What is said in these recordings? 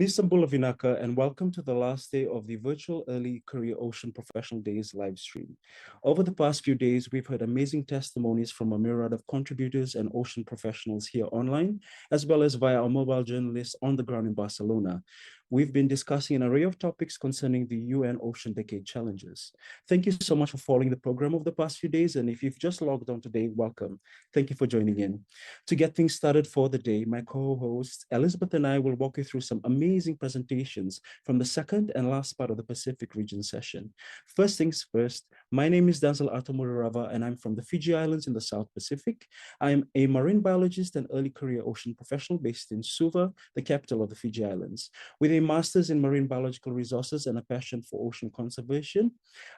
Nisambula Vinaka, and welcome to the last day of the virtual Early Career Ocean Professional Days live stream. Over the past few days, we've heard amazing testimonies from a myriad of contributors and ocean professionals here online, as well as via our mobile journalists on the ground in Barcelona. We've been discussing an array of topics concerning the UN Ocean Decade challenges. Thank you so much for following the program over the past few days, and if you've just logged on today, welcome. Thank you for joining in. To get things started for the day, my co-host Elizabeth and I will walk you through some amazing presentations from the second and last part of the Pacific region session. First things first, my name is Denzel Atomururava and I'm from the Fiji Islands in the South Pacific. I am a marine biologist and early career ocean professional based in Suva, the capital of the Fiji Islands. With a master's in marine biological resources and a passion for ocean conservation,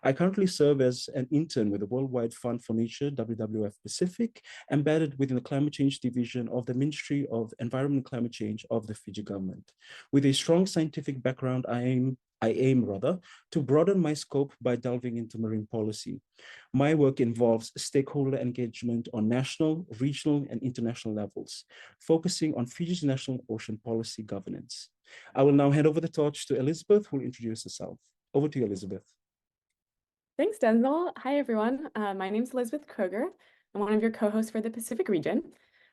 I currently serve as an intern with the Worldwide Fund for Nature, WWF Pacific, embedded within the Climate Change Division of the Ministry of Environment and Climate Change of the Fiji government. With a strong scientific background, I aim to broaden my scope by delving into marine policy. My work involves stakeholder engagement on national, regional, and international levels, focusing on Fiji's national ocean policy governance. I will now hand over the torch to Elizabeth, who will introduce herself. Over to you, Elizabeth. Thanks, Denzel. Hi, everyone. My name is Elizabeth Kroger. I'm one of your co-hosts for the Pacific region.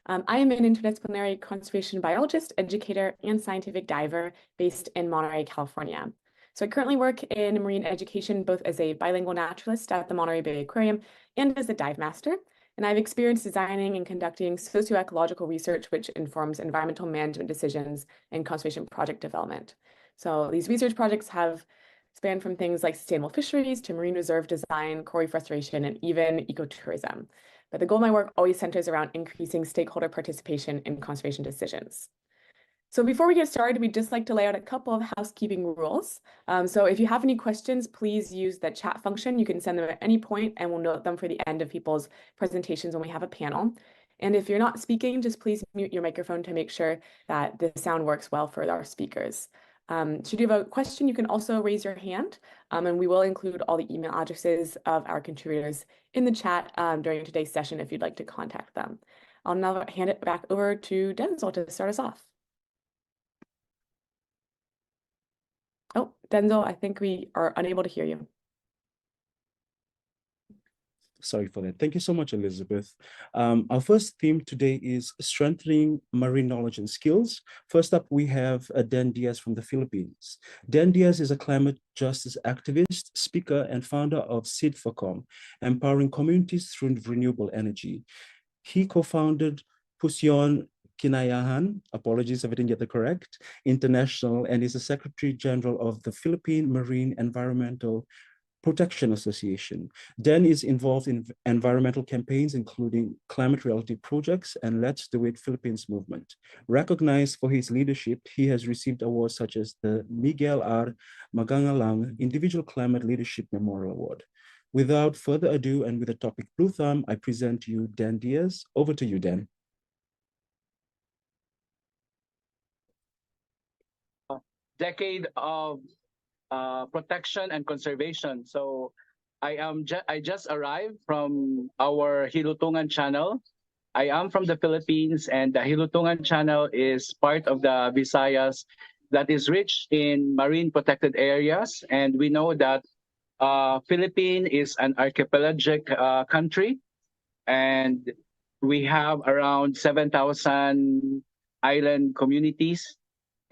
I am an interdisciplinary conservation biologist, educator, and scientific diver based in Monterey, California. So I currently work in marine education, both as a bilingual naturalist at the Monterey Bay Aquarium and as a dive master. And I've experienced designing and conducting socioecological research, which informs environmental management decisions and conservation project development. So these research projects have spanned from things like sustainable fisheries to marine reserve design, coral reef restoration, and even ecotourism. But the goal of my work always centers around increasing stakeholder participation in conservation decisions. So before we get started, we'd just like to lay out a couple of housekeeping rules. So if you have any questions, please use the chat function. You can send them at any point and we'll note them for the end of people's presentations when we have a panel. And if you're not speaking, just please mute your microphone to make sure that the sound works well for our speakers. Should you have a question, you can also raise your hand, and we will include all the email addresses of our contributors in the chat during today's session if you'd like to contact them. I'll now hand it back over to Denzel to start us off. Oh, Denzel, I think we are unable to hear you. Sorry for that. Thank you so much, Elizabeth. Our first theme today is strengthening marine knowledge and skills. First up, we have Dan Diaz from the Philippines. Dan Diaz is a climate justice activist, speaker, and founder of V.ECOP, empowering communities through renewable energy. He co-founded Pusyon Kinayahan, apologies if I didn't get the correct, International, and is the Secretary General of the Philippine Marine Environmental Protection Association. Dan is involved in environmental campaigns, including climate reality projects and Let's Do It Philippines movement. Recognized for his leadership, he has received awards such as the Miguel R. Magangalang Individual Climate Leadership Memorial Award. Without further ado, and with the topic Blue Thumb, I present to you Dan Diaz. Over to you, Dan. Decade of protection and conservation. So I just arrived from our Hilutungan channel. I am from the Philippines, and the Hilutungan channel is part of the Visayas that is rich in marine protected areas. And we know that Philippines is an archipelagic country, and we have around 7,000 island communities.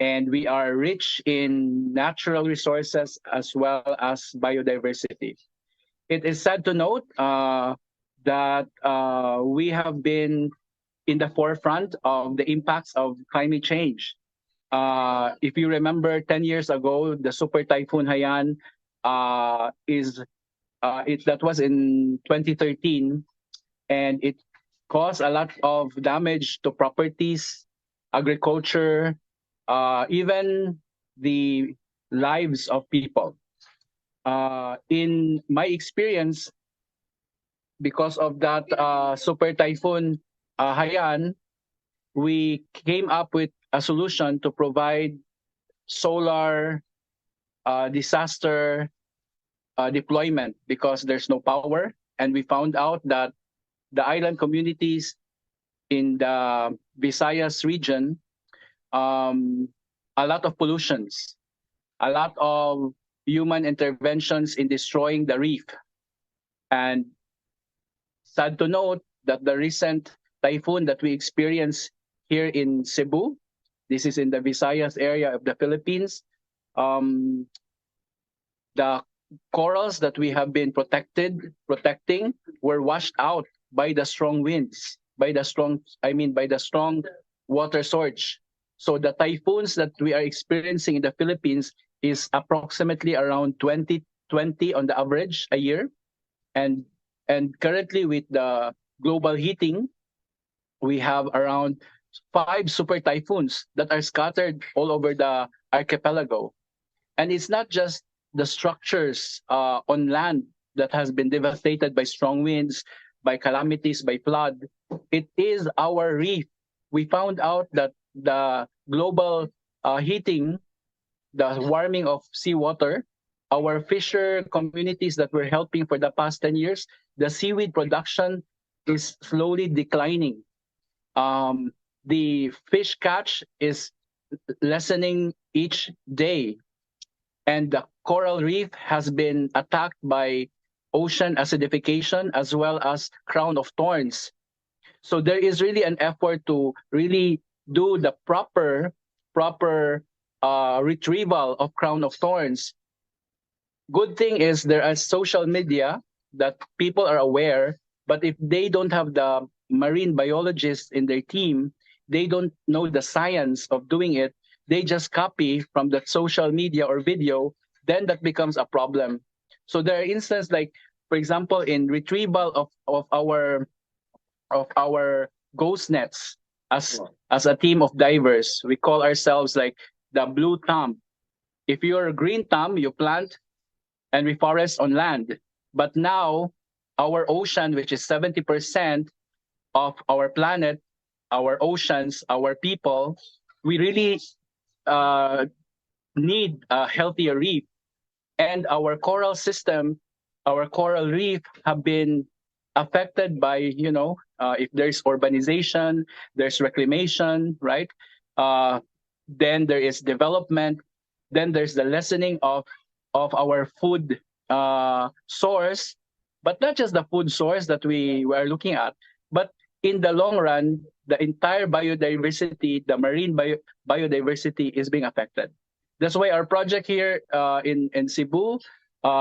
And we are rich in natural resources as well as biodiversity. It is sad to note that we have been in the forefront of the impacts of climate change. If you remember 10 years ago, the Super Typhoon Haiyan, that was in 2013, and it caused a lot of damage to properties, agriculture, even the lives of people. In my experience, because of that Super Typhoon Haiyan, we came up with a solution to provide solar disaster deployment because there's no power. And we found out that the island communities in the Visayas region, a a lot of pollutions, a lot of human interventions in destroying the reef. And sad to note that the recent typhoon that we experienced here in Cebu, this is in the Visayas area of the Philippines, um, the corals that we have been protecting were washed out by the strong winds, by the strong water surge. So the typhoons that we are experiencing in the Philippines is approximately around 2020 on the average a year. And currently with the global heating, we have around 5 super typhoons that are scattered all over the archipelago. And it's not just the structures on land that has been devastated by strong winds, by calamities, by flood. It is our reef. We found out that the global heating, the warming of seawater, our fisher communities that we're helping for the past 10 years, the seaweed production is slowly declining. The fish catch is lessening each day. And the coral reef has been attacked by ocean acidification as well as crown of thorns. So there is really an effort to really do the proper retrieval of crown of thorns. Good thing is there are social media that people are aware, but if they don't have the marine biologists in their team, they don't know the science of doing it, they just copy from the social media or video, then that becomes a problem. So there are instances like, for example, in retrieval of our ghost nets as a team of divers, we call ourselves like the blue thumb. If you're a green thumb, you plant and reforest on land. But now our ocean, which is 70% of our planet, our oceans, our people, we really need a healthier reef. And our coral system, our coral reef have been affected by, if there's urbanization, there's reclamation, right? Then there is development. Then there's the lessening of our food source, but not just the food source that we were looking at, but in the long run, the entire biodiversity, the marine biodiversity is being affected. That's why our project here in Cebu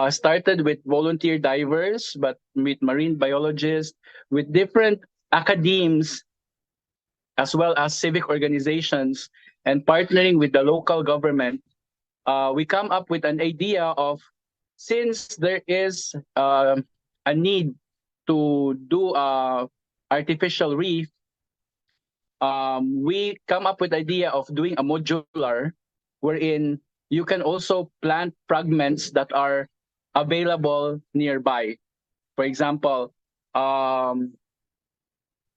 started with volunteer divers, but with marine biologists, with different academies, as well as civic organizations, and partnering with the local government. We come up with an idea of, since there is a need to do artificial reef, we come up with the idea of doing a modular wherein you can also plant fragments that are available nearby. For example,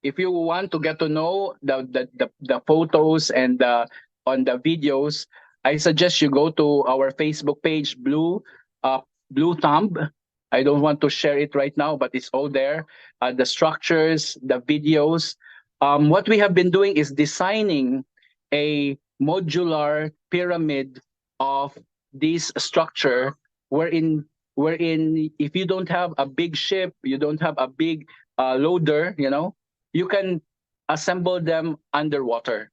if you want to get to know the photos and on the videos, I suggest you go to our Facebook page, Blue Thumb. I don't want to share it right now, but it's all there. The structures, the videos. What we have been doing is designing a modular pyramid of this structure, wherein if you don't have a big ship, you don't have a big loader, you can assemble them underwater,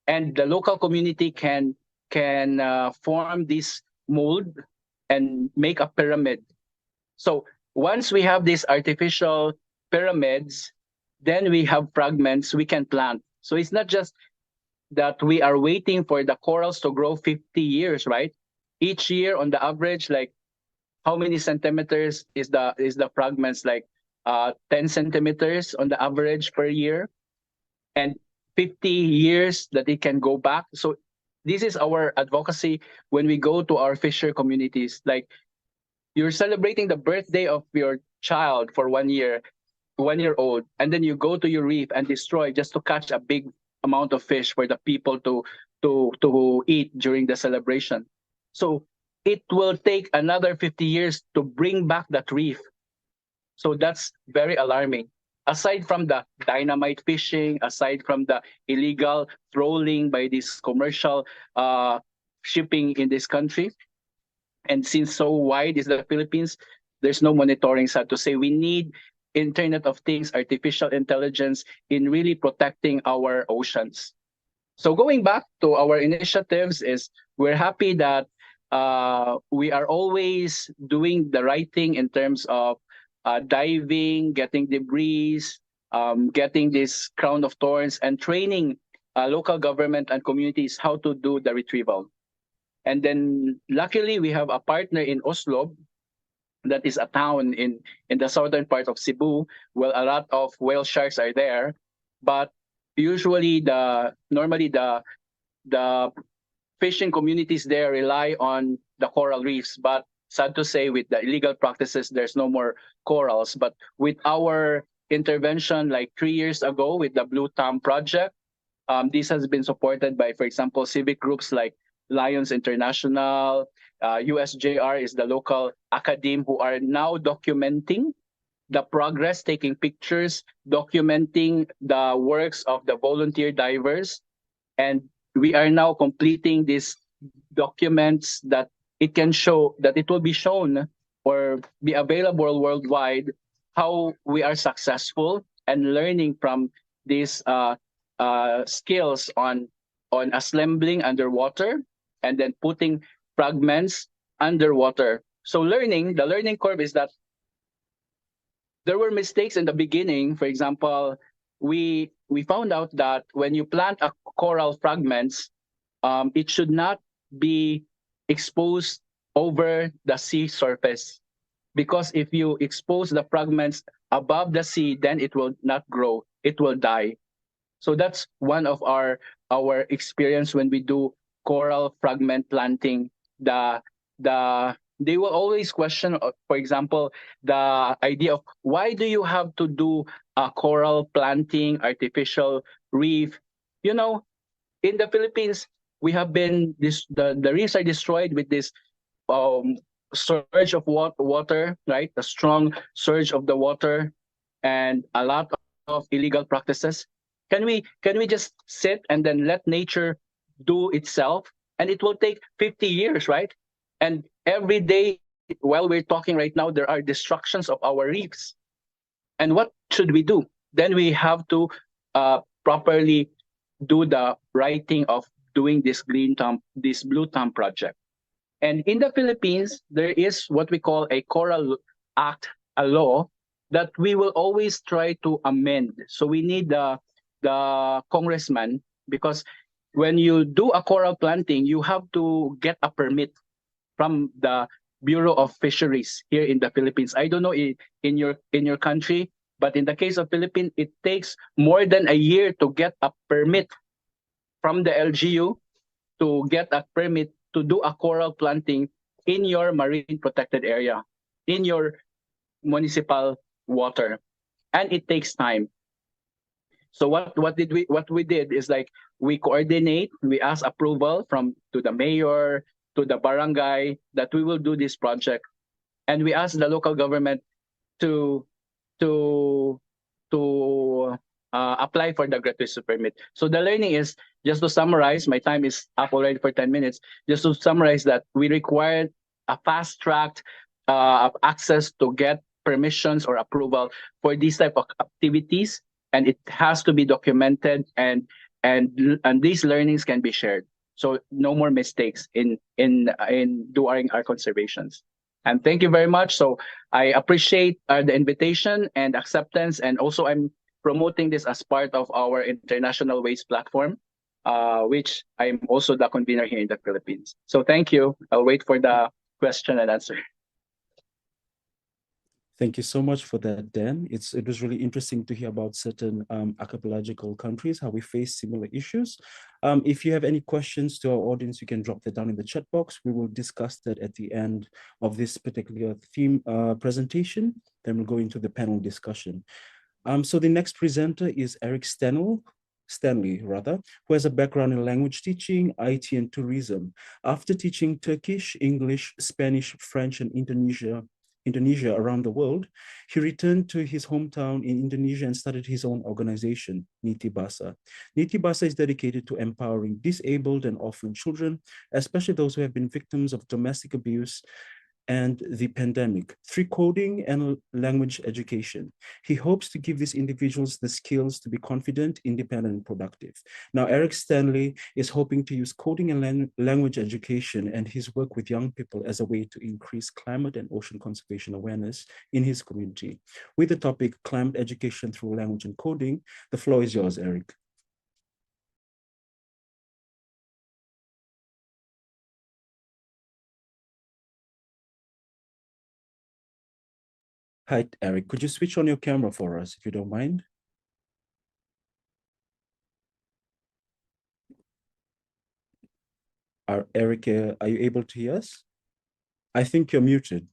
and the local community can form this mold and make a pyramid. So once we have these artificial pyramids, then we have fragments we can plant. So it's not just that we are waiting for the corals to grow 50 years, right? Each year, on the average, like how many centimeters is the fragments? Like 10 centimeters on the average per year, and 50 years that it can go back. So this is our advocacy when we go to our fisher communities. Like, you're celebrating the birthday of your child for 1 year, 1 year old, and then you go to your reef and destroy just to catch a big amount of fish for the people to eat during the celebration. So it will take another 50 years to bring back that reef. So that's very alarming. aside from the dynamite fishing, aside from the illegal trawling by this commercial shipping in this country, and since so wide is the Philippines, there's no monitoring. Sad to say, we need Internet of Things, artificial intelligence in really protecting our oceans. So going back to our initiatives, is we're happy that we are always doing the right thing in terms of diving, getting debris, getting this crown of thorns, and training local government and communities how to do the retrieval. And then luckily we have a partner in Oslo, that is a town in the southern part of Cebu. Well, a lot of whale sharks are there, but usually normally the fishing communities there rely on the coral reefs. But sad to say, with the illegal practices, there's no more corals. But with our intervention like 3 years ago with the Blue Thumb project, this has been supported by, for example, civic groups like Lions International, USJR is the local academe, who are now documenting the progress, taking pictures, documenting the works of the volunteer divers. And we are now completing these documents that it can show, that it will be shown or be available worldwide, how we are successful and learning from these skills on assembling underwater and then putting fragments underwater. So the learning curve is that there were mistakes in the beginning. For example, we found out that when you plant a coral fragments, it should not be exposed over the sea surface, because if you expose the fragments above the sea, then it will not grow, it will die. So that's one of our experience when we do coral fragment planting. They will always question, for example, the idea of why do you have to do a coral planting, artificial reef? You know, in the Philippines, we have been the reefs are destroyed with this surge of water, right? The strong surge of the water and a lot of illegal practices. Can we just sit and then let nature do itself? And it will take 50 years, right? And every day, while we're talking right now, there are destructions of our reefs. And what should we do? Then we have to properly do the right thing of doing this Blue Thumb project. And in the Philippines, there is what we call a Coral Act, a law that we will always try to amend. So we need the congressman, because when you do a coral planting, you have to get a permit from the Bureau of Fisheries here in the Philippines. I don't know in your country, but in the case of Philippines, it takes more than a year to get a permit from the LGU to get a permit to do a coral planting in your marine protected area, in your municipal water, and it takes time. So what we did is, like, we coordinate, we ask approval to the mayor, to the barangay, that we will do this project, and we ask the local government to apply for the gratuitous permit. So the learning is, just to summarize, my time is up already for 10 minutes. Just to summarize that we required a fast track access to get permissions or approval for these type of activities, and it has to be documented, and these learnings can be shared. So no more mistakes in doing our conservations. And thank you very much. So I appreciate the invitation and acceptance, and also I'm promoting this as part of our international waste platform, which I'm also the convener here in the Philippines. So thank you. I'll wait for the question and answer. Thank you so much for that, Dan. It was really interesting to hear about certain archipelagical countries, how we face similar issues. If you have any questions to our audience, you can drop that down in the chat box. We will discuss that at the end of this particular theme presentation. Then we'll go into the panel discussion. So the next presenter is Eric Stanley, who has a background in language teaching, IT, and tourism. After teaching Turkish, English, Spanish, French, and Indonesia around the world, he returned to his hometown in Indonesia and started his own organization, Niti Basa. Niti Basa is dedicated to empowering disabled and orphan children, especially those who have been victims of domestic abuse and the pandemic, through coding and language education. He hopes to give these individuals the skills to be confident, independent, and productive. Now, Eric Stanley is hoping to use coding and language education and his work with young people as a way to increase climate and ocean conservation awareness in his community. With the topic climate education through language and coding, the floor is yours, Eric. Hi, Eric. Could you switch on your camera for us, if you don't mind? Eric, are you able to hear us? I think you're muted,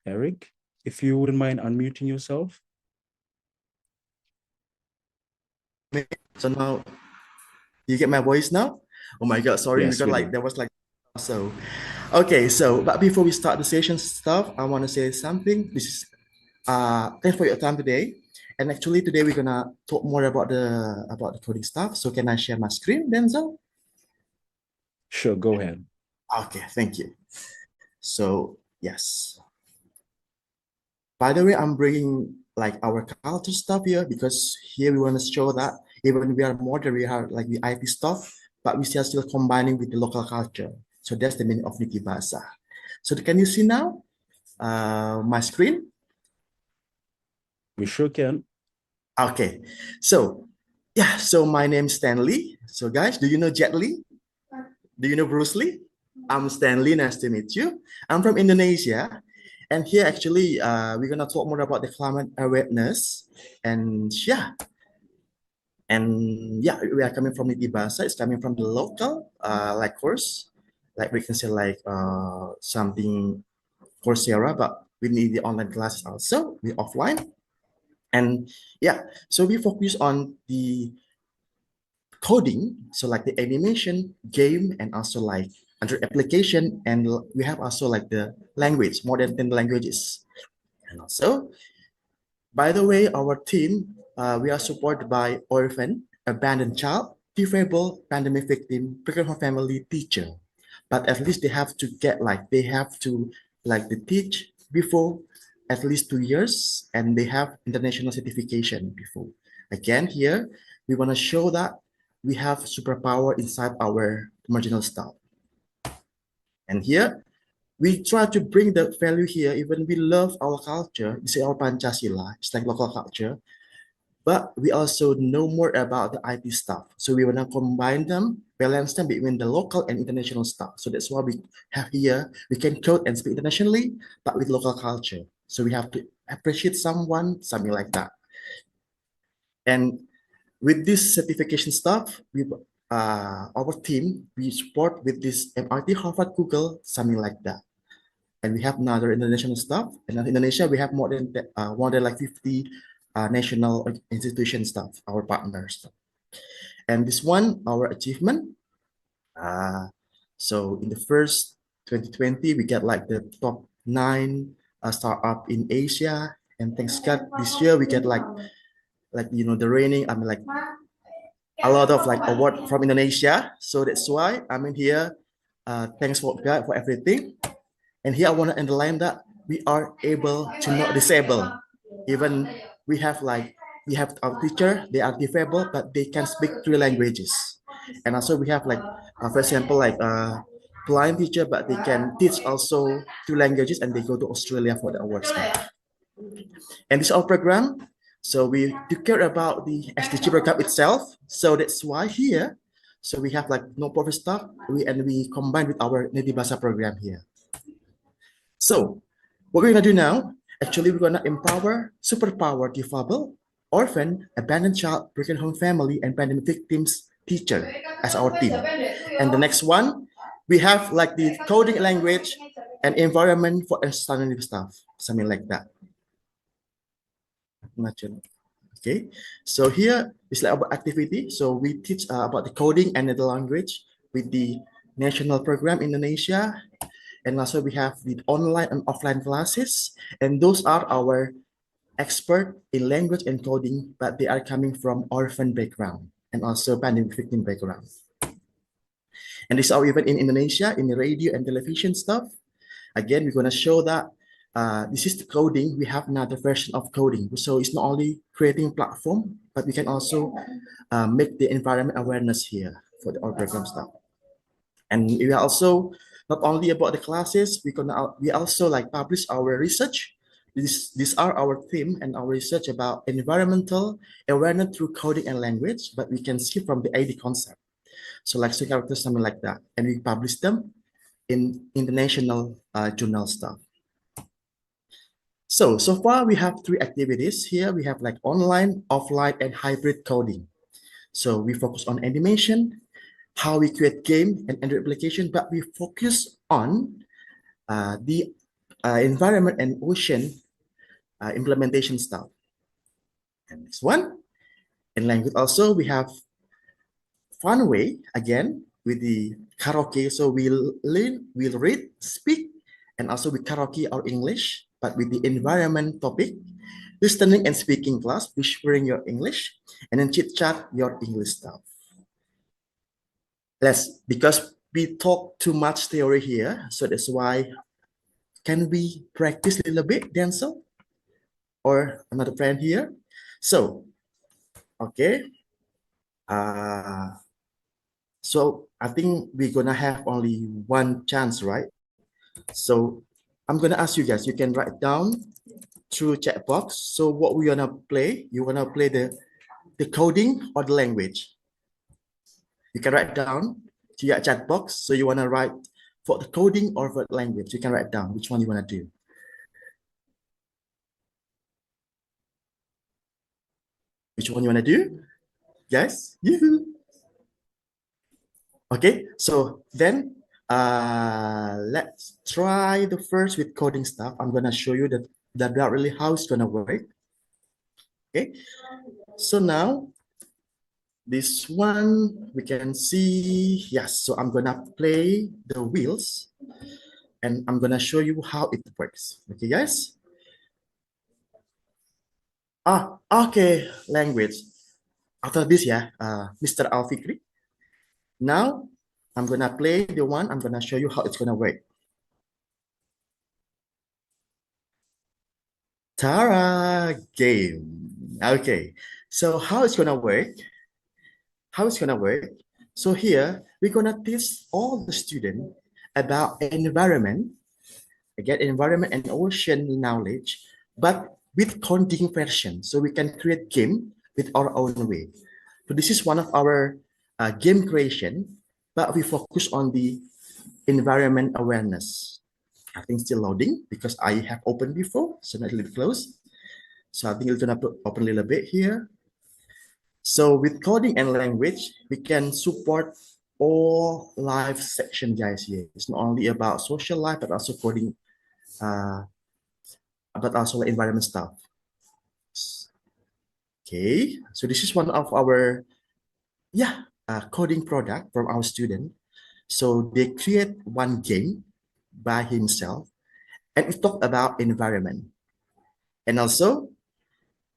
Eric. If you wouldn't mind unmuting yourself. So now, you get my voice now? Oh my God, sorry, Yes, because there was so. Okay, so but before we start the session stuff, I want to say something. This is thanks for your time today. And actually today we're gonna talk more about the coding stuff. So can I share my screen, Denzel? Sure, go ahead. Okay, thank you. So yes. By the way, I'm bringing our culture stuff here because here we want to show that even we are modern, we have the IT stuff, but we are still combining with the local culture. So that's the meaning of Niti Basa. So can you see now my screen? We sure can. Okay, so yeah, so my name is Stanley. So guys, do you know Jet Li? Do you know Bruce Lee? I'm Stanley, nice to meet you. I'm from Indonesia. And here actually, we're gonna talk more about the climate awareness. And yeah, we are coming from Niti Basa. It's coming from the local course, we can say something Coursera, but we need the online classes also, we offline. And yeah, so we focus on the coding, so the animation, game, and also under application, and we have also the language, more than 10 languages. And also, by the way, our team, we are supported by orphan, abandoned child, disabled, pandemic victim, broken family, teacher. But at least they have to get they teach before at least 2 years, and they have international certification before. Again, here, we want to show that we have superpower inside our marginal staff. And here, we try to bring the value here, even we love our culture, we say our Pancasila, it's like local culture, but we also know more about the IT stuff. So we want to combine them, balance them between the local and international stuff. So that's why we have here, we can code and speak internationally, but with local culture. So we have to appreciate someone, something like that. And with this certification stuff, our team, we support with this MRT, Harvard, Google, something like that. And we have another international stuff. And in Indonesia, we have more than 50 national institution staff, our partners. And this one, our achievement. So in the first 2020, we get the top 9 startup in Asia. And thanks God, this year we get the reigning, a lot of award from Indonesia. So that's why I'm in here. Thanks for God for everything. And here I want to underline that we are able to not disable. Even we have our teacher, they are disabled, but they can speak 3 languages. And also we have for example, blind teacher, but they can teach also 2 languages, and they go to Australia for the awards. And this our program. So we do care about the SDG program itself. So that's why here, so we have no-profit stuff, and we combine with our Niti Basa program here. So what we're gonna do now, actually we're gonna empower, superpower disabled, orphan, abandoned child, broken home family, and pandemic victims teacher as our team. And the next one, we have the coding language and environment for sustainable stuff, something like that. Okay, so here is about activity. So we teach about the coding and the language with the national program in Indonesia. And also we have the online and offline classes. And those are our expert in language and coding, but they are coming from orphan background and also pandemic victim background. And these are even in Indonesia, in the radio and television stuff. Again, we're going to show that this is the coding. We have another version of coding. So it's not only creating platform, but we can also make the environment awareness here for our program stuff. And we are also not only about the classes, we also like publish our research. These are our theme and our research about environmental awareness through coding and language, but we can see from the AD concept. So like so characters, something like that. And we publish them in international journal stuff. So far we have 3 activities here. We have like online, offline, and hybrid coding. So we focus on animation, how we create game and Android application, but we focus on the environment and ocean implementation stuff. And next one, in language also, we have fun way, again, with the karaoke. So we'll read, speak, and also we karaoke our English, but with the environment topic, listening and speaking class, whispering your English, and then chit chat your English stuff. Because we talk too much theory here, so that's why, can we practice a little bit, Denzel? Or another friend here? So, okay. So I think we're gonna have only one chance, right? So I'm gonna ask you guys, you can write down through chat box. So what we're gonna play, you wanna play the coding or the language? You can write down to your chat box. So you wanna write for the coding or for the language? You can write down which one you wanna do. Which one you wanna do? Yes? Okay, so then let's try the first with coding stuff. I'm gonna show you that really how it's gonna work. Okay, so now this one we can see, yes. So I'm gonna play the wheels and I'm gonna show you how it works. Okay, guys. Okay, language. After this, yeah, Mr. Alfikri. Now I'm gonna play the one. I'm gonna show you how it's gonna work. Tara game. Okay, so how it's gonna work? So here we're gonna teach all the students about environment, again, environment and ocean knowledge, but with coding version. So we can create game with our own way. So this is one of our game creation, but we focus on the environment awareness. I think still loading because I have opened before, so not a little close. So I think it's gonna open a little bit here. So with coding and language, we can support all life section, guys. Here, it's not only about social life, but also coding, but also like environment stuff. Okay, so this is one of our coding product from our student. So they create one game by himself, and it talk about environment. And also,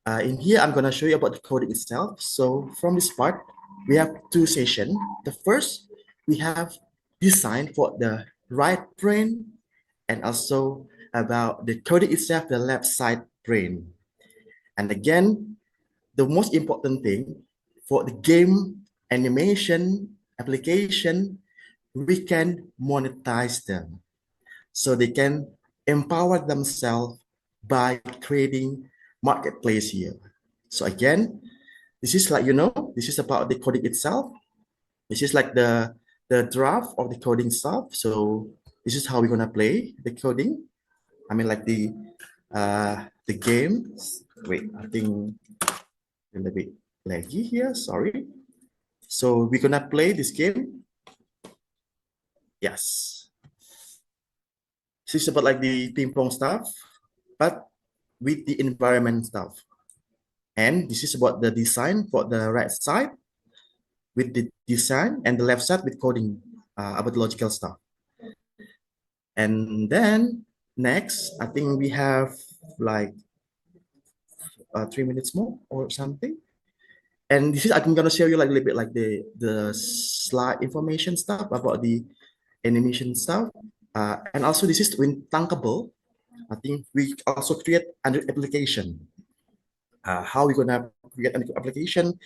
in here, I'm gonna show you about the coding itself. So from this part, we have 2 sessions. The first, we have design for the right brain, and also about the coding itself, the left side brain. And again, the most important thing for the game animation application, we can monetize them. So they can empower themselves by creating marketplace here. So again, this is like, this is about the coding itself. This is like the draft of the coding stuff. So this is how we're gonna play the coding. I mean, like the game. Wait, I think a little bit laggy here. Sorry. So we're gonna play this game. Yes. This is about like the ping pong stuff, but with the environment stuff. And this is about the design for the right side with the design and the left side with coding about logical stuff. And then next, I think we have like 3 minutes more or something. And this is, I'm gonna show you like a little bit like the slide information stuff about the animation stuff. And also this is when tankable. I think we also create an application. How we gonna create an application?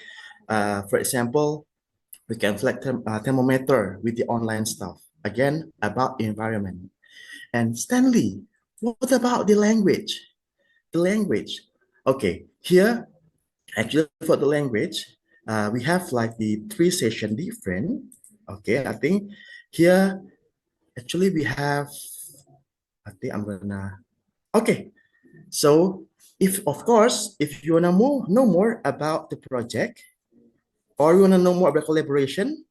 For example, we can select thermometer with the online stuff. Again, about environment. And Stanley, what about the language? The language. Okay, here, actually for the language, we have like the 3 session different. Okay, I think here, actually we have, I think I'm gonna, okay. So if, of course, if you wanna know more about the project or you wanna know more about collaboration,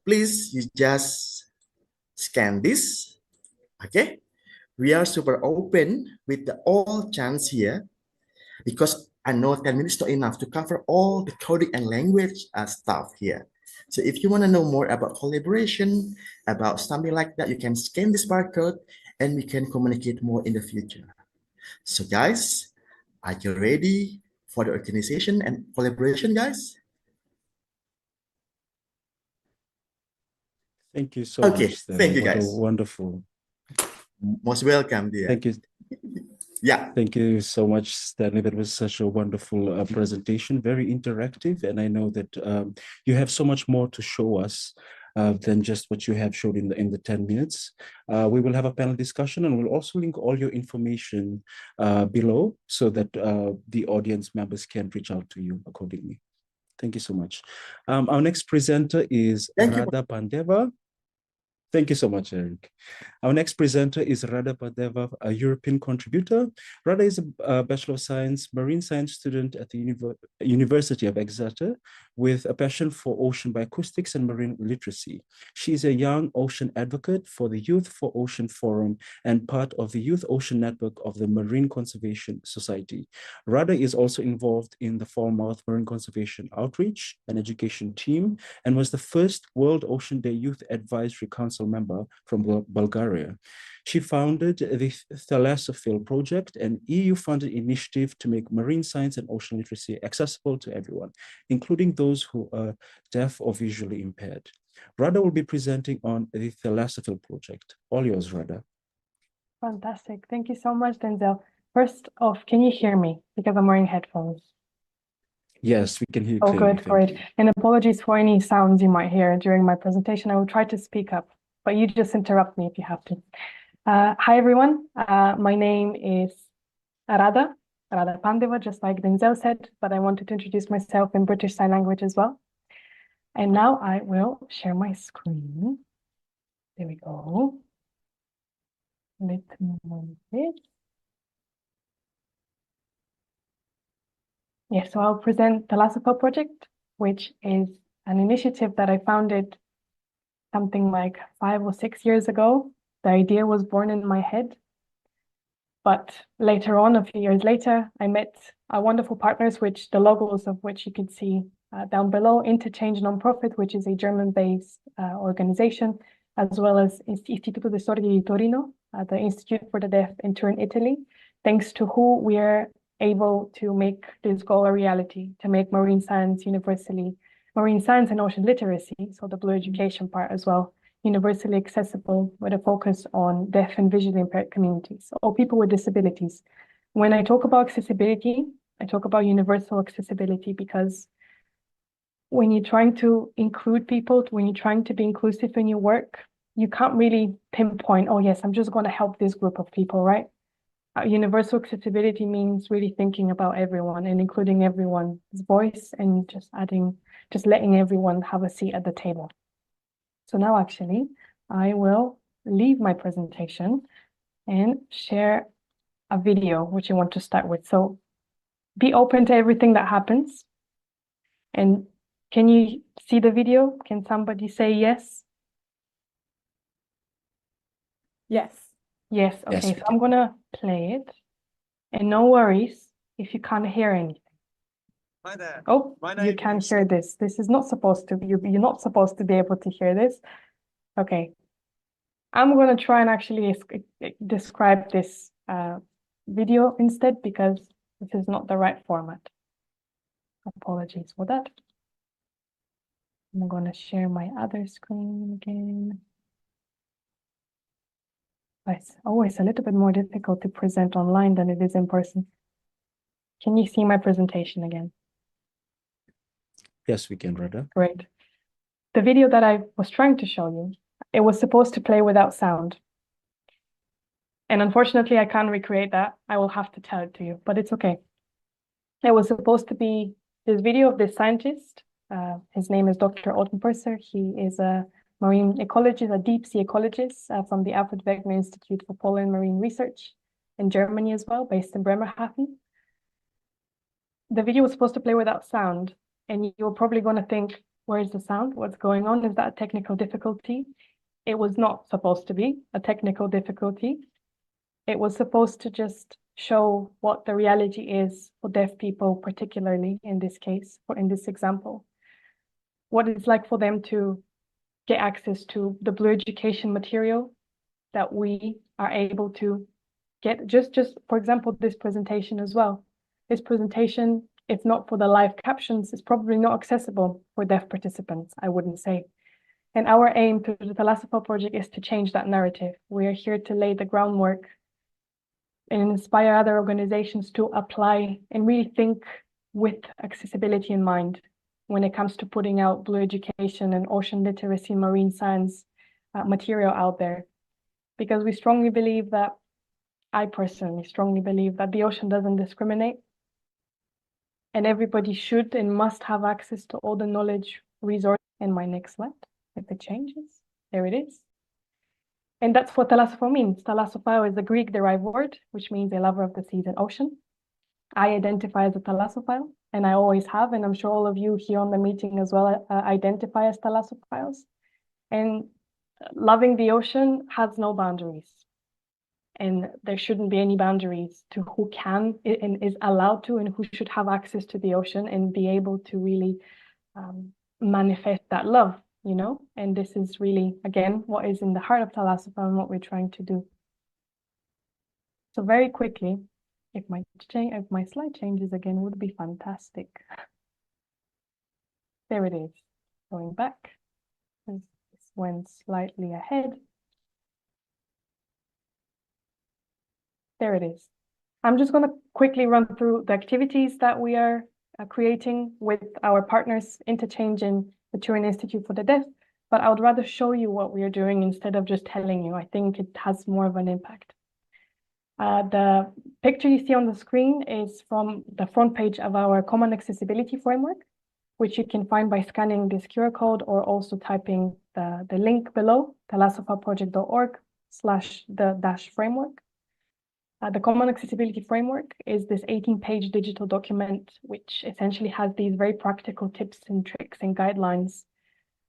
please you just scan this. Okay, we are super open with the all chance here because I know 10 minutes not enough to cover all the coding and language stuff here. So if you want to know more about collaboration, about something like that, you can scan this barcode and we can communicate more in the future. So guys, are you ready for the organization and collaboration, guys? Thank you so Okay, much, Stanley. thank you, What a guys. wonderful. Most welcome, dear. Thank you. Yeah. Thank you so much, Stanley. That was such a wonderful presentation, very interactive. And I know that you have so much more to show us than just what you have showed in the 10 minutes. We will have a panel discussion and we'll also link all your information below so that the audience members can reach out to you accordingly. Thank you so much. Our next presenter is Radha Pandeva. Thank you so much, Eric. Our next presenter is Radha Pandeva, a European contributor. Radha is a Bachelor of Science, Marine Science student at the University of Exeter with a passion for ocean bioacoustics and marine literacy. She is a young ocean advocate for the Youth for Ocean Forum and part of the Youth Ocean Network of the Marine Conservation Society. Radha is also involved in the Falmouth Marine Conservation Outreach and Education Team and was the first World Ocean Day Youth Advisory Council member from Bulgaria. She founded the Thalassophil Project, an EU-funded initiative to make marine science and ocean literacy accessible to everyone, including those who are deaf or visually impaired. Radha will be presenting on the Thalassophil Project. All yours, Radha. Fantastic. Thank you so much, Denzel. First off, can you hear me? Because I'm wearing headphones. Yes, we can hear you Oh, clearly. good, great. And apologies for any sounds you might hear during my presentation. I will try to speak up, but you just interrupt me if you have to. Hi, everyone. My name is Radha Pandeva, just like Denzel said, but I wanted to introduce myself in British Sign Language as well. And now I will share my screen. There we go. Let's move it. Yes, so I'll present the Thalassophil Project, which is an initiative that I founded something like 5 or 6 years ago. The idea was born in my head. But later on, a few years later, I met our wonderful partners, which the logos of which you can see down below, Interchange Nonprofit, which is a German-based organization, as well as Istituto di Storia di Torino, the Institute for the Deaf in Turin, Italy, thanks to who we are able to make this goal a reality, to make marine science universally, marine science and ocean literacy, so the blue education part as well, universally accessible with a focus on deaf and visually impaired communities or people with disabilities. When I talk about accessibility, I talk about universal accessibility because when you're trying to include people, when you're trying to be inclusive in your work, you can't really pinpoint, oh yes, I'm just going to help this group of people, right? Universal accessibility means really thinking about everyone and including everyone's voice and just letting everyone have a seat at the table. So now actually, I will leave my presentation and share a video, which I want to start with. So be open to everything that happens. And can you see the video? Can somebody say yes? Yes. Yes, okay, Yes, so I'm gonna play it. And no worries if you can't hear anything. Hi there. Oh, My you name can is- hear this. This is not supposed to be, you're not supposed to be able to hear this. Okay. I'm going to try and actually describe this video instead, because this is not the right format. Apologies for that. I'm going to share my other screen again. It's always a little bit more difficult to present online than it is in person. Can you see my presentation again? Yes, we can, Rada. Great. The video that I was trying to show you, it was supposed to play without sound. And unfortunately, I can't recreate that. I will have to tell it to you, but it's okay. It was supposed to be this video of this scientist. His name is Dr. Otto Purser. He is a marine ecologist, a deep sea ecologist from the Alfred Wegener Institute for Polar and Marine Research in Germany as well, based in Bremerhaven. The video was supposed to play without sound, and you're probably going to think, where's the sound? What's going on? Is that a technical difficulty? It was not supposed to be a technical difficulty. It was supposed to just show what the reality is for deaf people, particularly in this case, or in this example. What it's like for them to get access to the Blue Education material that we are able to get. Just for example, this presentation as well. This presentation, if not for the live captions, is probably not accessible for deaf participants, I wouldn't say. And our aim through the Thalassophile project is to change that narrative. We are here to lay the groundwork and inspire other organizations to apply and really think with accessibility in mind when it comes to putting out Blue Education and ocean literacy and marine science material out there. Because we strongly believe that, I personally strongly believe that the ocean doesn't discriminate, and everybody should and must have access to all the knowledge, resources. And my next slide, if it changes, there it is. And that's what thalassophile means. Thalassophile is a Greek-derived word, which means a lover of the seas and ocean. I identify as a thalassophile, and I always have, and I'm sure all of you here on the meeting as well identify as thalassophiles. And loving the ocean has no boundaries. And there shouldn't be any boundaries to who can and is allowed to and who should have access to the ocean and be able to really manifest that love, you know? And this is really, again, what is in the heart of Thalassophile and what we're trying to do. So very quickly, if my slide changes again, would be fantastic. There it is, going back. This went slightly ahead. There it is. I'm just going to quickly run through the activities that we are creating with our partners, Interchange and the Turin Institute for the Deaf, but I would rather show you what we are doing instead of just telling you. I think it has more of an impact. The picture you see on the screen is from the front page of our Common Accessibility Framework, which you can find by scanning this QR code or also typing the link below, thalassophileproject.org/the-framework. The Common Accessibility Framework is this 18-page digital document, which essentially has these very practical tips and tricks and guidelines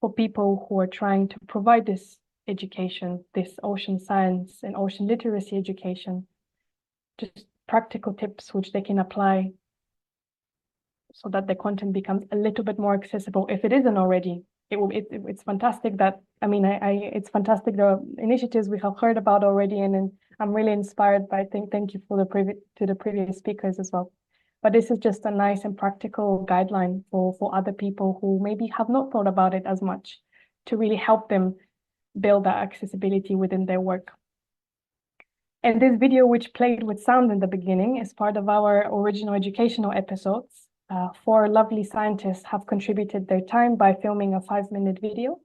for people who are trying to provide this education, this ocean science and ocean literacy education, just practical tips which they can apply so that the content becomes a little bit more accessible. If it isn't already, it's fantastic that, it's fantastic the initiatives we have heard about already, and I'm really inspired by, thank you for the previous speakers as well. But this is just a nice and practical guideline for other people who maybe have not thought about it as much, to really help them build that accessibility within their work. And this video, which played with sound in the beginning, is part of our original educational episodes. 4 lovely scientists have contributed their time by filming a 5-minute video,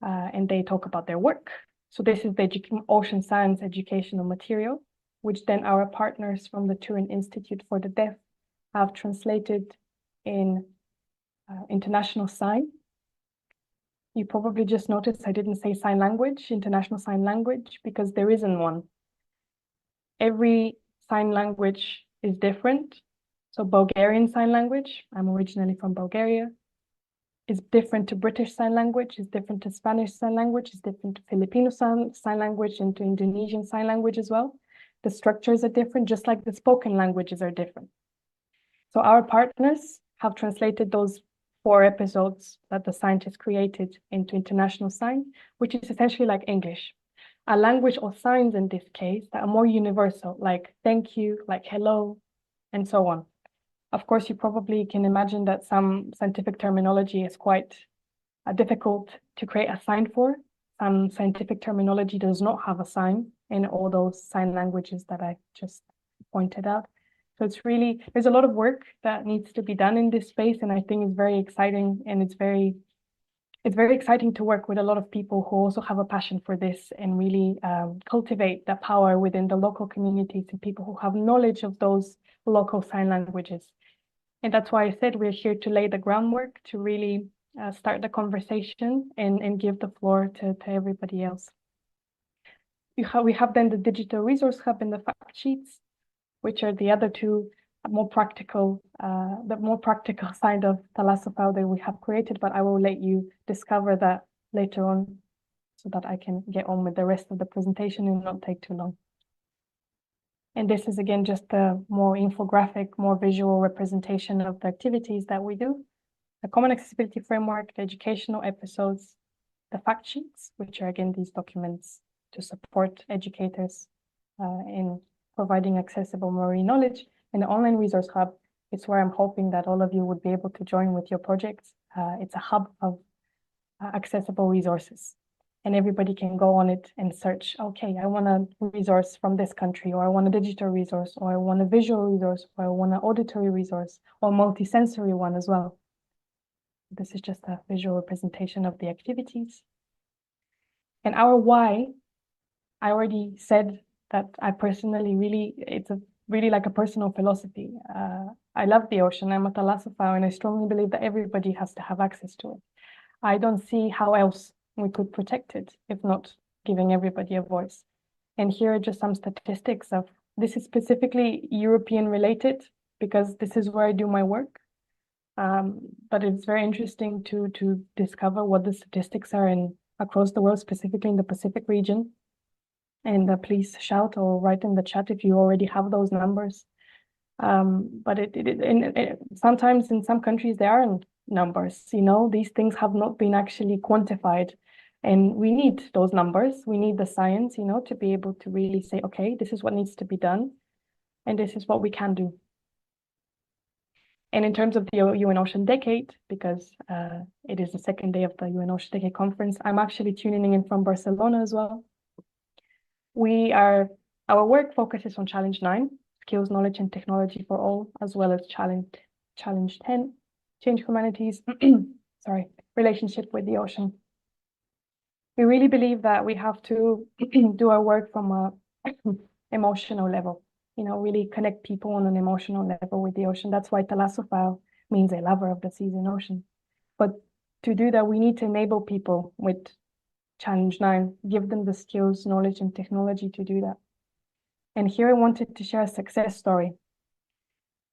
and they talk about their work. So this is the ocean science educational material, which then our partners from the Turin Institute for the Deaf have translated in international sign. You probably just noticed I didn't say sign language, international sign language, because there isn't one. Every sign language is different. So Bulgarian Sign Language, I'm originally from Bulgaria, is different to British Sign Language, is different to Spanish Sign Language, is different to Filipino Sign Language, and to Indonesian Sign Language as well. The structures are different, just like the spoken languages are different. So our partners have translated those 4 episodes that the scientists created into international sign, which is essentially like English. a language or signs in this case that are more universal, like thank you, like hello, and so on. Of course, you probably can imagine that some scientific terminology is quite difficult to create a sign for. Some scientific terminology does not have a sign in all those sign languages that I just pointed out. So it's really, there's a lot of work that needs to be done in this space, and I think it's very exciting, and it's very exciting to work with a lot of people who also have a passion for this and really cultivate that power within the local communities and people who have knowledge of those local sign languages. And that's why I said we're here to lay the groundwork to really start the conversation and give the floor to everybody else. We have then the Digital Resource Hub and the fact sheets, which are the other two more practical, the more practical side of Thalassophile that we have created, but I will let you discover that later on so that I can get on with the rest of the presentation and not take too long. And this is again just a more infographic, more visual representation of the activities that we do. The Common Accessibility Framework, the educational episodes, the fact sheets, which are again these documents to support educators in providing accessible marine knowledge, and the Online Resource Hub. It's where I'm hoping that all of you would be able to join with your projects. It's a hub of accessible resources, and everybody can go on it and search, okay, I want a resource from this country, or I want a digital resource, or I want a visual resource, or I want an auditory resource, or multi-sensory one as well. This is just a visual representation of the activities. And our why, I already said that I personally it's really like a personal philosophy. I love the ocean. I'm a thalassophile, and I strongly believe that everybody has to have access to it. I don't see how else we could protect it if not giving everybody a voice. And here are just some statistics of, this is specifically European related because this is where I do my work. But it's very interesting to discover what the statistics are across the world, specifically in the Pacific region. And please shout or write in the chat if you already have those numbers. But sometimes in some countries there aren't numbers, these things have not been actually quantified. And we need those numbers, we need the science, to be able to really say, okay, this is what needs to be done, and this is what we can do. And in terms of the UN Ocean Decade, because it is the second day of the UN Ocean Decade Conference, I'm actually tuning in from Barcelona as well. Our work focuses on Challenge 9, Skills, Knowledge and Technology for All, as well as Challenge 10, Change Humanity's relationship with the ocean. We really believe that we have to do our work from an emotional level, really connect people on an emotional level with the ocean. That's why thalassophile means a lover of the seas and ocean. But to do that, we need to enable people with Challenge 9, give them the skills, knowledge, and technology to do that. And here I wanted to share a success story.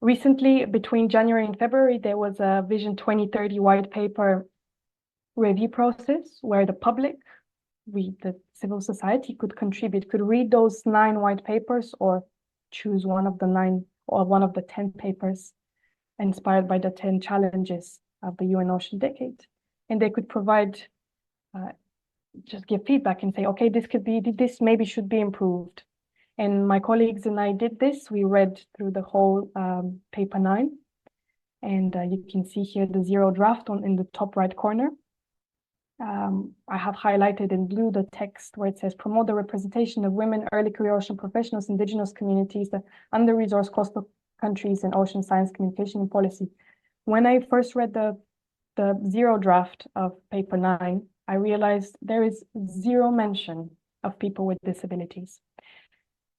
Recently, between January and February, there was a Vision 2030 white paper review process where the public, the civil society, could contribute, could read those 9 white papers or choose one of the 9 or one of the 10 papers inspired by the 10 challenges of the UN Ocean Decade. And they could provide just give feedback and say, okay, this maybe should be improved. And my colleagues and I did this. We read through the whole paper 9. And you can see here the 0 draft in the top right corner. I have highlighted in blue the text where it says, promote the representation of women, early career ocean professionals, indigenous communities, the under-resourced coastal countries, and ocean science, communication, and policy. When I first read the 0 draft of paper 9, I realized there is 0 mention of people with disabilities.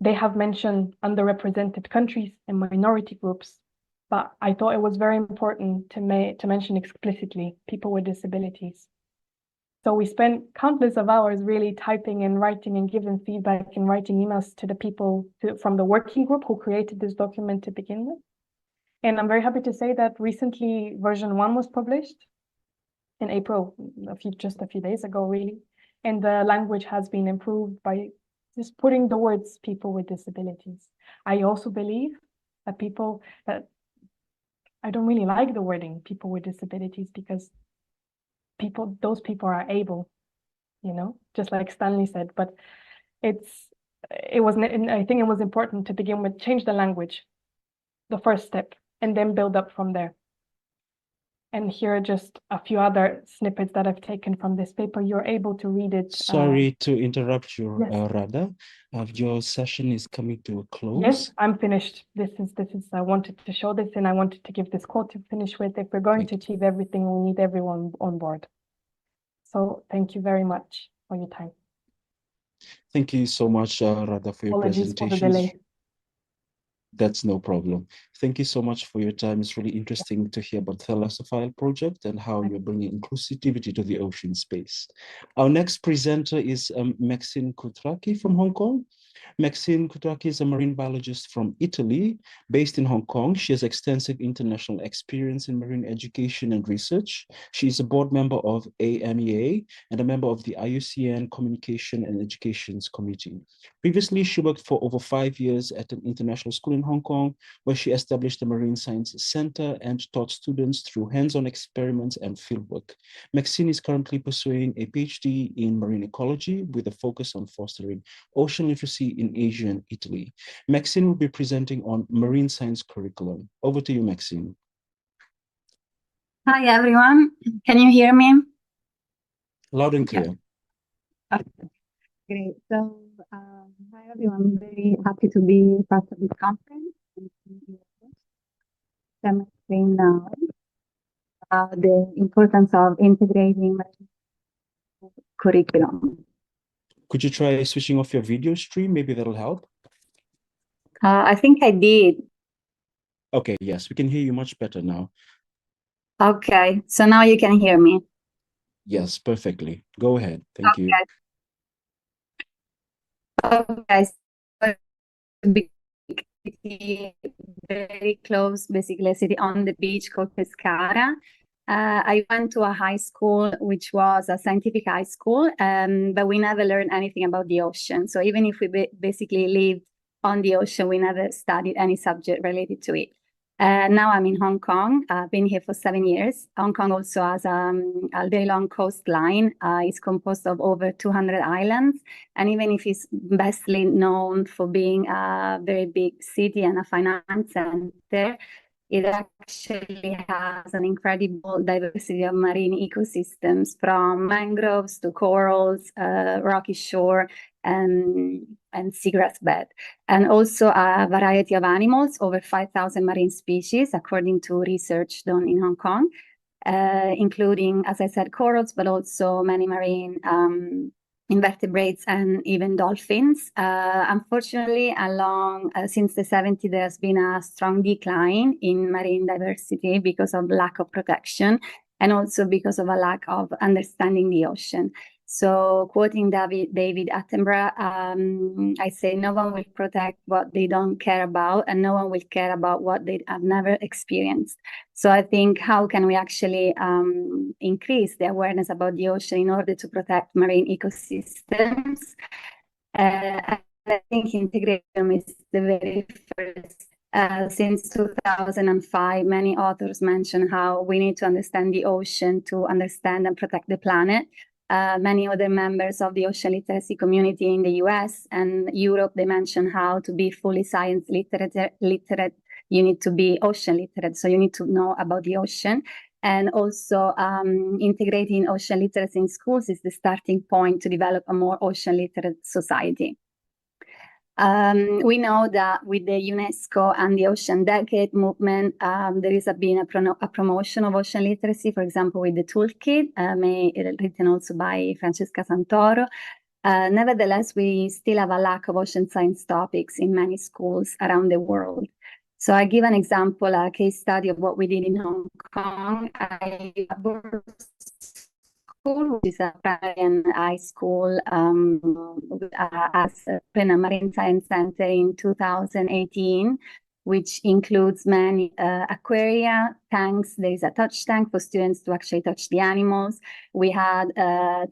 They have mentioned underrepresented countries and minority groups, but I thought it was very important to mention explicitly people with disabilities. So we spent countless of hours really typing and writing and giving feedback and writing emails to the people from the working group who created this document to begin with. And I'm very happy to say that recently version 1 was published in April, just a few days ago, really. And the language has been improved by just putting the words people with disabilities. I also believe that I don't really like the wording people with disabilities because those people are able, just like Stanley said, but I think it was important to begin with, change the language, the first step, and then build up from there. And here are just a few other snippets that I've taken from this paper. You're able to read it. Sorry to interrupt you, yes. Radha. Your session is coming to a close. Yes, I'm finished. This is. I wanted to show this, and I wanted to give this quote to finish with. If we're going to achieve everything, we need everyone on board. So thank you very much for your time. Thank you so much, Radha, for your Apologies presentation. for the delay. That's no problem. Thank you so much for your time. It's really interesting to hear about the Thalassophile project and how you're bringing inclusivity to the ocean space. Our next presenter is Maxine Kutraki from Hong Kong. Maxine Kutraki is a marine biologist from Italy, based in Hong Kong. She has extensive international experience in marine education and research. She is a board member of AMEA and a member of the IUCN Communication and Educations Committee. Previously, she worked for over 5 years at an international school in Hong Kong, where she established a Marine Science Center and taught students through hands-on experiments and fieldwork. Maxine is currently pursuing a PhD in marine ecology with a focus on fostering ocean literacy in Asia and Italy. Maxine will be presenting on marine science curriculum. Over to you, Maxine. Hi, everyone. Can you hear me? Loud and clear. Yeah. Okay. Great. So, hi, everyone. I'm very happy to be part of this conference. I'm explaining now the importance of integrating curriculum. Could you try switching off your video stream? Maybe that'll help. I think I did. Okay, yes, we can hear you much better now. Okay, so now you can hear me. Yes, perfectly. Go ahead. Thank you. Okay. So very close, basically a city on the beach called Pescara. I went to a high school, which was a scientific high school, but we never learned anything about the ocean. So even if we basically lived on the ocean, we never studied any subject related to it. Now I'm in Hong Kong. I've been here for 7 years. Hong Kong also has a very long coastline. It's composed of over 200 islands. And even if it's bestly known for being a very big city and a finance center, it actually has an incredible diversity of marine ecosystems, from mangroves to corals, rocky shore, and seagrass bed, and also a variety of animals, over 5,000 marine species, according to research done in Hong Kong, including, as I said, corals, but also many marine invertebrates and even dolphins. Unfortunately, since the 70s, there's been a strong decline in marine diversity because of lack of protection and also because of a lack of understanding the ocean. So, quoting David Attenborough, I say, no one will protect what they don't care about, and no one will care about what they have never experienced. So I think, how can we actually increase the awareness about the ocean in order to protect marine ecosystems? I think integration is the very first. Since 2005, many authors mention how we need to understand the ocean to understand and protect the planet. Many other members of the ocean literacy community in the US and Europe, they mention how to be fully science literate, you need to be ocean literate, so you need to know about the ocean. And also integrating ocean literacy in schools is the starting point to develop a more ocean literate society. We know that with the UNESCO and the Ocean Decade movement, there has been a promotion of ocean literacy, for example, with the toolkit, written also by Francesca Santoro. Nevertheless, we still have a lack of ocean science topics in many schools around the world. So I give an example, a case study of what we did in Hong Kong. School, which is a primary and high school, as a Marine Science Center in 2018, which includes many aquaria, tanks. There is a touch tank for students to actually touch the animals. We had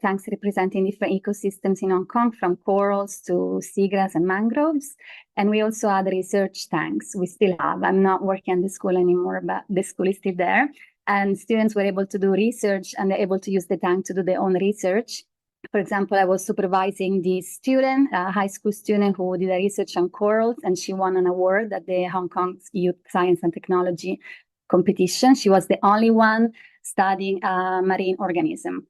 tanks representing different ecosystems in Hong Kong, from corals to seagrass and mangroves. And we also had research tanks. We still have. I'm not working at the school anymore, but the school is still there. And students were able to do research, and they're able to use the tank to do their own research. For example, I was supervising this student, a high school student who did a research on corals, and she won an award at the Hong Kong Youth Science and Technology competition. She was the only one studying a marine organism.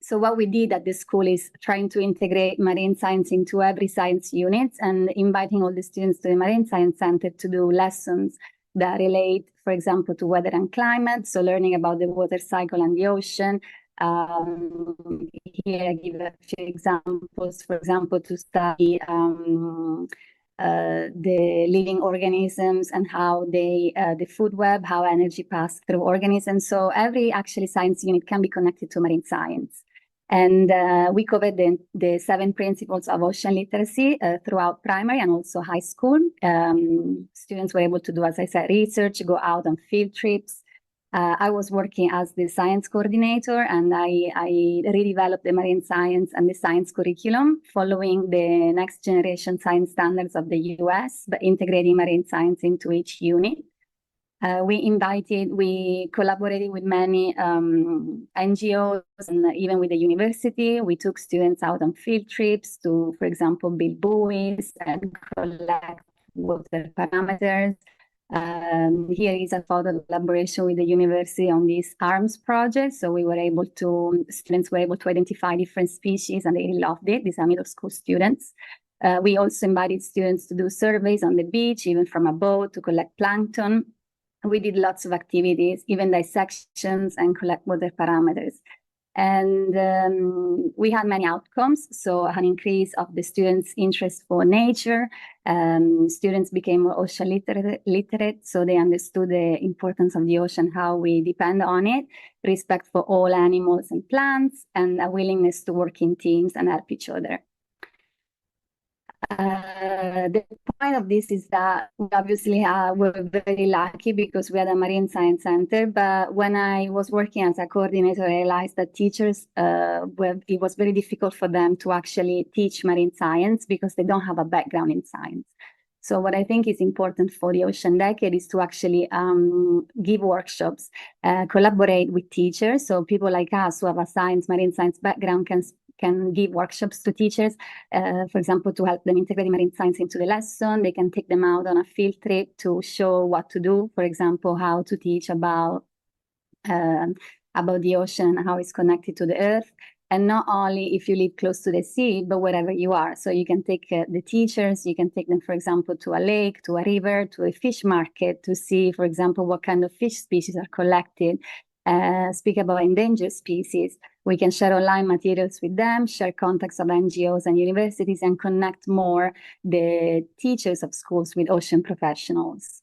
So what we did at the school is trying to integrate marine science into every science unit and inviting all the students to the Marine Science Center to do lessons that relate, for example, to weather and climate. So learning about the water cycle and the ocean. Here I give a few examples, for example, to study the living organisms and how they, the food web, how energy passes through organisms. So every actually science unit can be connected to marine science. And we covered the 7 principles of ocean literacy throughout primary and also high school. Students were able to do, as I said, research, go out on field trips. I was working as the science coordinator, and I redeveloped the marine science and the science curriculum following the next generation science standards of the US, but integrating marine science into each unit. We collaborated with many NGOs and even with the university. We took students out on field trips to, for example, build buoys and collect water parameters. Here is a photo collaboration with the university on this ARMS project. So students were able to identify different species, and they really loved it. These are middle school students. We also invited students to do surveys on the beach, even from a boat, to collect plankton. We did lots of activities, even dissections, and collect water parameters. And we had many outcomes. So an increase of the students' interest for nature. Students became more ocean literate, so they understood the importance of the ocean, how we depend on it, respect for all animals and plants, and a willingness to work in teams and help each other. The point of this is that we obviously were very lucky because we had a marine science center, but when I was working as a coordinator, I realized that teachers, it was very difficult for them to actually teach marine science because they don't have a background in science. So what I think is important for the Ocean Decade is to actually give workshops, collaborate with teachers. So people like us who have a marine science background can give workshops to teachers, for example, to help them integrate marine science into the lesson. They can take them out on a field trip to show what to do. For example, how to teach about the ocean and how it's connected to the earth. And not only if you live close to the sea, but wherever you are. So you can take the teachers, you can take them, for example, to a lake, to a river, to a fish market to see, for example, what kind of fish species are collected, speak about endangered species. We can share online materials with them, share contacts of NGOs and universities, and connect more the teachers of schools with ocean professionals.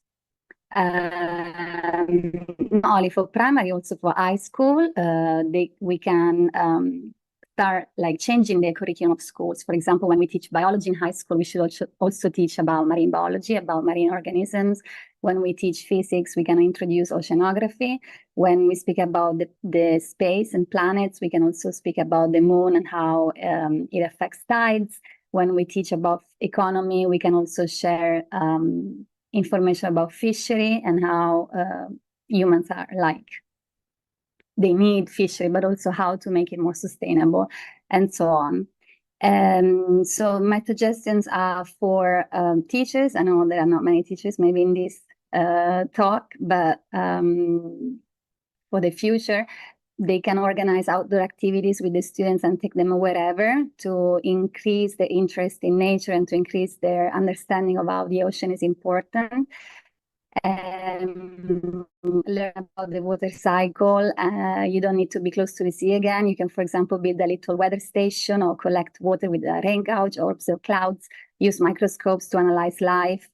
Not only for primary, also for high school, we can start changing the curriculum of schools. For example, when we teach biology in high school, we should also teach about marine biology, about marine organisms. When we teach physics, we can introduce oceanography. When we speak about the space and planets, we can also speak about the moon and how it affects tides. When we teach about economy, we can also share information about fishery and how humans are they need fishery, but also how to make it more sustainable, and so on. So my suggestions are for teachers. I know there are not many teachers maybe in this talk, but for the future, they can organize outdoor activities with the students and take them wherever to increase the interest in nature and to increase their understanding of how the ocean is important. Learn about the water cycle. You don't need to be close to the sea again. You can, for example, build a little weather station or collect water with a rain gauge or observe clouds. Use microscopes to analyze life.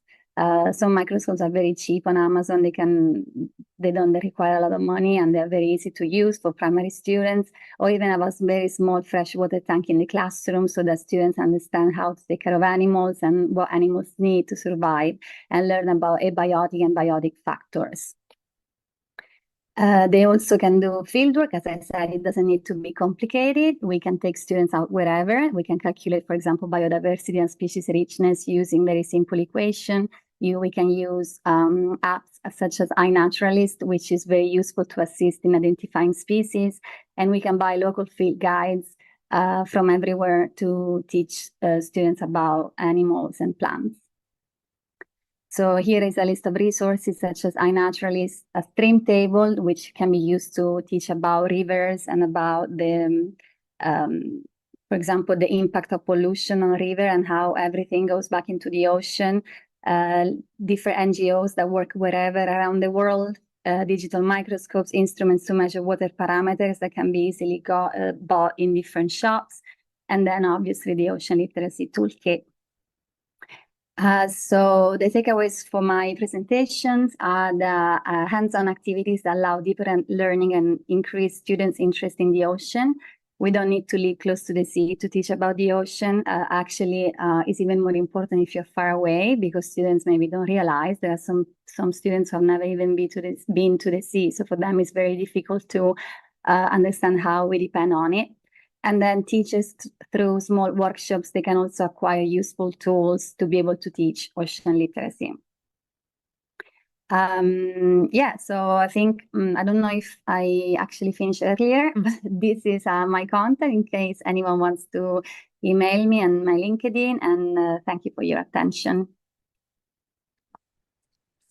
Some microscopes are very cheap on Amazon. They don't require a lot of money, and they're very easy to use for primary students, or even have a very small freshwater tank in the classroom so that students understand how to take care of animals and what animals need to survive, and learn about abiotic and biotic factors. They also can do fieldwork. As I said, it doesn't need to be complicated. We can take students out wherever. We can calculate, for example, biodiversity and species richness using very simple equation. We can use apps such as iNaturalist, which is very useful to assist in identifying species. And we can buy local field guides from everywhere to teach students about animals and plants. So here is a list of resources such as iNaturalist, a stream table, which can be used to teach about rivers and about the, for example, the impact of pollution on river and how everything goes back into the ocean. Different NGOs that work wherever around the world, digital microscopes, instruments to measure water parameters that can be easily bought in different shops. And then obviously the Ocean Literacy Toolkit. So the takeaways for my presentations are the hands-on activities that allow deeper learning and increase students' interest in the ocean. We don't need to live close to the sea to teach about the ocean. Actually, it's even more important if you're far away, because students maybe don't realize there are some students who have never even been to the sea. So for them, it's very difficult to understand how we depend on it. And then teachers, through small workshops, they can also acquire useful tools to be able to teach ocean literacy. Yeah, so I think, I don't know if I actually finished earlier, but this is my contact in case anyone wants to email me and my LinkedIn, and thank you for your attention.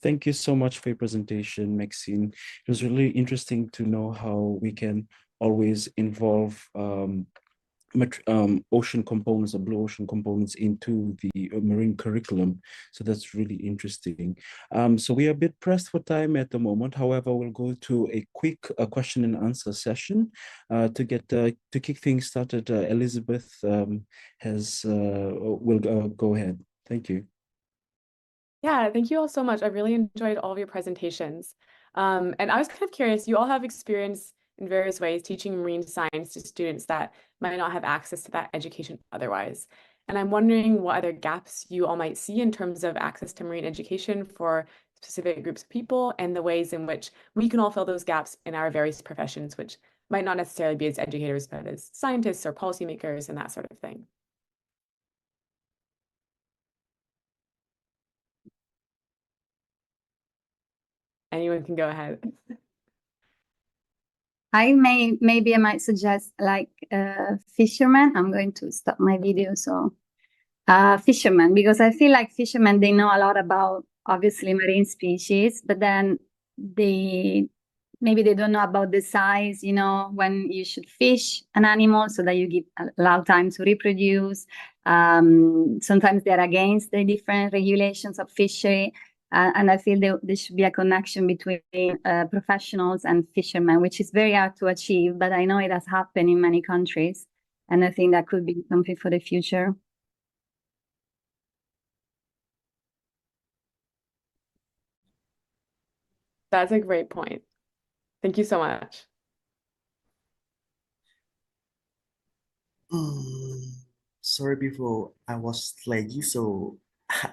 Thank you so much for your presentation, Maxine. It was really interesting to know how we can always involve ocean components or blue ocean components into the marine curriculum. So that's really interesting. So we are a bit pressed for time at the moment. However, we'll go to a quick question and answer session to kick things started. Elizabeth will go ahead. Thank you. Yeah, thank you all so much. I really enjoyed all of your presentations. And I was kind of curious, you all have experience in various ways teaching marine science to students that might not have access to that education otherwise. And I'm wondering what other gaps you all might see in terms of access to marine education for specific groups of people, and the ways in which we can all fill those gaps in our various professions, which might not necessarily be as educators, but as scientists or policymakers and that sort of thing. Anyone can go ahead. Maybe I might suggest like fishermen. I'm going to stop my video. So fishermen, because I feel like fishermen, they know a lot about obviously marine species, but then maybe they don't know about the size, you know, when you should fish an animal so that you allow time to reproduce. Sometimes they're against the different regulations of fishery. And I feel there should be a connection between professionals and fishermen, which is very hard to achieve, but I know it has happened in many countries. And I think that could be something for the future. That's a great point. Thank you so much. Sorry, before I was laggy, so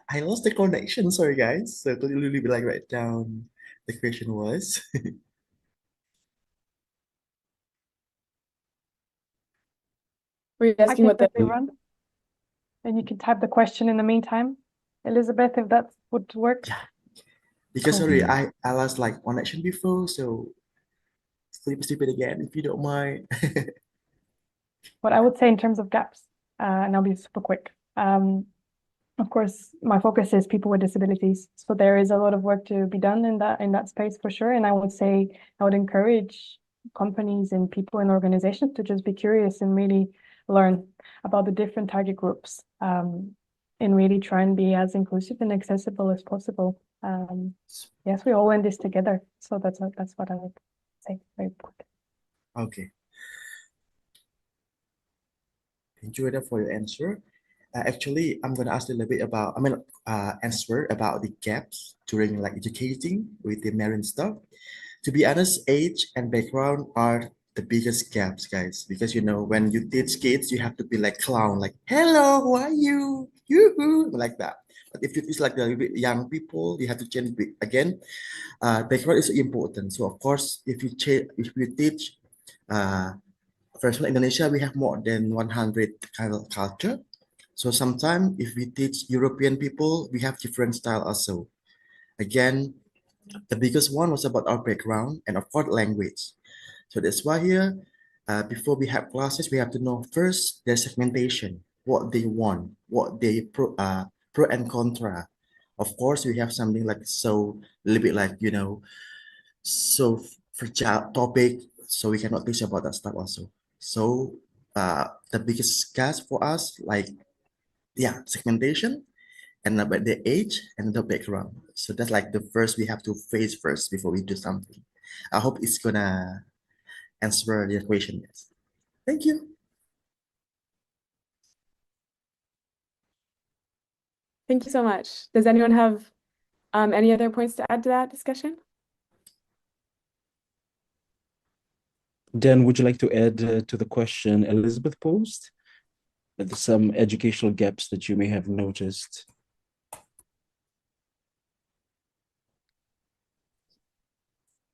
I lost the connection. Sorry, guys. So could you really be like write down the question was? Were you asking what the run? And you can type the question in the meantime, Elizabeth, if that would work. Yeah. Because sorry, I lost like connection before, so sleep it again if you don't mind. What I would say in terms of gaps, and I'll be super quick. Of course, my focus is people with disabilities. So there is a lot of work to be done in that space for sure. And I would say I would encourage companies and people in organizations to just be curious and really learn about the different target groups, and really try and be as inclusive and accessible as possible. Yes, we all in this together. So that's what I would say very quick. Okay. Thank you, Rita, for your answer. Actually, I'm going to ask a little bit about, answer about the gaps during like educating with the marine stuff. To be honest, age and background are the biggest gaps, guys, because you know, when you teach kids, you have to be like clown, like, hello, who are you? Yoo-hoo, like that. But if you teach like the young people, you have to change again. Background is important. So of course, if you teach, first of all, Indonesia, we have more than 100 kind of culture. So sometimes if we teach European people, we have different style also. Again, the biggest one was about our background and of course language. So that's why here before we have classes, we have to know first their segmentation, what they want, what they pro and contra. Of course, we have something like so a little bit like so fragile topic, so we cannot teach about that stuff also. So the biggest cast for us, like segmentation and about the age and the background. So that's like the first we have to face first before we do something. I hope it's gonna answer your question. Yes. Thank you. Thank you so much. Does anyone have any other points to add to that discussion? Dan, would you like to add to the question Elizabeth posed? Some educational gaps that you may have noticed.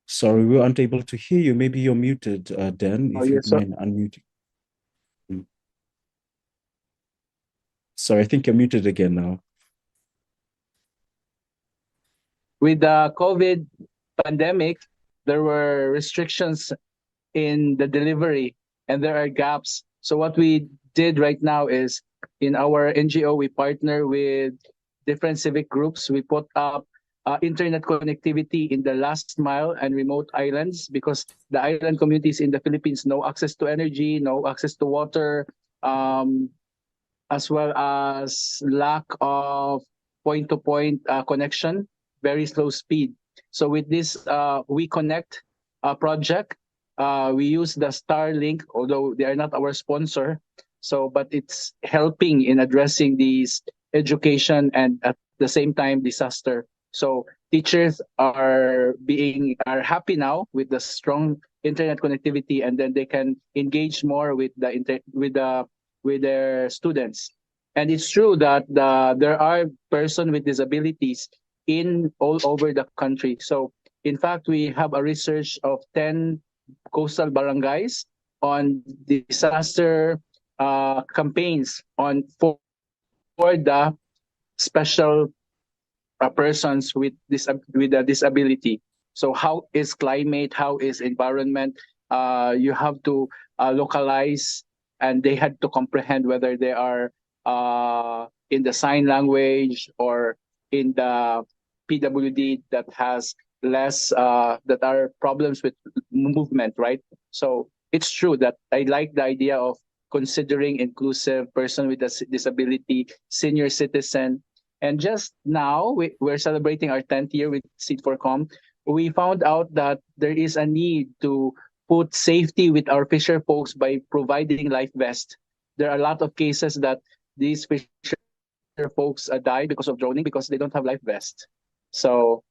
Sorry, we aren't able to hear you. Maybe you're muted, Dan, if you mind unmuting. Sorry, I think you're muted again now. With the COVID pandemic, there were restrictions in the delivery and there are gaps. So what we did right now is in our NGO, we partner with different civic groups. We put up internet connectivity in the last mile and remote islands because the island communities in the Philippines, no access to energy, no access to water, as well as lack of point-to-point connection, very slow speed. So with this We Connect project, we use the Starlink, although they are not our sponsor. But it's helping in addressing these education and at the same time disaster. So teachers are happy now with the strong internet connectivity, and then they can engage more with their students. And it's true that there are persons with disabilities in all over the country. So in fact, we have a research of 10 coastal barangays on disaster campaigns for the special persons with a disability. So how is climate? How is environment? You have to localize, and they had to comprehend whether they are in the sign language or in the PWD that has less that are problems with movement, right? So it's true that I like the idea of considering inclusive person with a disability, senior citizen. And just now, we're celebrating our 10th year with Seed4Com. We found out that there is a need to put safety with our fisher folks by providing life vests. There are a lot of cases that these fisher folks die because of drowning because they don't have life vests. So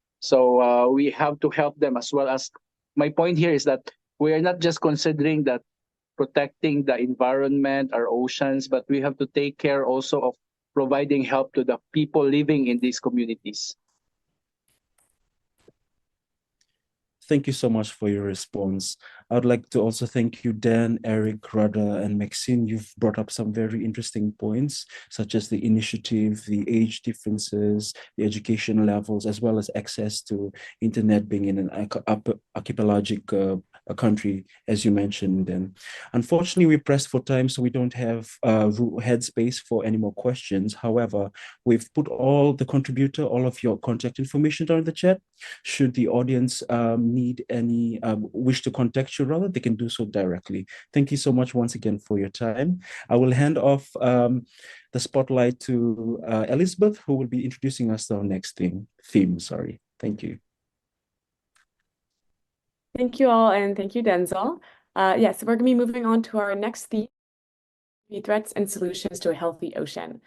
we have to help them as well. As my point here is that we are not just considering that protecting the environment, our oceans, but we have to take care also of providing help to the people living in these communities. Thank you so much for your response. I'd like to also thank you, Dan, Eric, Rada, and Maxine. You've brought up some very interesting points, such as the initiative, the age differences, the education levels, as well as access to internet being in an archipelagic country, as you mentioned. And unfortunately, we're pressed for time, so we don't have headspace for any more questions. However, we've put all of your contact information down in the chat. Should the audience need any wish to contact you, rather, they can do so directly. Thank you so much once again for your time. I will hand off the spotlight to Elizabeth, who will be introducing us to our next theme. Thank you. Thank you all, and thank you, Denzel. Yes, we're going to be moving on to our next theme, threats and solutions to a healthy ocean.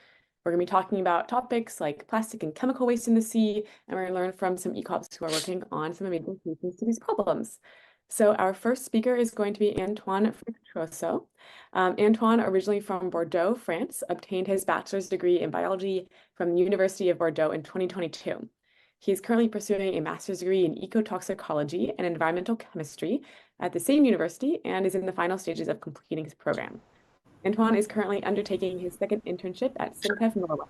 We're going to be talking about topics like plastic and chemical waste in the sea, and we're going to learn from some ECOPs who are working on some amazing solutions to these problems. So our first speaker is going to be Antoine Fructuoso. Antoine, originally from Bordeaux, France, obtained his bachelor's degree in biology from the University of Bordeaux in 2022. He is currently pursuing a master's degree in ecotoxicology and environmental chemistry at the same university and is in the final stages of completing his program. Antoine is currently undertaking his second internship at SimTef Norway,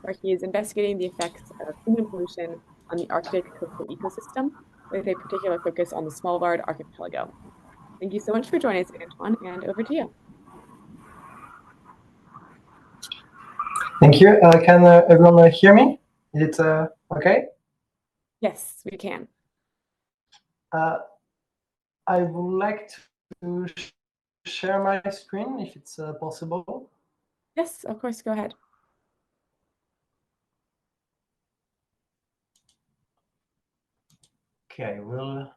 where he is investigating the effects of human pollution on the Arctic coastal ecosystem, with a particular focus on the Svalbard archipelago. Thank you so much for joining us, Antoine, and over to you. Thank you. Can everyone hear me? Is it okay? Yes, we can. I would like to share my screen if it's possible. Yes, of course, go ahead. Okay, we'll.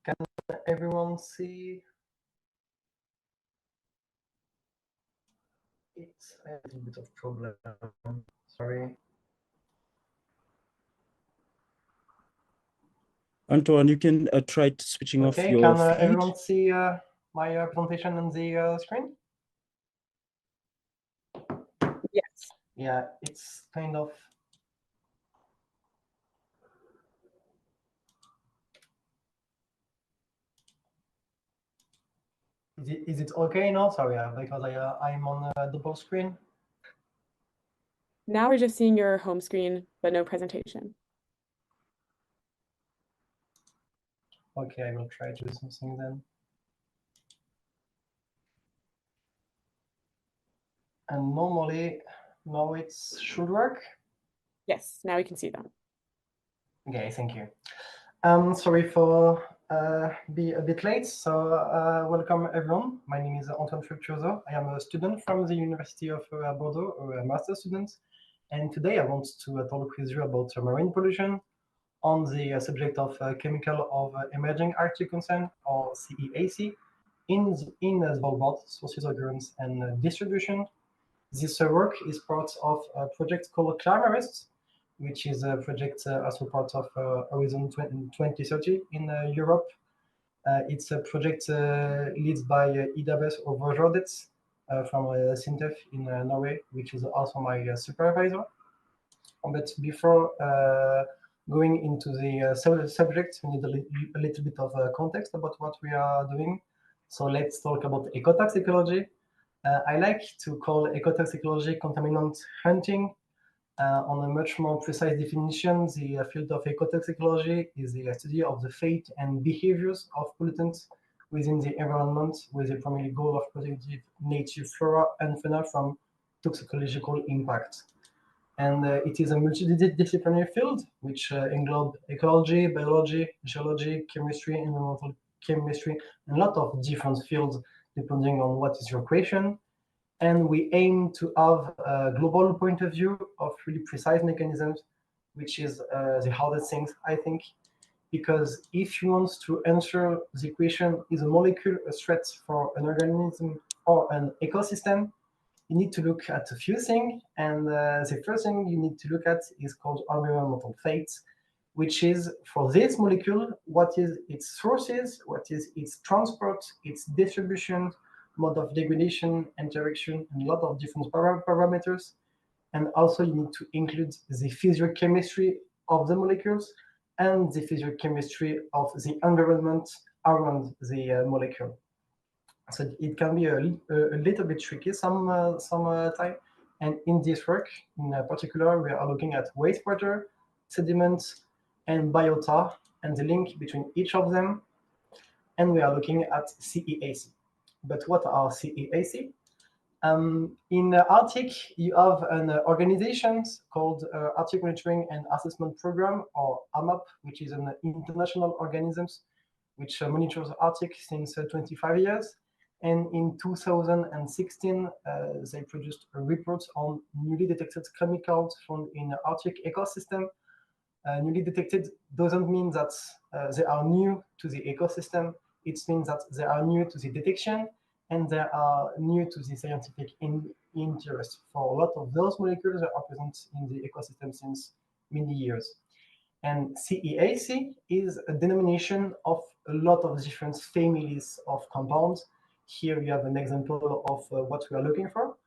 Can everyone see? It's a little bit of problem. Sorry. Antoine, you can try switching off Okay, your can feed. everyone see my presentation on the screen? Yes. Yeah, it's kind of. Is it okay now? Sorry, because I'm on a double screen. Now we're just seeing your home screen, but no presentation. Okay, I will try to do something then. And normally, now it should work. Yes, now we can see them. Okay, thank you. Sorry for be a bit late. So welcome everyone. My name is Antoine Fructuoso. I am a student from the University of Bordeaux, a master student. And today I want to talk with you about marine pollution on the subject of chemical of emerging Arctic concern, or CEAC, in Svalbard, sources, occurrence, and distribution. This work is part of a project called Climarest, which is a project also part of Horizon 2030 in Europe. It's a project led by Idabes Overjordet from Sintef in Norway, which is also my supervisor. But before going into the subject, we need a little bit of context about what we are doing. So let's talk about ecotoxicology. I like to call ecotoxicology contaminant hunting. On a much more precise definition, the field of ecotoxicology is the study of the fate and behaviors of pollutants within the environment, with the primary goal of protecting native flora and fauna from toxicological impact. And it is a multidisciplinary field which englobes ecology, biology, geology, chemistry, environmental chemistry, and a lot of different fields depending on what is your question. And we aim to have a global point of view of really precise mechanisms, which is the hardest things, I think, because if you want to answer the question, is a molecule a threat for an organism or an ecosystem, you need to look at a few things. And the first thing you need to look at is called environmental fate, which is for this molecule, what is its sources, what is its transport, its distribution, mode of degradation, interaction, and a lot of different parameters. And also you need to include the physiochemistry of the molecules and the physiochemistry of the environment around the molecule. So it can be a little bit tricky some time. And in this work, in particular, we are looking at wastewater, sediments, and biota, and the link between each of them. And we are looking at CEAC. But what are CEAC? In the Arctic, you have an organization called Arctic Monitoring and Assessment Program, or AMAP, which is an international organism which monitors Arctic since 25 years. And in 2016, they produced a report on newly detected chemicals found in the Arctic ecosystem. Newly detected doesn't mean that they are new to the ecosystem. It means that they are new to the detection and they are new to the scientific interest. For a lot of those molecules that are present in the ecosystem since many years. And CEAC is a denomination of a lot of different families of compounds. Here you have an example of what we are looking for.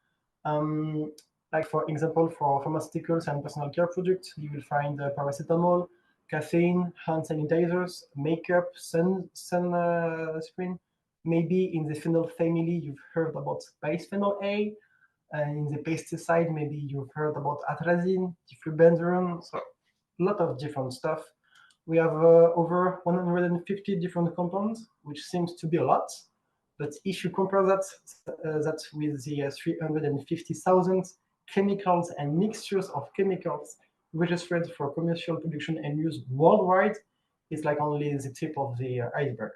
Like for example, for pharmaceuticals and personal care products, you will find paracetamol, caffeine, hand sanitizers, makeup, sunscreen. Maybe in the phenol family, you've heard about bisphenol A. In the pesticide, maybe you've heard about atrazine, diflubenzuron, so a lot of different stuff. We have over 150 different compounds, which seems to be a lot. But if you compare that with the 350,000 chemicals and mixtures of chemicals registered for commercial production and use worldwide, it's like only the tip of the iceberg.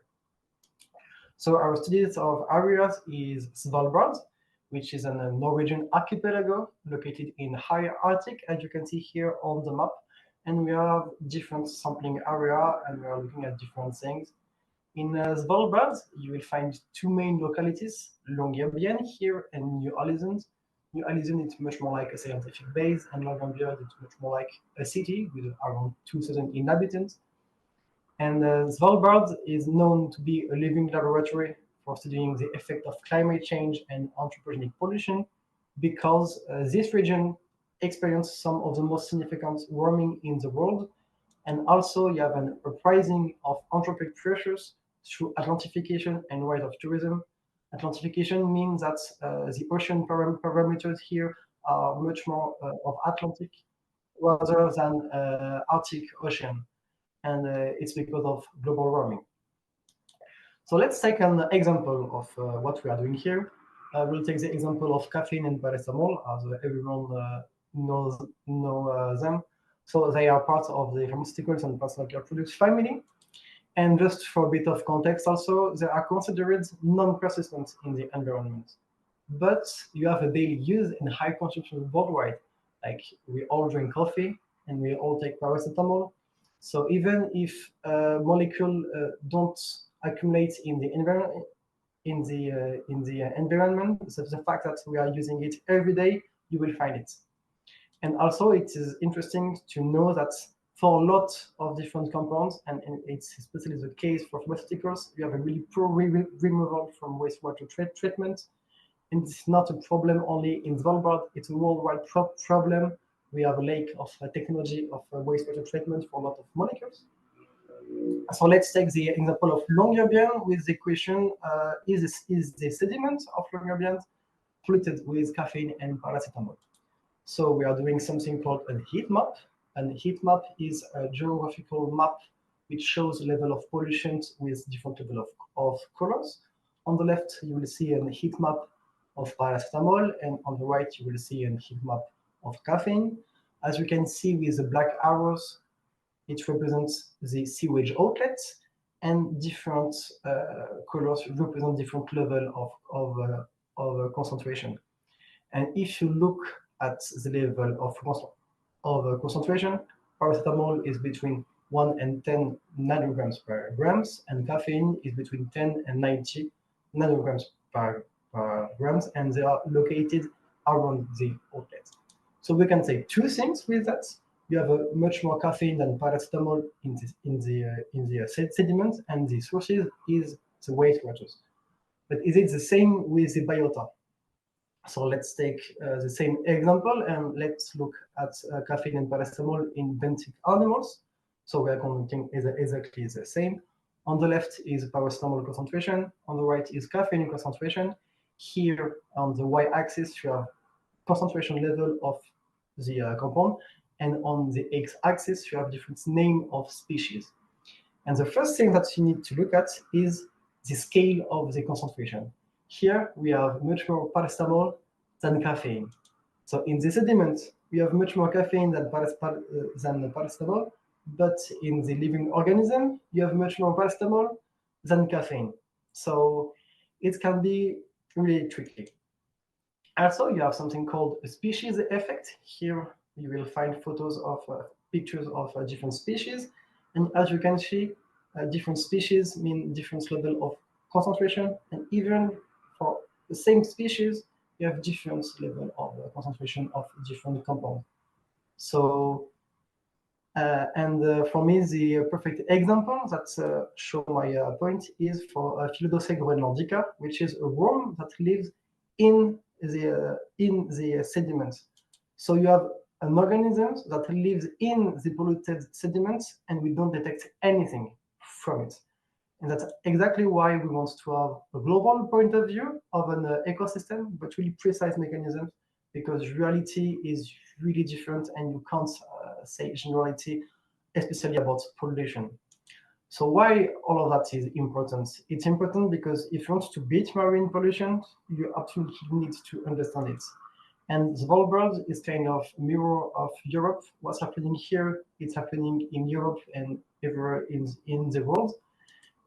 So our studies of areas is Svalbard, which is a Norwegian archipelago located in high Arctic, as you can see here on the map. And we have different sampling area, and we are looking at different things. In Svalbard, you will find two main localities, Longyearbyen here and New Horizons. New Horizons is much more like a scientific base, and Longyearbyen is much more like a city with around 2,000 inhabitants. And Svalbard is known to be a living laboratory for studying the effect of climate change and anthropogenic pollution, because this region experienced some of the most significant warming in the world. And also you have an uprising of anthropic pressures through Atlantification and rise of tourism. Atlantification means that the ocean parameters here are much more of Atlantic rather than Arctic Ocean. And it's because of global warming. So let's take an example of what we are doing here. We'll take the example of caffeine and paracetamol, as everyone knows them. So they are part of the pharmaceuticals and personal care products family. And just for a bit of context also, they are considered non-persistent in the environment. But you have a daily use and high consumption worldwide. Like we all drink coffee and we all take paracetamol. So even if molecules don't accumulate in the environment, so the fact that we are using it every day, you will find it. And also, it is interesting to know that for a lot of different compounds, and it's especially the case for pharmaceuticals, you have a really poor removal from wastewater treatment. And it's not a problem only in Svalbard, it's a worldwide problem. We have a lack of technology of wastewater treatment for a lot of molecules. So let's take the example of Longyearbyen with the question, is the sediment of Longyearbyen polluted with caffeine and paracetamol? So we are doing something called a heat map. And heat map is a geographical map which shows the level of pollution with different level of colors. On the left, you will see a heat map of paracetamol, and on the right, you will see a heat map of caffeine. As you can see with the black arrows, it represents the sewage outlets, and different colors represent different level of concentration. And if you look at the level of concentration, paracetamol is between 1 and 10 nanograms per grams, and caffeine is between 10 and 90 nanograms per grams, and they are located around the outlet. So we can say two things with that. You have a much more caffeine than paracetamol in the sediment, and the sources is the wastewaters. But is it the same with the biota? So let's take the same example, and let's look at caffeine and paracetamol in benthic animals. So we are commenting exactly the same. On the left is paracetamol concentration. On the right is caffeine concentration. Here on the y-axis, you have concentration level of the compound, and on the x-axis, you have different name of species. And the first thing that you need to look at is the scale of the concentration. Here we have much more paracetamol than caffeine. So in the sediment, we have much more caffeine than paracetamol, but in the living organism, you have much more paracetamol than caffeine. So it can be really tricky. Also, you have something called a species effect. Here you will find photos of pictures of different species. And as you can see, different species mean different level of concentration, and even for the same species, you have different level of concentration of different compounds. So, for me, the perfect example that show my point is for Philodocea groenlandica, which is a worm that lives in the sediments. So you have an organism that lives in the polluted sediments, and we don't detect anything from it. And that's exactly why we want to have a global point of view of an ecosystem, but really precise mechanisms because reality is really different and you can't say generality, especially about pollution. So why all of that is important? It's important because if you want to beat marine pollution, you absolutely need to understand it. And Svalbard is kind of mirror of Europe. What's happening here, it's happening in Europe and everywhere in the world.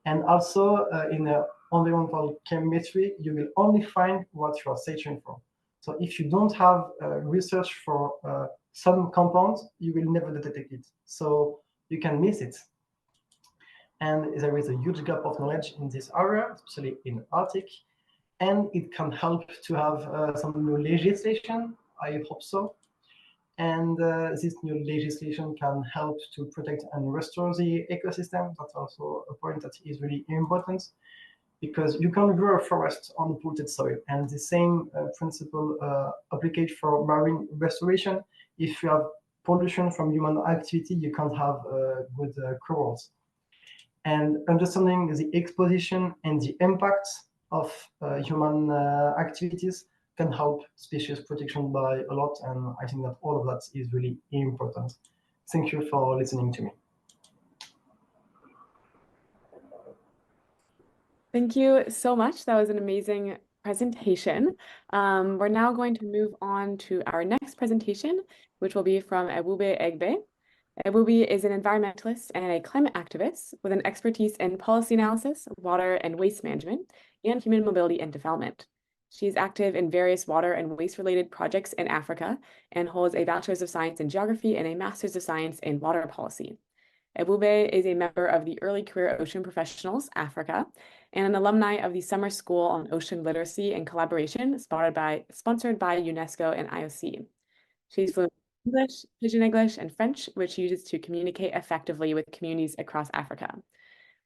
And also in environmental chemistry, you will only find what you are searching for. So if you don't have research for some compounds, you will never detect it. So you can miss it. And there is a huge gap of knowledge in this area, especially in Arctic. And it can help to have some new legislation, I hope so. And this new legislation can help to protect and restore the ecosystem. That's also a point that is really important, because you can grow a forest on polluted soil. And the same principle applies for marine restoration. If you have pollution from human activity, you can't have good corals. And understanding the exposition and the impact of human activities can help species protection by a lot. And I think that all of that is really important. Thank you for listening to me. Thank you so much. That was an amazing presentation. We're now going to move on to our next presentation, which will be from Ebube Egbe. Ebube is an environmentalist and a climate activist with an expertise in policy analysis, water and waste management, and human mobility and development. She is active in various water and waste-related projects in Africa and holds a Bachelor's of Science in Geography and a Master's of Science in Water Policy. Ebube is a member of the Early Career Ocean Professionals, Africa, and an alumni of the Summer School on Ocean Literacy and Collaboration, sponsored by UNESCO and IOC. She's fluent in English, Pidgin English, and French, which she uses to communicate effectively with communities across Africa.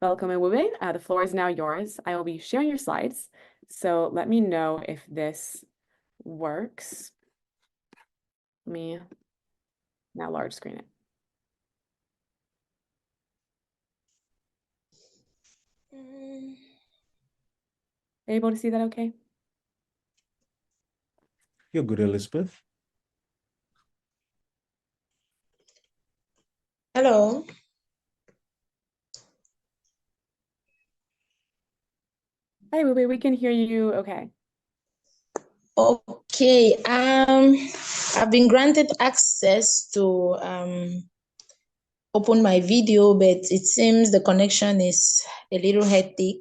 Welcome, Ebube. The floor is now yours. I will be sharing your slides, so let me know if this works. Let me now large screen it. Are you able to see that okay? You're good, Elizabeth. Hello. Hi, Ebube, we can hear you okay. Okay. I've been granted access to open my video, but it seems the connection is a little hectic.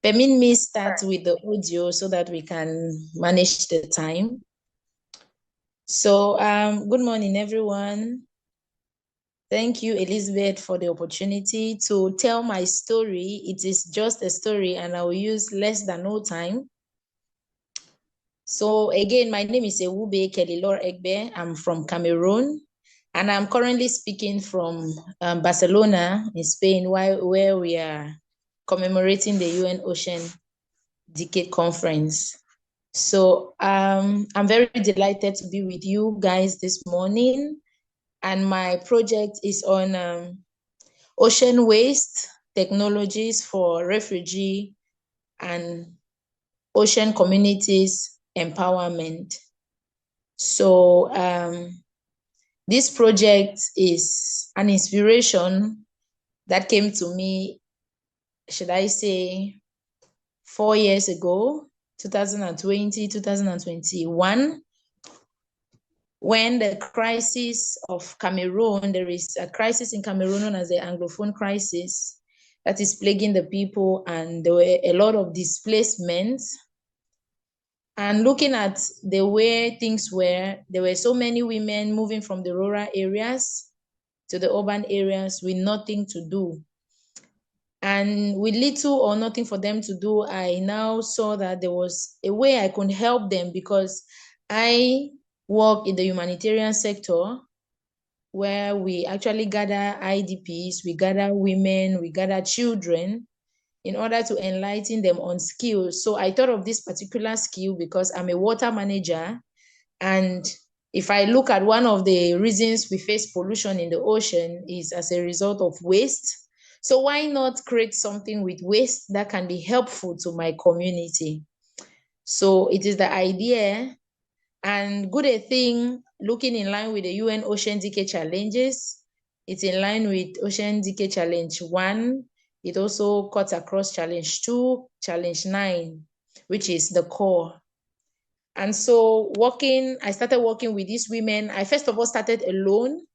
Permit me start with the audio so that we can manage the time. So, good morning, everyone. Thank you, Elizabeth, for the opportunity to tell my story. It is just a story, and I will use less than no time. So again, my name is Ebube Kelilor Egbe. I'm from Cameroon, and I'm currently speaking from Barcelona in Spain, where we are commemorating the UN Ocean Decade Conference. So I'm very delighted to be with you guys this morning. And my project is on ocean waste technologies for refugee and ocean communities empowerment. So this project is an inspiration that came to me, should I say, 4 years ago, 2020, 2021, when the crisis of Cameroon, there is a crisis in Cameroon known as the Anglophone crisis that is plaguing the people, and there were a lot of displacements. And looking at the way things were, there were so many women moving from the rural areas to the urban areas with nothing to do. And with little or nothing for them to do, I now saw that there was a way I could help them, because I work in the humanitarian sector, where we actually gather IDPs, we gather women, we gather children in order to enlighten them on skills. So I thought of this particular skill because I'm a water manager. And if I look at one of the reasons we face pollution in the ocean is as a result of waste. So why not create something with waste that can be helpful to my community? So it is the idea And good a thing, looking in line with the UN Ocean Decay Challenges, it's in line with Ocean Decay Challenge 1. It also cuts across Challenge 2, Challenge 9, which is the core. And so I started working with these women. I first of all started alone,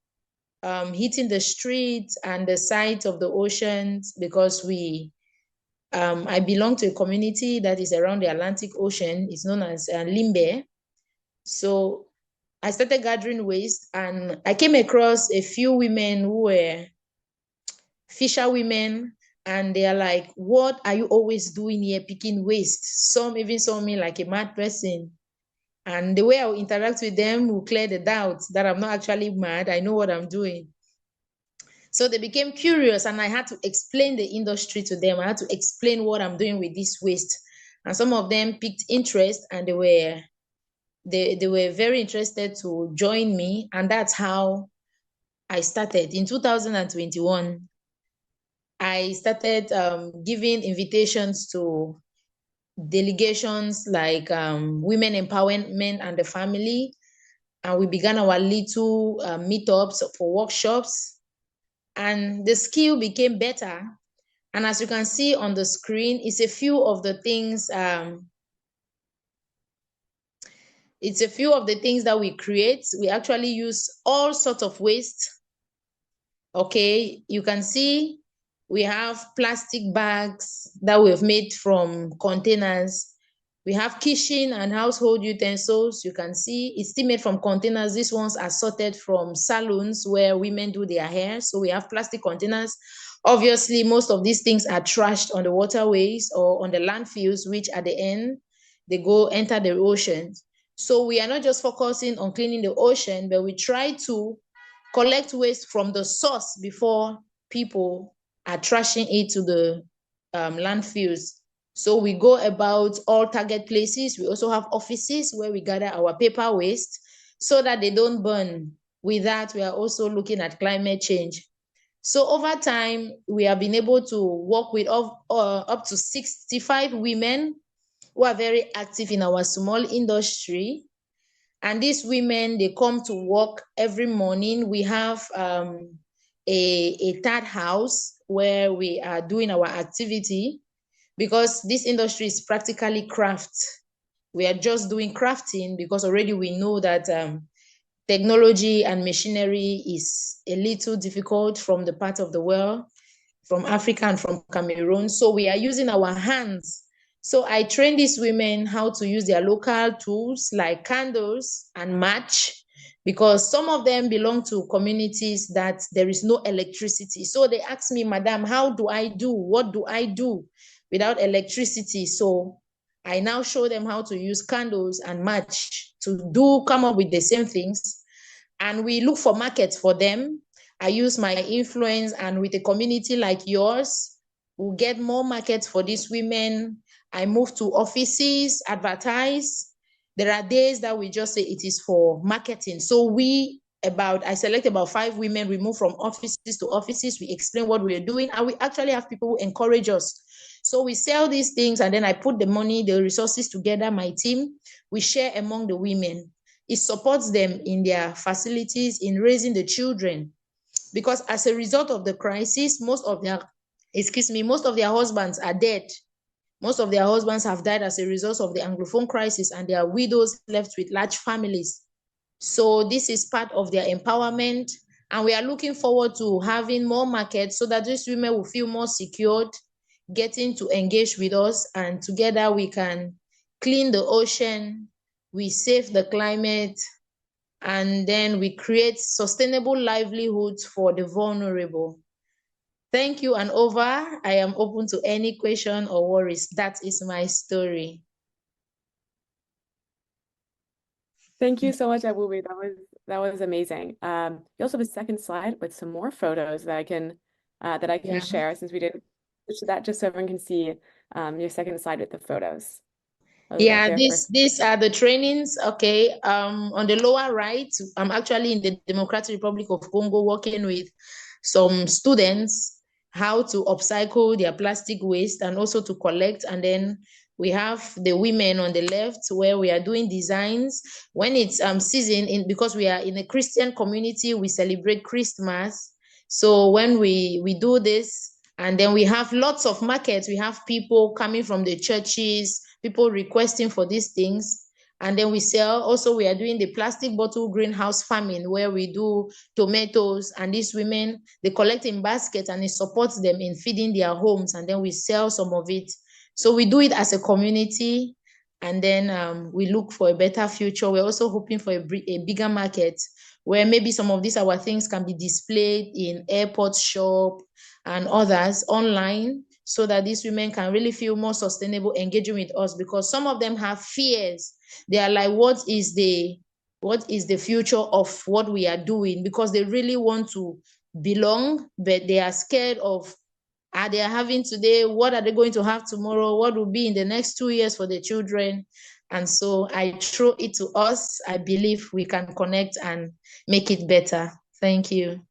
hitting the streets and the sides of the oceans, because I belong to a community that is around the Atlantic Ocean. It's known as Limbe. So I started gathering waste, and I came across a few women who were fisher women, and they are like, what are you always doing here, picking waste? Some even saw me like a mad person. And the way I will interact with them will clear the doubt that I'm not actually mad. I know what I'm doing. So they became curious, and I had to explain the industry to them. I had to explain what I'm doing with this waste. And some of them picked interest, and they were very interested to join me. And that's how I started. In 2021, I started giving invitations to delegations like Women Empowerment and the Family. And we began our little meetups for workshops. And the skill became better. And as you can see on the screen, it's a few of the things that we create. We actually use all sorts of waste. Okay, you can see we have plastic bags that we've made from containers. We have kitchen and household utensils. You can see it's still made from containers. These ones are sorted from salons where women do their hair. So we have plastic containers. Obviously, most of these things are trashed on the waterways or on the landfills, which at the end, they go enter the ocean. So we are not just focusing on cleaning the ocean, but we try to collect waste from the source before people are trashing it to the landfills. So we go about all target places. We also have offices where we gather our paper waste so that they don't burn. With that, we are also looking at climate change. So over time, we have been able to work with up to 65 women who are very active in our small industry. And these women, they come to work every morning. We have a third house where we are doing our activity, because this industry is practically craft. We are just doing crafting because already we know that technology and machinery is a little difficult from the part of the world, from Africa and from Cameroon. So we are using our hands. So I train these women how to use their local tools like candles and match, because some of them belong to communities that there is no electricity. So they ask me, Madam, how do I do? What do I do without electricity? So I now show them how to use candles and match to come up with the same things. And we look for markets for them. I use my influence, and with a community like yours, we'll get more markets for these women. I move to offices, advertise. There are days that we just say it is for marketing. So I select about 5 women, we move from offices to offices, we explain what we are doing, and we actually have people who encourage us. So we sell these things, and then I put the money, the resources together, my team, we share among the women. It supports them in their facilities, in raising the children. Because as a result of the crisis, most of their husbands are dead. Most of their husbands have died as a result of the Anglophone crisis, and they are widows left with large families. So this is part of their empowerment. And we are looking forward to having more markets so that these women will feel more secured, getting to engage with us, and together we can clean the ocean, we save the climate, and then we create sustainable livelihoods for the vulnerable. Thank you, and over. I am open to any question or worries. That is my story. Thank you so much, Awubi. That was amazing. You also have a second slide with some more photos that I can share, since we didn't switch to that, just so everyone can see your second slide with the photos. Yeah, these are the trainings. Okay. On the lower right, I'm actually in the Democratic Republic of Congo working with some students how to upcycle their plastic waste and also to collect and then We have the women on the left where we are doing designs. When it's season, because we are in a Christian community, we celebrate Christmas. So when we do this, and then we have lots of markets, we have people coming from the churches, people requesting for these things. And then we sell. Also, we are doing the plastic bottle greenhouse farming where we do tomatoes, and these women, they collect in baskets and it supports them in feeding their homes, and then we sell some of it. So we do it as a community, and then we look for a better future. We're also hoping for a bigger market where maybe some of these our things can be displayed in airport shop and others online, so that these women can really feel more sustainable engaging with us, because some of them have fears. They are like, what is the future of what we are doing? Because they really want to belong, but they are scared of they are having today, what are they going to have tomorrow? What will be in the next 2 years for the children? And so I throw it to us. I believe we can connect and make it better. Thank you.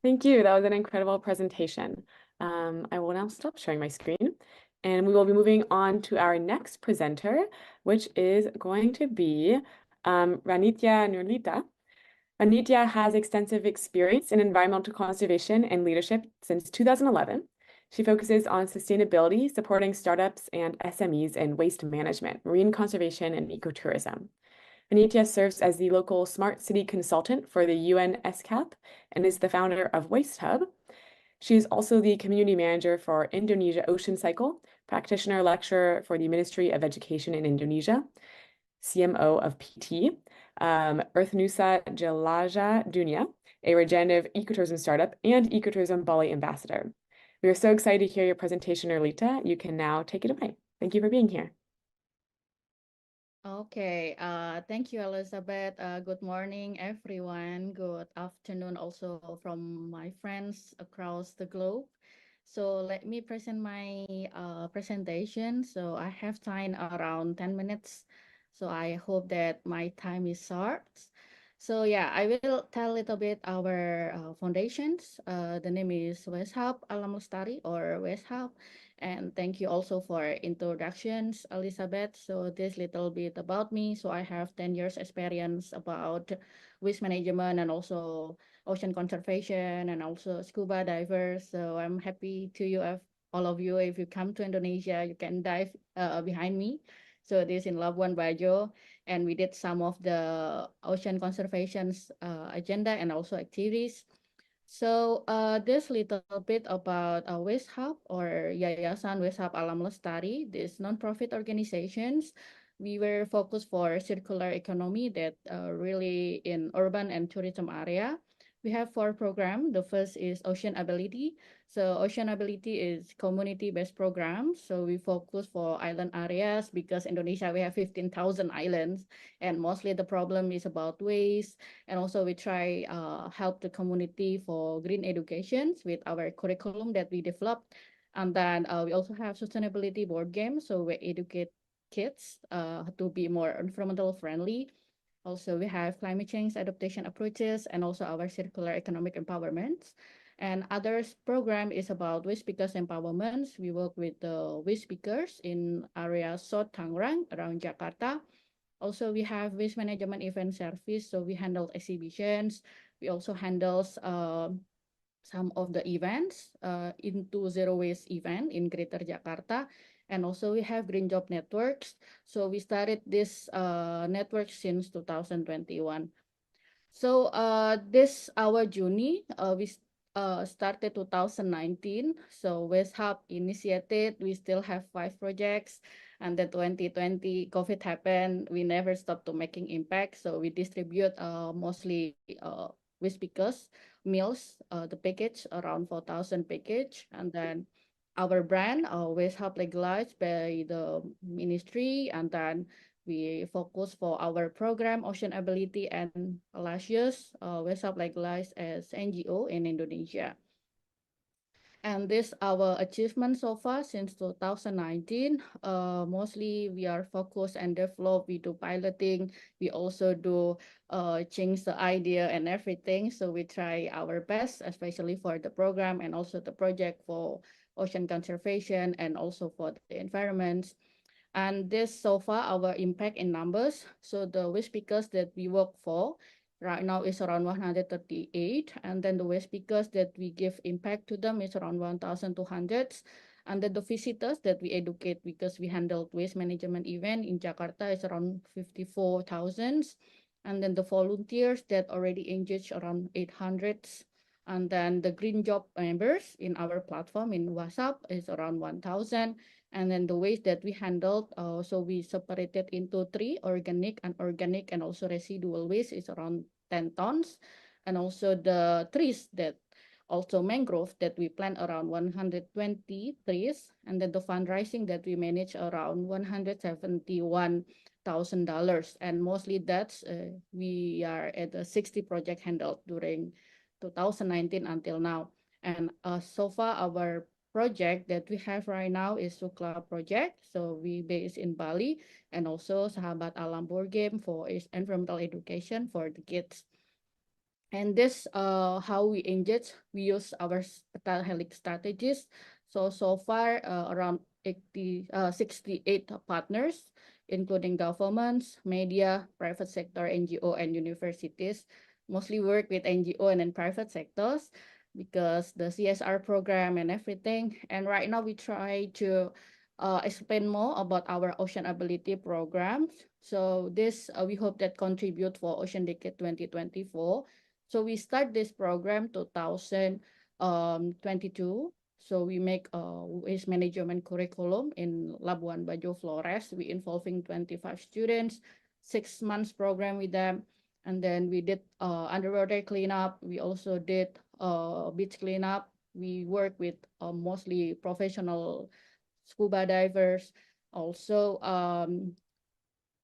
Thank you. That was an incredible presentation. I will now stop sharing my screen, and we will be moving on to our next presenter, which is going to be Ranitya Nurlita. Ranitya has extensive experience in environmental conservation and leadership since 2011. She focuses on sustainability, supporting startups and SMEs in waste management, marine conservation, and ecotourism. Ranitya serves as the local smart city consultant for the UN ECOP and is the founder of Waste Hub. She is also the community manager for Indonesia Ocean Cycle, practitioner lecturer for the Ministry of Education in Indonesia, CMO of PT, Earth Nusa Jelajah Dunia, a regenerative ecotourism startup, and ecotourism Bali ambassador. We are so excited to hear your presentation, Nurlita. You can now take it away. Thank you for being here. Okay, thank you, Elizabeth. Good morning, everyone. Good afternoon also from my friends across the globe. So let me present my presentation. So I have time around 10 minutes. So I hope that my time is short. So yeah, I will tell a little bit our foundations. The name is Waste Hub Alam Lestari, or Waste Hub. And thank you also for introductions, Elizabeth. So this little bit about me. So I have 10 years experience about waste management and also ocean conservation and also scuba divers. So I'm happy to you, all of you, if you come to Indonesia, you can dive behind me. So this in Labuan Bajo, and we did some of the ocean conservation's agenda and also activities. So this little bit about Waste Hub, or Yayasan Waste Hub Alam Lestari, this nonprofit organizations. We were focused for circular economy that really in urban and tourism area. We have 4 programs. The first is Ocean Ability. So Ocean Ability is community-based program. So we focus for island areas because Indonesia, we have 15,000 islands, and mostly the problem is about waste. And also we try help the community for green educations with our curriculum that we developed. And then we also have sustainability board games. So we educate kids to be more environmental friendly. Also, we have climate change adaptation approaches and also our circular economic empowerment. And others program is about waste speakers empowerment. We work with the waste speakers in area South Tangerang around Jakarta. Also, we have waste management event service. So we handle exhibitions. We also handle some of the events into zero waste event in Greater Jakarta. And also we have green job networks. So we started this network since 2021. So this our journey. We started 2019. So Waste Hub initiated. We still have 5 projects. And then 2020 COVID happened. We never stopped to making impact. So we distribute mostly waste speakers meals, the package around 4,000 package, and then our brand, Waste Hub legalized by the ministry, and then we focus for our program Ocean Ability, and last year's Waste Hub legalized as NGO in Indonesia. And this our achievement so far since 2019. Mostly we are focused and develop. We do piloting. We also do change the idea and everything. So we try our best, especially for the program and also the project for ocean conservation and also for the environment. And this so far our impact in numbers. So the waste pickers that we work for right now is around 138, and then the waste pickers that we give impact to them is around 1,200. And then the visitors that we educate because we handled waste management event in Jakarta is around 54,000. And then the volunteers that already engaged around 800. And then the green job members in our platform in WhatsApp is around 1,000. And then the waste that we handled, so we separated into 3, organic, unorganic, and also residual waste is around 10 tons. And also the trees that also mangrove that we plant around 120 trees. And then the fundraising that we manage around $171,000. And mostly that's, we are at a 60 project handled during 2019 until now. And so far our project that we have right now is Sukla project. So we based in Bali, and also Sahabat Alam board game for environmental education for the kids. And this how we engage, we use our helix strategies. So far around 68 partners, including governments, media, private sector, NGO, and universities. Mostly work with NGO and then private sectors, because the CSR program and everything. And right now we try to explain more about our Ocean Ability programs. So this we hope that contribute for Ocean Decade 2024. So we start this program 2022. So we make a waste management curriculum in Labuan Bajo, Flores. We involving 25 students, 6 months program with them. And then we did underwater cleanup. We also did beach cleanup. We work with mostly professional scuba divers. Also,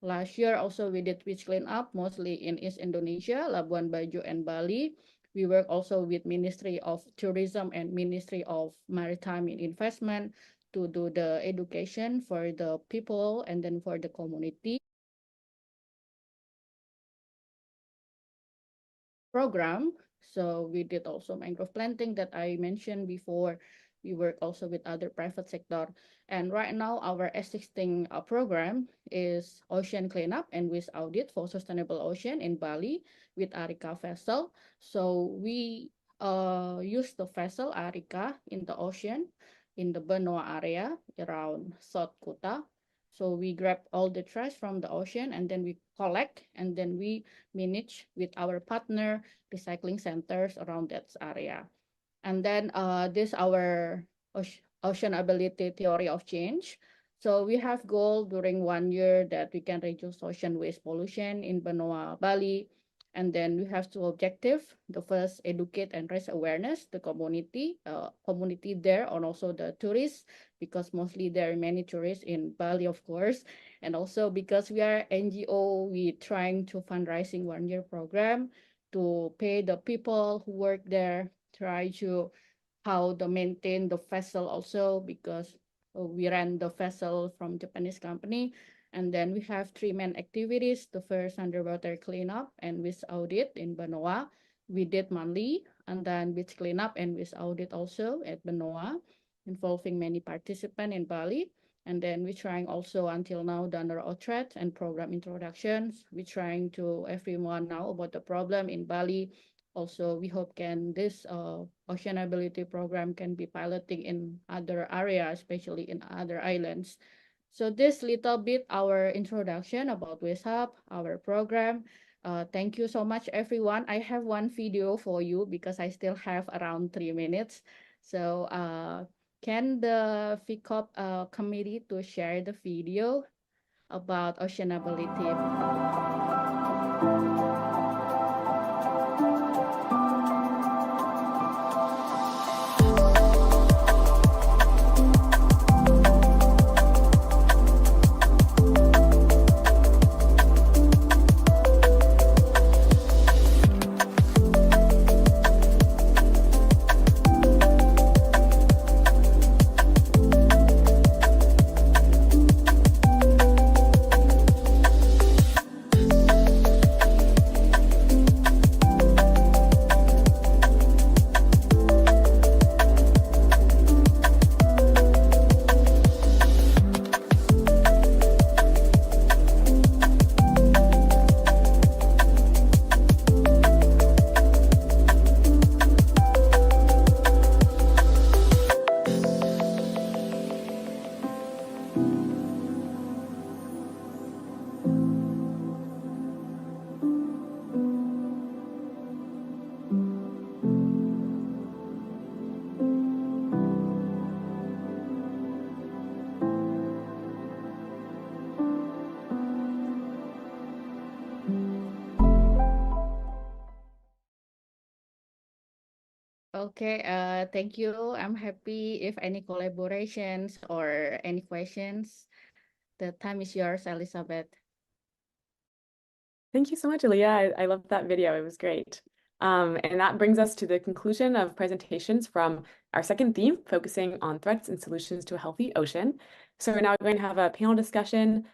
last year also we did beach cleanup mostly in East Indonesia, Labuan Bajo and Bali. We work also with Ministry of Tourism and Ministry of Maritime and Investment to do the education for the people and then for the community. Program. So we did also mangrove planting that I mentioned before. We work also with other private sector. And right now our existing program is ocean cleanup and waste audit for sustainable ocean in Bali with Arica vessel. So we use the vessel Arica in the ocean in the Benoa area around South Kuta. So we grab all the trash from the ocean and then we collect and then we manage with our partner recycling centers around that area. And then this our Ocean Ability Theory of Change. So we have goal during 1 year that we can reduce ocean waste pollution in Benoa, Bali. And then we have 2 objectives. The first, educate and raise awareness, the community there, and also the tourists, because mostly there are many tourists in Bali, of course. And also because we are NGO, we trying to fundraising 1 year program to pay the people who work there, try to how to maintain the vessel also, because we ran the vessel from Japanese company. And then we have 3 main activities. The first, underwater cleanup and waste audit in Benoa. We did monthly, and then beach cleanup and waste audit also at Benoa, involving many participants in Bali. And then we're trying also until now donor outreach and program introductions. We're trying to everyone know about the problem in Bali. Also, we hope this Ocean Ability program can be piloting in other areas, especially in other islands. So this little bit our introduction about WECOP, our program. Thank you so much, everyone. I have one video for you because I still have around 3 minutes. So can the V.ECOP committee to share the video about Ocean Ability? Okay, thank you. I'm happy if any collaborations or any questions. The time is yours, Elizabeth. Thank you so much, Aaliyah. I loved that video. It was great. And that brings us to the conclusion of presentations from our second theme, focusing on threats and solutions to a healthy ocean. So we're now going to have a panel discussion.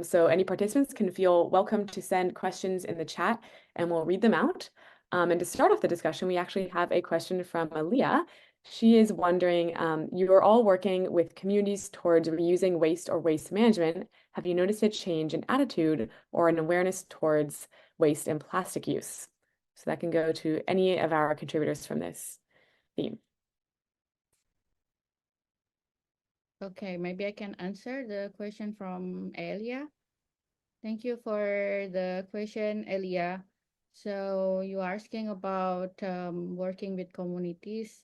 So any participants can feel welcome to send questions in the chat and we'll read them out. And to start off the discussion, we actually have a question from Aaliyah. She is wondering, you are all working with communities towards reusing waste or waste management. Have you noticed a change in attitude or an awareness towards waste and plastic use? So that can go to any of our contributors from this theme. Okay, maybe I can answer the question from Elia. Thank you for the question, Elia. So you are asking about working with communities,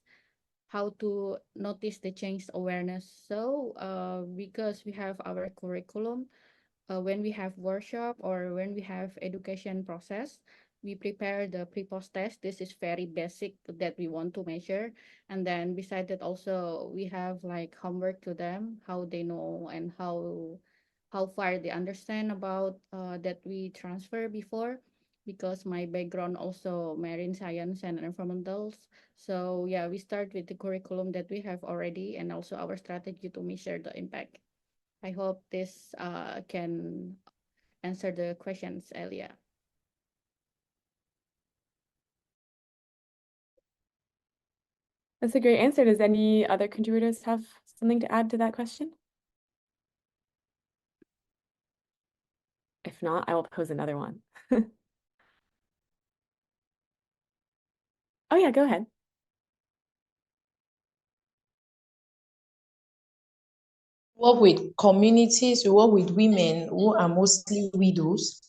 how to notice the change awareness. So because we have our curriculum, when we have workshop or when we have education process, we prepare the pre-post test. This is very basic that we want to measure. And then beside that also, we have like homework to them, how they know and how far they understand about that we transfer before, because my background also marine science and environmentals. So yeah, we start with the curriculum that we have already and also our strategy to measure the impact. I hope this can answer the questions, Elia. That's a great answer. Does any other contributors have something to add to that question? If not, I will pose another one. Oh yeah, go ahead. Work with communities, we work with women who are mostly widows.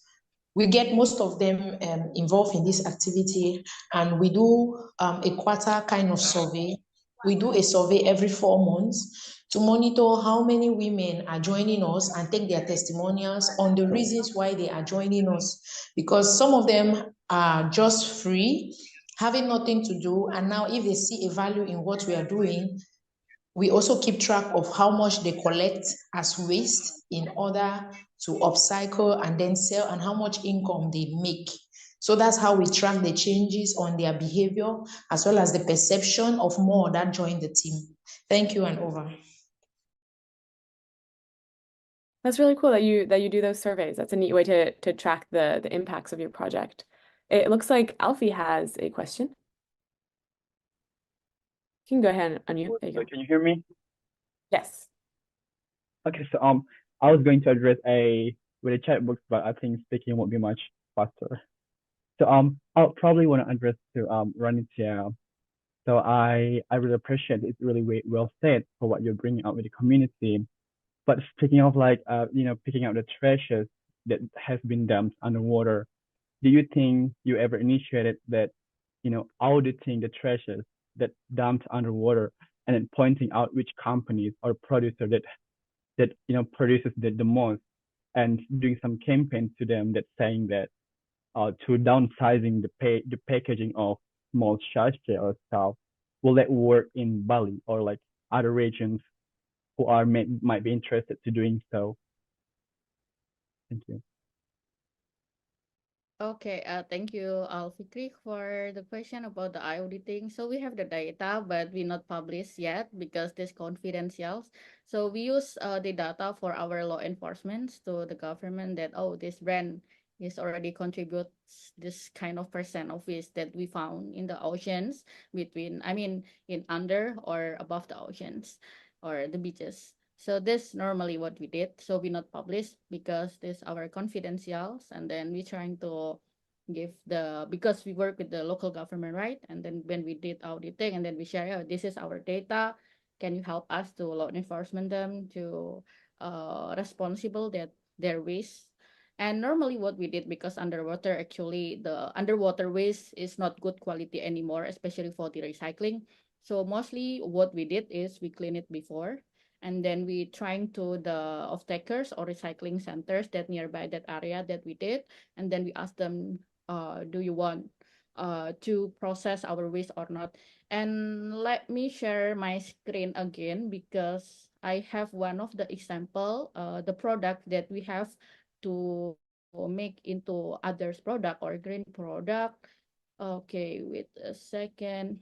We get most of them involved in this activity, and we do a quarter kind of survey. We do a survey every 4 months to monitor how many women are joining us and take their testimonials on the reasons why they are joining us. Because some of them are just free, having nothing to do, and now if they see a value in what we are doing, we also keep track of how much they collect as waste in order to upcycle and then sell, and how much income they make. So that's how we track the changes on their behavior, as well as the perception of more that join the team. Thank you, and over. That's really cool that you do those surveys. That's a neat way to track the impacts of your project. It looks like Alfie has a question. You can go ahead and unmute. There you go. Can you hear me? Yes. Okay, so I was going to address with a chat box, but I think speaking would be much faster. So I'll probably want to address to Ranitia. So I really appreciate it's really well said for what you're bringing out with the community. But speaking of like picking out the treasures that has been dumped underwater, do you think you ever initiated that, auditing the treasures that dumped underwater and then pointing out which companies or producer that produces the most, and doing some campaign to them that saying that to downsizing the packaging of small sachet or stuff? Will that work in Bali or like other regions who might be interested to doing so? Thank you. Okay, thank you, Alfikri, for the question about the auditing. So we have the data, but we not publish yet because this confidential. So we use the data for our law enforcement to the government that, oh, this brand is already contributes this kind of percent of waste that we found in the oceans in under or above the oceans or the beaches. So this normally what we did. So we not publish because this our confidentials, and then we trying to give because we work with the local government, right? And then when we did auditing, and then we share, oh, this is our data. Can you help us to law enforcement them to responsible that their waste? And normally what we did, because underwater, actually the underwater waste is not good quality anymore, especially for the recycling. So mostly what we did is we clean it before, and then we trying to the off-takers or recycling centers that nearby that area that we did, and then we ask them, do you want to process our waste or not. And let me share my screen again because I have one of the example, the product that we have to make into others product or green product. Okay, wait a second.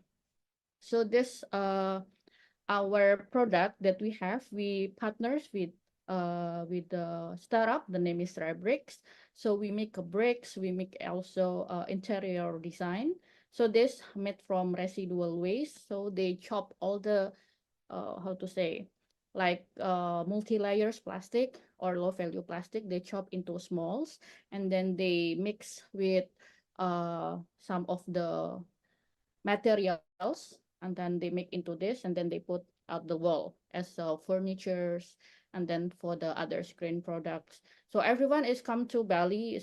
So this our product that we have, we partners with the startup. The name is Bricks. So we make a bricks. We make also interior design. So this made from residual waste. So they chop all the how to say, like multi-layers plastic or low value plastic. They chop into smalls and then they mix with some of the materials and then they make into this and then they put out the wall as furnitures and then for the other screen products. So everyone is come to Bali,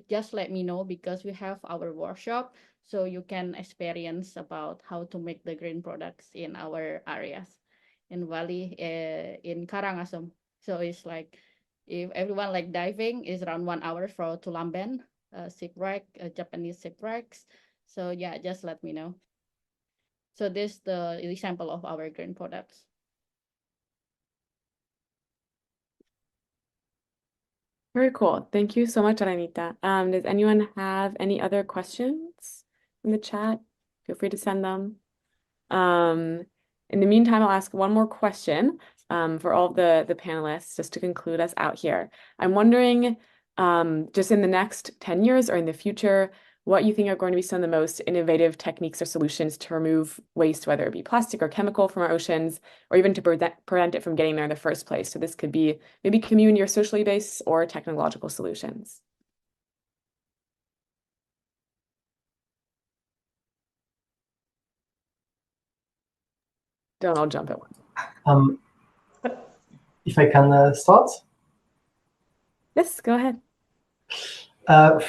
just let me know because we have our workshop so you can experience about how to make the green products in our areas in Bali, in Karangasem. So it's like if everyone like diving is around 1 hour for to Lamben, shipwreck, Japanese shipwrecks. So yeah, just let me know. So this is the example of our green products. Very cool. Thank you so much, Aranita. Does anyone have any other questions in the chat? Feel free to send them. In the meantime, I'll ask one more question for all of the panelists just to conclude us out here. I'm wondering, just in the next 10 years or in the future, what you think are going to be some of the most innovative techniques or solutions to remove waste, whether it be plastic or chemical from our oceans, or even to prevent it from getting there in the first place. So this could be maybe community or socially based or technological solutions. Don't all jump at once. If I can start? Yes, go ahead.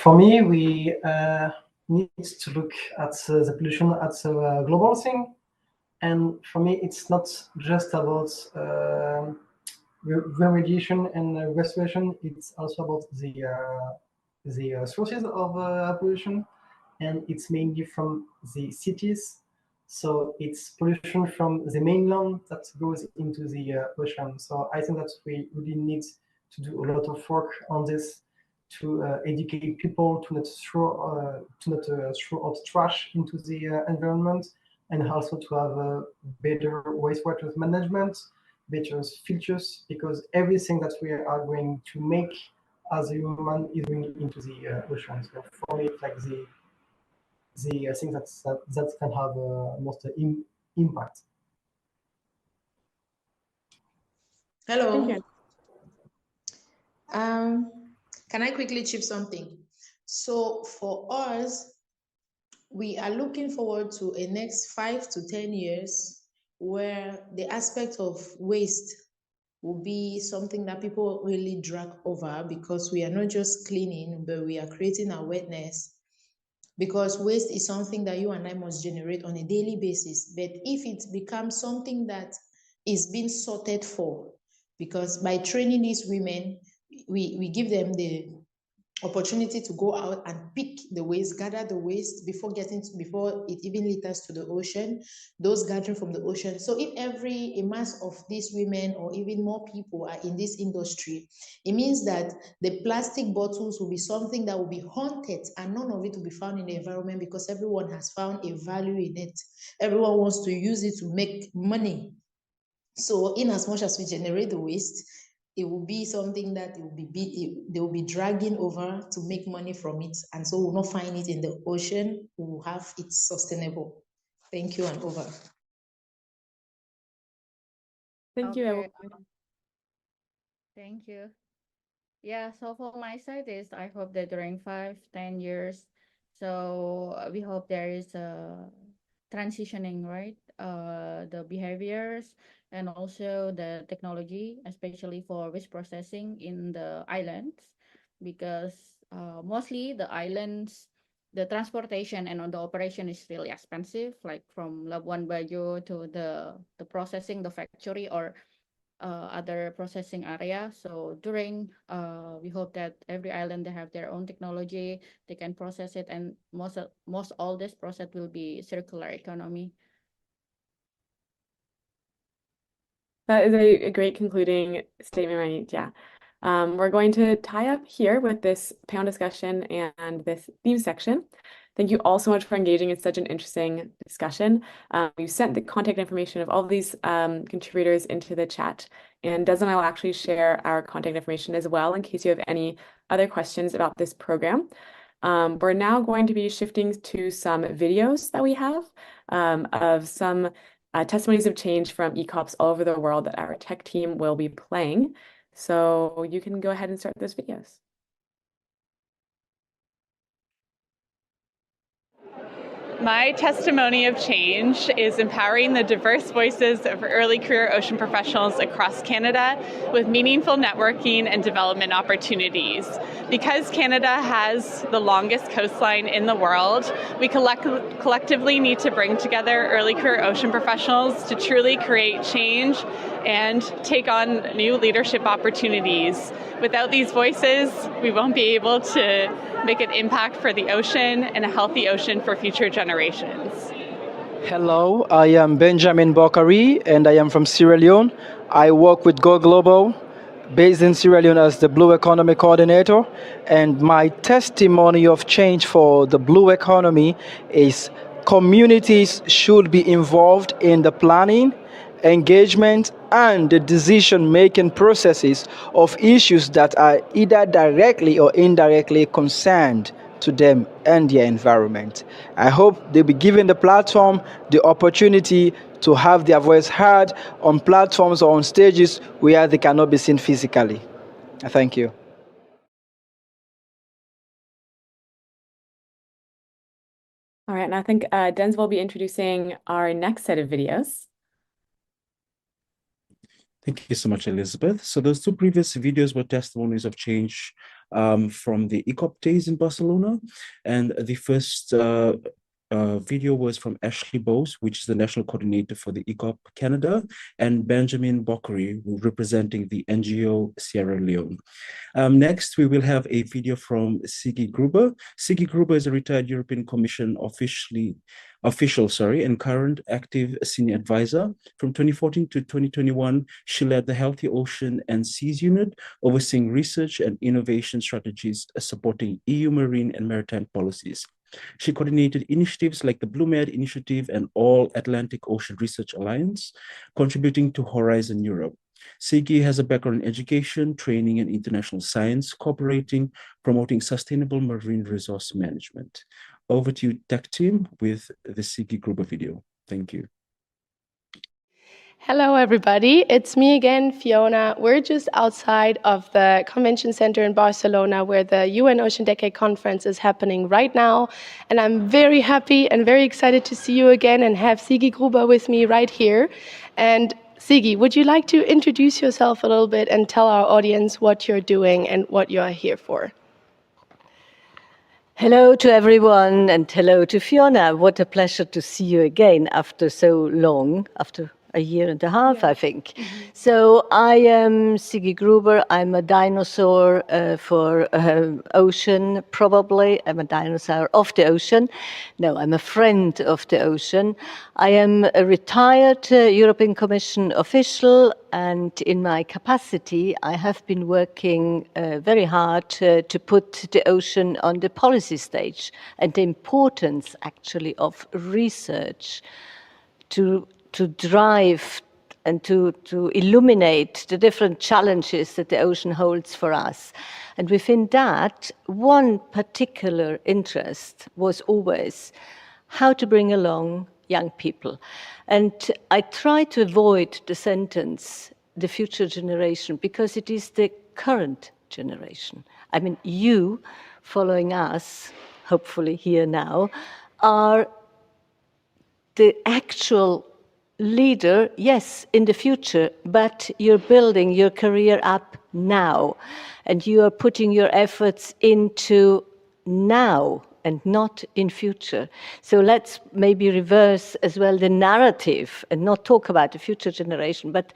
For me, we need to look at the pollution as a global thing. And for me, it's not just about remediation and restoration. It's also about the sources of pollution, and it's mainly from the cities. So it's pollution from the mainland that goes into the ocean. So I think that we really need to do a lot of work on this to educate people to not throw out trash into the environment, and also to have a better wastewater management, better filters, because everything that we are going to make as a human is going into the ocean. So for me, it's like the thing that can have most impact. Hello. Thank you. Can I quickly chip something? So for us, we are looking forward to a next 5 to 10 years where the aspect of waste will be something that people really drag over, because we are not just cleaning, but we are creating awareness. Because waste is something that you and I must generate on a daily basis. But if it becomes something that is being sorted for, because by training these women, we give them the opportunity to go out and pick the waste, gather the waste before it even litters to the ocean, those gathering from the ocean. So if a mass of these women or even more people are in this industry, it means that the plastic bottles will be something that will be haunted and none of it will be found in the environment, because everyone has found a value in it. Everyone wants to use it to make money. So in as much as we generate the waste, it will be something that they will be dragging over to make money from it, and so we'll not find it in the ocean. We will have it sustainable. Thank you, and over. Thank you, everyone. Thank you. Yeah, so for my side is I hope that during 5-10 years, so we hope there is a transitioning, right? The behaviors and also the technology, especially for waste processing in the islands, because mostly the islands, the transportation and on the operation is really expensive, like from Labuan Bajo to the processing, the factory, or other processing area. So during, we hope that every island, they have their own technology, they can process it, and most all this process will be circular economy. That is a great concluding statement, right? Yeah. We're going to tie up here with this panel discussion and this theme section. Thank you all so much for engaging in such an interesting discussion. We've sent the contact information of all of these contributors into the chat, and Des and I will actually share our contact information as well in case you have any other questions about this program. We're now going to be shifting to some videos that we have of some testimonies of change from ECOPs all over the world that our tech team will be playing. So you can go ahead and start those videos. My testimony of change is empowering the diverse voices of early career ocean professionals across Canada with meaningful networking and development opportunities. Because Canada has the longest coastline in the world, we collectively need to bring together early career ocean professionals to truly create change and take on new leadership opportunities. Without these voices, we won't be able to make an impact for the ocean and a healthy ocean for future generations. Hello, I am Benjamin Bokari and I am from Sierra Leone. I work with Go Global, based in Sierra Leone as the Blue Economy Coordinator. And my testimony of change for the blue economy is communities should be involved in the planning, engagement, and the decision-making processes of issues that are either directly or indirectly concerned to them and their environment. I hope they'll be given the platform, the opportunity to have their voice heard on platforms or on stages where they cannot be seen physically. Thank you. All right, and I think Denzel will be introducing our next set of videos. Thank you so much, Elizabeth. So those two previous videos were testimonies of change from the ECOP Days in Barcelona. And the first video was from Ashley Bose, which is the national coordinator for the ECOP Canada, and Benjamin Bokari, representing the NGO Sierra Leone. Next, we will have a video from Sigi Gruber. Sigi Gruber is a retired European Commission official and current active senior advisor. From 2014 to 2021, she led the Healthy Ocean and Seas Unit, overseeing research and innovation strategies supporting EU marine and maritime policies. She coordinated initiatives like the Blue Med Initiative and All Atlantic Ocean Research Alliance, contributing to Horizon Europe. Sigi has a background in education, training, and international science, cooperating, promoting sustainable marine resource management. Over to you, tech team, with the Sigi Gruber video. Thank you. Hello, everybody. It's me again, Fiona. We're just outside of the convention center in Barcelona where the UN Ocean Decade Conference is happening right now. And I'm very happy and very excited to see you again and have Sigi Gruber with me right here. And Sigi, would you like to introduce yourself a little bit and tell our audience what you're doing and what you are here for? Hello to everyone and hello to Fiona. What a pleasure to see you again after so long, after a year and a half, yeah. I think. Mm-hmm. So I am Sigi Gruber. I'm a dinosaur for ocean, probably. I'm a dinosaur of the ocean. No, I'm a friend of the ocean. I am a retired European Commission official, and in my capacity, I have been working very hard to put the ocean on the policy stage and the importance, actually, of research to drive and to illuminate the different challenges that the ocean holds for us. And within that, one particular interest was always how to bring along young people. And I try to avoid the sentence, the future generation, because it is the current generation. I mean, you, following us, hopefully here now, are the actual leader, yes, in the future, but you're building your career up now, and you are putting your efforts into now and not in future. So let's maybe reverse as well the narrative and not talk about the future generation, but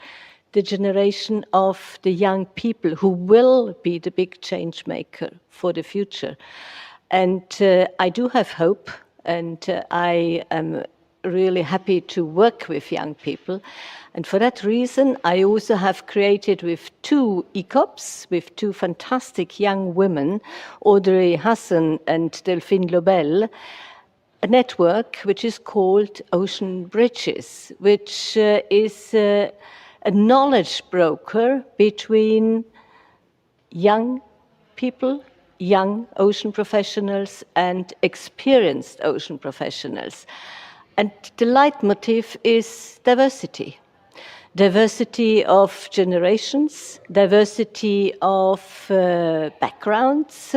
the generation of the young people who will be the big change maker for the future. And I do have hope, and I am really happy to work with young people. And for that reason, I also have created with 2 ECOPs, with 2 fantastic young women, Audrey Hassan and Delphine Lobel, a network which is called Ocean Bridges, which is a knowledge broker between young people, young ocean professionals, and experienced ocean professionals. And the leitmotif is diversity. Diversity of generations, diversity of backgrounds,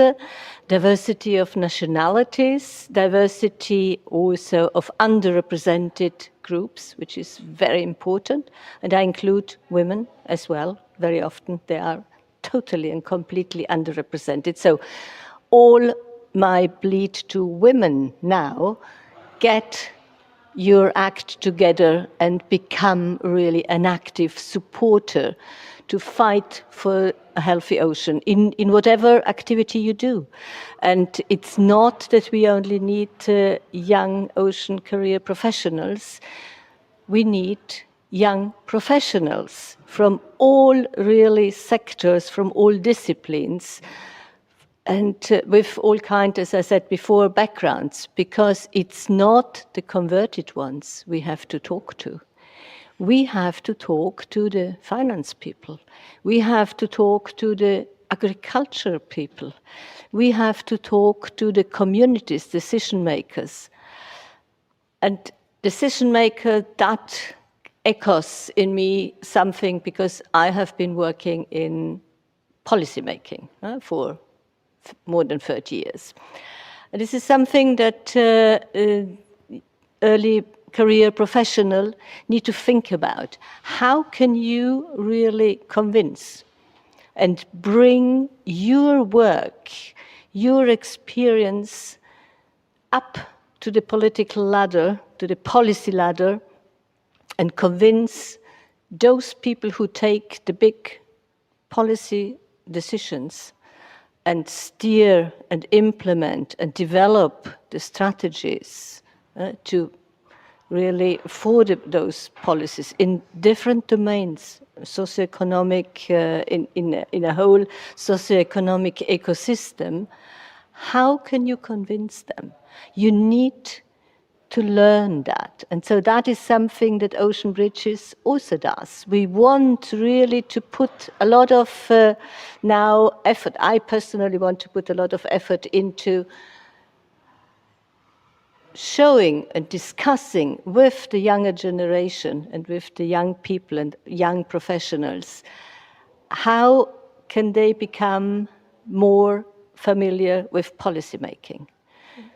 diversity of nationalities, diversity also of underrepresented groups, which is very important. And I include women as well. Very often they are totally and completely underrepresented. So all my plea to women now, get your act together and become really an active supporter to fight for a healthy ocean in whatever activity you do. And it's not that we only need young ocean career professionals. We need young professionals from all really sectors, from all disciplines, and with all kinds, as I said before, backgrounds, because it's not the converted ones we have to talk to. We have to talk to the finance people. We have to talk to the agriculture people. We have to talk to the communities, decision makers. And decision maker, that echoes in me something, because I have been working in policy making for more than 30 years. And this is something that early career professional need to think about. How can you really convince and bring your work, your experience up to the political ladder, to the policy ladder, and convince those people who take the big policy decisions and steer and implement and develop the strategies to really for those policies in different domains, socioeconomic, in a whole socioeconomic ecosystem. How can you convince them? You need to learn that. And so that is something that Ocean Bridges also does. We want really to put a lot of now effort. I personally want to put a lot of effort into showing and discussing with the younger generation and with the young people and young professionals, how can they become more familiar with policymaking?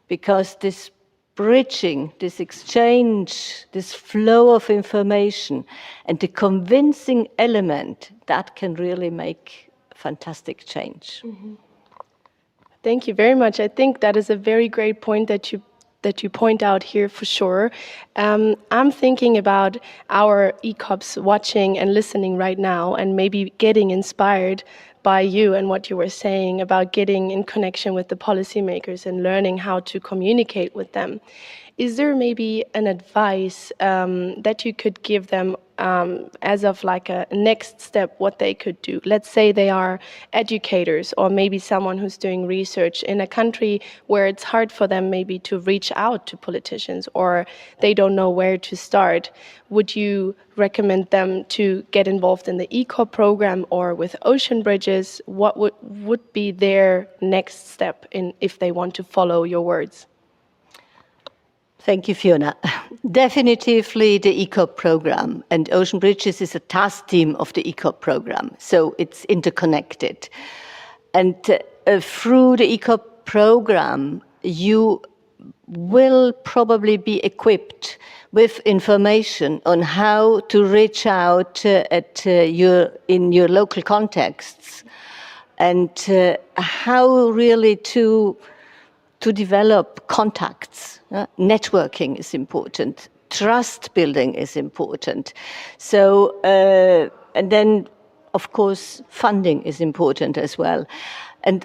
Because this bridging, this exchange, this flow of information, and the convincing element, that can really make fantastic change. Mm-hmm. Thank you very much. I think that is a very great point that you point out here for sure. I'm thinking about our ECOPs watching and listening right now, and maybe getting inspired by you and what you were saying about getting in connection with the policymakers and learning how to communicate with them. Is there maybe an advice that you could give them as of like a next step, what they could do? Let's say they are educators or maybe someone who's doing research in a country where it's hard for them maybe to reach out to politicians, or they don't know where to start. Would you recommend them to get involved in the ECOP program or with Ocean Bridges? What would be their next step if they want to follow your words? Thank you, Fiona. Definitively the ECOP program, and Ocean Bridges is a task team of the ECOP program, so it's interconnected. And through the ECOP program, you will probably be equipped with information on how to reach out in your local contexts, and how really to develop contacts. Networking is important. Trust building is important. So And then, of course, funding is important as well.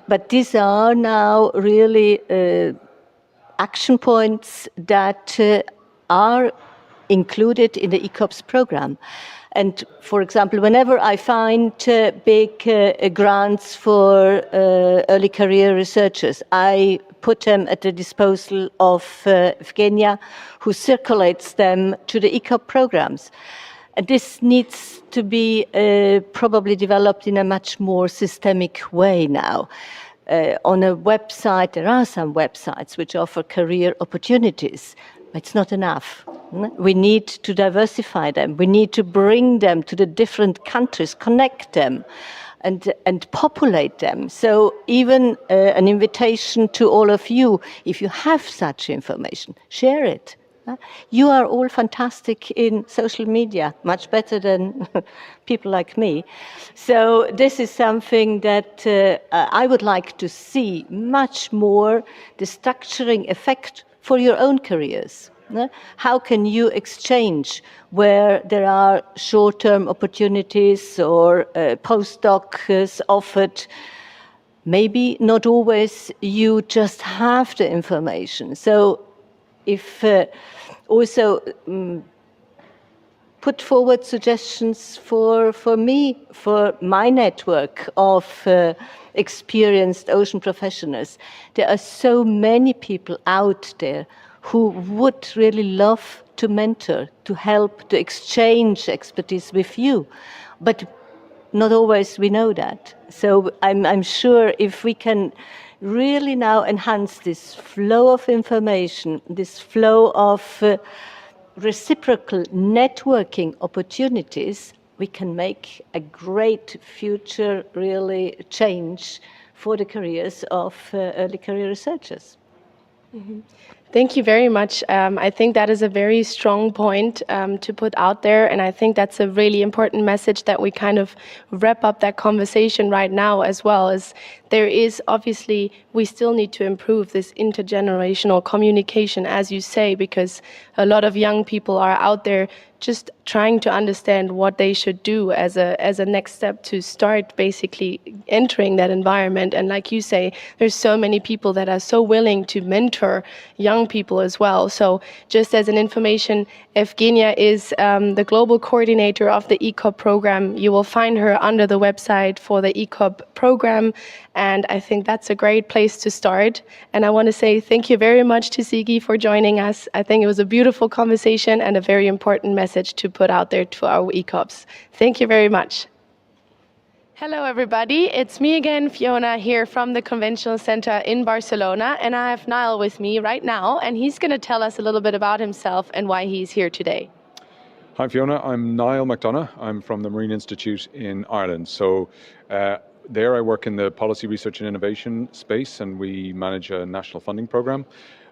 But these are now really action points that are included in the ECOPs program. And for example, whenever I find big grants for early career researchers, I put them at the disposal of Evgenia, who circulates them to the ECOP programs. And this needs to be probably developed in a much more systemic way now. On a website, there are some websites which offer career opportunities. It's not enough. We need to diversify them. We need to bring them to the different countries, connect them, and populate them. So even an invitation to all of you, if you have such information, share it. You are all fantastic in social media, much better than people like me. So this is something that I would like to see much more, the structuring effect for your own careers. How can you exchange where there are short-term opportunities or postdocs offered? Maybe not always you just have the information. So if also put forward suggestions for me, for my network of experienced ocean professionals. There are so many people out there who would really love to mentor, to help, to exchange expertise with you. But not always we know that. So I'm sure if we can really now enhance this flow of information, this flow of reciprocal networking opportunities, we can make a great future really change for the careers of early career researchers. Mm-hmm. Thank you very much. I think that is a very strong point to put out there, and I think that's a really important message that we kind of wrap up that conversation right now as well. Is there is obviously, we still need to improve this intergenerational communication, as you say, because a lot of young people are out there just trying to understand what they should do as a next step to start basically entering that environment. And like you say, there's so many people that are so willing to mentor young people as well. So just as an information, Evgenia is the global coordinator of the ECOP program. You will find her under the website for the ECOP program. And I think that's a great place to start. And I want to say thank you very much to Sigi for joining us. I think it was a beautiful conversation and a very important message to put out there to our ECOPs. Thank you very much. Hello, everybody. It's me again, Fiona, here from the Conventional Center in Barcelona. And I have Niall with me right now, and he's going to tell us a little bit about himself and why he's here today. Hi, Fiona. I'm Niall McDonough. I'm from the Marine Institute in Ireland. So there I work in the policy research and innovation space, and we manage a national funding program.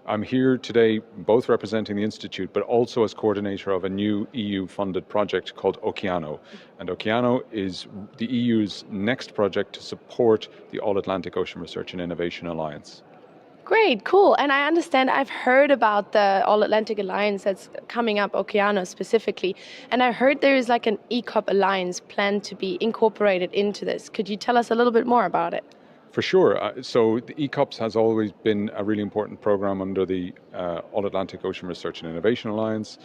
I'm here today both representing the Institute, but also as coordinator of a new EU-funded project called Oceano. And Oceano is the EU's next project to support the All-Atlantic Ocean Research and Innovation Alliance. Great, cool. And I understand I've heard about the All-Atlantic Alliance that's coming up, Oceano specifically. And I heard there is like an ECOP Alliance planned to be incorporated into this. Could you tell us a little bit more about it? For sure. So the ECOPs has always been a really important program under the All-Atlantic Ocean Research and Innovation Alliance.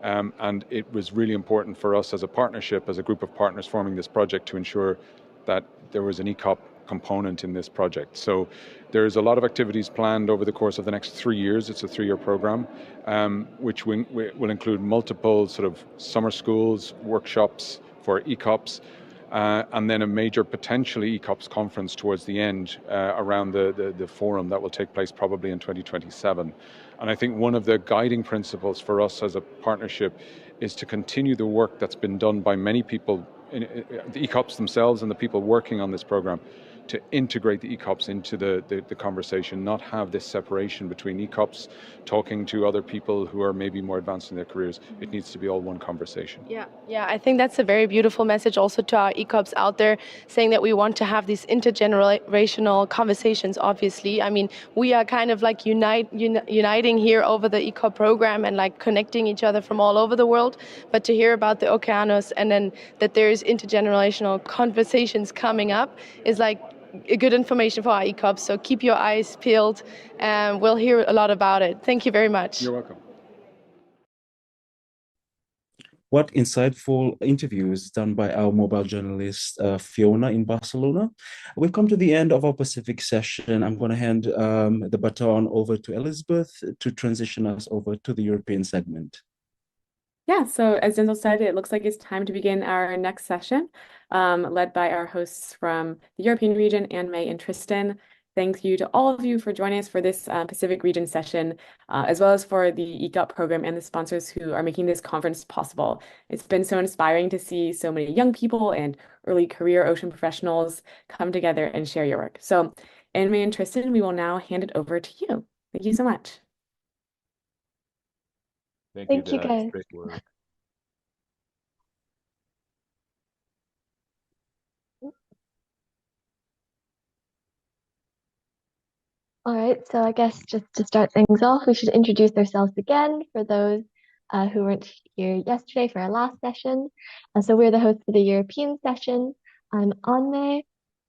And it was really important for us as a partnership, as a group of partners forming this project, to ensure that there was an ECOP component in this project. So there's a lot of activities planned over the course of the next 3 years. It's a 3-year program, which will include multiple sort of summer schools, workshops for ECOPs, and then a major potentially ECOPs conference towards the end around the forum that will take place probably in 2027. And I think one of the guiding principles for us as a partnership is to continue the work that's been done by many people, the ECOPs themselves and the people working on this program, to integrate the ECOPs into the conversation, not have this separation between ECOPs talking to other people who are maybe more advanced in their careers. It needs to be all one conversation. Yeah, I think that's a very beautiful message also to our ECOPs out there, saying that we want to have these intergenerational conversations, obviously. I mean, we are kind of like uniting here over the ECOP program and like connecting each other from all over the world. But to hear about the Oceanos and then that there's intergenerational conversations coming up is like a good information for our ECOPs. So keep your eyes peeled and we'll hear a lot about it. Thank you very much. You're welcome. What insightful interviews done by our mobile journalist, Fiona in Barcelona. We've come to the end of our Pacific session. I'm going to hand the baton over to Elizabeth to transition us over to the European segment. Yeah, so as Denzel said, it looks like it's time to begin our next session, led by our hosts from the European region, Anne-May and Tristan. Thank you to all of you for joining us for this Pacific region session, as well as for the ECOP program and the sponsors who are making this conference possible. It's been so inspiring to see so many young people and early career ocean professionals come together and share your work. So Anne-May and Tristan, we will now hand it over to you. Thank you so much. Thank you, guys. Great work. All right, so I guess just to start things off, we should introduce ourselves again for those who weren't here yesterday for our last session. So we're the hosts for the European session. I'm Anne-May.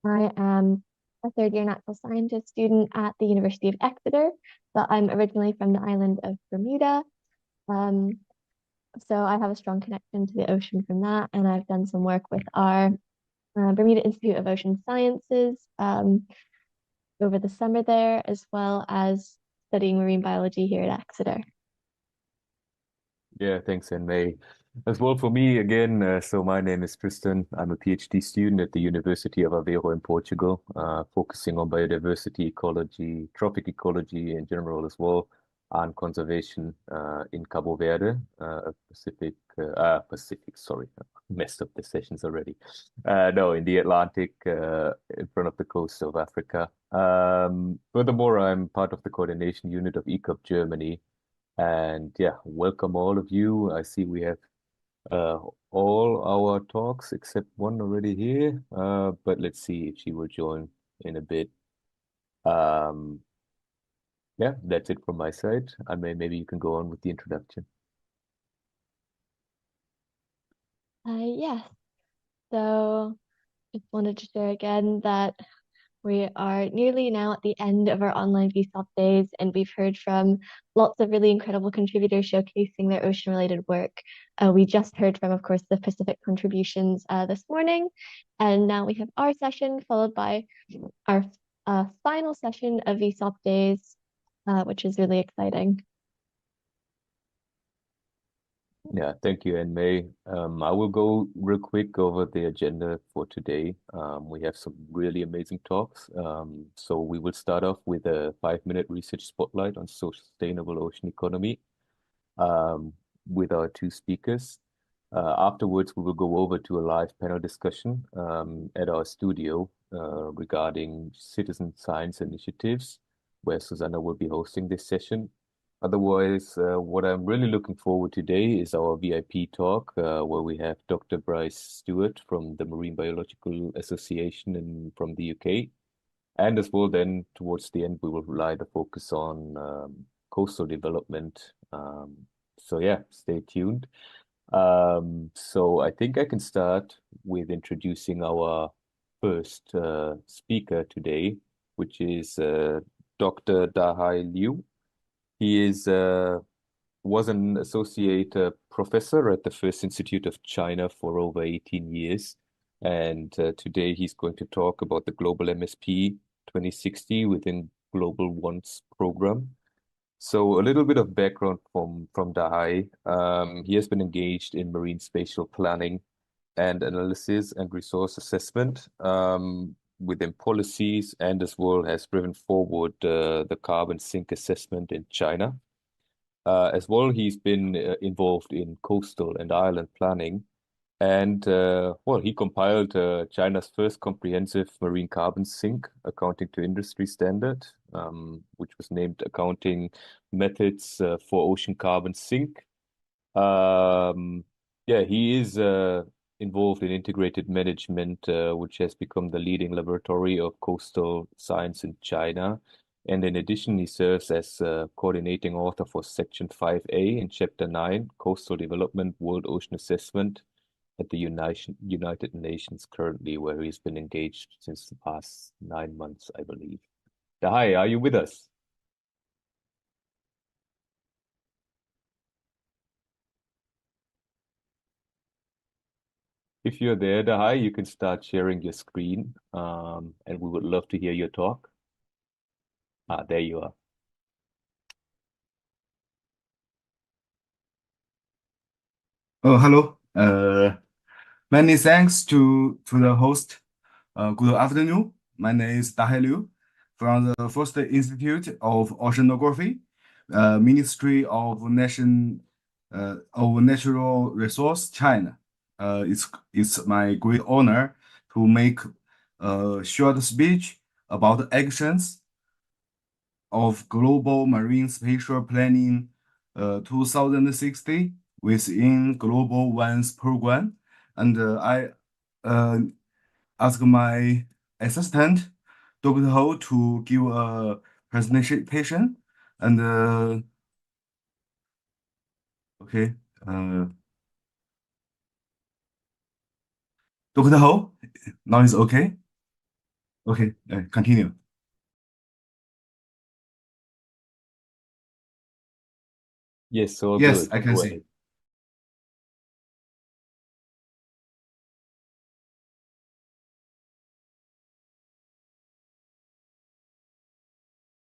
I am a third-year natural scientist student at the University of Exeter, but I'm originally from the island of Bermuda. So I have a strong connection to the ocean from that, and I've done some work with our Bermuda Institute of Ocean Sciences over the summer there, as well as studying marine biology here at Exeter. Yeah, thanks, Anne-May. As well for me, again, so my name is Tristan. I'm a PhD student at the University of Aveiro in Portugal, focusing on biodiversity, ecology, trophic ecology in general as well, and conservation in Cabo Verde, Pacific, sorry, messed up the sessions already. No, in the Atlantic, in front of the coast of Africa. Furthermore, I'm part of the coordination unit of ECOP Germany. And yeah, welcome all of you. I see we have all our talks except one already here, but let's see if she will join in a bit. Yeah, that's it from my side. I mean, maybe you can go on with the introduction. Yes. So just wanted to share again that we are nearly now at the end of our online V.ECOP Days, and we've heard from lots of really incredible contributors showcasing their ocean-related work. We just heard from, of course, the Pacific contributions this morning, and now we have our session followed by our final session of V.ECOP Days, which is really exciting. Yeah, thank you, Anne-May. I will go real quick over the agenda for today. We have some really amazing talks. So we will start off with a 5-minute research spotlight on sustainable ocean economy with our two speakers. Afterwards, we will go over to a live panel discussion at our studio regarding citizen science initiatives, where Susanna will be hosting this session. Otherwise, what I'm really looking forward to today is our VIP talk, where we have Dr. Bryce Stewart from the Marine Biological Association from the UK. And as well, then towards the end, we will rely the focus on coastal development. So yeah, stay tuned. So I think I can start with introducing our first speaker today, which is Dr. Dahai Liu. He was an associate professor at the First Institute of China for over 18 years. And today he's going to talk about the Global MSP 2060 within Global One's program. So a little bit of background from Dahai. He has been engaged in marine spatial planning and analysis and resource assessment within policies, and as well has driven forward the carbon sink assessment in China. As well, he's been involved in coastal and island planning And well, he compiled China's first comprehensive marine carbon sink accounting to industry standard, which was named Accounting Methods for Ocean Carbon Sink. Yeah, he is involved in integrated management, which has become the leading laboratory of coastal science in China. And in addition, he serves as coordinating author for Section 5A in Chapter 9, Coastal Development, World Ocean Assessment, at the United Nations currently, where he's been engaged since the past 9 months, I believe. Dahai, are you with us? If you're there, Dahai, you can start sharing your screen, and we would love to hear your talk. There you are. Oh, hello. Many thanks to the host. Good afternoon. My name is Dahai Liu from the First Institute of Oceanography, Ministry of Natural Resource, China. It's my great honor to make a short speech about actions of Global Marine Spatial Planning 2060 within Global One's program. And I ask my assistant, Dr. Ho, to give a presentation. And okay, Dr. Ho, now is okay? Okay, continue. Yes, so yes, good. I can Go see. ahead.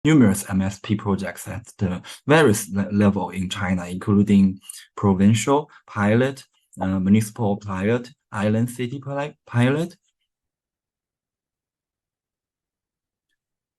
Numerous MSP projects at the various level in China, including provincial pilot, municipal pilot, island city pilot,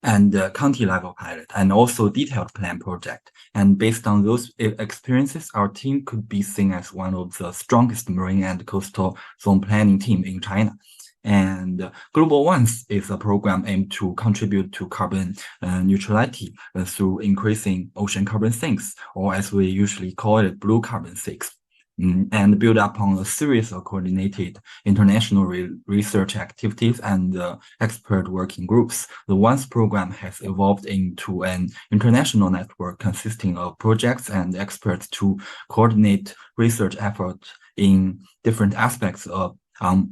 and county level pilot, and also detailed plan project. And based on those experiences, our team could be seen as one of the strongest marine and coastal zone planning team in China. And Global Ones is a program aimed to contribute to carbon neutrality through increasing ocean carbon sinks, or as we usually call it, blue carbon sinks, and build upon a series of coordinated international research activities and expert working groups. The ONCE program has evolved into an international network consisting of projects and experts to coordinate research efforts in different aspects of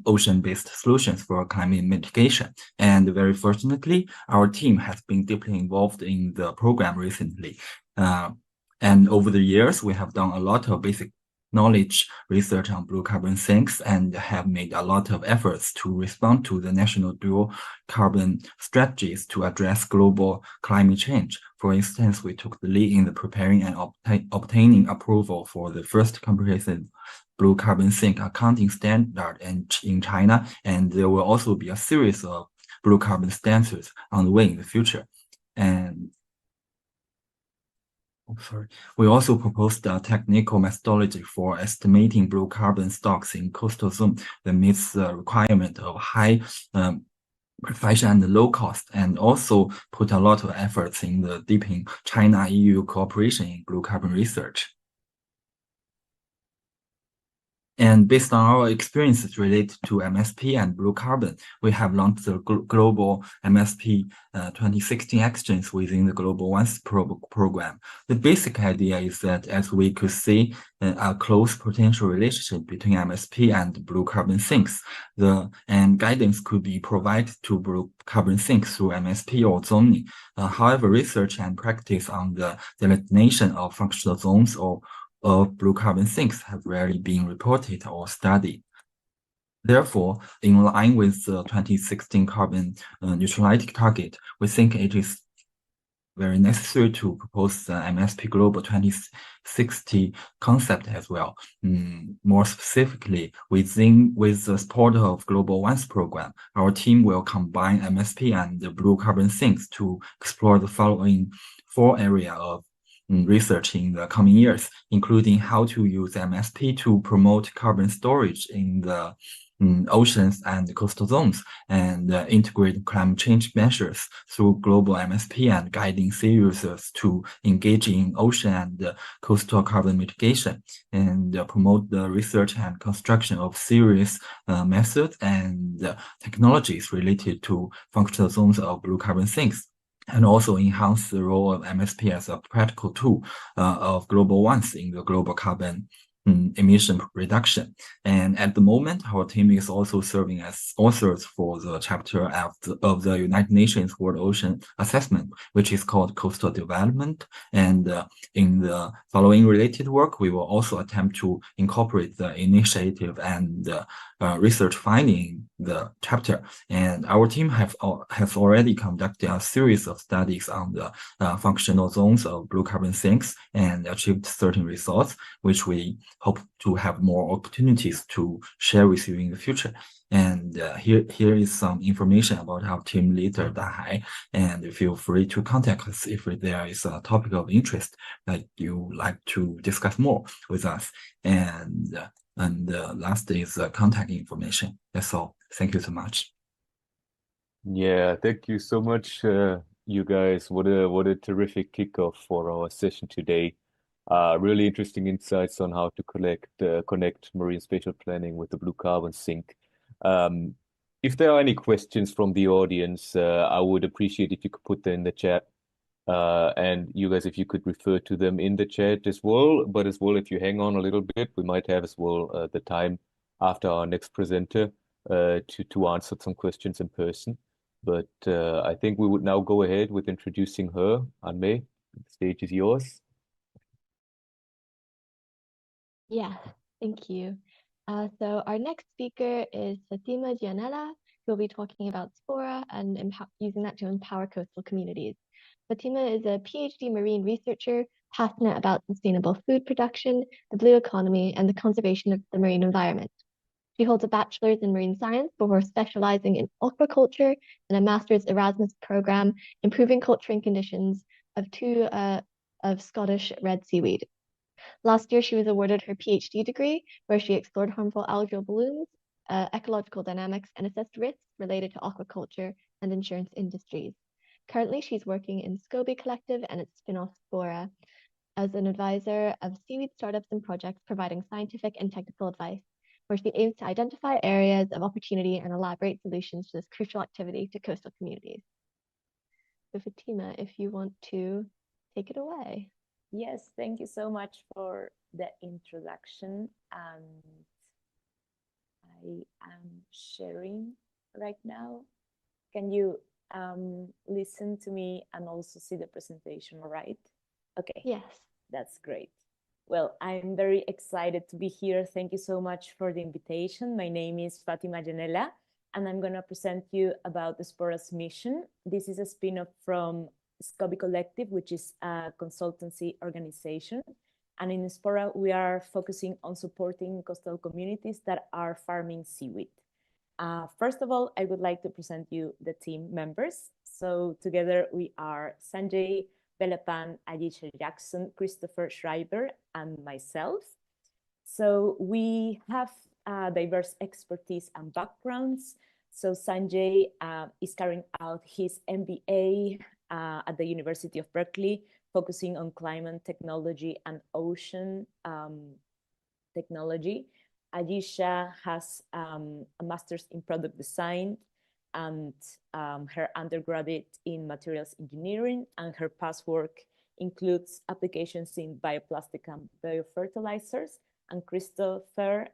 ocean-based solutions for climate mitigation. And very fortunately, our team has been deeply involved in the program recently. And over the years, we have done a lot of basic knowledge research on blue carbon sinks and have made a lot of efforts to respond to the national dual carbon strategies to address global climate change. For instance, we took the lead in the preparing and obtaining approval for the first comprehensive blue carbon sink accounting standard in China, and there will also be a series of blue carbon standards on the way in the future. And we also proposed a technical methodology for estimating blue carbon stocks in coastal zone that meets the requirement of high precision and low cost, and also put a lot of efforts in the deepening China-EU cooperation in blue carbon research. And based on our experiences related to MSP and blue carbon, we have launched the Global MSP 2016 actions within the Global Ones program. The basic idea is that as we could see a close potential relationship between MSP and blue carbon sinks, and guidance could be provided to blue carbon sinks through MSP or zoning. However, research and practice on the delineation of functional zones or of blue carbon sinks have rarely been reported or studied. Therefore, in line with the 2016 carbon neutrality target, we think it is very necessary to propose the MSP Global 2060 concept as well. More specifically, with the support of Global Ones program, our team will combine MSP and the blue carbon sinks to explore the following 4 areas of research in the coming years, including how to use MSP to promote carbon storage in the oceans and coastal zones, and integrate climate change measures through global MSP, and guiding sea users to engage in ocean and coastal carbon mitigation, and promote the research and construction of serious methods and technologies related to functional zones of blue carbon sinks, and also enhance the role of MSP as a practical tool of global ones in the global carbon emission reduction. And at the moment, our team is also serving as authors for the chapter of the United Nations World Ocean Assessment, which is called Coastal Development. And in the following related work, we will also attempt to incorporate the initiative and research finding the chapter. And our team has already conducted a series of studies on the functional zones of blue carbon sinks and achieved certain results, which we hope to have more opportunities to share with you in the future. And here is some information about our team leader, Dahai, and feel free to contact us if there is a topic of interest that you like to discuss more with us. And last is contact information. That's all. Thank you so much. Yeah, thank you so much, you guys. What a terrific kickoff for our session today. Really interesting insights on how to connect marine spatial planning with the blue carbon sink. If there are any questions from the audience, I would appreciate if you could put them in the chat. And you guys, if you could refer to them in the chat as well, but as well, if you hang on a little bit, we might have as well the time after our next presenter to answer some questions in person. But I think we would now go ahead with introducing her. Anne-May, the stage is yours. Yeah, thank you. So our next speaker is Fatima Gianella, who will be talking about Spora and using that to empower coastal communities. Fatima is a PhD marine researcher, passionate about sustainable food production, the blue economy, and the conservation of the marine environment. She holds a bachelor's in marine science before specializing in aquaculture and a master's Erasmus program, improving culturing conditions of Scottish red seaweed. Last year, she was awarded her PhD degree, where she explored harmful algal blooms, ecological dynamics, and assessed risks related to aquaculture and insurance industries. Currently, she's working in Scoby Collective and its spin-off Spora as an advisor of seaweed startups and projects, providing scientific and technical advice, where she aims to identify areas of opportunity and elaborate solutions to this crucial activity to coastal communities. So Fatima, if you want to take it away. Yes, thank you so much for the introduction. And I am sharing right now. Can you listen to me and also see the presentation, right? Okay. Yes. That's great. Well, I'm very excited to be here. Thank you so much for the invitation. My name is Fatima Gianella, and I'm going to present you about the Spora's mission. This is a spin-off from Scoby Collective, which is a consultancy organization. And in Spora, we are focusing on supporting coastal communities that are farming seaweed. First of all, I would like to present you the team members. So together we are Sanjay, Belapan, Ajisha Jackson, Christopher Schreiber, and myself. So we have diverse expertise and backgrounds. So Sanjay is carrying out his MBA at the University of Berkeley, focusing on climate technology and ocean technology. Ajisha has a master's in product design and her undergraduate in materials engineering, and her past work includes applications in bioplastic and biofertilizers. And Christopher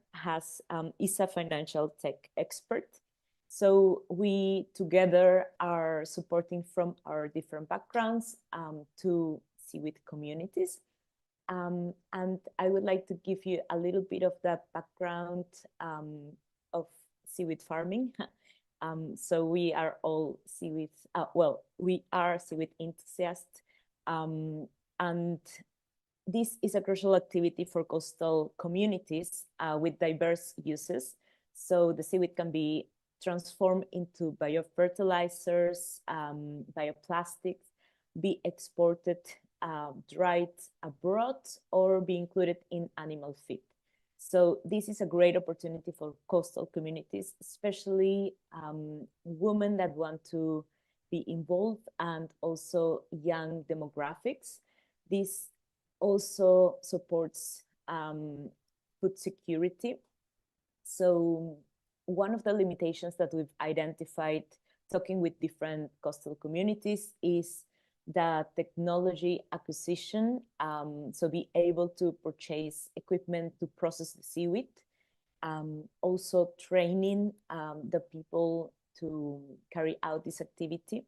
is a financial tech expert. So we together are supporting from our different backgrounds to seaweed communities. And I would like to give you a little bit of the background of seaweed farming. So we are all seaweed, we are seaweed enthusiasts. And this is a crucial activity for coastal communities with diverse uses. So the seaweed can be transformed into biofertilizers, bioplastics, be exported dried abroad or be included in animal feed. So this is a great opportunity for coastal communities, especially women that want to be involved and also young demographics. This also supports food security. So one of the limitations that we've identified talking with different coastal communities is the technology acquisition, so be able to purchase equipment to process the seaweed, also training the people to carry out this activity,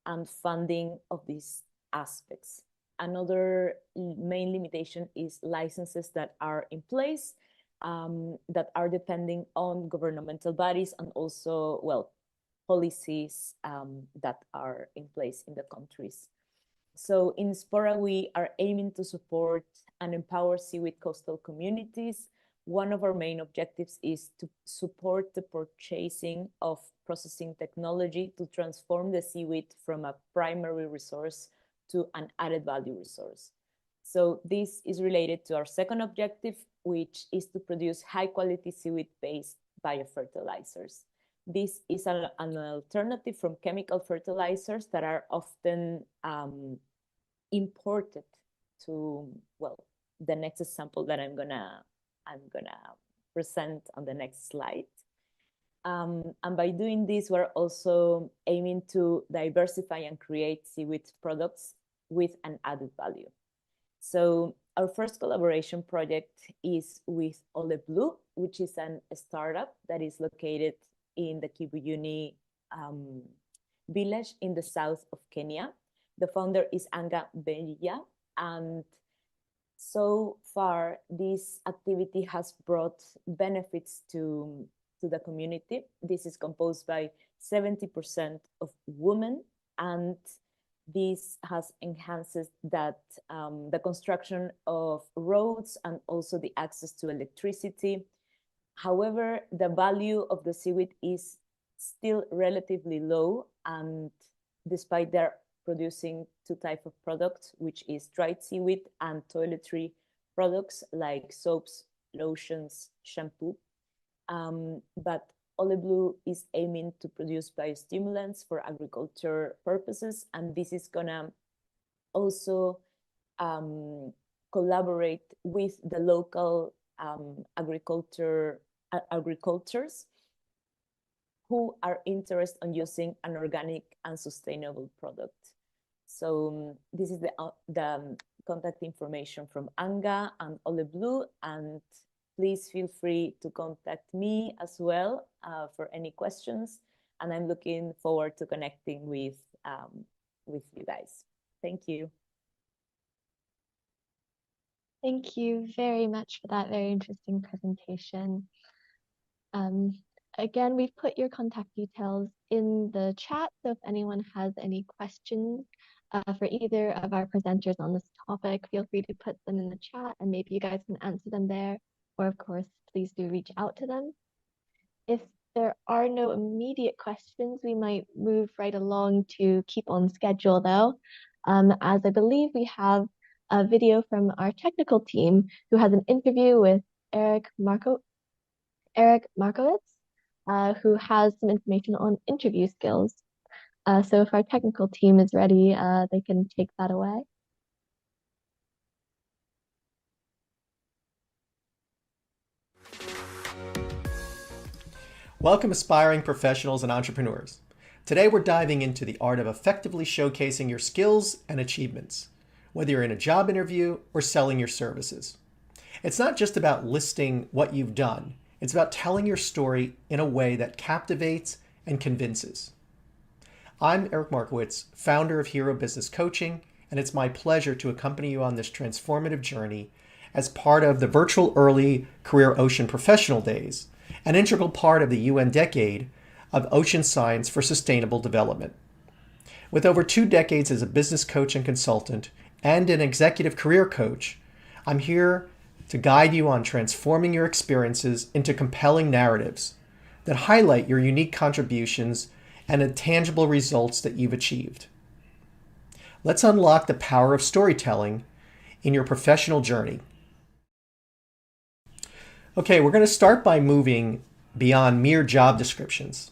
and funding of these aspects. Another main limitation is licenses that are in place, that are depending on governmental bodies and also, well, policies that are in place in the countries. So in Spora, we are aiming to support and empower seaweed coastal communities. One of our main objectives is to support the purchasing of processing technology to transform the seaweed from a primary resource to an added value resource. So this is related to our second objective, which is to produce high quality seaweed-based biofertilizers. This is an alternative from chemical fertilizers that are often imported to, well, the next example that I'm gonna present on the next slide. And by doing this, we're also aiming to diversify and create seaweed products with an added value. So our first collaboration project is with Ole Blue, which is a startup that is located in the Kibuyuni village in the south of Kenya. The founder is Anga Beya, and so far this activity has brought benefits to the community. This is composed by 70% of women, and this has enhanced that the construction of roads and also the access to electricity. However, the value of the seaweed is still relatively low, and despite their producing two types of products, which is dried seaweed and toiletry products like soaps, lotions, shampoo. But Ole Blue is aiming to produce biostimulants for agriculture purposes, and this is gonna also collaborate with the local agricultures who are interested in using an organic and sustainable product. So this is the contact information from Anga and Ole Blue, and please feel free to contact me as well for any questions. And I'm looking forward to connecting with you guys. Thank you. Thank you very much for that very interesting presentation. Again, we've put your contact details in the chat, so if anyone has any questions for either of our presenters on this topic, feel free to put them in the chat and maybe you guys can answer them there, or of course, please do reach out to them. If there are no immediate questions, we might move right along to keep on schedule though, as I believe we have a video from our technical team who has an interview with Eric Markowitz, who has some information on interview skills. So if our technical team is ready, they can take that away. Welcome, aspiring professionals and entrepreneurs. Today we're diving into the art of effectively showcasing your skills and achievements, whether you're in a job interview or selling your services. It's not just about listing what you've done, it's about telling your story in a way that captivates and convinces. I'm Eric Markowitz, founder of Hero Business Coaching, and it's my pleasure to accompany you on this transformative journey as part of the virtual Early Career Ocean Professional Days, an integral part of the UN Decade of Ocean Science for Sustainable Development. With over 2 decades as a business coach and consultant and an executive career coach, I'm here to guide you on transforming your experiences into compelling narratives that highlight your unique contributions and the tangible results that you've achieved. Let's unlock the power of storytelling in your professional journey. Okay, we're going to start by moving beyond mere job descriptions.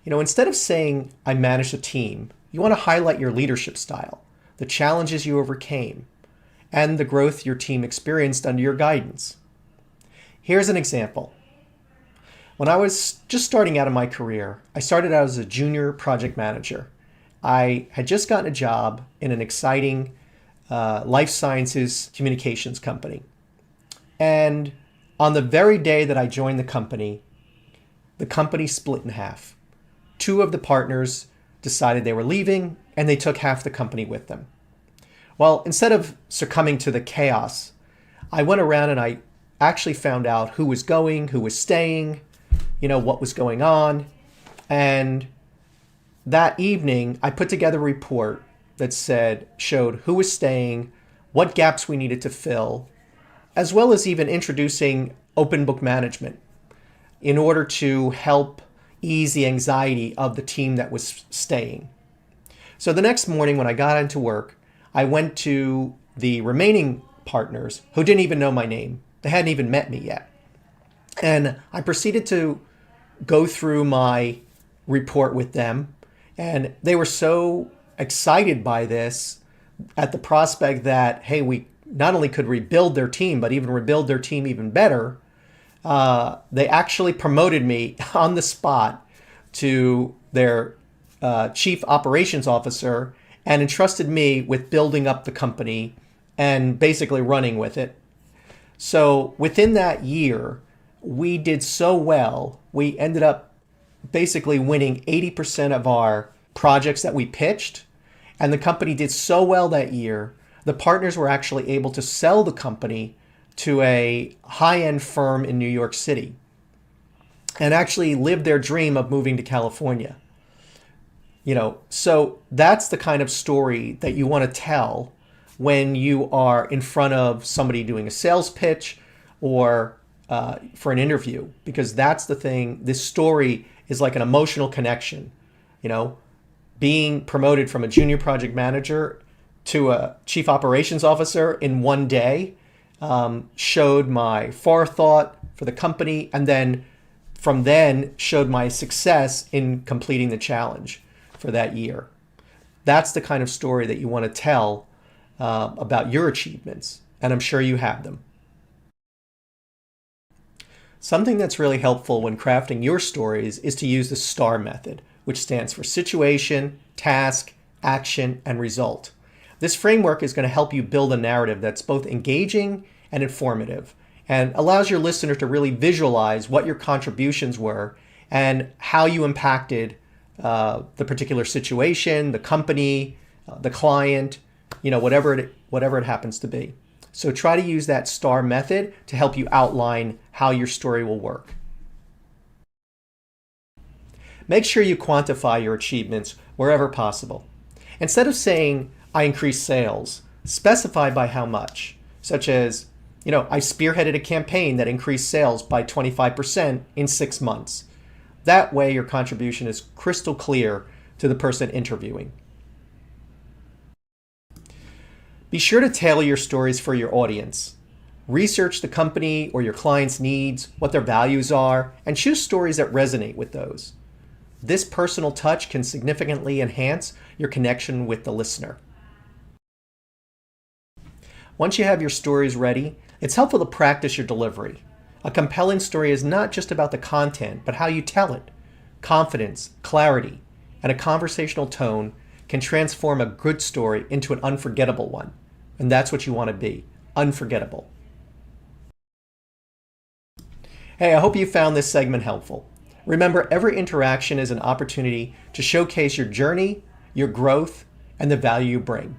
Instead of saying, I managed a team, you want to highlight your leadership style, the challenges you overcame, and the growth your team experienced under your guidance. Here's an example. When I was just starting out in my career, I started out as a junior project manager. I had just gotten a job in an exciting life sciences communications company. And on the very day that I joined the company split in half. Two of the partners decided they were leaving, and they took half the company with them. Well, instead of succumbing to the chaos, I went around and I actually found out who was going, who was staying, what was going on. And that evening, I put together a report that showed who was staying, what gaps we needed to fill, as well as even introducing open book management in order to help ease the anxiety of the team that was staying. So the next morning when I got into work, I went to the remaining partners who didn't even know my name. They hadn't even met me yet. And I proceeded to go through my report with them. And they were so excited by this at the prospect that, hey, we not only could rebuild their team, but even rebuild their team even better. They actually promoted me on the spot to their chief operations officer and entrusted me with building up the company and basically running with it. So within that year, we did so well. We ended up basically winning 80% of our projects that we pitched. And the company did so well that year, the partners were actually able to sell the company to a high-end firm in New York City and actually lived their dream of moving to California. So that's the kind of story that you want to tell when you are in front of somebody doing a sales pitch or for an interview, because that's the thing. This story is like an emotional connection. Being promoted from a junior project manager to a chief operations officer in one day showed my forethought for the company, and then from then showed my success in completing the challenge for that year. That's the kind of story that you want to tell about your achievements, and I'm sure you have them. Something that's really helpful when crafting your stories is to use the STAR method, which stands for situation, task, action, and result. This framework is going to help you build a narrative that's both engaging and informative, and allows your listener to really visualize what your contributions were and how you impacted the particular situation, the company, the client, whatever it happens to be. So try to use that STAR method to help you outline how your story will work. Make sure you quantify your achievements wherever possible. Instead of saying, I increased sales, specify by how much, such as, I spearheaded a campaign that increased sales by 25% in 6 months. That way your contribution is crystal clear to the person interviewing. Be sure to tailor your stories for your audience. Research the company or your client's needs, what their values are, and choose stories that resonate with those. This personal touch can significantly enhance your connection with the listener. Once you have your stories ready, it's helpful to practice your delivery. A compelling story is not just about the content, but how you tell it. Confidence, clarity, and a conversational tone can transform a good story into an unforgettable one. And that's what you want to be, unforgettable. Hey, I hope you found this segment helpful. Remember, every interaction is an opportunity to showcase your journey, your growth, and the value you bring.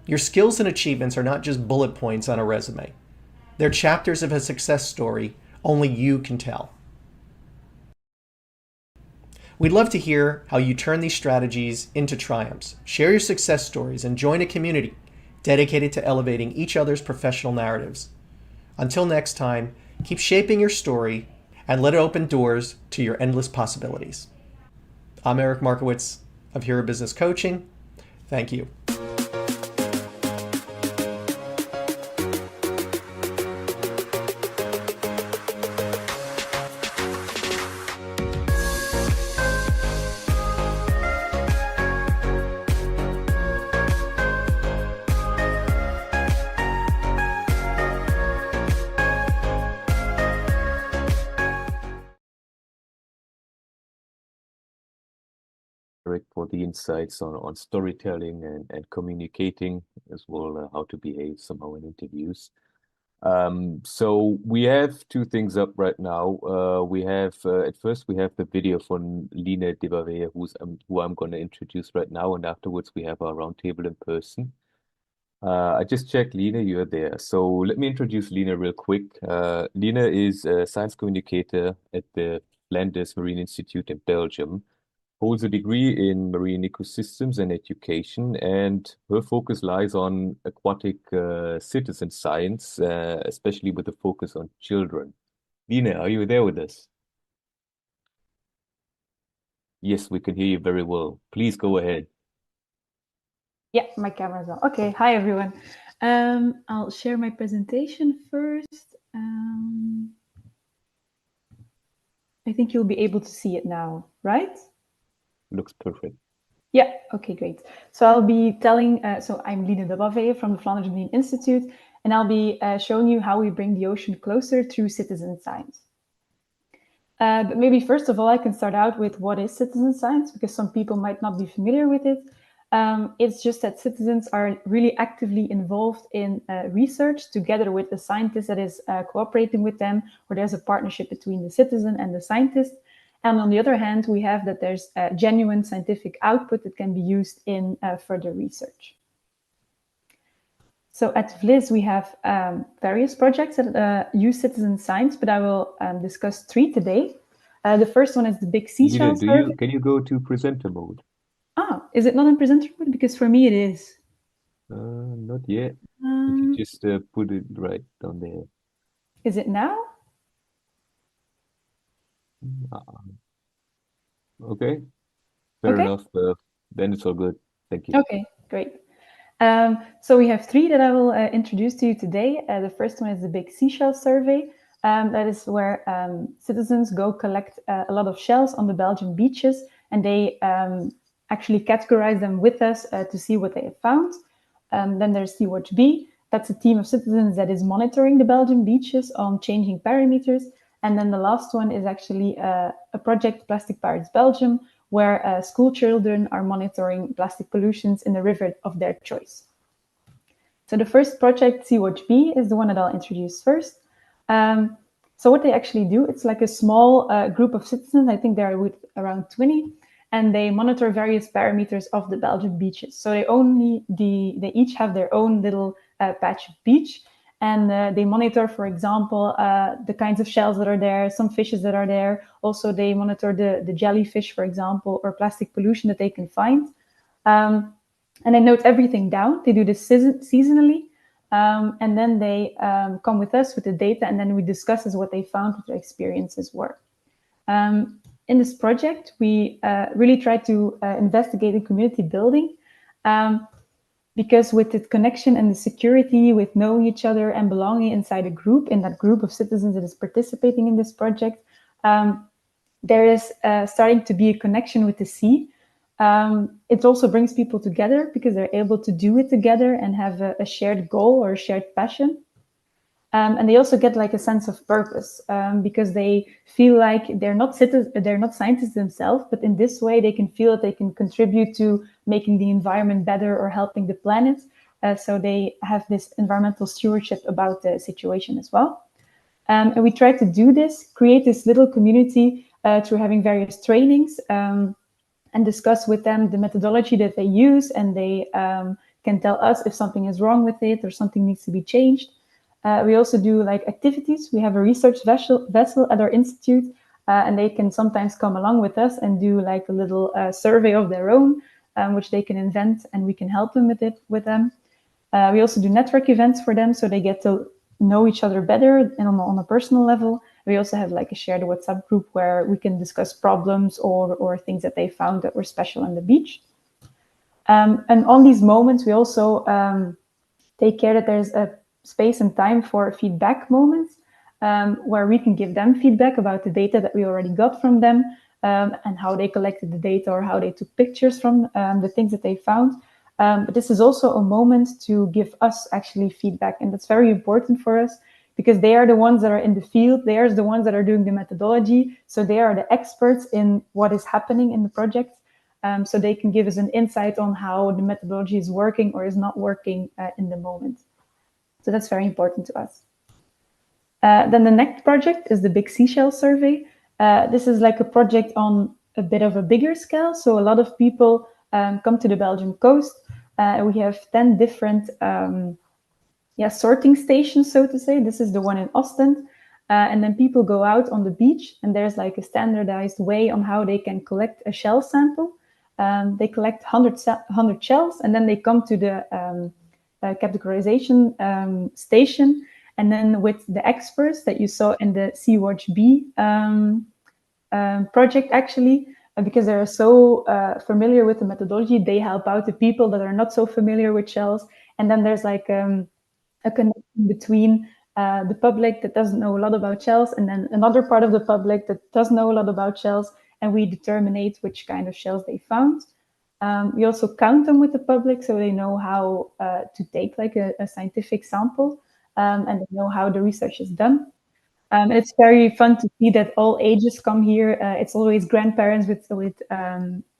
Your skills and achievements are not just bullet points on a resume. They're chapters of a success story only you can tell. We'd love to hear how you turn these strategies into triumphs. Share your success stories and join a community dedicated to elevating each other's professional narratives. Until next time, keep shaping your story and let it open doors to your endless possibilities. I'm Eric Markowitz of Hero Business Coaching. Thank you. Eric, for the insights on storytelling and communicating as well, how to behave somehow in interviews. So we have two things up right now. We have at first we have the video from Line Debave, who I'm going to introduce right now, and afterwards we have our roundtable in person. I just checked, Lina, you're there. So let me introduce Lina real quick. Lina is a science communicator at the Flanders Marine Institute in Belgium, holds a degree in marine ecosystems and education, and her focus lies on aquatic citizen science, especially with a focus on children. Lina, are you there with us? Yes, we can hear you very well. Please go ahead. Yeah, my camera's on. Okay, hi everyone. I'll share my presentation first. I think you'll be able to see it now, right? Looks perfect. Yeah, okay, great. So I'll be telling, so I'm Line Debave from the Flanders Marine Institute, and I'll be showing you how we bring the ocean closer through citizen science. But maybe first of all, I can start out with what is citizen science, because some people might not be familiar with it. It's just that citizens are really actively involved in research together with the scientist that is cooperating with them, where there's a partnership between the citizen and the scientist. And on the other hand, we have that there's genuine scientific output that can be used in further research. So at VLIS, we have various projects that use citizen science, but I will discuss 3 today. The first one is the Big Seashell Survey. Can you go to presenter mode? Ah, is it not in presenter mode? Because for me it is. Not yet. If you just put it right down there. Is it now? Okay, fair enough. Then it's all good. Thank you. Okay, great. So we have 3 that I will introduce to you today. The first one is the Big Seashell Survey. That is where citizens go collect a lot of shells on the Belgian beaches, and they actually categorize them with us to see what they have found. Then there's Sea-Watch B. That's a team of citizens that is monitoring the Belgian beaches on changing parameters. And then the last one is actually a project, Plastic Pirates Belgium, where school children are monitoring plastic pollutions in the river of their choice. So the first project, Sea-Watch B, is the one that I'll introduce first. So what they actually do, it's like a small group of citizens. I think they're with around 20, and they monitor various parameters of the Belgian beaches. So they each have their own little patch of beach, and they monitor, for example, the kinds of shells that are there, some fishes that are there. Also, they monitor the jellyfish, for example, or plastic pollution that they can find. And they note everything down. They do this seasonally. And then they come with us with the data, and then we discuss what they found, what their experiences were. In this project, we really try to investigate in community building, because with the connection and the security, with knowing each other and belonging inside a group, in that group of citizens that is participating in this project, there is starting to be a connection with the sea. It also brings people together because they're able to do it together and have a shared goal or a shared passion. And they also get like a sense of purpose because they feel like they're not scientists themselves, but in this way they can feel that they can contribute to making the environment better or helping the planet. So they have this environmental stewardship about the situation as well. And we try to do this, create this little community through having various trainings and discuss with them the methodology that they use, and they can tell us if something is wrong with it or something needs to be changed. We also do like activities. We have a research vessel at our institute, and they can sometimes come along with us and do like a little survey of their own, which they can invent, and we can help them with them. We also do network events for them, so they get to know each other better and on a personal level. We also have like a shared WhatsApp group where we can discuss problems or things that they found that were special on the beach. And on these moments, we also take care that there's a space and time for feedback moments where we can give them feedback about the data that we already got from them and how they collected the data or how they took pictures from the things that they found. But this is also a moment to give us actually feedback, and that's very important for us because they are the ones that are in the field. They are the ones that are doing the methodology, so they are the experts in what is happening in the project. so they can give us an insight on how the methodology is working or is not working in the moment. So that's very important to us. Then the next project is the Big Seashell Survey. This is like a project on a bit of a bigger scale. So a lot of people come to the Belgian coast. We have 10 different sorting stations, so to say. This is the one in Ostend. And then people go out on the beach, and there's like a standardized way on how they can collect a shell sample. They collect 100 shells, and then they come to the categorization station. And then with the experts that you saw in the Sea-Watch B project, actually, because they're so familiar with the methodology, they help out the people that are not so familiar with shells. And then there's like a connection between the public that doesn't know a lot about shells and then another part of the public that does know a lot about shells, and we determine which kind of shells they found. We also count them with the public so they know how to take like a scientific sample, and they know how the research is done. It's very fun to see that all ages come here. It's always grandparents with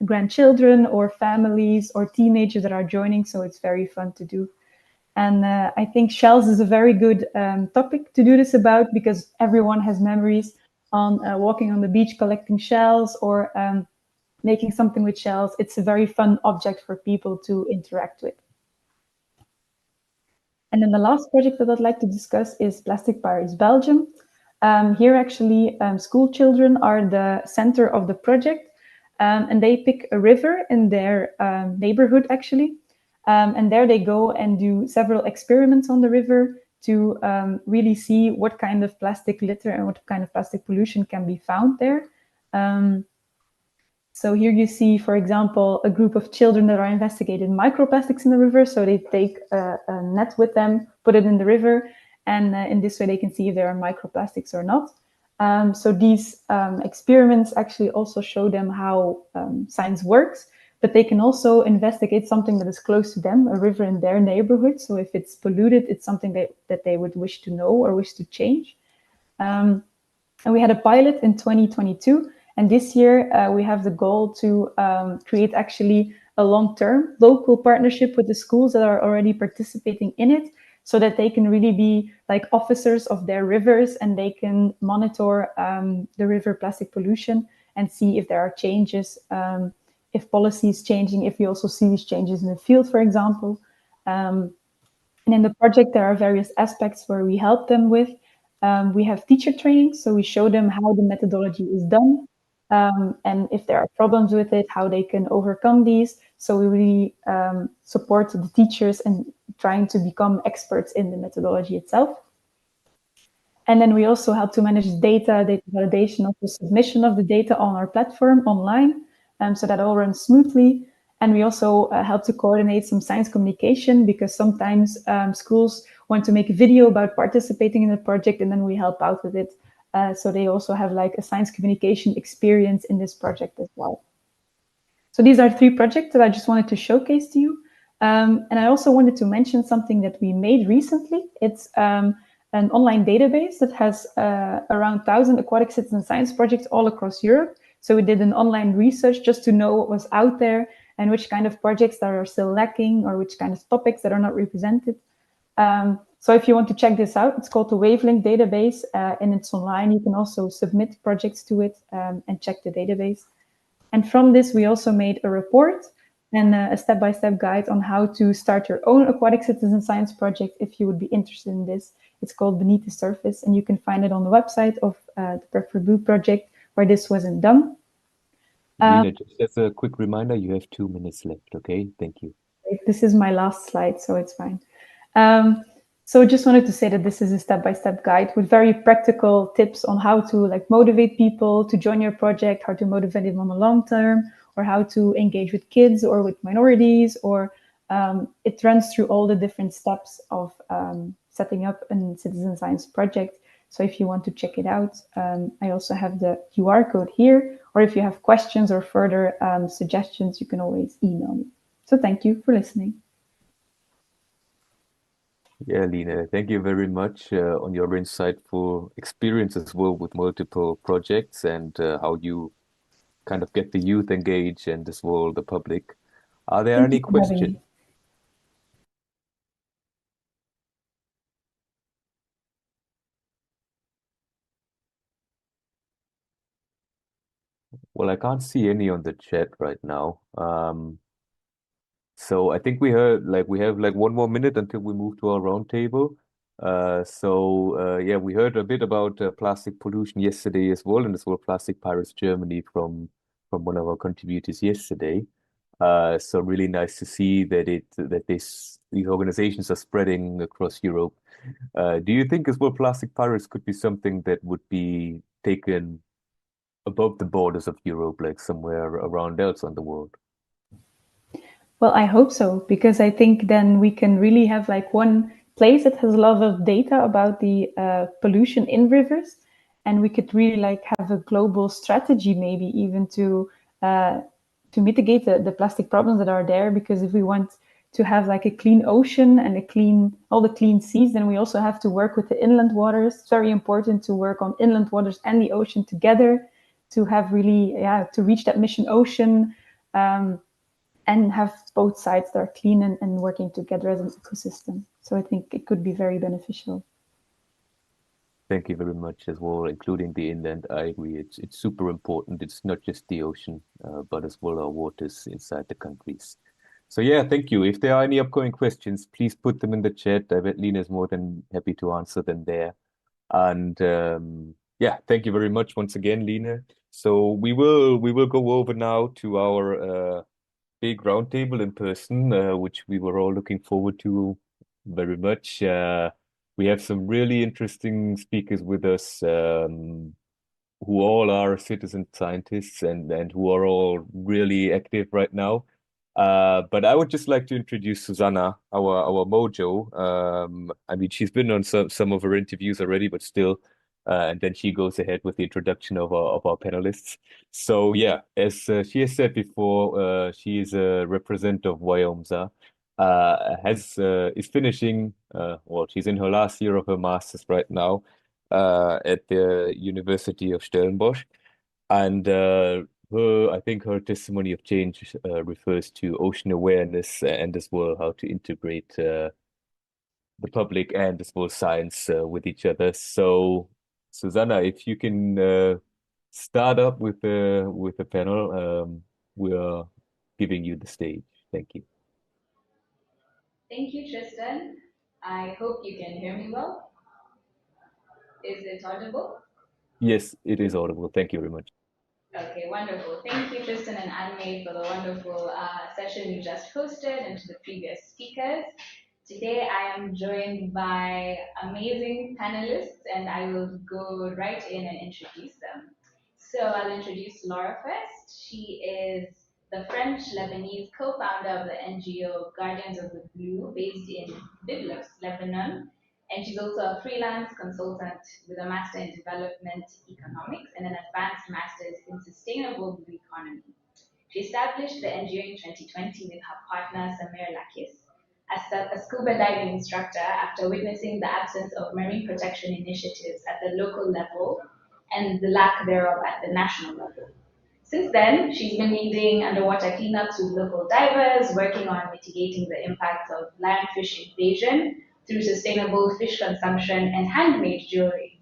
grandchildren or families or teenagers that are joining, so it's very fun to do. And I think shells is a very good topic to do this about, because everyone has memories on walking on the beach, collecting shells, or making something with shells. It's a very fun object for people to interact with. And then the last project that I'd like to discuss is Plastic Pirates Belgium. Here actually school children are the center of the project, and they pick a river in their neighborhood actually. And there they go and do several experiments on the river to really see what kind of plastic litter and what kind of plastic pollution can be found there. So here you see, for example, a group of children that are investigating microplastics in the river. So they take a net with them, put it in the river, and in this way they can see if there are microplastics or not. So these experiments actually also show them how science works, but they can also investigate something that is close to them, a river in their neighborhood. So if it's polluted, it's something that they would wish to know or wish to change. And we had a pilot in 2022. And this year we have the goal to create actually a long-term local partnership with the schools that are already participating in it, so that they can really be like officers of their rivers, and they can monitor the river plastic pollution and see if there are changes, if policy is changing, if we also see these changes in the field, for example. And in the project, there are various aspects where we help them with. We have teacher training, so we show them how the methodology is done, and if there are problems with it, how they can overcome these. So we really support the teachers in trying to become experts in the methodology itself. And then we also help to manage data validation of the submission of the data on our platform online, so that all runs smoothly. And we also help to coordinate some science communication, because sometimes schools want to make a video about participating in the project, and then we help out with it. So they also have like a science communication experience in this project as well. So these are 3 projects that I just wanted to showcase to you. And I also wanted to mention something that we made recently. It's an online database that has around 1,000 aquatic citizen science projects all across Europe. So we did an online research just to know what was out there and which kind of projects that are still lacking, or which kind of topics that are not represented. So if you want to check this out, it's called the Wavelength database, and it's online. You can also submit projects to it and check the database. And from this, we also made a report and a step-by-step guide on how to start your own aquatic citizen science project if you would be interested in this. It's called Beneath the Surface, and you can find it on the website of the Prep for Blue project, where this wasn't done. Lina, just as a quick reminder, you have 2 minutes left, okay? Thank you. This is my last slide, so it's fine. So just wanted to say that this is a step-by-step guide with very practical tips on how to like motivate people to join your project, how to motivate them on the long term, or how to engage with kids or with minorities, or it runs through all the different steps of setting up a citizen science project. So if you want to check it out, I also have the QR code here, or if you have questions or further suggestions, you can always email me. So thank you for listening. Yeah, Lina, thank you very much on your insightful experience as well with multiple projects, and how you kind of get the youth engaged and as well the public. Are there Thank any you for having questions? me. Well, I can't see any on the chat right now. So I think we have like 1 more minute until we move to our roundtable. Yeah, we heard a bit about plastic pollution yesterday as well, and as well Plastic Pirates Germany from one of our contributors yesterday. So really nice to see that these organizations are spreading across Europe. Do you think as well plastic pirates could be something that would be taken above the borders of Europe, like somewhere around else on the world? Well, I hope so, because I think then we can really have like one place that has a lot of data about the pollution in rivers, and we could really like have a global strategy, maybe even to mitigate the plastic problems that are there. Because if we want to have like a clean ocean and all the clean seas, then we also have to work with the inland waters. It's very important to work on inland waters and the ocean together to have really, to reach that mission ocean. And have both sides that are clean and working together as an ecosystem. So I think it could be very beneficial. Thank you very much as well, including the inland. I agree. It's super important. It's not just the ocean, but as well our waters inside the countries. So yeah, thank you. If there are any upcoming questions, please put them in the chat. I bet Lina is more than happy to answer them there. And yeah, thank you very much once again, Lina. So we will go over now to our big roundtable in person, which we were all looking forward to very much. We have some really interesting speakers with us, who all are citizen scientists and who are all really active right now. But I would just like to introduce Susanna, our mojo. I mean, she's been on some of her interviews already, but still. And then she goes ahead with the introduction of our panelists. So yeah, as she has said before, she is a representative of WIOMSA, is finishing, well, she's in her last year of her master's right now at the University of Stellenbosch. And I think her testimony of change refers to ocean awareness and as well how to integrate the public and as well science with each other. So Susanna, if you can start up with the panel, we're giving you the stage. Thank you. Thank you, Tristan. I hope you can hear me well. Is it audible? Yes, it is audible. Thank you very much. Okay, wonderful. Thank you, Tristan and Anne for the wonderful session you just hosted and to the previous speakers. Today, I am joined by amazing panelists, and I will go right in and introduce them. So I'll introduce Laura first. She is the French-Lebanese co-founder of the NGO Guardians of the Blue, based in Byblos, Lebanon. And she's also a freelance consultant with a master in development economics and an advanced master's in sustainable blue economy. She established the NGO in 2020 with her partner Samir Lakis as a scuba diving instructor after witnessing the absence of marine protection initiatives at the local level and the lack thereof at the national level. Since then, she's been leading underwater cleanups with local divers, working on mitigating the impacts of lionfish invasion through sustainable fish consumption and handmade jewelry.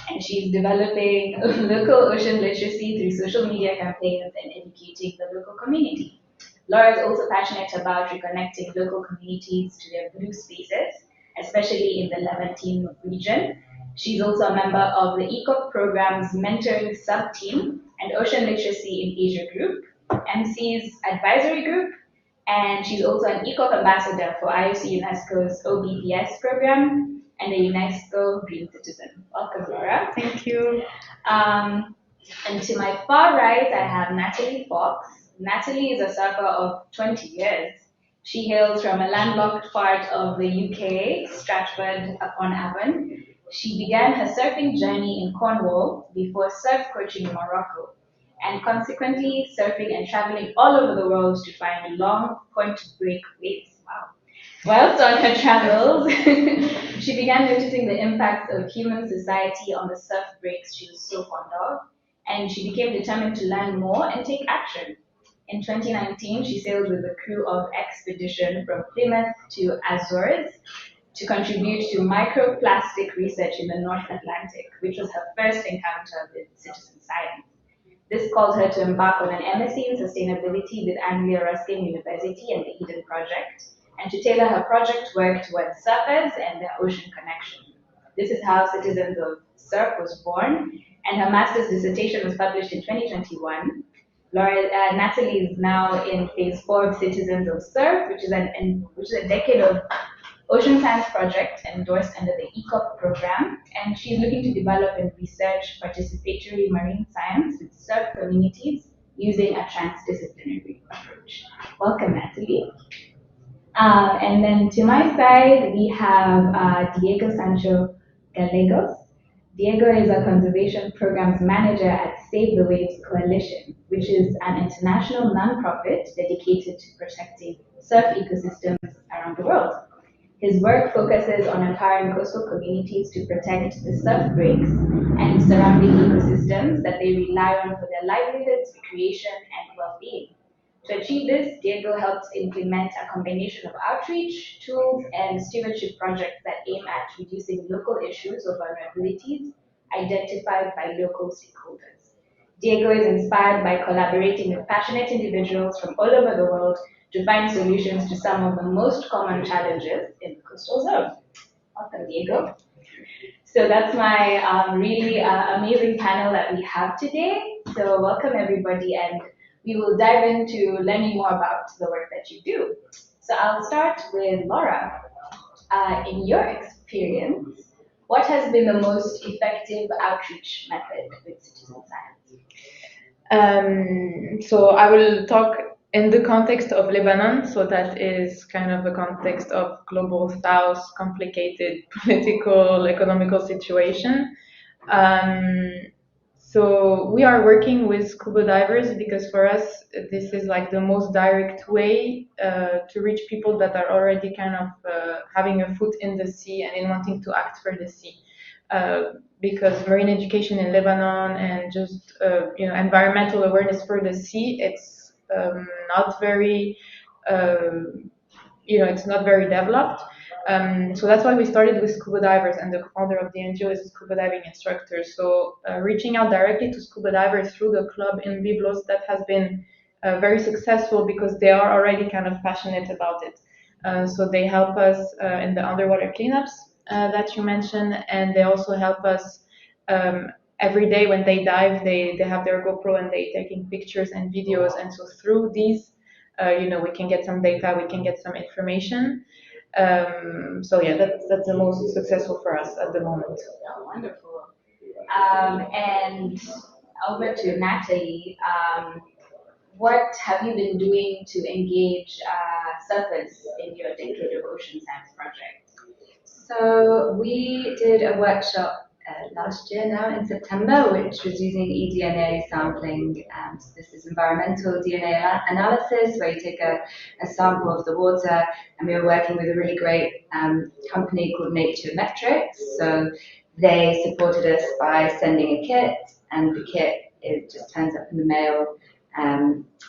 And she's developing local ocean literacy through social media campaigns and educating the local community. Laura is also passionate about reconnecting local communities to their blue spaces, especially in the Levantine region. She's also a member of the ECOP Programme's mentoring sub-team and Ocean Literacy in Asia group, MC's advisory group, and she's also an ECOP ambassador for IOC-UNESCO's OBPS program and a UNESCO Green Citizen. Welcome, Laura. Thank you. And to my far right, I have Natalie Fox. Natalie is a surfer of 20 years. She hails from a landlocked part of the UK, Stratford-upon-Avon. She began her surfing journey in Cornwall before surf coaching in Morocco, and consequently surfing and traveling all over the world to find long point-break waves. Wow. Whilst on her travels, she began noticing the impacts of human society on the surf breaks she was so fond of, and she became determined to learn more and take action. In 2019, she sailed with a crew of expedition from Plymouth to Azores to contribute to microplastic research in the North Atlantic, which was her first encounter with citizen science. This called her to embark on an MSc in sustainability with Anglia Ruskin University and the Eden Project, and to tailor her project work towards surfers and their ocean connection. This is how Citizens of Surf was born, and her master's dissertation was published in 2021. Natalie is now in phase 4 of Citizens of Surf, which is a decade of ocean science project endorsed under the ECOP program, and she's looking to develop and research participatory marine science with surf communities using a transdisciplinary approach. Welcome, Natalie. And then to my side, we have Diego Sancho Gallegos. Diego is a conservation programs manager at Save the Waves Coalition, which is an international nonprofit dedicated to protecting surf ecosystems around the world. His work focuses on empowering coastal communities to protect the surf breaks and surrounding ecosystems that they rely on for their livelihoods, recreation, and well-being. To achieve this, Diego helps implement a combination of outreach, tools, and stewardship projects that aim at reducing local issues or vulnerabilities identified by local stakeholders. Diego is inspired by collaborating with passionate individuals from all over the world to find solutions to some of the most common challenges in the coastal zone. Welcome, Diego. So that's my really amazing panel that we have today. So welcome, everybody, and we will dive into learning more about the work that you do. So I'll start with Laura. In your experience, what has been the most effective outreach method with citizen science? So I will talk in the context of Lebanon, so that is kind of the context of global south, complicated political, economical situation. So we are working with scuba divers because for us, this is like the most direct way to reach people that are already kind of having a foot in the sea and in wanting to act for the sea. Because marine education in Lebanon and just environmental awareness for the sea, it's not very it's not very developed. So that's why we started with scuba divers, and the founder of the NGO is a scuba diving instructor. So reaching out directly to scuba divers through the club in Byblos, that has been very successful because they are already kind of passionate about it. So they help us in the underwater cleanups that you mentioned, and they also help us every day when they dive. They have their GoPro and they taking pictures and videos, and so through these we can get some data, we can get some information. So yeah, that's the most successful for us at the moment. Oh, wonderful. And over to Natalie. What have you been doing to engage surfers in your Decade of Ocean Science project? So we did a workshop last year now in September, which was using eDNA sampling. So this is environmental DNA analysis, where you take a sample of the water, and we were working with a really great company called Nature Metrics. So they supported us by sending a kit, and the kit, it just turns up in the mail.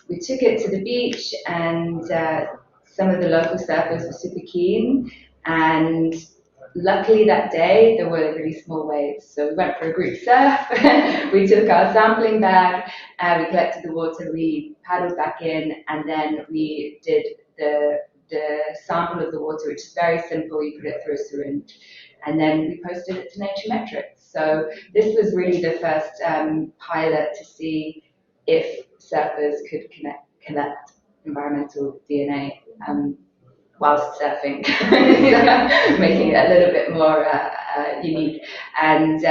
We took it to the beach, and some of the local surfers were super keen, and luckily that day there were really small waves, so we went for a group surf. We took our sampling bag, we collected the water, we paddled back in, and then we did the sample of the water, which is very simple. You put it through a syringe, and then we posted it to Nature Metrics. So this was really the first pilot to see if surfers could collect environmental DNA whilst surfing, making it a little bit more unique. And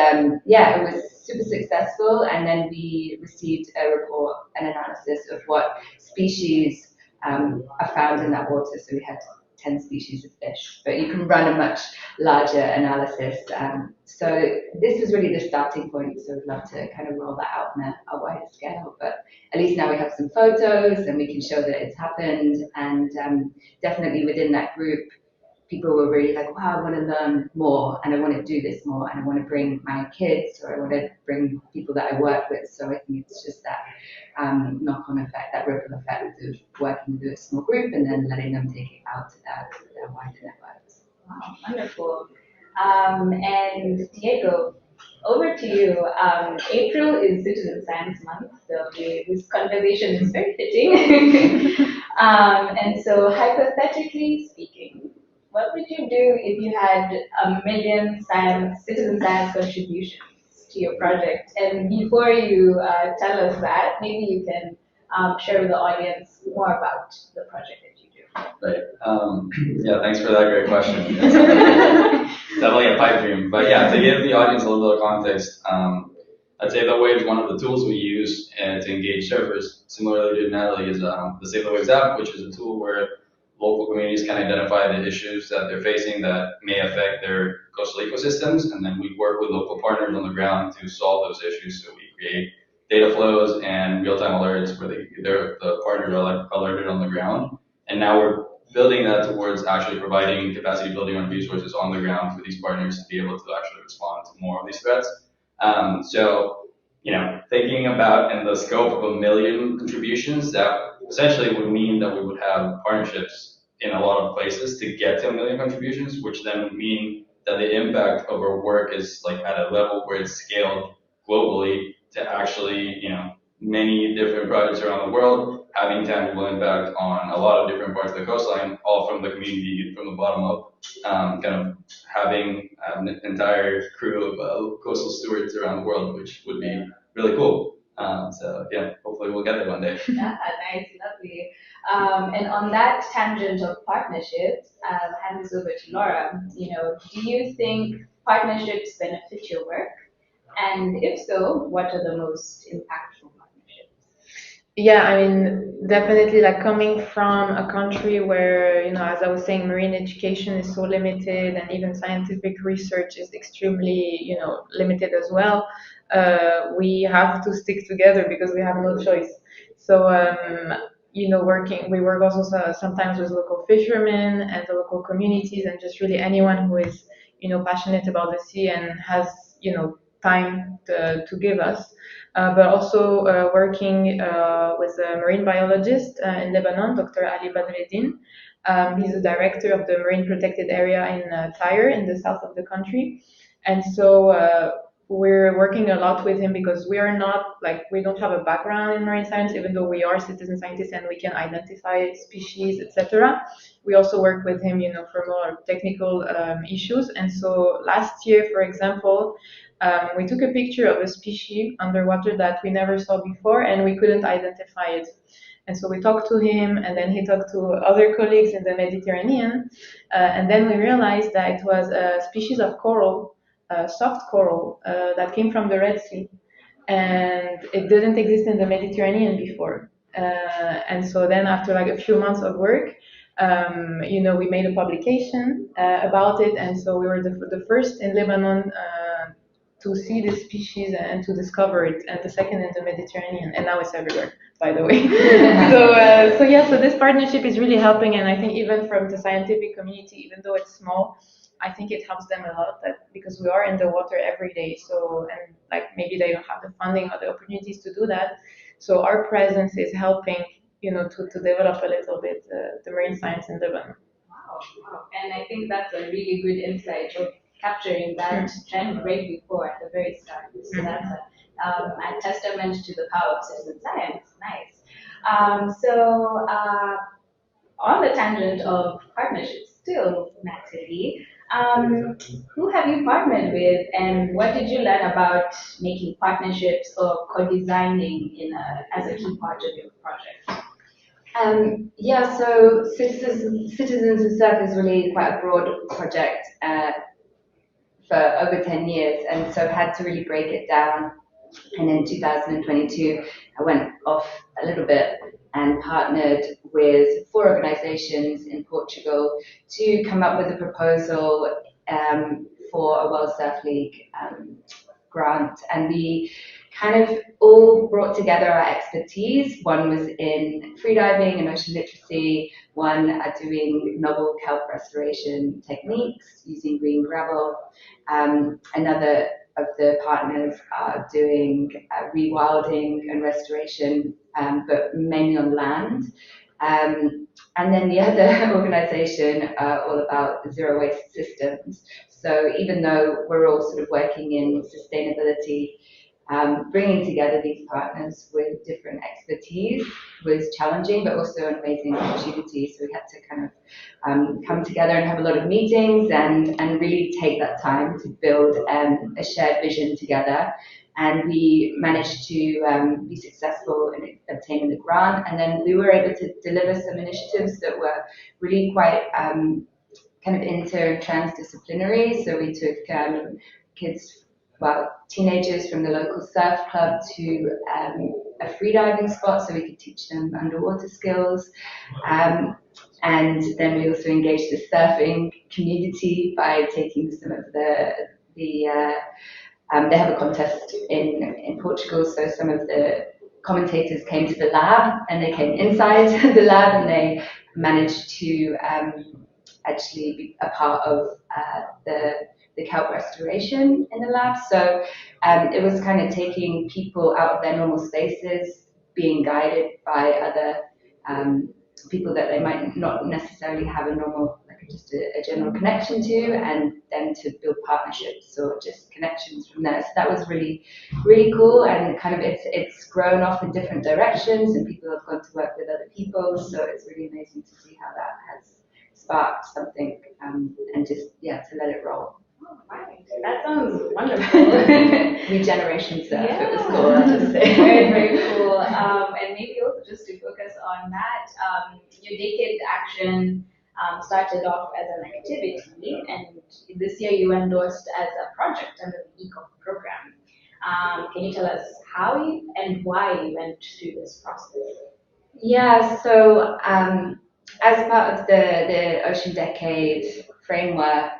yeah, it was super successful. And then we received a report, an analysis of what species are found in that water. So we had 10 species of fish, but you can run a much larger analysis. So this was really the starting point. So we'd love to kind of roll that out on a wider scale, but at least now we have some photos and we can show that it's happened. And definitely within that group, people were really like, wow, I want to learn more and I want to do this more and I want to bring my kids or I want to bring people that I work with. So I think it's just that knock-on effect, that ripple effect of working with a small group and then letting them take it out to their wider networks. Wow, wonderful. And Diego, over to you. April is Citizen Science Month, so this conversation is very fitting. And so hypothetically speaking, what would you do if you had 1 million citizen science contributions to your project? And before you tell us that, maybe you can share with the audience more about the project that you do. Right. Yeah, thanks for that great question. It's definitely a pipe dream. But yeah, to give the audience a little bit of context, I'd say the Wave is one of the tools we use to engage surfers. Similarly to Natalie is the Save the Waves app, which is a tool where local communities can identify the issues that they're facing that may affect their coastal ecosystems, and then we work with local partners on the ground to solve those issues. So we create data flows and real-time alerts where the partners are alerted on the ground. And now we're building that towards actually providing capacity building on resources on the ground for these partners to be able to actually respond to more of these threats. So, thinking about in the scope of 1 million contributions, that essentially would mean that we would have partnerships in a lot of places to get to 1 million contributions, which then would mean that the impact of our work is at a level where it's scaled globally to actually, many different projects around the world having tangible impact on a lot of different parts of the coastline, all from the community, from the bottom up, kind of having an entire crew of coastal stewards around the world, which would be really cool. So yeah, hopefully we'll get there one day. Yeah, nice, lovely. And on that tangent of partnerships, I'll hand this over to Laura. Do you think partnerships benefit your work? And if so, what are the most impactful partnerships? Yeah, I mean, definitely coming from a country where, as I was saying, marine education is so limited and even scientific research is extremely, limited as well. We have to stick together because we have no choice. So, we work also sometimes with local fishermen and the local communities and just really anyone who is, passionate about the sea and has, time to give us. But also working with a marine biologist in Lebanon, Dr. Ali Badreddin. He's the director of the Marine Protected Area in Tyre in the south of the country. And so we're working a lot with him because we are not, we don't have a background in marine science, even though we are citizen scientists and we can identify species, etc. We also work with him, for more technical issues. And so last year, for example, we took a picture of a species underwater that we never saw before and we couldn't identify it. And so we talked to him and then he talked to other colleagues in the Mediterranean. And then we realized that it was a species of coral, soft coral, that came from the Red Sea. And it didn't exist in the Mediterranean before. And so then after a few months of work, we made a publication about it. And so we were the first in Lebanon to see this species and to discover it, and the second in the Mediterranean, and now it's everywhere, by the way. So this partnership is really helping, and I think even from the scientific community, even though it's small, I think it helps them a lot because we are in the water every day. So, and maybe they don't have the funding or the opportunities to do that. So our presence is helping, to develop a little bit the marine science in Lebanon. Wow. And I think that's a really good insight of capturing that trend right before at the very start. So that's a testament to the power of citizen science. Nice. So on the tangent of partnerships, still, Natalie, who have you partnered with, and what did you learn about making partnerships or co-designing as a key part of your project? So Citizens and Surf is really quite a broad project for over 10 years, and so I've had to really break it down. And in 2022, I went off a little bit and partnered with 4 organizations in Portugal to come up with a proposal for a World Surf League grant. And we kind of all brought together our expertise. One was in freediving and ocean literacy, one at doing novel kelp restoration techniques using green gravel. Another of the partners are doing rewilding and restoration, but mainly on land. And then the other organization are all about zero waste systems. So even though we're all sort of working in sustainability, bringing together these partners with different expertise was challenging, but also an amazing opportunity. So we had to kind of come together and have a lot of meetings and really take that time to build a shared vision together. And we managed to be successful in obtaining the grant. And then we were able to deliver some initiatives that were really quite kind of inter and transdisciplinary. So we took kids, well, teenagers from the local surf club to a freediving spot so we could teach them underwater skills. And then we also engaged the surfing community by taking some of they have a contest in Portugal, so some of the commentators came to the lab and they came inside the lab and they managed to actually be a part of the kelp restoration in the lab. So it was kind of taking people out of their normal spaces, being guided by other people that they might not necessarily have a normal, like just a general connection to, and then to build partnerships or just connections from there. So that was really, really cool, and kind of it's grown off in different directions, and people have gone to work with other people. So it's really amazing to see how that has sparked something, and just to let it roll. Oh, right. That sounds wonderful. Regeneration surf, Yeah. it was called, I'll just say. Very, very cool. And maybe also just to focus on that, your Decade Action started off as an activity, and this year you endorsed as a project under the ECOP program. Can you tell us how and why you went through this process? Yeah, so as part of the Ocean Decade framework,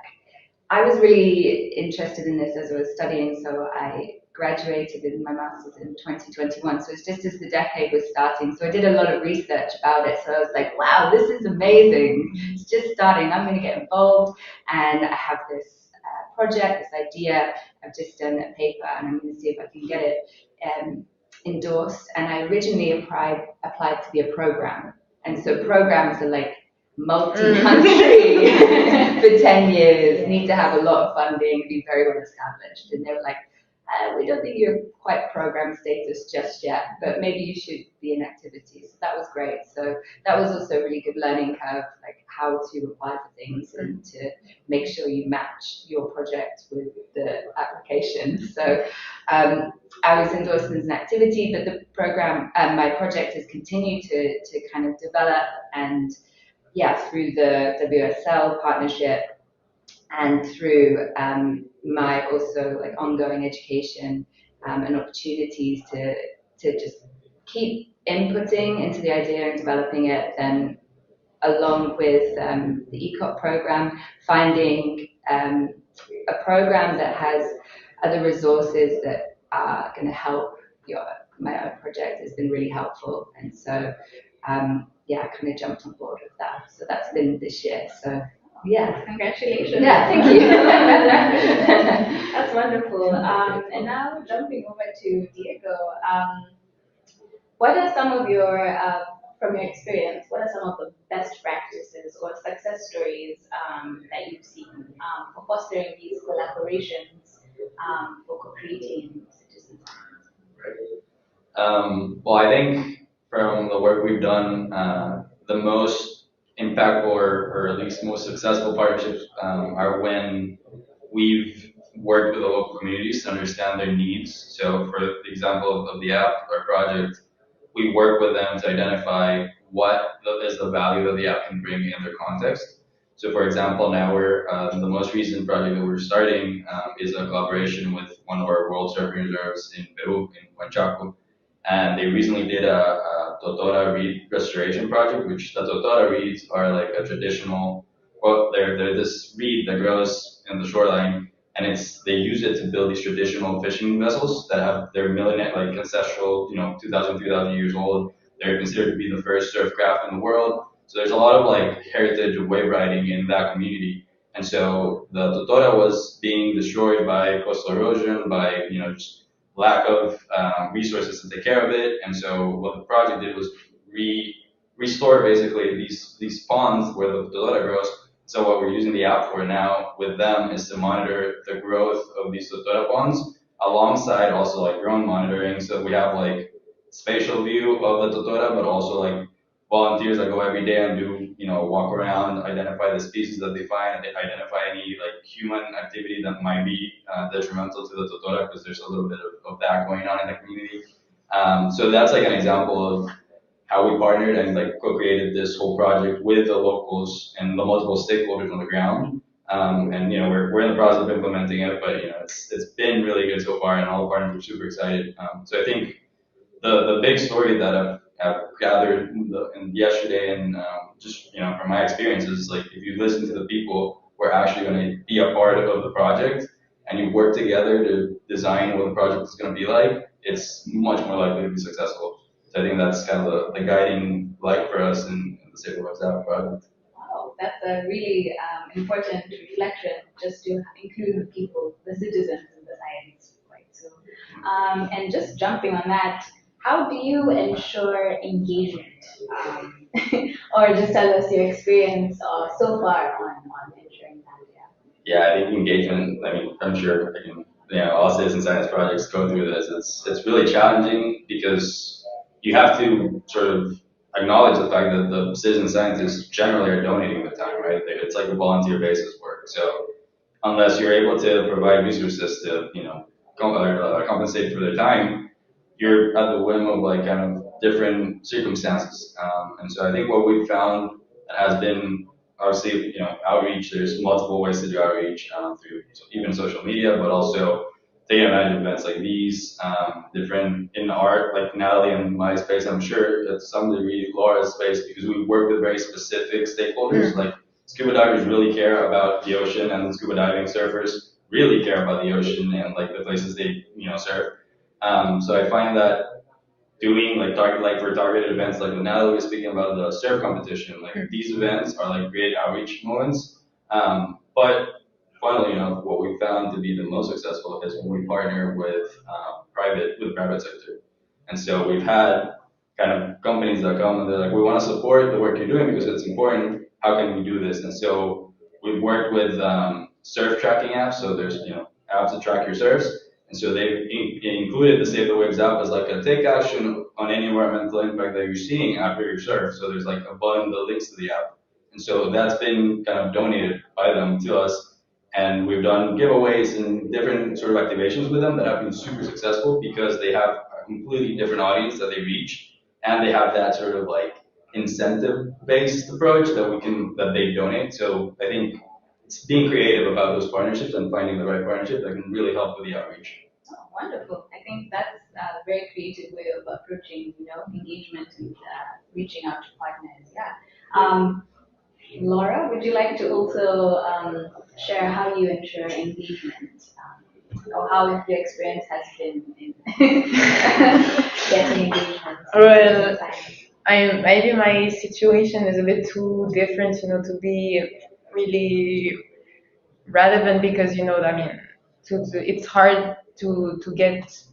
I was really interested in this as I was studying, so I graduated in my master's in 2021, so it's just as the decade was starting, so I did a lot of research about it, so I was like, wow, this is amazing, it's just starting, I'm going to get involved, and I have this project, this idea, I've just done a paper, and I'm going to see if I can get it endorsed, and I originally applied to be a program, and so programs are like multi-country for 10 years, need to have a lot of funding, be very well established. And they were like, we don't think you're quite program status just yet, but maybe you should be in activity. So that was great. So that was also a really good learning curve, like how to apply for things and to make sure you match your project with the application. So I was endorsed as an activity, but the program, my project has continued to kind of develop, and through the WSL partnership and through my also like ongoing education and opportunities to just keep inputting into the idea and developing it, then along with the ECOP program, finding a program that has other resources that are going to help my own project has been really helpful. And so I kind of jumped on board with that. So that's been this year. So yeah. Congratulations. Yeah, thank you. That's wonderful. And now jumping over to Diego, what are some of your, from your experience, what are some of the best practices or success stories that you've seen for fostering these collaborations for co-creating citizen science? Well, I think from the work we've done, the most impactful or at least most successful partnerships are when we've worked with the local communities to understand their needs. So for the example of the app or project, we work with them to identify what is the value that the app can bring in their context. So for example, now we're, the most recent project that we're starting is a collaboration with one of our World Surfing Reserves in Peru, in Huanchaco. And they recently did a Totora reed restoration project, which the Totora reeds are like a traditional, well, they're this reed that grows in the shoreline, and they use it to build these traditional fishing vessels that have their millennial, like ancestral, 2,000, 3,000 years old. They're considered to be the first surf craft in the world. So there's a lot of like heritage of wave riding in that community. And so the Totora was being destroyed by coastal erosion, by just lack of resources to take care of it. And so what the project did was restore basically these ponds where the Totora grows. So what we're using the app for now with them is to monitor the growth of these Totora ponds alongside also like drone monitoring. So we have like spatial view of the Totora, but also like volunteers that go every day and do, walk around, identify the species that they find, and they identify any like human activity that might be detrimental to the Totora, because there's a little bit of that going on in the community. So that's like an example of how we partnered and like co-created this whole project with the locals and the multiple stakeholders on the ground. And we're in the process of implementing it, but it's been really good so far, and all the partners are super excited. So I think the big story that I've gathered yesterday and just from my experiences, like if you listen to the people who are actually going to be a part of the project and you work together to design what the project is going to be like, it's much more likely to be successful. So I think that's kind of the guiding light for us in the Save the West Africa project. Wow, that's a really important reflection, just to include the people, the citizens in the science, right? So, and just jumping on that, how do you ensure engagement? Or just tell us your experience so far on ensuring that, Yeah, I think engagement, I'm sure all citizen science projects go through this. It's really challenging because you have to sort of acknowledge the fact that the citizen scientists generally are donating the time, right? It's like a volunteer basis work. So unless you're able to provide resources to, compensate for their time, you're at the whim of like kind of different circumstances. And so I think what we've found has been obviously, outreach. There's multiple ways to do outreach through even social media, but also taking advantage of events like these, different in art, like Natalie and my space. I'm sure at some degree Laura's space, because we work with very specific stakeholders. Like scuba divers really care about the ocean, and scuba diving surfers really care about the ocean and like the places they surf. So I find that doing for targeted events like what Natalie was speaking about, the surf competition, like these events are like great outreach moments. But finally, what we found to be the most successful is when we partner with private sector. And so we've had kind of companies that come and they're like, we want to support the work you're doing because it's important. How can we do this? And so we've worked with surf tracking apps. So there's apps to track your surfs. And so they've included the Save the Waves app as like a take action on any environmental impact that you're seeing after your surf. So there's like a button that links to the app. And so that's been kind of donated by them to us. And we've done giveaways and different sort of activations with them that have been super successful because they have a completely different audience that they reach. And they have that sort of like incentive-based approach that they donate. So I think it's being creative about those partnerships and finding the right partnership that can really help with the outreach. Oh, wonderful. I think that's a very creative way of approaching, engagement and reaching out to partners. Yeah. Laura, would you like to also share how you ensure engagement, or how your experience has been in getting engagement? Well, maybe my situation is a bit too different, to be really relevant because it's hard to get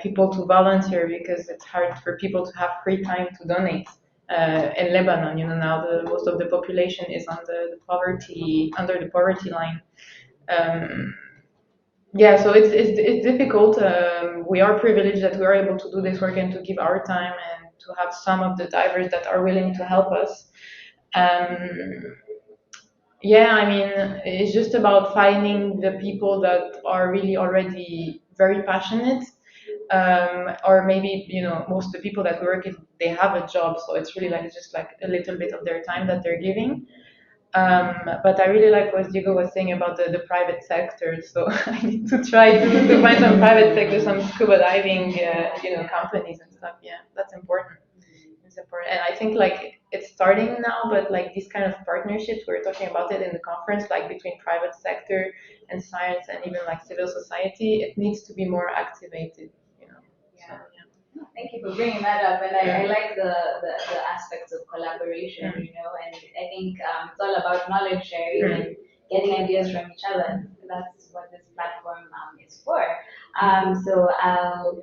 people to volunteer because it's hard for people to have free time to donate. In Lebanon, now most of the population is under the poverty line. So it's difficult. We are privileged that we are able to do this work and to give our time and to have some of the divers that are willing to help us. It's just about finding the people that are really already very passionate, or maybe most of the people that we work with, they have a job, so it's really just a little bit of their time that they're giving. But I really like what Diego was saying about the private sector. So I need to try to find some private sector, some scuba diving, companies and stuff. Yeah, that's important. It's important, and I think it's starting now, but like these kind of partnerships, we were talking about it in the conference, like between private sector and science and even like civil society, it needs to be more activated, you know. Yeah. So, thank you for bringing that up, and I like the aspects of collaboration, you know, and I think it's all about knowledge sharing and getting ideas from each other. That's what this platform is for. So I'll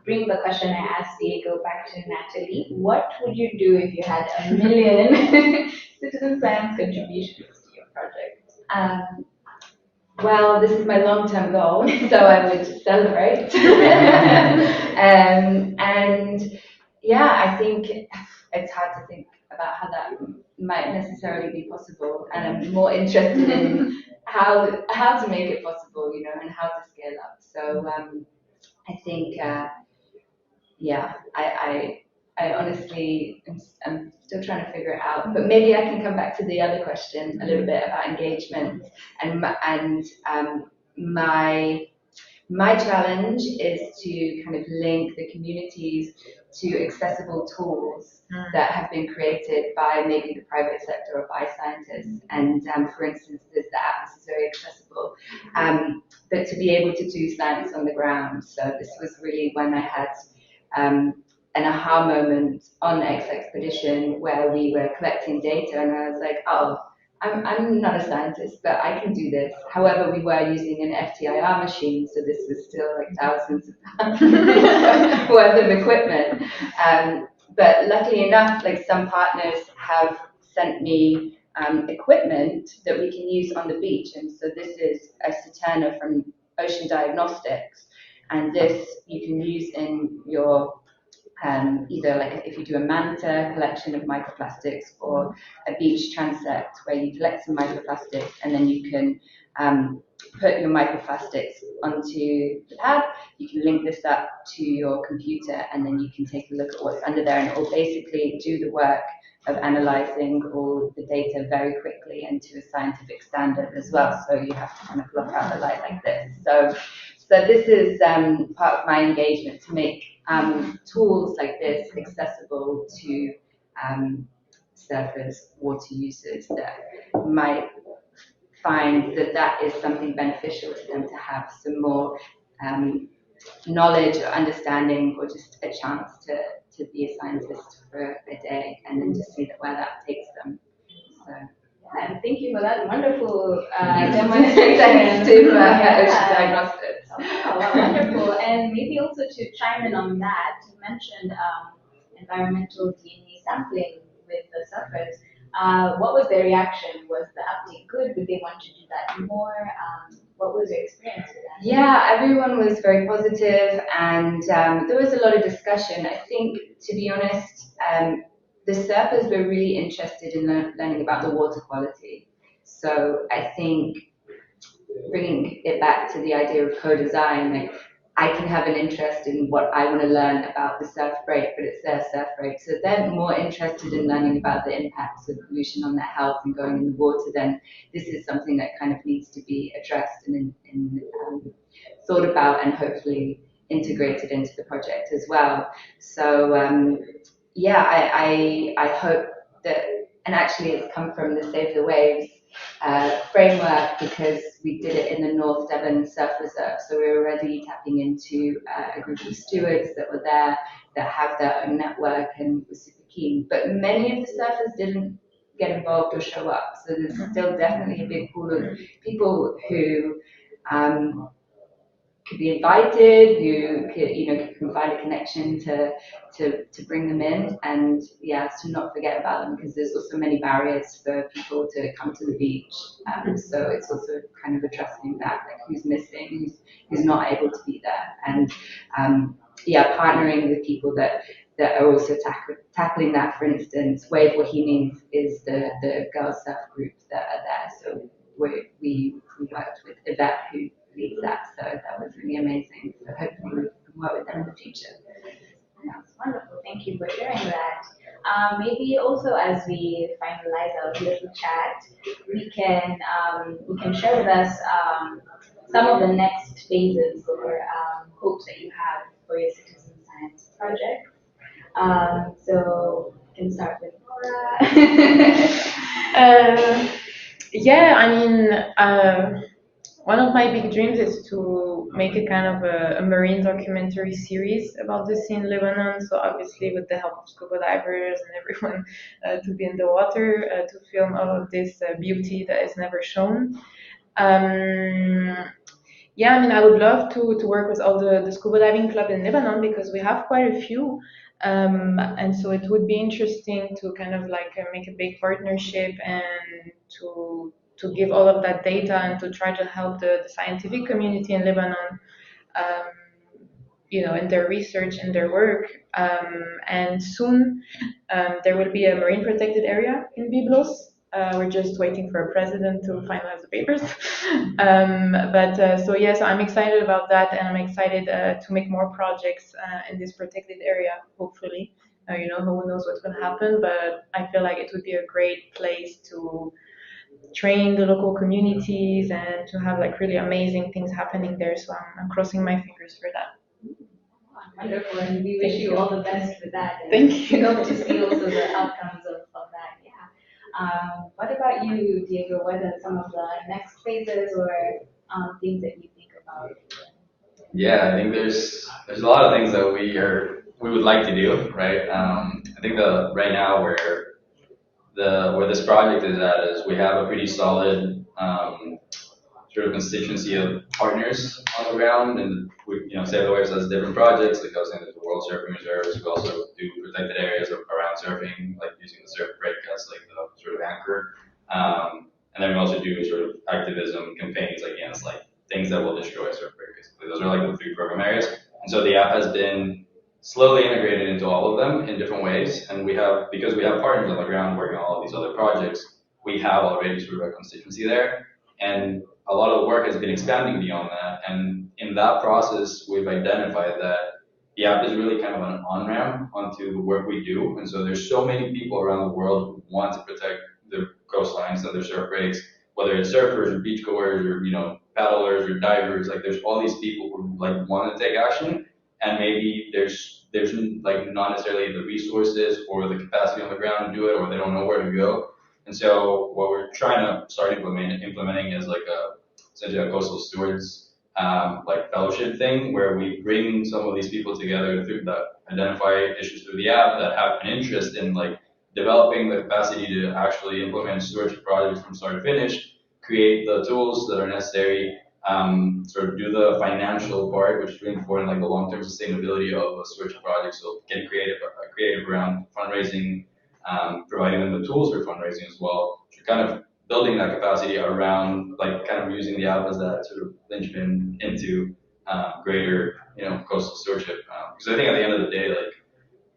bring the question I asked Diego back to Natalie. What would you do if you had 1 million citizen science contributions to your project? Well, this is my long-term goal, so I would celebrate. And yeah, I think it's hard to think about how that might necessarily be possible, and I'm more interested in how to make it possible, you know, and how to scale up. So I think, yeah, I honestly I'm still trying to figure it out, but maybe I can come back to the other question a little bit about engagement and my challenge is to kind of link the communities to accessible tools that have been created by maybe the private sector or by scientists. And for instance, there's the app, this is very accessible, but to be able to do science on the ground. So this was really when I had an aha moment on X expedition where we were collecting data, and I was like, oh, I'm not a scientist, but I can do this. However, we were using an FTIR machine, so this was still like thousands of pounds worth of equipment. But luckily enough, like some partners have sent me equipment that we can use on the beach. And so this is a Saturna from Ocean Diagnostics. And this you can use in your either like if you do a manta collection of microplastics or a beach transect where you collect some microplastics and then you can put your microplastics onto the pad. You can link this up to your computer and then you can take a look at what's under there, and it will basically do the work of analyzing all the data very quickly and to a scientific standard as well. So you have to kind of block out the light like this. So this is part of my engagement to make tools like this accessible to surfers, water users that might find that is something beneficial to them to have some more knowledge or understanding or just a chance to be a scientist for a day and then just see where that takes them. So. And thank you for that wonderful demonstration. Thanks to Ocean Diagnostics. Oh, wonderful. And maybe also to chime in on that, you mentioned environmental DNA sampling with the surfers. What was their reaction? Was the uptake good? Did they want to do that more? What was your experience with that? Yeah, everyone was very positive, and there was a lot of discussion. I think, to be honest, the surfers were really interested in learning about the water quality. So I think bringing it back to the idea of co-design, like I can have an interest in what I want to learn about the surf break, but it's their surf break. So they're more interested in learning about the impacts of pollution on their health and going in the water, then this is something that kind of needs to be addressed and thought about and hopefully integrated into the project as well. So yeah, I hope that, and actually it's come from the Save the Waves framework because we did it in the North Devon Surf Reserve. So we're already tapping into a group of stewards that were there that have their own network and were super keen. But many of the surfers didn't get involved or show up. So there's still definitely a big pool of people who could be invited, who could, can find a connection to bring them in, and yeah, to not forget about them because there's also many barriers for people to come to the beach. So it's also kind of addressing that, like who's missing, who's not able to be there, and yeah, partnering with people that are also tackling that. For instance, Wave Wahines is the girls surf group that are there. So we worked with Yvette, who leads that, so that was really amazing. So hopefully we can work with them in the future. That's wonderful. Thank you for sharing that. Maybe also as we finalize our little chat, we can share with us some of the next phases or hopes that you have for your citizen science project. So we can start with Yeah, I mean, one of my big dreams is to make a kind of a marine documentary series about the sea in Lebanon. So obviously, with the help of scuba divers and everyone, to be in the water, to film all of this beauty that is never shown. Yeah, I mean, I would love to work with all the scuba diving club in Lebanon because we have quite a few. And so it would be interesting to kind of like make a big partnership and to give all of that data and to try to help the scientific community in Lebanon, um, in their research and their work. And soon there will be a marine protected area in Byblos. We're just waiting for a president to finalize the papers. So yes, I'm excited about that, and I'm excited to make more projects in this protected area, hopefully. Who knows what's going to happen, but I feel like it would be a great place to train the local communities and to have like really amazing things happening there. So I'm crossing my fingers for that. Wonderful, and we wish you all the best with that. And Thank you. We hope to see also the outcomes of that. Yeah. What about you, Diego? What are some of the next phases or things that you think about? Yeah, I think there's a lot of things that we would like to do, right? I think right now where this project is at is we have a pretty solid sort of constituency of partners on the ground, and we, Save the Waves has different projects. Like I was saying, there's the World Surfing Reserves. We also do protected areas around surfing, like using the surf break as like the sort of anchor. And then we also do sort of activism campaigns against like things that will destroy surf break. Basically, those are like the 3 program areas. And so the app has been slowly integrated into all of them in different ways. And because we have partners on the ground working on all of these other projects, we have already sort of a constituency there. And a lot of the work has been expanding beyond that. And in that process, we've identified that the app is really kind of an on-ramp onto the work we do. And so there's so many people around the world who want to protect their coastlines and their surf breaks, whether it's surfers or beachgoers or, paddlers or divers. Like there's all these people who like want to take action, and maybe there's like not necessarily the resources or the capacity on the ground to do it, or they don't know where to go. And so what we're trying to start implementing is like essentially a coastal stewards like fellowship thing, where we bring some of these people together that identify issues through the app, that have an interest in like developing the capacity to actually implement stewardship projects from start to finish, create the tools that are necessary, sort of do the financial part, which is really important, like the long-term sustainability of a stewardship project. So get creative around fundraising, providing them the tools for fundraising as well. So kind of building that capacity around, like kind of using the app as that sort of linchpin into greater, coastal stewardship. Because I think at the end of the day, like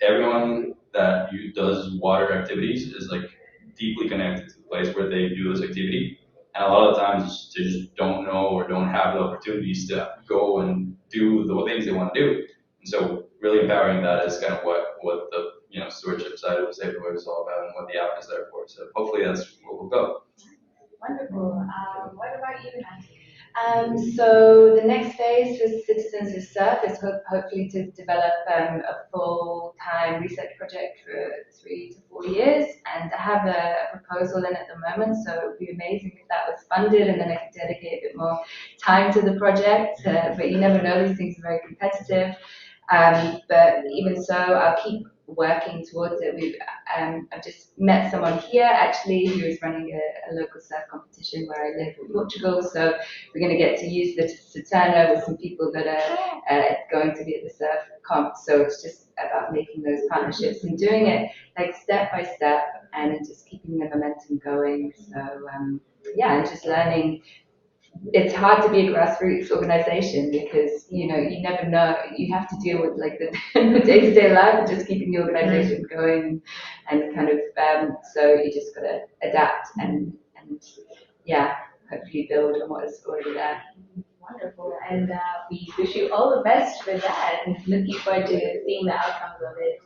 everyone that does water activities is like deeply connected to the place where they do this activity. And a lot of times they just don't know or don't have the opportunities to go and do the things they want to do. And so really empowering that is kind of what the stewardship side of Save the Waves is all about, and what the app is there for. So hopefully that's where we'll go. Wonderful. What about you, Nancy? So the next phase for Citizens Who Surf is hopefully to develop a full-time research project for 3 to 4 years, and I have a proposal in at the moment, so it would be amazing if that was funded and then I could dedicate a bit more time to the project, but you never know, these things are very competitive. But even so, I'll keep working towards it. I've just met someone here actually who is running a local surf competition where I live in Portugal, so we're going to get to use the Saturno with some people that are going to be at the surf comp. So it's just about making those partnerships and doing it like step by step and just keeping the momentum going. So and just learning. It's hard to be a grassroots organization because you never know. You have to deal with like the day-to-day life, just keeping the organization going, and kind of so you just gotta adapt and hopefully build on what is already there. Wonderful, and we wish you all the best with that, and looking forward to seeing the outcomes of it.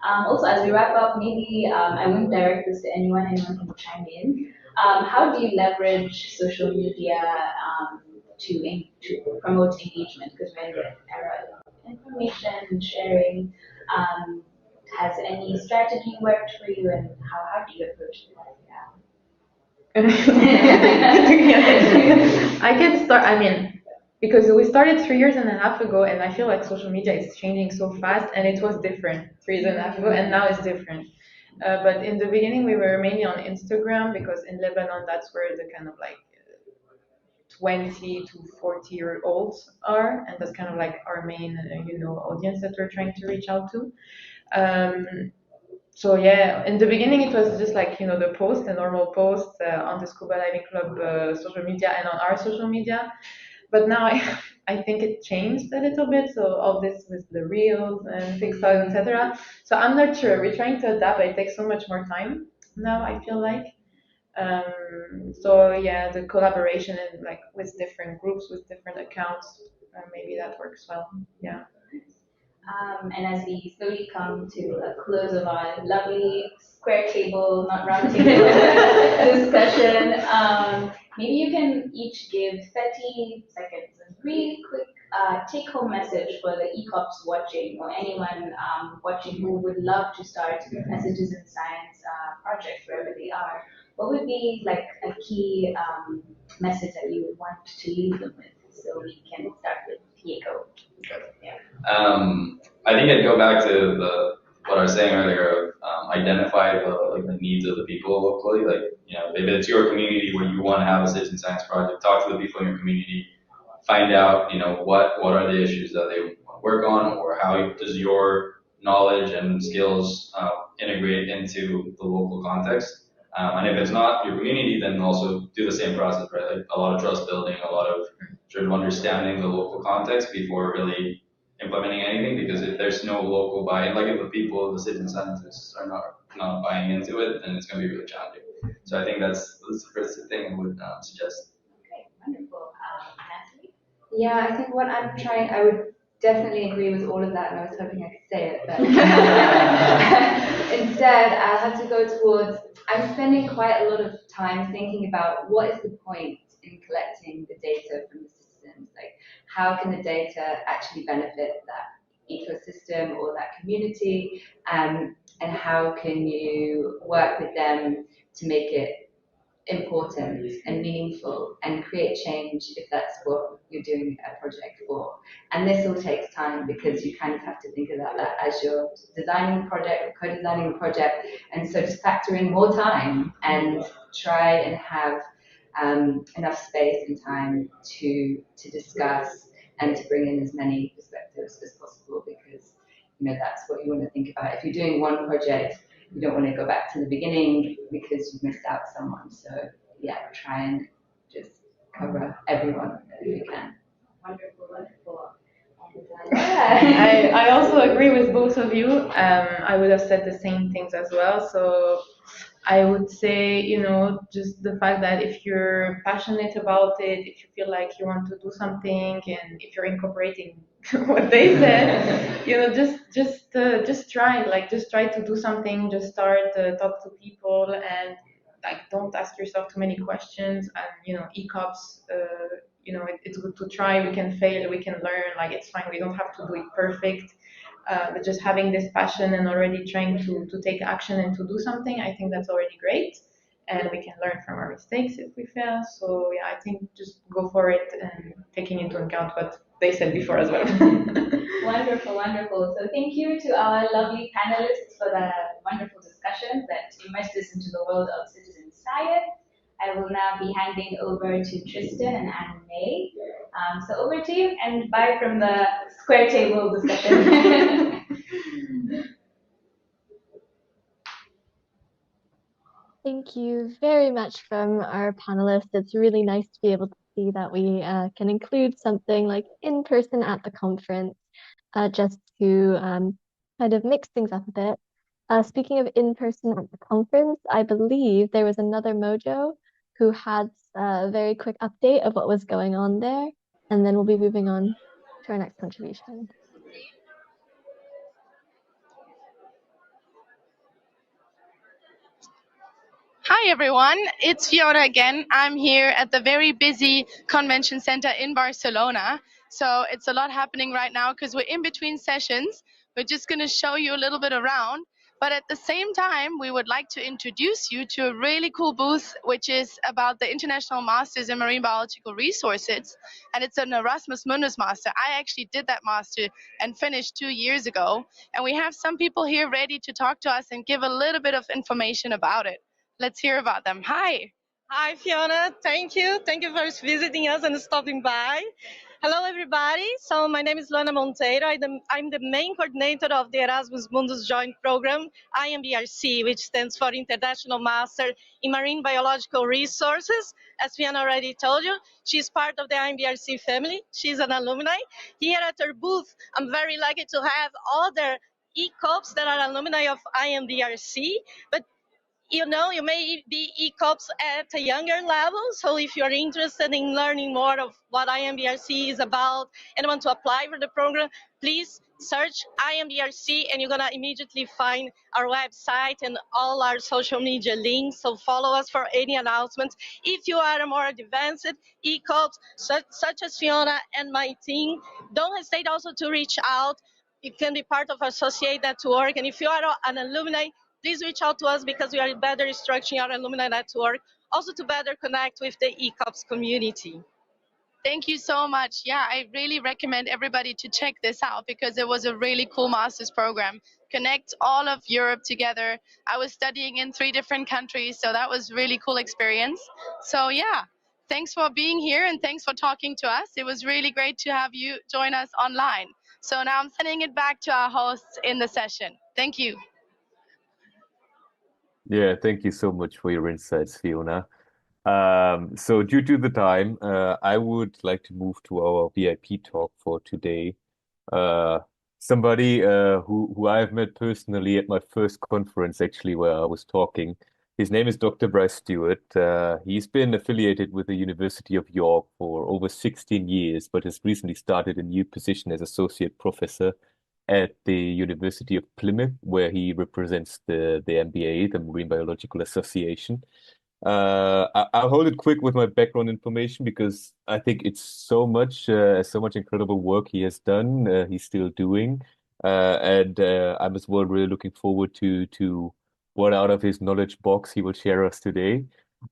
Also, as we wrap up, maybe I won't direct this to anyone. Anyone can chime in. How do you leverage social media to promote engagement? Because we're in the era of information and sharing. has any strategy worked for you, and how do you approach that? I can start. I mean, because we started 3.5 years ago, and I feel like social media is changing so fast, and it was different 3.5 years ago, and now it's different. But in the beginning, we were mainly on Instagram because in Lebanon, that's where the kind of like 20 to 40-year-olds are, and that's kind of like our main, audience that we're trying to reach out to. So yeah, in the beginning it was just like the normal post on the Scuba Diving Club social media and on our social media. But now I think it changed a little bit. So all this with the reels and TikTok, etc. So I'm not sure. We're trying to adapt, but it takes so much more time now, I feel like. So yeah, the collaboration and like with different groups, with different accounts, maybe that works well. Yeah. And as we slowly come to a close of our lovely square table, not round table discussion, maybe you can each give 30 seconds, a really quick take-home message for the ECOPs watching, or anyone watching who would love to start a citizen science project wherever they are. What would be like a key message that you would want to leave them with? So we can start with V.ECOP. Yeah. I think I'd go back to what I was saying earlier of identify the needs of the people locally. Like, if it's your community where you want to have a citizen science project, talk to the people in your community, find out, what are the issues that they want to work on, or how does your knowledge and skills integrate into the local context. And if it's not your community, then also do the same process, right? Like a lot of trust building, a lot of sort of understanding the local context before really implementing anything, because if there's no local buy-in, like if the people, the citizen scientists are not buying into it, then it's going to be really challenging. So I think that's the first thing I would suggest. Okay, wonderful. Natalie? Yeah, I think I would definitely agree with all of that, and I was hoping I could say it, but instead I'll have to go towards, I'm spending quite a lot of time thinking about what is the point in collecting the data from the systems, like how can the data actually benefit that ecosystem or that community, and how can you work with them to make it important and meaningful and create change if that's what you're doing a project for. And this all takes time because you kind of have to think about that as you're designing the project or co-designing the project, and so just factor in more time and try and have enough space and time to discuss and to bring in as many perspectives as possible, because that's what you want to think about. If you're doing one project, you don't want to go back to the beginning because you've missed out someone. So yeah, try and just cover everyone if you can. Wonderful, wonderful. I also agree with both of you. I would have said the same things as well. So I would say, just the fact that if you're passionate about it, if you feel like you want to do something, and if you're incorporating what they said, just try to do something. Just start, talk to people, and like don't ask yourself too many questions. And ECOPs, it's good to try. We can fail, we can learn. Like it's fine. We don't have to do it perfect. But just having this passion and already trying to take action and to do something, I think that's already great. And we can learn from our mistakes if we fail. So yeah, I think just go for it and taking into account what they said before as well. Wonderful, wonderful. So thank you to our lovely panelists for the wonderful discussions that immersed us into the world of citizen science. I will now be handing over to Tristan and Anne-May. So over to you, and bye from the square table discussion. Thank you very much from our panelists. It's really nice to be able to see that we can include something like in person at the conference, just to kind of mix things up a bit. Speaking of in person at the conference, I believe there was another Mojo who had a very quick update of what was going on there, and then we'll be moving on to our next contribution. Hi everyone, it's Fiona again. I'm here at the very busy convention center in Barcelona. So it's a lot happening right now because we're in between sessions. We're just going to show you a little bit around. But at the same time, we would like to introduce you to a really cool booth, which is about the International Masters in Marine Biological Resources. And it's an Erasmus Mundus Master. I actually did that master and finished 2 years ago. And we have some people here ready to talk to us and give a little bit of information about it. Let's hear about them. Hi. Hi, Fiona. Thank you. Thank you for visiting us and stopping by. Hello, everybody. So my name is Luana Monteiro. I'm the main coordinator of the Erasmus Mundus Joint Program, IMBRC, which stands for International Master in Marine Biological Resources. As Fiona already told you, she's part of the IMBRC family. She's an alumni. Here at her booth, I'm very lucky to have other ECOPs that are alumni of IMBRC, but you know, you may be ECOPs at a younger level, so if you're interested in learning more of what IMBRC is about and want to apply for the program, please search IMBRC and you're gonna immediately find our website and all our social media links, so follow us for any announcements. If you are a more advanced ECOPs, such as Fiona and my team, don't hesitate also to reach out. You can be part of our associate network, and if you are an alumni, please reach out to us because we are better structuring our alumni network, also to better connect with the ECOPS community. Thank you so much. Yeah, I really recommend everybody to check this out because it was a really cool master's program. Connect all of Europe together. I was studying in 3 different countries, so that was really cool experience. So yeah, thanks for being here and thanks for talking to us. It was really great to have you join us online. So now I'm sending it back to our hosts in the session. Thank you. Yeah, thank you so much for your insights, Fiona. So due to the time, I would like to move to our VIP talk for today. Somebody who I've met personally at my first conference, actually, where I was talking. His name is Dr. Bryce Stewart. He's been affiliated with the University of York for over 16 years, but has recently started a new position as associate professor at the University of Plymouth, where he represents the MBA, the Marine Biological Association. I'll hold it quick with my background information because I think it's so much incredible work he has done, he's still doing, and I'm as well really looking forward to what out of his knowledge box he will share us today.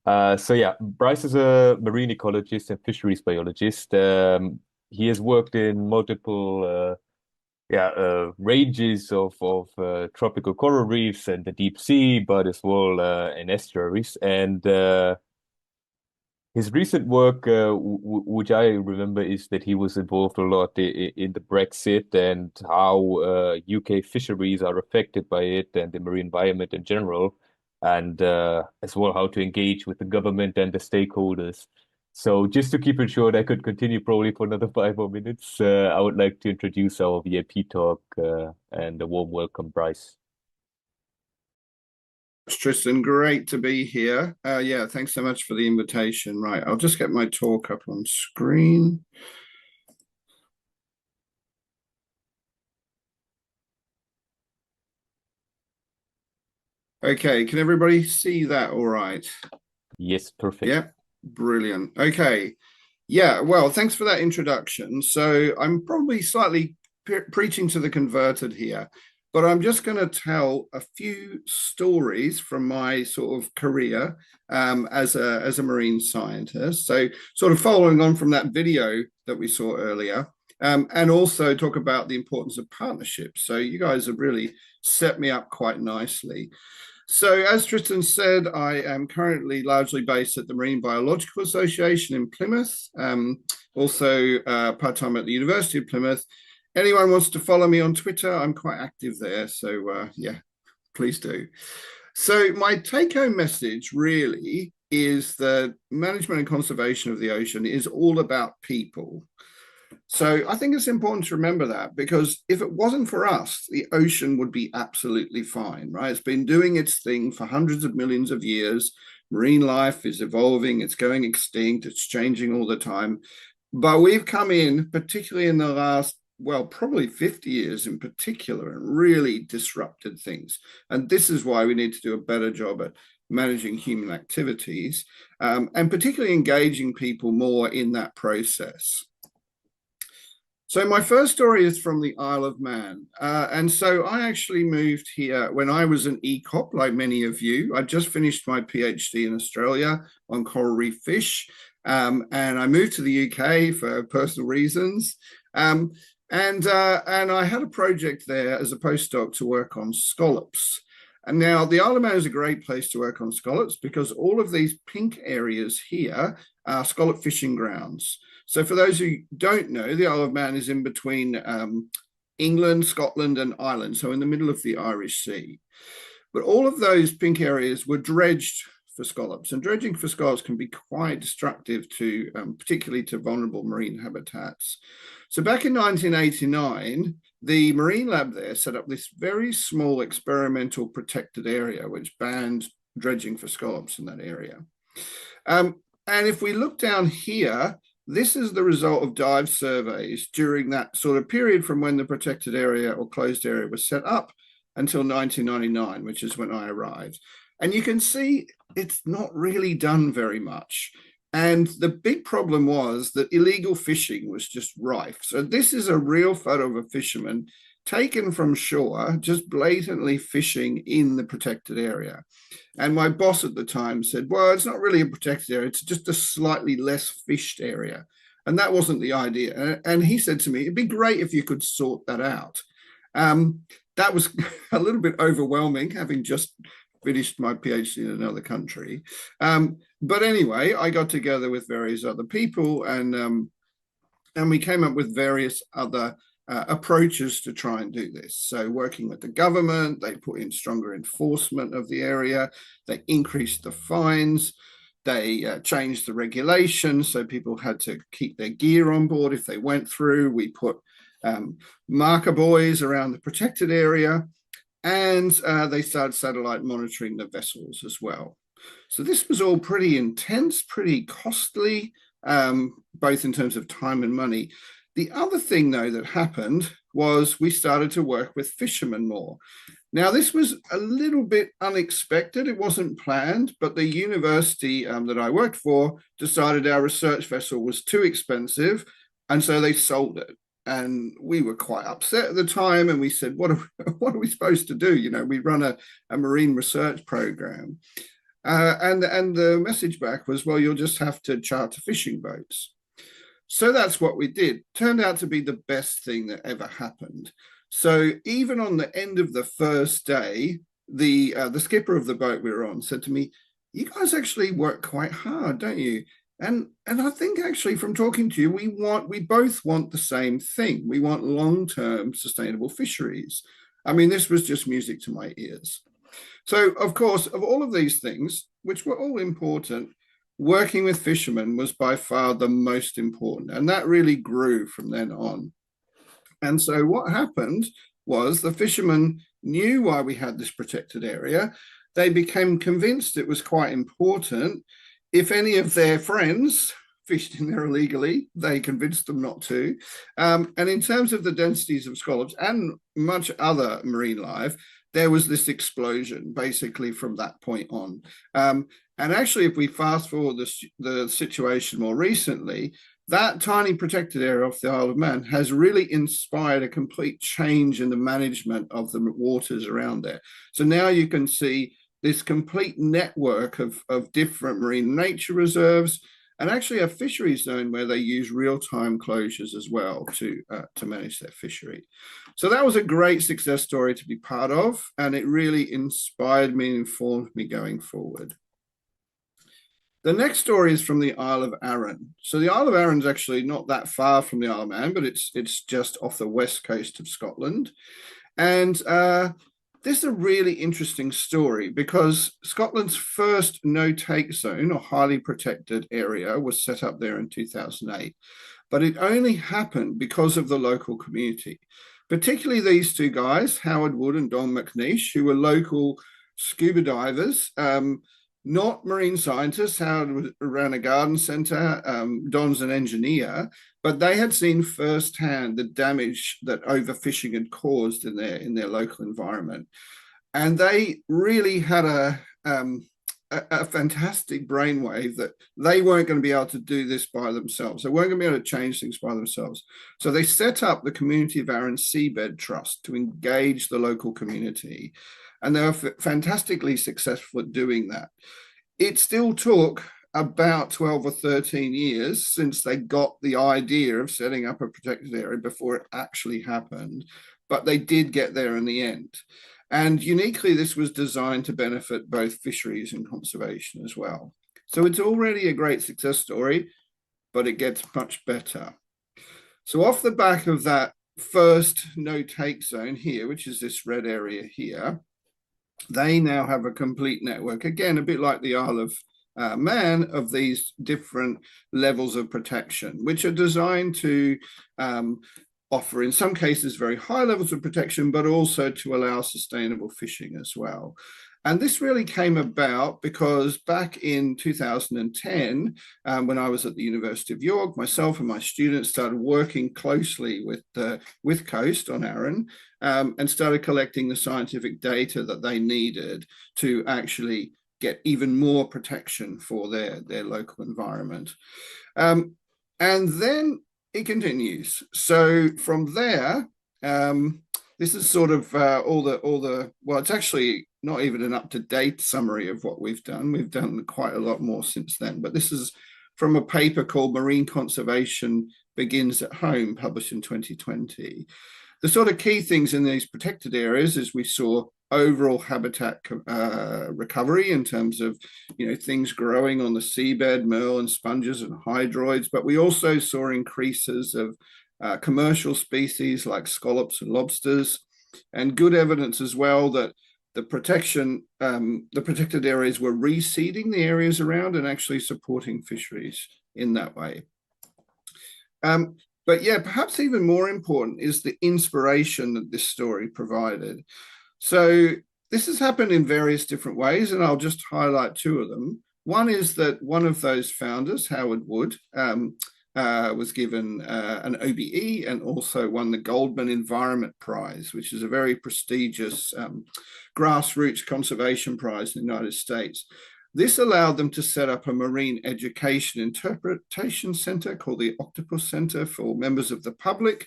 So yeah, Bryce is a marine ecologist and fisheries biologist. He has worked in multiple ranges of tropical coral reefs and the deep sea, but as well in estuaries. And his recent work, which I remember, is that he was involved a lot in the Brexit and how UK fisheries are affected by it and the marine environment in general, and as well how to engage with the government and the stakeholders. So just to keep it short, I could continue probably for another 5 more minutes. I would like to introduce our VIP talk and a warm welcome, Bryce. Tristan, great to be here. Yeah, thanks so much for the invitation. Right, I'll just get my talk up on screen. Okay, can everybody see that all right? Yes, perfect. Yeah, brilliant. Okay. Yeah, well, thanks for that introduction. So I'm probably slightly preaching to the converted here, but I'm just going to tell a few stories from my sort of career as a marine scientist. So sort of following on from that video that we saw earlier, and also talk about the importance of partnerships. So you guys have really set me up quite nicely. So as Tristan said, I am currently largely based at the Marine Biological Association in Plymouth, also part-time at the University of Plymouth. Anyone wants to follow me on Twitter, I'm quite active there. So yeah, please do. So my take-home message really is that management and conservation of the ocean is all about people. So I think it's important to remember that, because if it wasn't for us, the ocean would be absolutely fine, right? It's been doing its thing for hundreds of millions of years. Marine life is evolving, it's going extinct, it's changing all the time. But we've come in, particularly in the last, well, probably 50 years in particular, and really disrupted things. And this is why we need to do a better job at managing human activities, and particularly engaging people more in that process. So my first story is from the Isle of Man. And so I actually moved here when I was an ECOP, like many of you. I just finished my PhD in Australia on coral reef fish. And I moved to the UK for personal reasons. And I had a project there as a postdoc to work on scallops. And now the Isle of Man is a great place to work on scallops because all of these pink areas here are scallop fishing grounds. So for those who don't know, the Isle of Man is in between England, Scotland, and Ireland, so in the middle of the Irish Sea. But all of those pink areas were dredged for scallops, and dredging for scallops can be quite destructive to, particularly to vulnerable marine habitats. So back in 1989, the Marine Lab there set up this very small experimental protected area which banned dredging for scallops in that area. And if we look down here, this is the result of dive surveys during that sort of period from when the protected area or closed area was set up until 1999, which is when I arrived. And you can see it's not really done very much. And the big problem was that illegal fishing was just rife. So this is a real photo of a fisherman taken from shore, just blatantly fishing in the protected area. And my boss at the time said, well, it's not really a protected area, it's just a slightly less fished area. And that wasn't the idea. And he said to me, it'd be great if you could sort that out. That was a little bit overwhelming, having just finished my PhD in another country. But anyway, I got together with various other people and we came up with various other approaches to try and do this. So working with the government, they put in stronger enforcement of the area, they increased the fines, they changed the regulations, so people had to keep their gear on board if they went through. We put marker buoys around the protected area, and they started satellite monitoring the vessels as well. So this was all pretty intense, pretty costly, both in terms of time and money. The other thing, though, that happened was we started to work with fishermen more. Now, this was a little bit unexpected. It wasn't planned, but the university that I worked for decided our research vessel was too expensive, and so they sold it. And we were quite upset at the time, and we said, what are we supposed to do? You know, we run a marine research program. And the message back was, well, you'll just have to charter fishing boats. So that's what we did. Turned out to be the best thing that ever happened. So even on the end of the first day, the skipper of the boat we were on said to me, you guys actually work quite hard, don't you? And I think actually from talking to you, we both want the same thing. We want long-term sustainable fisheries. I mean, this was just music to my ears. So of course, of all of these things, which were all important, working with fishermen was by far the most important. And that really grew from then on. And so what happened was the fishermen knew why we had this protected area. They became convinced it was quite important. If any of their friends fished in there illegally, they convinced them not to. And in terms of the densities of scallops and much other marine life, there was this explosion basically from that point on. And actually, if we fast forward the situation more recently, that tiny protected area off the Isle of Man has really inspired a complete change in the management of the waters around there. So now you can see this complete network of different marine nature reserves, and actually a fishery zone where they use real-time closures as well to manage their fishery. So that was a great success story to be part of, and it really inspired me and informed me going forward. The next story is from the Isle of Arran. So the Isle of Arran is actually not that far from the Isle of Man, but it's just off the west coast of Scotland. And this is a really interesting story because Scotland's first no-take zone or highly protected area was set up there in 2008. But it only happened because of the local community, particularly these two guys, Howard Wood and Don McNeish, who were local scuba divers, not marine scientists. Howard ran a garden centre, Don's an engineer, but they had seen firsthand the damage that overfishing had caused in their local environment. And they really had a a fantastic brainwave that they weren't going to be able to do this by themselves. They weren't going to be able to change things by themselves. So they set up the Community of Arran Seabed Trust to engage the local community. And they were fantastically successful at doing that. It still took about 12 or 13 years since they got the idea of setting up a protected area before it actually happened. But they did get there in the end. And uniquely, this was designed to benefit both fisheries and conservation as well. So it's already a great success story, but it gets much better. So off the back of that first no-take zone here, which is this red area here, they now have a complete network, again, a bit like the Isle of Man, of these different levels of protection, which are designed to offer, in some cases, very high levels of protection, but also to allow sustainable fishing as well. And this really came about because back in 2010, when I was at the University of York, myself and my students started working closely with Coast on Arran and started collecting the scientific data that they needed to actually get even more protection for their local environment. And then it continues. So from there, this is sort of all the, well, it's actually not even an up-to-date summary of what we've done. We've done quite a lot more since then, but this is from a paper called Marine Conservation Begins at Home, published in 2020. The sort of key things in these protected areas is we saw overall habitat recovery in terms of, things growing on the seabed, merle and sponges and hydroids, but we also saw increases of commercial species like scallops and lobsters, and good evidence as well that the protected areas were reseeding the areas around and actually supporting fisheries in that way. But yeah, perhaps even more important is the inspiration that this story provided. So this has happened in various different ways, and I'll just highlight two of them. One is that one of those founders, Howard Wood, was given an OBE and also won the Goldman Environment Prize, which is a very prestigious grassroots conservation prize in the United States. This allowed them to set up a marine education interpretation center called the Octopus Center for members of the public.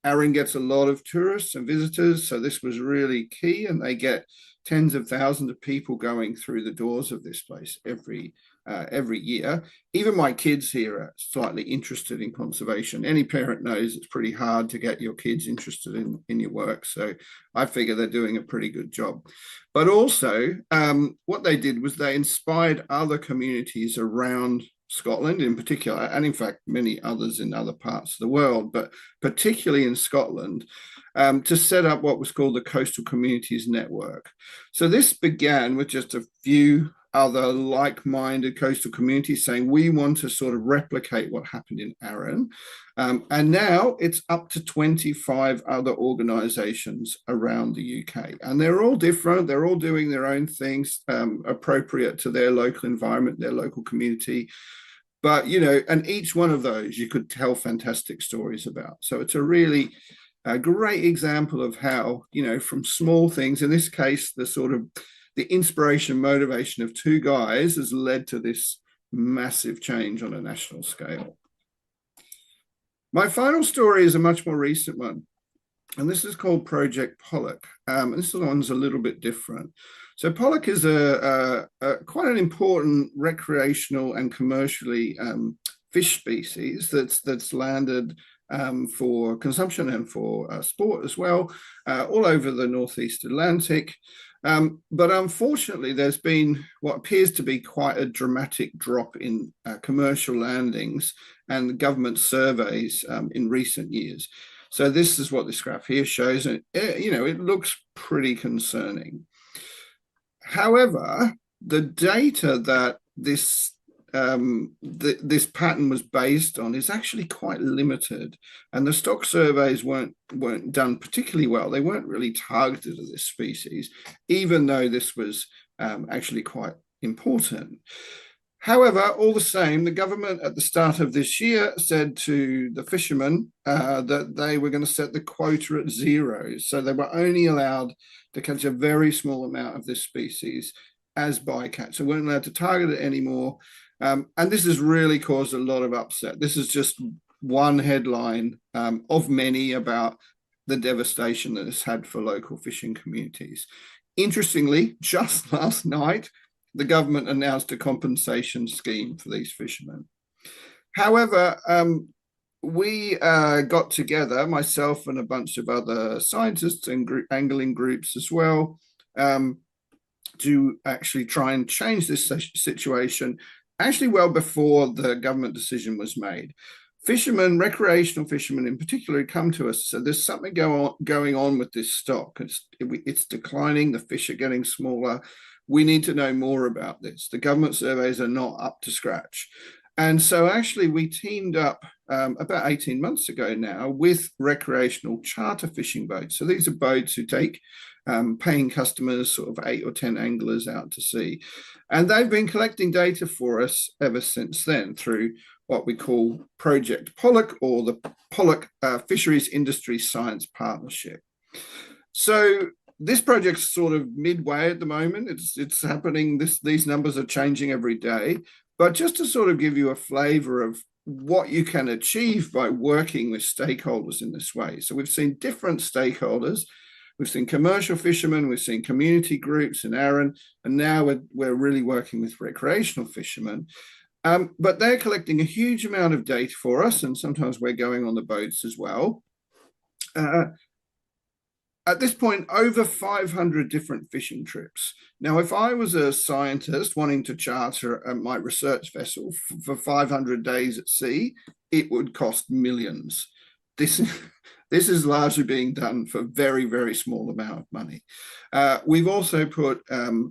Arran gets a lot of tourists and visitors, so this was really key, and they get tens of thousands of people going through the doors of this place every year. Even my kids here are slightly interested in conservation. Any parent knows it's pretty hard to get your kids interested in your work, so I figure they're doing a pretty good job. But also, what they did was they inspired other communities around Scotland in particular, and in fact many others in other parts of the world, but particularly in Scotland, to set up what was called the Coastal Communities Network. So this began with just a few other like-minded coastal communities saying, we want to sort of replicate what happened in Arran. And now it's up to 25 other organizations around the UK. And they're all different. They're all doing their own things appropriate to their local environment, their local community. But, and each one of those you could tell fantastic stories about. So it's a really great example of how, from small things, in this case, the inspiration, motivation of two guys has led to this massive change on a national scale. My final story is a much more recent one, and this is called Project Pollock. And this one's a little bit different. So Pollock is quite an important recreational and commercially fish species that's landed for consumption and for sport as well, all over the Northeast Atlantic. But unfortunately, there's been what appears to be quite a dramatic drop in commercial landings and government surveys in recent years. So this is what this graph here shows, and it looks pretty concerning. However, the data that this pattern was based on is actually quite limited, and the stock surveys weren't done particularly well. They weren't really targeted at this species, even though this was actually quite important. However, all the same, the government at the start of this year said to the fishermen that they were going to set the quota at 0. So they were only allowed to catch a very small amount of this species as bycatch. So we weren't allowed to target it anymore. And this has really caused a lot of upset. This is just one headline of many about the devastation that it's had for local fishing communities. Interestingly, just last night, the government announced a compensation scheme for these fishermen. However, we got together, myself and a bunch of other scientists and angling groups as well, to actually try and change this situation, actually well before the government decision was made. Fishermen, recreational fishermen in particular, come to us and said, there's something going on with this stock. It's declining, the fish are getting smaller. We need to know more about this. The government surveys are not up to scratch. And so actually we teamed up about 18 months ago now with recreational charter fishing boats. So these are boats who take paying customers, sort of 8 or 10 anglers out to sea. And they've been collecting data for us ever since then through what we call Project Pollock, or the Pollock Fisheries Industry Science Partnership. So this project's sort of midway at the moment. It's happening. These numbers are changing every day. But just to sort of give you a flavor of what you can achieve by working with stakeholders in this way. So we've seen different stakeholders. We've seen commercial fishermen, we've seen community groups in Arran, and now we're really working with recreational fishermen. But they're collecting a huge amount of data for us, and sometimes we're going on the boats as well. At this point, over 500 different fishing trips. Now, if I was a scientist wanting to charter my research vessel for 500 days at sea, it would cost millions. This is largely being done for very, very small amount of money. We've also put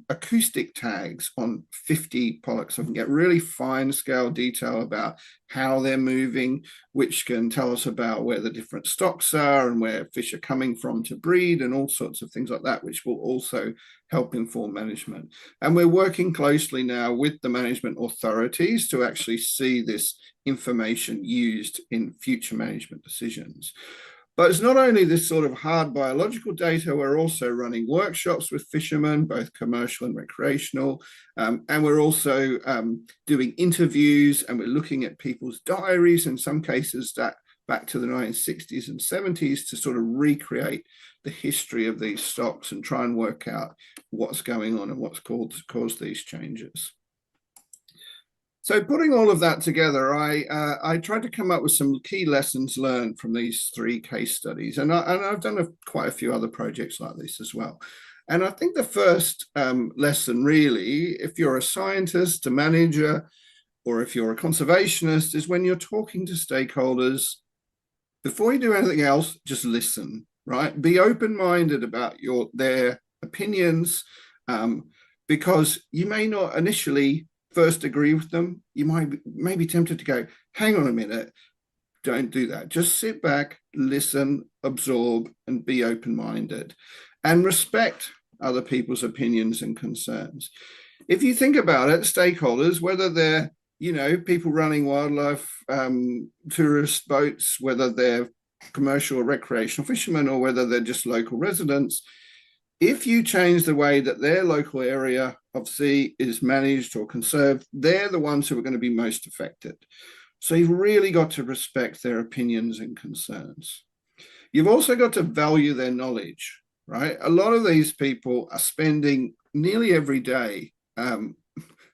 acoustic tags on 50 pollocks, so we can get really fine scale detail about how they're moving, which can tell us about where the different stocks are and where fish are coming from to breed and all sorts of things like that, which will also help inform management. And we're working closely now with the management authorities to actually see this information used in future management decisions. But it's not only this sort of hard biological data, we're also running workshops with fishermen, both commercial and recreational, and we're also doing interviews, and we're looking at people's diaries, in some cases that back to the 1960s and 70s, to sort of recreate the history of these stocks and try and work out what's going on and what's caused these changes. So putting all of that together, I tried to come up with some key lessons learned from these 3 case studies. And I've done quite a few other projects like this as well. And I think the first lesson really, if you're a scientist, a manager, or if you're a conservationist, is when you're talking to stakeholders, before you do anything else, just listen, right? Be open-minded about their opinions, because you may not initially first agree with them. You may be tempted to go, hang on a minute, don't do that. Just sit back, listen, absorb, and be open-minded, and respect other people's opinions and concerns. If you think about it, stakeholders, whether they're, people running wildlife, tourist boats, whether they're commercial or recreational fishermen, or whether they're just local residents, if you change the way that their local area of sea is managed or conserved, they're the ones who are going to be most affected. So you've really got to respect their opinions and concerns. You've also got to value their knowledge, right? A lot of these people are spending nearly every day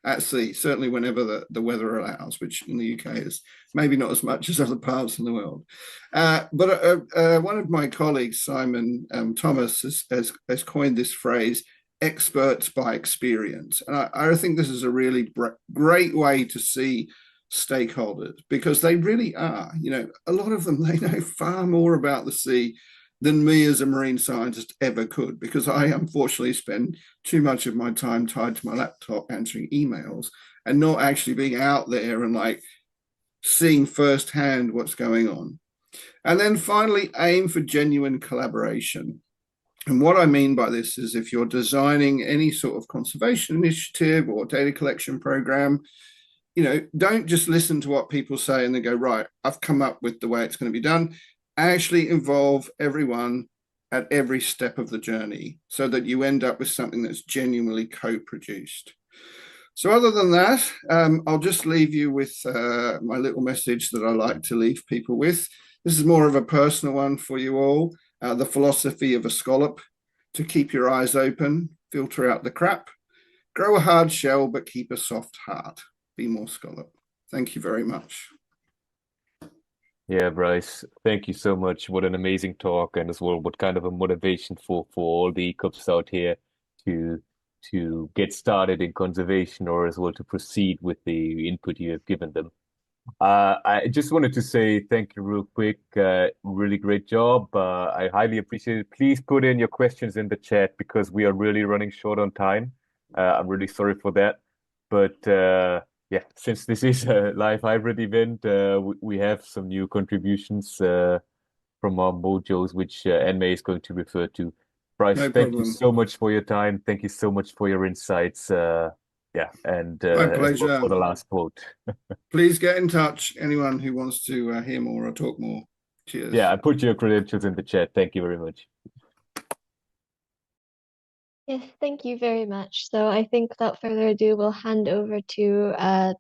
at sea, certainly whenever the weather allows, which in the UK is maybe not as much as other parts in the world. But one of my colleagues, Simon Thomas, has coined this phrase, experts by experience. And I think this is a really great way to see stakeholders, because they really are, a lot of them, they know far more about the sea than me as a marine scientist ever could, because I unfortunately spend too much of my time tied to my laptop answering emails and not actually being out there and seeing firsthand what's going on. And then finally, aim for genuine collaboration. And what I mean by this is, if you're designing any sort of conservation initiative or data collection program, don't just listen to what people say and then go, right, I've come up with the way it's going to be done. Actually involve everyone at every step of the journey so that you end up with something that's genuinely co-produced. So other than that, I'll just leave you with my little message that I like to leave people with. This is more of a personal one for you all. The philosophy of a scallop: to keep your eyes open, filter out the crap, grow a hard shell, but keep a soft heart. Be more scallop. Thank you very much. Yeah, Bryce, thank you so much. What an amazing talk, and as well, what kind of a motivation for all the ECOPs out here to get started in conservation, or as well to proceed with the input you have given them. I just wanted to say thank you real quick. Really great job. I highly appreciate it. Please put in your questions in the chat because we are really running short on time. I'm really sorry for that. But yeah, since this is a live hybrid event, we have some new contributions from our mojos, which Anne-May is going to refer to. Bryce, No thank you problem. so much for your time. Thank you so much for your insights. Yeah, and My as well pleasure. for the last quote. Please get in touch, anyone who wants to hear more or talk more. Cheers. Yeah, I put your credentials in the chat. Thank you very much. Yes, thank you very much. So I think without further ado, we'll hand over to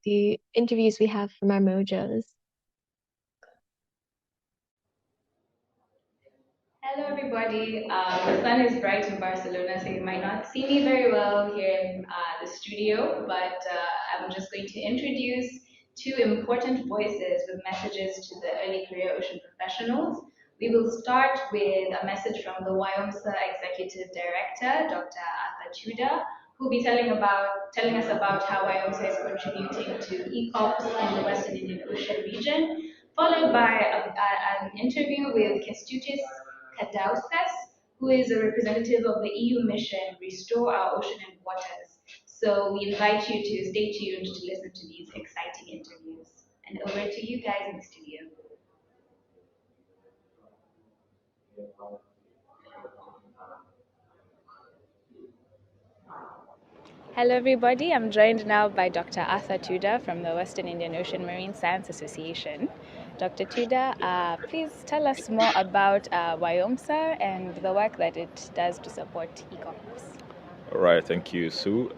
the interviews we have from our mojos. Hello, everybody. The sun is bright in Barcelona, so you might not see me very well here in the studio, but I'm just going to introduce two important voices with messages to the early career ocean professionals. We will start with a message from the WIOMSA Executive Director, Dr. Arthur Tudor, who will be telling us about how WIOMSA is contributing to ECOPs in the Western Indian Ocean region, followed by an interview with Kestutis Kadauskas, who is a representative of the EU mission Restore Our Ocean and Waters. So we invite you to stay tuned to listen to these exciting interviews. And over to you guys in the studio. Hello everybody, I'm joined now by Dr. Arthur Tudor from the Western Indian Ocean Marine Science Association. Dr. Tudor, please tell us more about WIOMSA and the work that it does to support ECOPs. All right, thank you, Sue.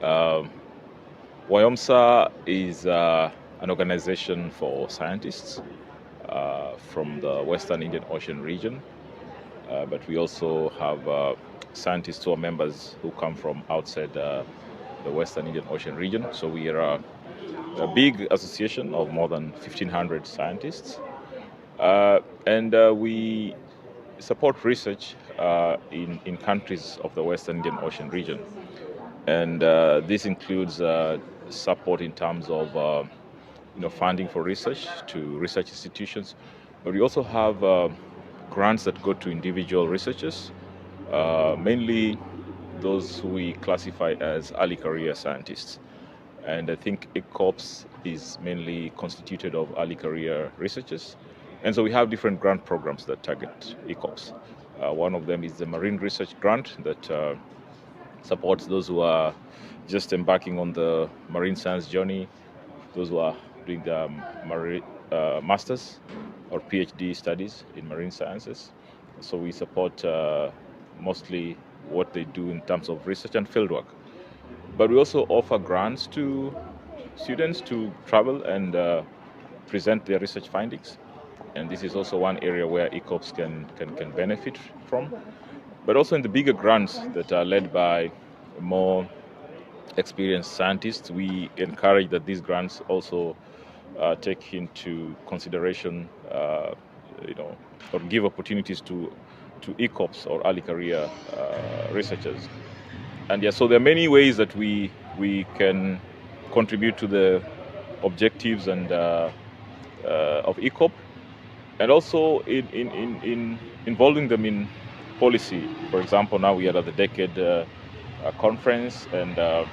WIOMSA is an organization for scientists from the Western Indian Ocean region, but we also have scientists who are members who come from outside the Western Indian Ocean region. So we are a big association of more than 1,500 scientists. And we support research in countries of the Western Indian Ocean region. And this includes support in terms of funding for research to research institutions. But we also have grants that go to individual researchers, mainly those who we classify as early career scientists. And I think ECOPs is mainly constituted of early career researchers. And so we have different grant programs that target ECOPs. One of them is the Marine Research Grant that supports those who are just embarking on the marine science journey, those who are doing the master's or PhD studies in marine sciences. So we support mostly what they do in terms of research and fieldwork. But we also offer grants to students to travel and present their research findings. And this is also one area where ECOPs can benefit from. But also in the bigger grants that are led by more experienced scientists, we encourage that these grants also take into consideration, or give opportunities to ECOPs or early career researchers. And yeah, so there are many ways that we can contribute to the objectives and of ECOP, and also in involving them in policy. For example, now we are at the Decade conference, and as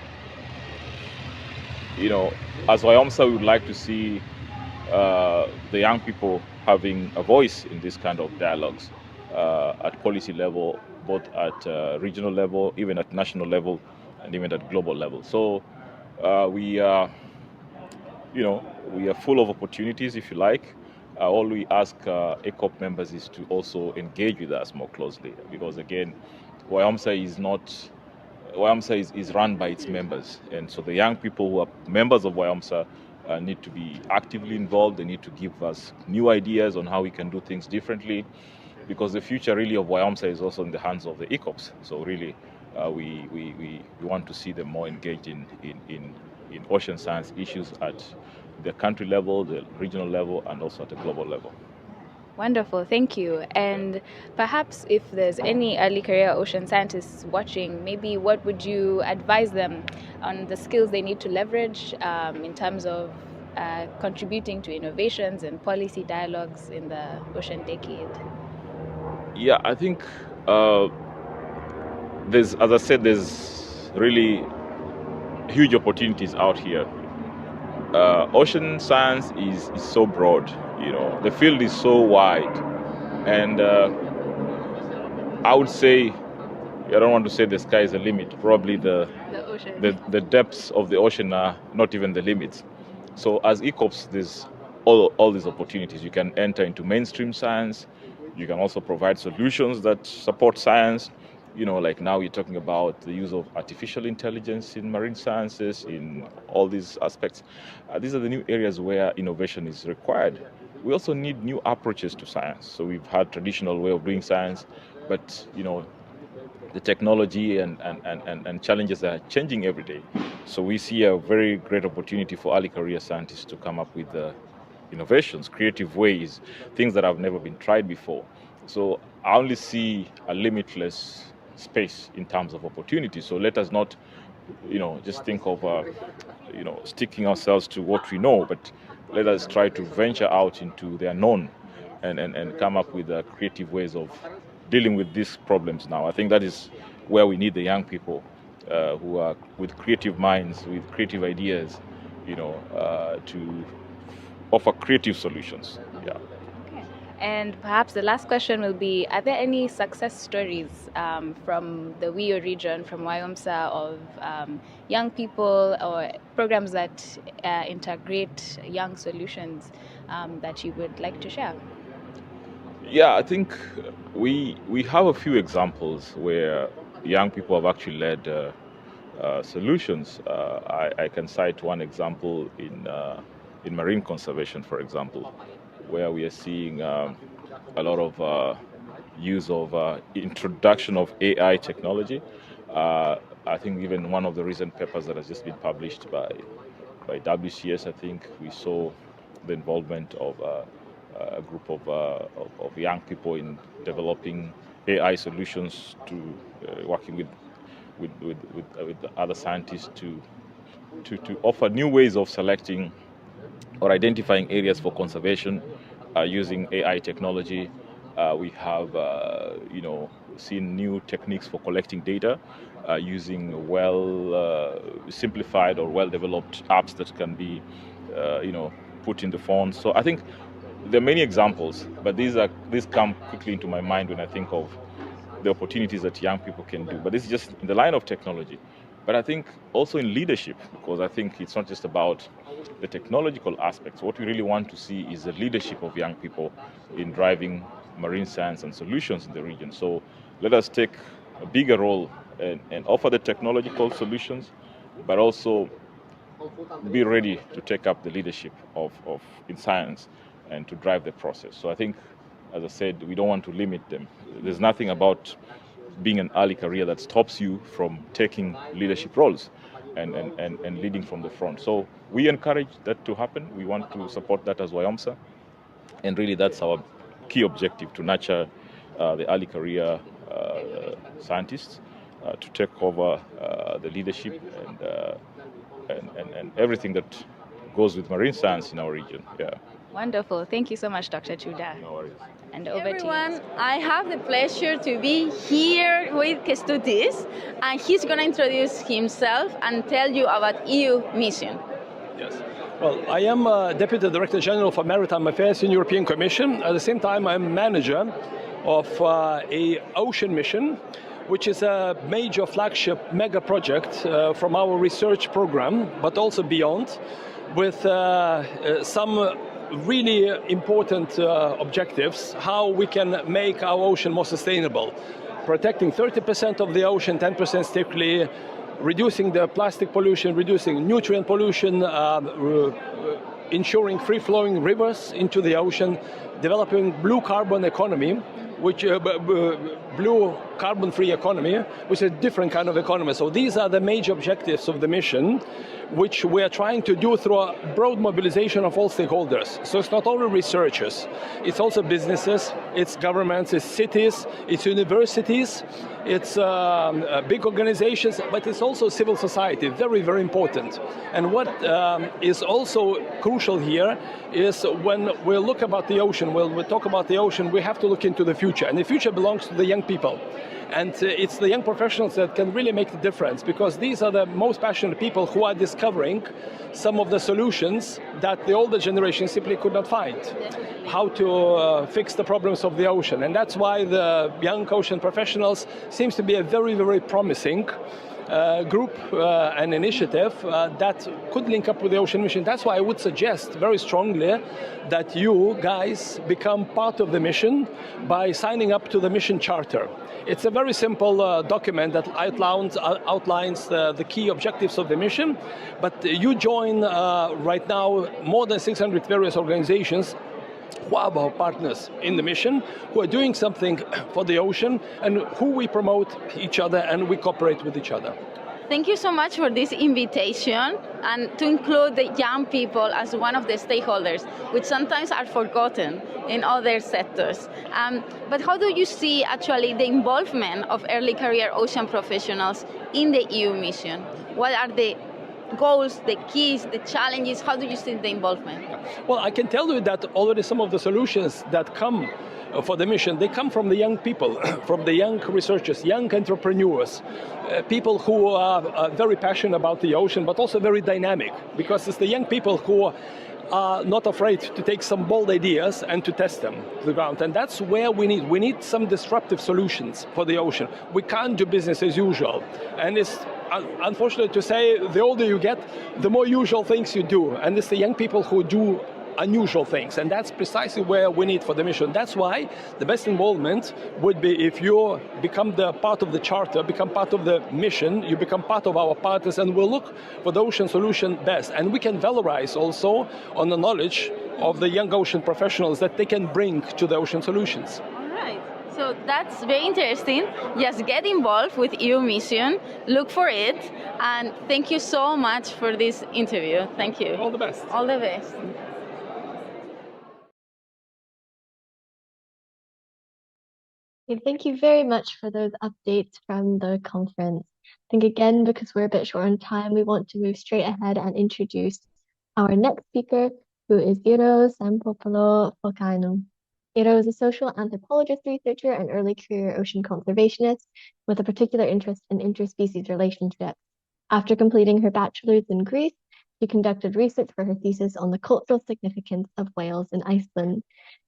WIOMSA, we would like to see the young people having a voice in this kind of dialogues at policy level, both at regional level, even at national level, and even at global level. So we are full of opportunities, if you like, all we ask ECOP members is to also engage with us more closely, because again, WIOMSA is run by its members, and so the young people who are members of WIOMSA need to be actively involved. They need to give us new ideas on how we can do things differently, because the future really of WIOMSA is also in the hands of the ECOPs. So really, we want to see them more engaged in ocean science issues at the country level, the regional level, and also at the global level. Wonderful, thank you. And perhaps if there's any early career ocean scientists watching, maybe what would you advise them on the skills they need to leverage in terms of contributing to innovations and policy dialogues in the ocean decade? Yeah, I think as I said, there's really huge opportunities out here. Ocean science is so broad, the field is so wide, and I would say, I don't want to say the sky is the limit. Probably the depths of the ocean are not even the limits. So as ECOPs, there's all these opportunities. You can enter into mainstream science. You can also provide solutions that support science. Like now you're talking about the use of artificial intelligence in marine sciences, in all these aspects. These are the new areas where innovation is required. We also need new approaches to science. So we've had traditional way of doing science, but the technology and challenges are changing every day. So we see a very great opportunity for early career scientists to come up with innovations, creative ways, things that have never been tried before. So I only see a limitless space in terms of opportunity. So let us not, just think of, sticking ourselves to what we know, but let us try to venture out into the unknown and come up with creative ways of dealing with these problems now. I think that is where we need the young people who are with creative minds, with creative ideas, to offer creative solutions. Yeah. And perhaps the last question will be, are there any success stories from the WEO region, from WIOMSA, of young people or programs that integrate young solutions that you would like to share? Yeah, I think we have a few examples where young people have actually led solutions. I can cite one example in marine conservation, for example, where we are seeing a lot of use of introduction of AI technology. I think even one of the recent papers that has just been published by WCS, I think we saw the involvement of a group of young people in developing AI solutions, to working with other scientists to offer new ways of selecting or identifying areas for conservation using AI technology. We have seen new techniques for collecting data using simplified or well-developed apps that can be put in the phone. So I think there are many examples, but these come quickly into my mind when I think of the opportunities that young people can do. But this is just in the line of technology. But I think also in leadership, because I think it's not just about the technological aspects. What we really want to see is the leadership of young people in driving marine science and solutions in the region. So let us take a bigger role and offer the technological solutions, but also be ready to take up the leadership in science and to drive the process. So I think, as I said, we don't want to limit them. There's nothing about being an early career that stops you from taking leadership roles and leading from the front. So we encourage that to happen. We want to support that as WIOMSA. And really that's our key objective, to nurture the early career scientists to take over the leadership and everything that goes with marine science in our region. Yeah. Wonderful. Thank you so much, Dr. Tuda. No worries. And over Everyone, to you. I have the pleasure to be here with Kestutis, and he's going to introduce himself and tell you about EU mission. Yes. Well, I am Deputy Director General for Maritime Affairs in the European Commission. At the same time, I'm manager of a ocean mission, which is a major flagship mega project from our research program, but also beyond, with some really important objectives, how we can make our ocean more sustainable. Protecting 30% of the ocean, 10% strictly, reducing the plastic pollution, reducing nutrient pollution, ensuring free-flowing rivers into the ocean, developing blue carbon economy, which blue carbon-free economy, which is a different kind of economy. So these are the major objectives of the mission, which we are trying to do through a broad mobilization of all stakeholders. So it's not only researchers, it's also businesses, it's governments, it's cities, it's universities, it's big organizations, but it's also civil society, very, very important. And what is also crucial here is when we look about the ocean, when we talk about the ocean, we have to look into the future. And the future belongs to the young people. And it's the young professionals that can really make the difference, because these are the most passionate people who are discovering some of the solutions that the older generation simply could not find. How to fix the problems of the ocean. And that's why the young ocean professionals seems to be a very, very promising group and initiative that could link up with the ocean mission. That's why I would suggest very strongly that you guys become part of the mission by signing up to the mission charter. It's a very simple document that outlines the key objectives of the mission, but you join right now more than 600 various organizations who are our partners in the mission, who are doing something for the ocean, and who we promote each other and we cooperate with each other. Thank you so much for this invitation and to include the young people as one of the stakeholders, which sometimes are forgotten in other sectors. But how do you see actually the involvement of early career ocean professionals in the EU mission? What are the goals, the keys, the challenges? How do you see the involvement? Well, I can tell you that already some of the solutions that come for the mission, they come from the young people, from the young researchers, young entrepreneurs, people who are very passionate about the ocean, but also very dynamic, because it's the young people who are not afraid to take some bold ideas and to test them to the ground. And that's where we need some disruptive solutions for the ocean. We can't do business as usual. And it's unfortunate to say, the older you get, the more usual things you do. And it's the young people who do unusual things, and that's precisely where we need for the mission. That's why the best involvement would be if you become the part of the charter, become part of the mission, you become part of our partners, and we'll look for the ocean solution best. And we can valorize also on the knowledge of the young ocean professionals that they can bring to the ocean solutions. All right. So that's very interesting. Just get involved with EU Mission, look for it, and thank you so much for this interview. Thank you. All the best. All the best. Thank you very much for those updates from the conference. I think again, because we're a bit short on time, we want to move straight ahead and introduce our next speaker, who is Iro Sampopolo-Focainu. Iro is a social anthropologist researcher and early career ocean conservationist with a particular interest in interspecies relationships. After completing her bachelor's in Greece, she conducted research for her thesis on the cultural significance of whales in Iceland.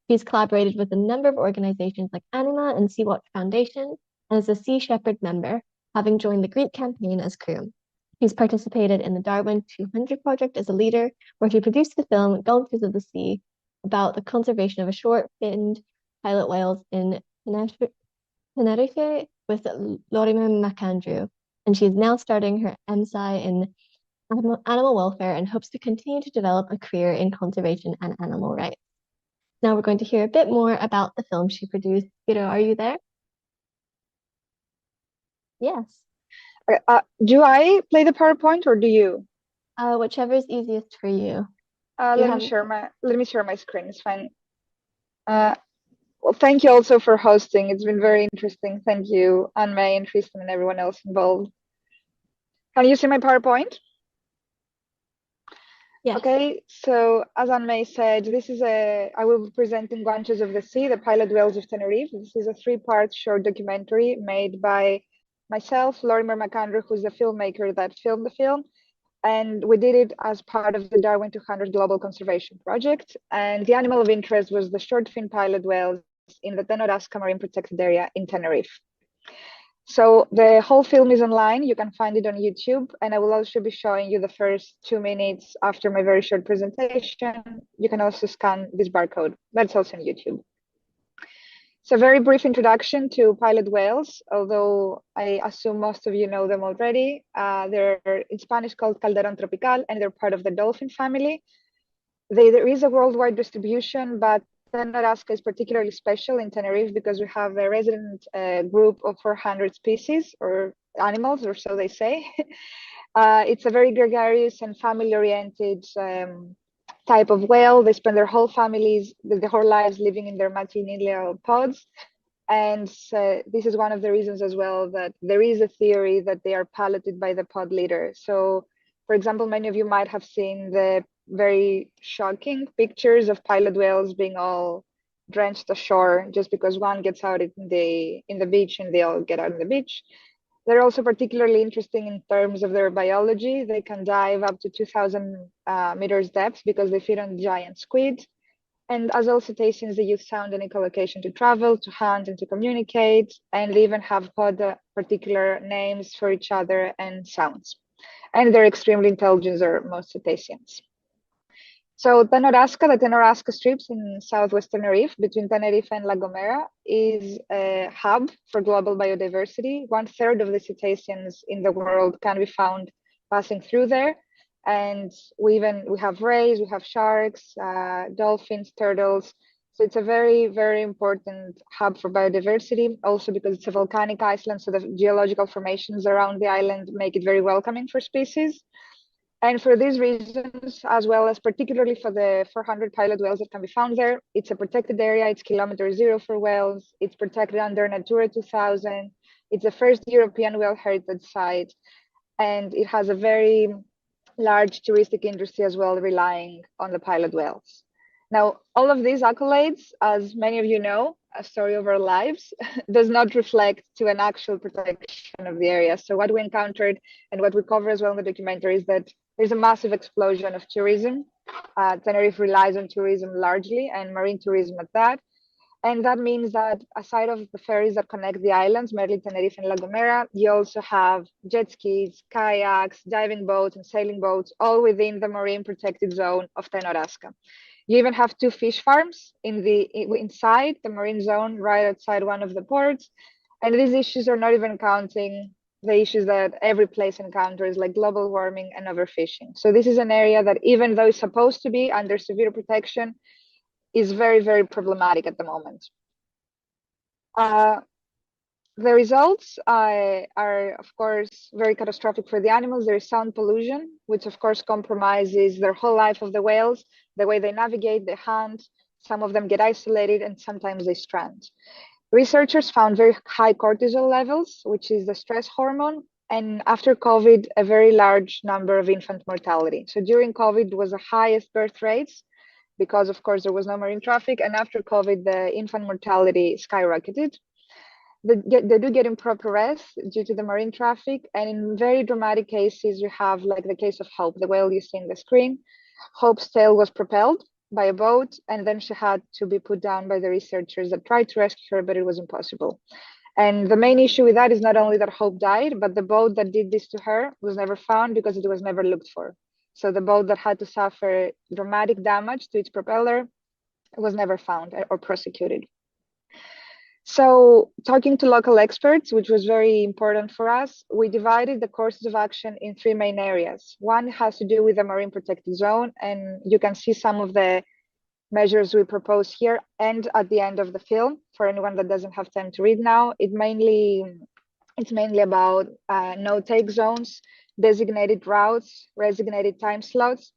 He's collaborated with a number of organizations like Anima and Sea-Watch Foundation, and is a Sea Shepherd member, having joined the Greek campaign as crew. He's participated in the Darwin 200 project as a leader, where he produced the film Gulches of the Sea about the conservation of a short-finned pilot whales in Tenerife with Lorimer McAndrew. And she is now starting her MSci in animal welfare and hopes to continue to develop a career in conservation and animal rights. Now we're going to hear a bit more about the film she produced. Iro, are you there? Yes. Do I play the PowerPoint or do you? Whichever is easiest for you. Let me share my screen. It's fine. Well, thank you also for hosting. It's been very interesting. Thank you, Anne-May and Tristan and everyone else involved. Can you see my PowerPoint? Yes. Okay, so as Anne-May said, I will be presenting Gulches of the Sea, the pilot whales of Tenerife. This is a 3-part short documentary made by myself, Lorimer McAndrew, who's the filmmaker that filmed the film. And we did it as part of the Darwin 200 Global Conservation Project. And the animal of interest was the short fin pilot whales in the Tenorasca Marine Protected Area in Tenerife. So the whole film is online. You can find it on YouTube, and I will also be showing you the first 2 minutes after my very short presentation. You can also scan this barcode. That's also on YouTube. So very brief introduction to pilot whales, although I assume most of you know them already. They're in Spanish called Calderon tropical, and they're part of the dolphin family. There is a worldwide distribution, but Alaska is particularly special in Tenerife because we have a resident group of 400 species or animals, or so they say. It's a very gregarious and family-oriented type of whale. They spend their whole families, their whole lives living in their matrilineal pods. And this is one of the reasons as well that there is a theory that they are piloted by the pod leader. So, for example, many of you might have seen the very shocking pictures of pilot whales being all drenched ashore just because one gets out in the beach and they all get out on the beach. They're also particularly interesting in terms of their biology. They can dive up to 2,000 meters depth because they feed on giant squid. And as all cetaceans, they use sound and echolocation to travel, to hunt, and to communicate. And they even have particular names for each other and sounds. And they're extremely intelligent, are most cetaceans. So the Tenor-Alaska strips in southwest Tenerife between Tenerife and La Gomera is a hub for global biodiversity. 1/3 of the cetaceans in the world can be found passing through there. And we have rays, we have sharks, dolphins, turtles. So it's a very, very important hub for biodiversity, also because it's a volcanic island, so the geological formations around the island make it very welcoming for species. And for these reasons, as well as particularly for the 400 pilot whales that can be found there, it's a protected area, it's kilometer zero for whales, it's protected under Natura 2000, it's the first European whale heritage site, and it has a very large touristic industry as well, relying on the pilot whales. Now, all of these accolades, as many of you know, a story of our lives, does not reflect to an actual protection of the area. So what we encountered and what we cover as well in the documentary is that there's a massive explosion of tourism. Tenerife relies on tourism largely, and marine tourism at that. And that means that aside of the ferries that connect the islands, Merli, Tenerife, and La Gomera, you also have jet skis, kayaks, diving boats, and sailing boats, all within the marine protected zone of Tenor-Alaska. You even have 2 fish farms inside the marine zone, right outside one of the ports. And these issues are not even counting the issues that every place encounters, like global warming and overfishing. So this is an area that, even though it's supposed to be under severe protection, is very, very problematic at the moment. The results are, of course, very catastrophic for the animals. There is sound pollution, which of course compromises their whole life of the whales, the way they navigate, they hunt. Some of them get isolated and sometimes they strand. Researchers found very high cortisol levels, which is the stress hormone, and after COVID, a very large number of infant mortality. So during COVID was the highest birth rates because, of course, there was no marine traffic, and after COVID, the infant mortality skyrocketed. They do get improper rest due to the marine traffic, and in very dramatic cases, you have like the case of Hope, the whale you see in the screen. Hope's tail was propelled by a boat, and then she had to be put down by the researchers that tried to rescue her, but it was impossible. And the main issue with that is not only that Hope died, but the boat that did this to her was never found because it was never looked for. So the boat that had to suffer dramatic damage to its propeller was never found or prosecuted. So talking to local experts, which was very important for us, we divided the courses of action in 3 main areas. One has to do with the marine protected zone, and you can see some of the measures we propose here and at the end of the film for anyone that doesn't have time to read now. It's mainly about no-take zones, designated routes, designated time slots,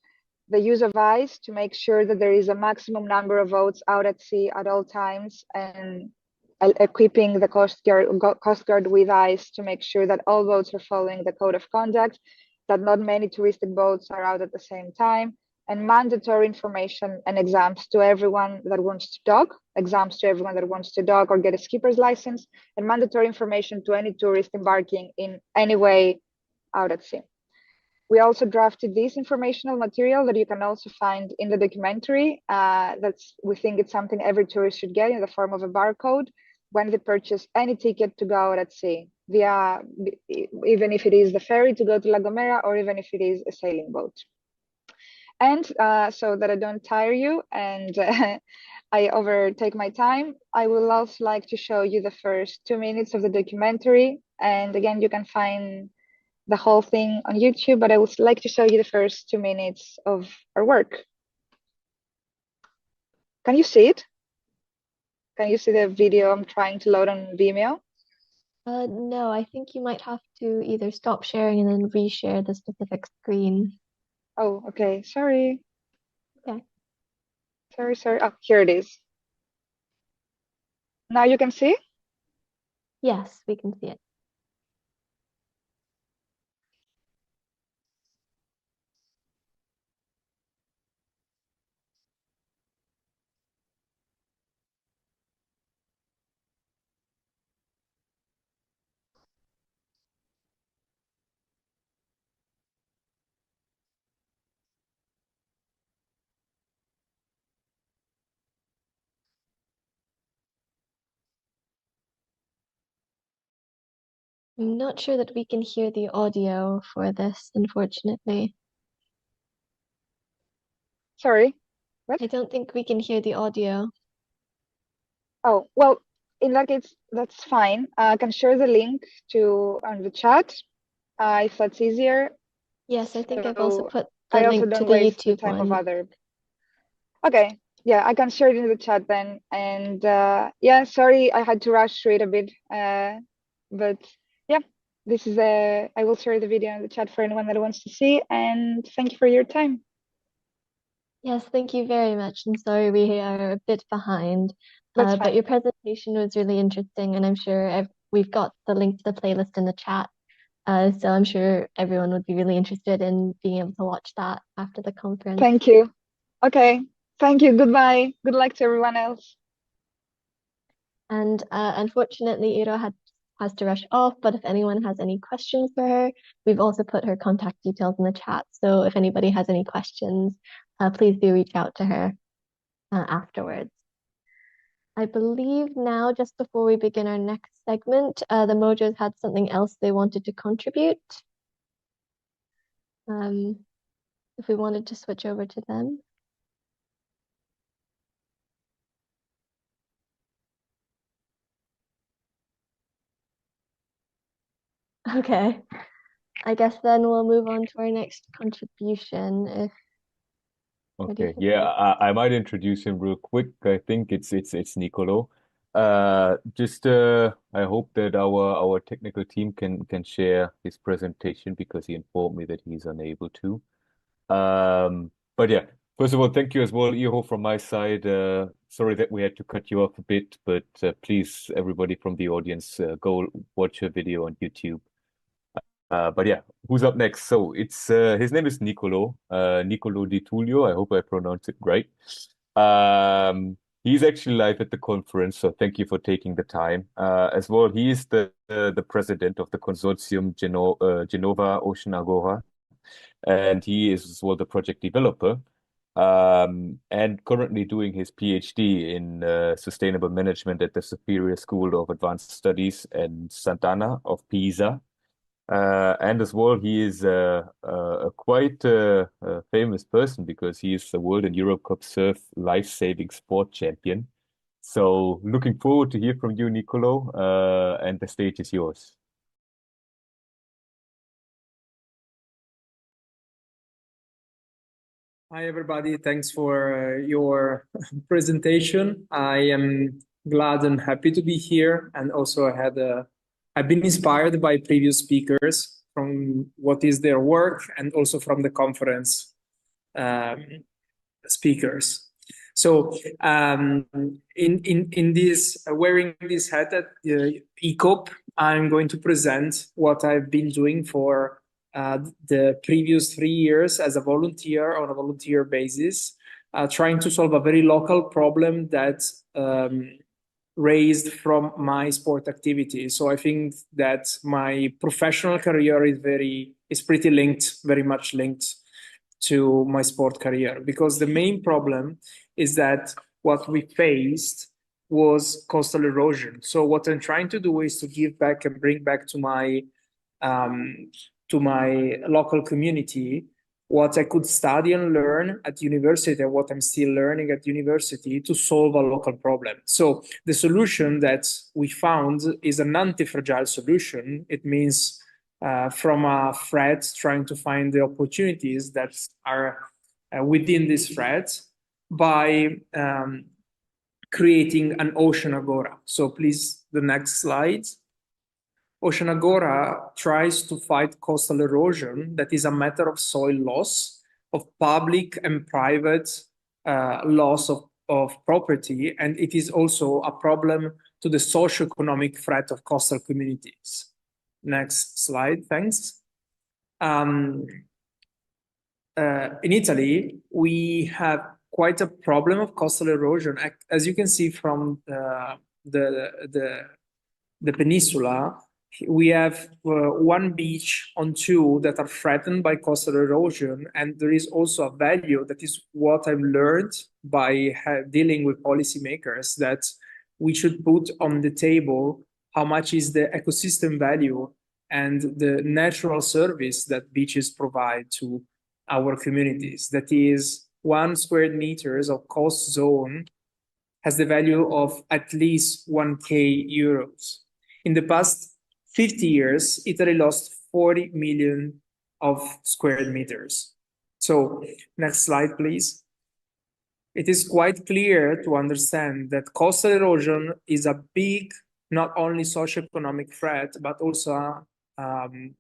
the use of ice to make sure that there is a maximum number of boats out at sea at all times, and equipping the Coast Guard with ice to make sure that all boats are following the code of conduct, that not many touristic boats are out at the same time, and mandatory information and exams to everyone that wants to dock, or get a skipper's license, and mandatory information to any tourist embarking in any way out at sea. We also drafted this informational material that you can also find in the documentary. We think it's something every tourist should get in the form of a barcode when they purchase any ticket to go out at sea. via, even if it is the ferry to go to La Gomera, or even if it is a sailing boat. And so that I don't tire you and I overtake my time, I will also like to show you the first 2 minutes of the documentary. And again, you can find the whole thing on YouTube, but I would like to show you the first 2 minutes of our work. Can you see it? Can you see the video I'm trying to load on Vimeo? No, I think you might have to either stop sharing and then reshare the specific screen. Oh, okay. Sorry. Okay. Sorry. Oh, here it is. Now you can see? Yes, we can see it. I'm not sure that we can hear the audio for this, unfortunately. Sorry, what? I don't think we can hear the audio. Oh, well, in that case, that's fine. I can share the link on the chat if that's easier. Yes, I think I've also So put the I also link to don't the waste the YouTube time of one. other. Okay, yeah, I can share it in the chat then. And yeah, sorry, I had to rush through it a bit. But yeah, this is I will share the video in the chat for anyone that wants to see. And thank you for your time. Yes, thank you very much. I'm sorry we are a bit behind, That's but fine. your presentation was really interesting, and I'm sure we've got the link to the playlist in the chat. So I'm sure everyone would be really interested in being able to watch that after the conference. Thank you. Okay, thank you. Goodbye. Good luck to everyone else. And unfortunately, Iro has to rush off, but if anyone has any questions for her, we've also put her contact details in the chat. So if anybody has any questions, please do reach out to her afterwards. I believe now, just before we begin our next segment, the Mojos had something else they wanted to contribute. If we wanted to switch over to them. Okay, I guess then we'll move on to our next contribution. Okay, yeah, I might introduce him real quick. I think it's Nicolo. I hope that our technical team can share his presentation because he informed me that he's unable to. But yeah, first of all, thank you as well, Iho, from my side. Sorry that we had to cut you off a bit, but please, everybody from the audience, go watch a video on YouTube. But yeah, who's up next? So it's his name is Nicolo Di Tullio. I hope I pronounced it right. He's actually live at the conference, so thank you for taking the time. As well, he is the president of the consortium Genova Ocean Agora, and he is as well the project developer. And currently doing his PhD in sustainable management at the Superior School of Advanced Studies in Sant'Anna of Pisa. And as well, he is a quite famous person because he is the World and Europe Cup Surf life-saving sport champion. So looking forward to hear from you, Nicolo, and the stage is yours. Hi, everybody. Thanks for your presentation. I am glad and happy to be here. And also I've been inspired by previous speakers from what is their work and also from the conference speakers. So in this, wearing this hat at ECOP, I'm going to present what I've been doing for the previous 3 years as a volunteer on a volunteer basis, trying to solve a very local problem that raised from my sport activity. So I think that my professional career is pretty linked, very much linked to my sport career, because the main problem is that what we faced was coastal erosion. So what I'm trying to do is to give back and bring back to my local community what I could study and learn at university and what I'm still learning at university to solve a local problem. So the solution that we found is an anti-fragile solution. It means from a threat, trying to find the opportunities that are within this threat by creating an ocean agora. So please, the next slide. Ocean Agora tries to fight coastal erosion that is a matter of soil loss, of public and private loss of property, and it is also a problem to the socio-economic threat of coastal communities. Next slide, thanks. In Italy, we have quite a problem of coastal erosion. As you can see from the peninsula, we have one beach on two that are threatened by coastal erosion, and there is also a value that is what I've learned by dealing with policymakers, that we should put on the table how much is the ecosystem value and the natural service that beaches provide to our communities. That is 1 square meters of coast zone has the value of at least 1K euros. In the past 50 years, Italy lost 40 million of square meters. So next slide, please. It is quite clear to understand that coastal erosion is a big, not only socioeconomic threat, but also an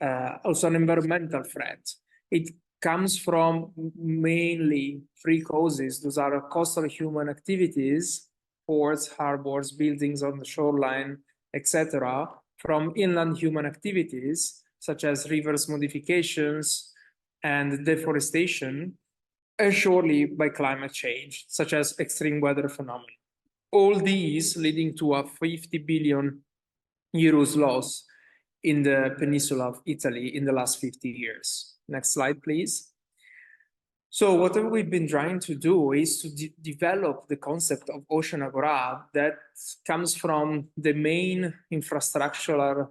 environmental threat. It comes from mainly 3 causes. Those are coastal human activities, ports, harbors, buildings on the shoreline, etc., from inland human activities, such as rivers modifications and deforestation, and surely by climate change, such as extreme weather phenomena. All these leading to a 50 billion euros loss in the peninsula of Italy in the last 50 years. Next slide, please. So what we've been trying to do is to develop the concept of Ocean Agora that comes from the main infrastructural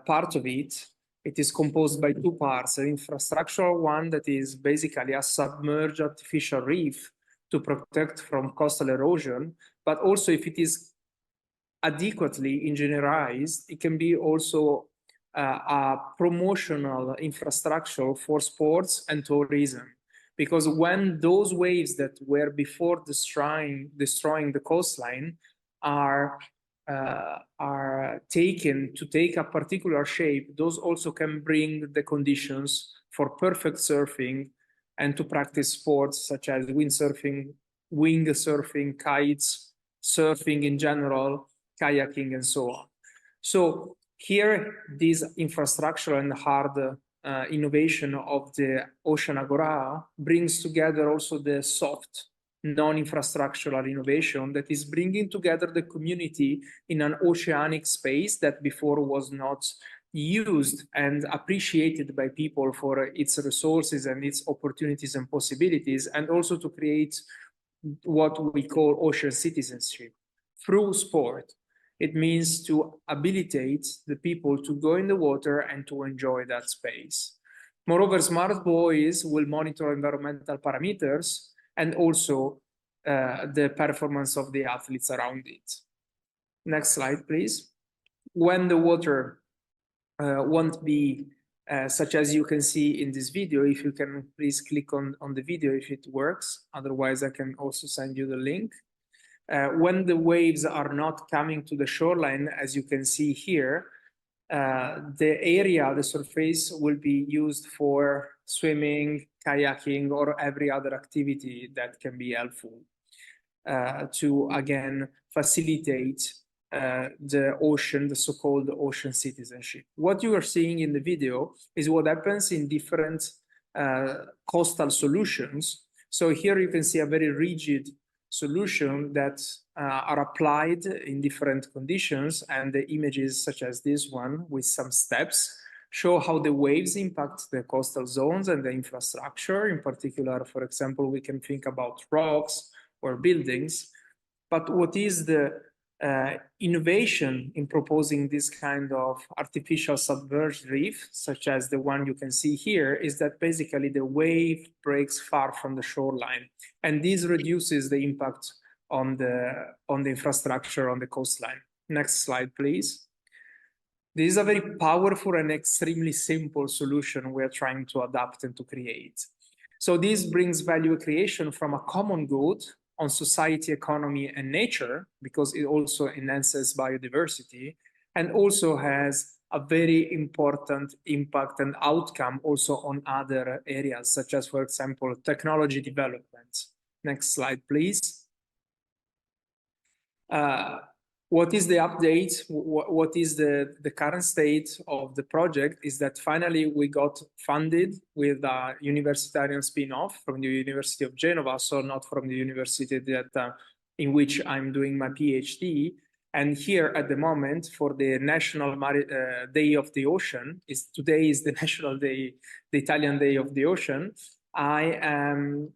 part of it. It is composed by 2 parts, an infrastructural one that is basically a submerged artificial reef to protect from coastal erosion, but also if it is adequately engineerized, it can be also a promotional infrastructure for sports and tourism. Because when those waves that were before destroying the coastline are taken to take a particular shape, those also can bring the conditions for perfect surfing and to practice sports such as wing surfing, kites, surfing in general, kayaking, and so on. So here, this infrastructure and hard innovation of the Ocean Agora brings together also the soft, non-infrastructural innovation that is bringing together the community in an oceanic space that before was not used and appreciated by people for its resources and its opportunities and possibilities, and also to create what we call ocean citizenship through sport. It means to habilitate the people to go in the water and to enjoy that space. Moreover, smart buoys will monitor environmental parameters and also the performance of the athletes around it. Next slide, please. When the water won't be such as you can see in this video, if you can please click on the video if it works. Otherwise, I can also send you the link. When the waves are not coming to the shoreline, as you can see here, the area, the surface will be used for swimming, kayaking, or every other activity that can be helpful to, again, facilitate the ocean, the so-called ocean citizenship. What you are seeing in the video is what happens in different coastal solutions. So here you can see a very rigid solution that are applied in different conditions, and the images such as this one with some steps show how the waves impact the coastal zones and the infrastructure. In particular, for example, we can think about rocks or buildings. But what is the innovation in proposing this kind of artificial submerged reef, such as the one you can see here, is that basically the wave breaks far from the shoreline, and this reduces the impact on the infrastructure on the coastline. Next slide, please. This is a very powerful and extremely simple solution we're trying to adapt and to create. So this brings value creation from a common good on society, economy, and nature, because it also enhances biodiversity, and also has a very important impact and outcome also on other areas, such as, for example, technology development. Next slide, please. What is the update? What is the current state of the project is that finally we got funded with a universitarian spin-off from the University of Genova, so not from the university that in which I'm doing my PhD. And here at the moment for the National Day of the Ocean, today is the National Day, the Italian Day of the Ocean, I am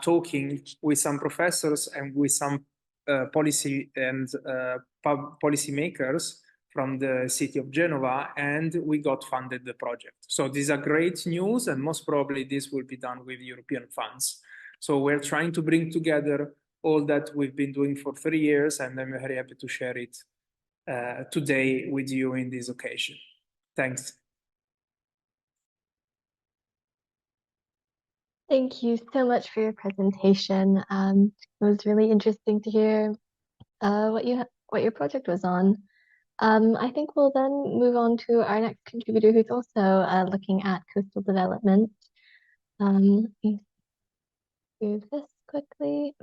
talking with some professors and with some policy and policy makers from the city of Genova, and we got funded the project. So these are great news, and most probably this will be done with European funds. So we're trying to bring together all that we've been doing for 3 years, and I'm very happy to share it today with you in this occasion. Thanks. Thank you so much for your presentation. It was really interesting to hear what your project was on. I think we'll then move on to our next contributor, who's also looking at coastal development. Let me do this quickly.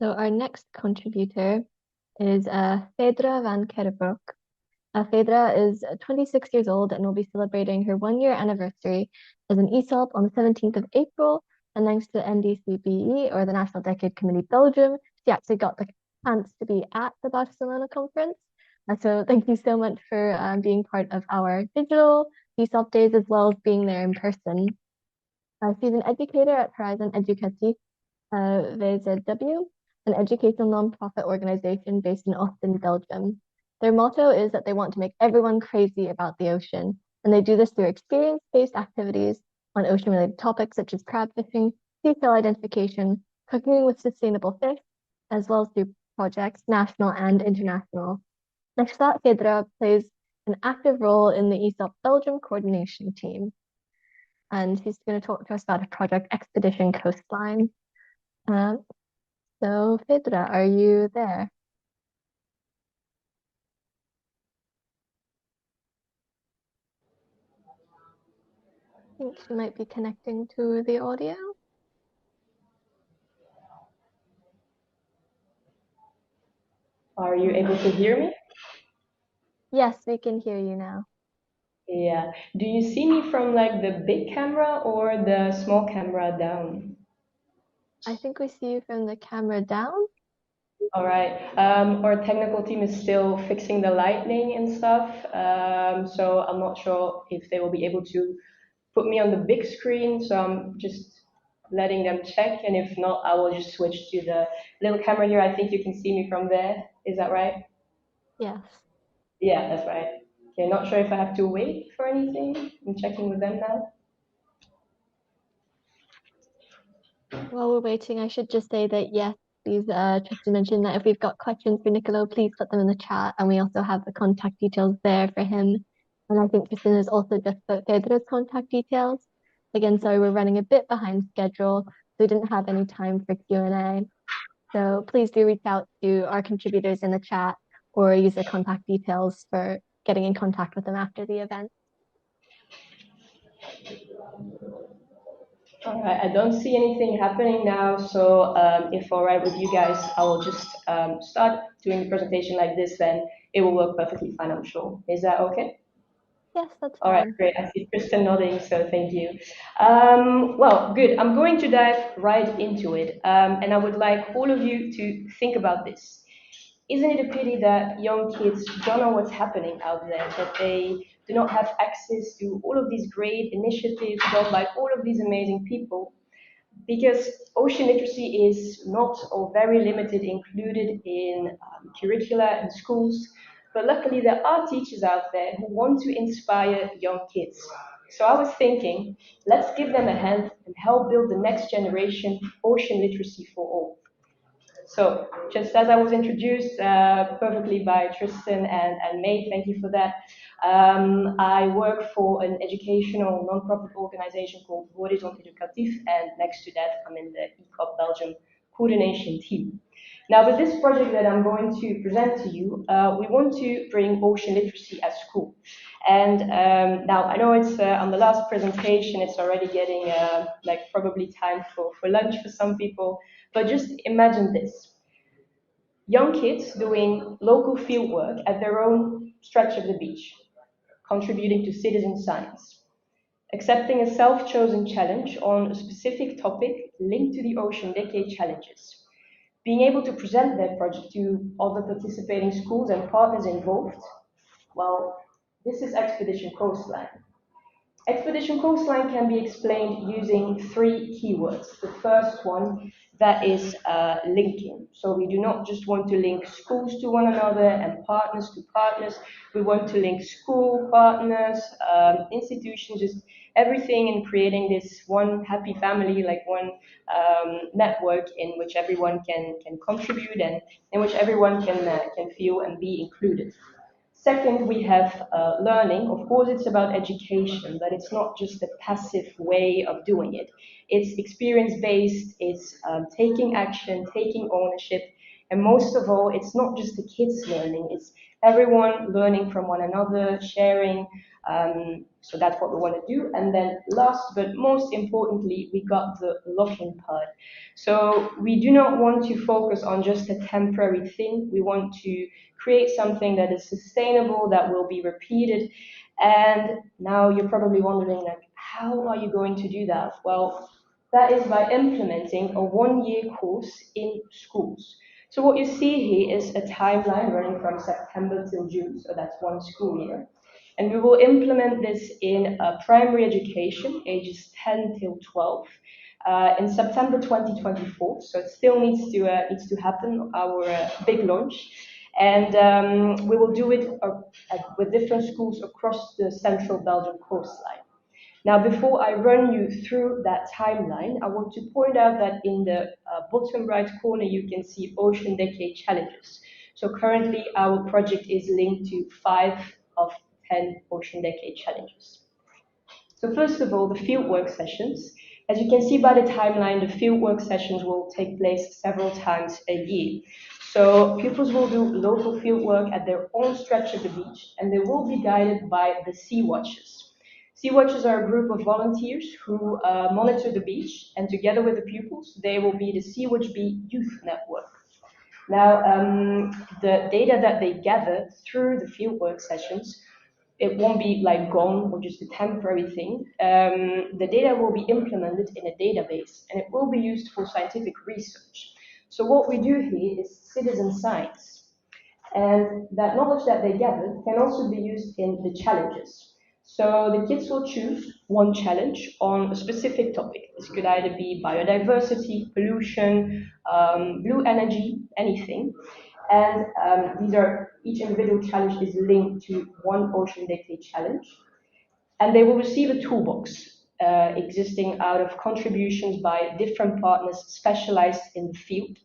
So our next contributor is Phaedra van Kerrebroek. Phaedra is 26 years old and will be celebrating her 1-year anniversary as an ESOP on the 17th of April. And thanks to NDCBE, or the National Decade Committee Belgium, she actually got the chance to be at the Barcelona conference. So thank you so much for being part of our digital ESOP days, as well as being there in person. She's an educator at Horizon Educatie VZW, an educational nonprofit organization based in Austin, Belgium. Their motto is that they want to make everyone crazy about the ocean, and they do this through experience-based activities on ocean-related topics such as crab fishing, seashell identification, cooking with sustainable fish, as well as through projects, national and international. Next to that, Phaedra plays an active role in the ESOP Belgium coordination team, and she's going to talk to us about a project, Expedition Coastline. So Phaedra, are you there? I think she might be connecting to the audio. Are you able to hear me? Yes, we can hear you now. Yeah. Do you see me from like the big camera or the small camera down? I think we see you from the camera down. All right. Our technical team is still fixing the lighting and stuff. So I'm not sure if they will be able to put me on the big screen. So I'm just letting them check. And if not, I will just switch to the little camera here. I think you can see me from there. Is that right? Yes. Yeah, that's right. Okay, not sure if I have to wait for anything. I'm checking with them now. While we're waiting, I should just say that yes, please just to mention that if we've got questions for Nicolo, please put them in the chat, and we also have the contact details there for him. And I think Tristan has also just put Phaedra's contact details. Again, sorry, we're running a bit behind schedule, so we didn't have any time for Q&A. So please do reach out to our contributors in the chat or use their contact details for getting in contact with them after the event. All right, I don't see anything happening now, so if all right with you guys, I will just start doing the presentation like this, then it will work perfectly fine, I'm sure. Is that okay? Yes, that's all fine. right, great. I see Kristen nodding, so thank you. Well, good. I'm going to dive right into it, and I would like all of you to think about this. Isn't it a pity that young kids don't know what's happening out there, that they do not have access to all of these great initiatives done by all of these amazing people? because ocean literacy is not or very limited included in curricula in schools, but luckily there are teachers out there who want to inspire young kids. So I was thinking, let's give them a hand and help build the next generation ocean literacy for all. So just as I was introduced perfectly by Tristan and May, thank you for that. I work for an educational non-profit organization called Horizon Educatief, and next to that, I'm in the ECOP Belgium coordination team. Now, with this project that I'm going to present to you, we want to bring ocean literacy at school. And now, I know it's on the last presentation, it's already getting like probably time for lunch for some people, but just imagine this. Young kids doing local field work at their own stretch of the beach, contributing to citizen science, accepting a self-chosen challenge on a specific topic linked to the Ocean Decade Challenges, being able to present their project to other participating schools and partners involved. Well, this is Expedition Coastline. Expedition Coastline can be explained using 3 keywords. The first one, that is linking. So we do not just want to link schools to one another and partners to partners. We want to link school partners, institutions, just everything in creating this one happy family, like one network in which everyone can contribute and in which everyone can feel and be included. Second, we have learning. Of course, it's about education, but it's not just a passive way of doing it. It's experience-based, it's taking action, taking ownership, and most of all, it's not just the kids learning, it's everyone learning from one another, sharing. So that's what we want to do. And then last but most importantly, we got the locking part. So we do not want to focus on just a temporary thing. We want to create something that is sustainable, that will be repeated. And now you're probably wondering, like, how are you going to do that? Well, that is by implementing a 1-year course in schools. So what you see here is a timeline running from September till June, so that's 1 school year. And we will implement this in primary education, ages 10 till 12, in September 2024. So it still needs to happen, our big launch. And we will do it with different schools across the central Belgian coastline. Now, before I run you through that timeline, I want to point out that in the bottom right corner, you can see Ocean Decade Challenges. So currently, our project is linked to 5 of 10 Ocean Decade Challenges. So first of all, the fieldwork sessions. As you can see by the timeline, the fieldwork sessions will take place several times a year. So pupils will do local fieldwork at their own stretch of the beach, and they will be guided by the Sea Watchers. Sea Watchers are a group of volunteers who monitor the beach, and together with the pupils, they will be the Sea Watch Bee Youth Network. Now, the data that they gather through the fieldwork sessions, it won't be like gone or just a temporary thing. The data will be implemented in a database, and it will be used for scientific research. So what we do here is citizen science. And that knowledge that they gather can also be used in the challenges. So the kids will choose one challenge on a specific topic. This could either be biodiversity, pollution, blue energy, anything. And each individual challenge is linked to one Ocean Decade challenge. And they will receive a toolbox existing out of contributions by different partners specialized in the field.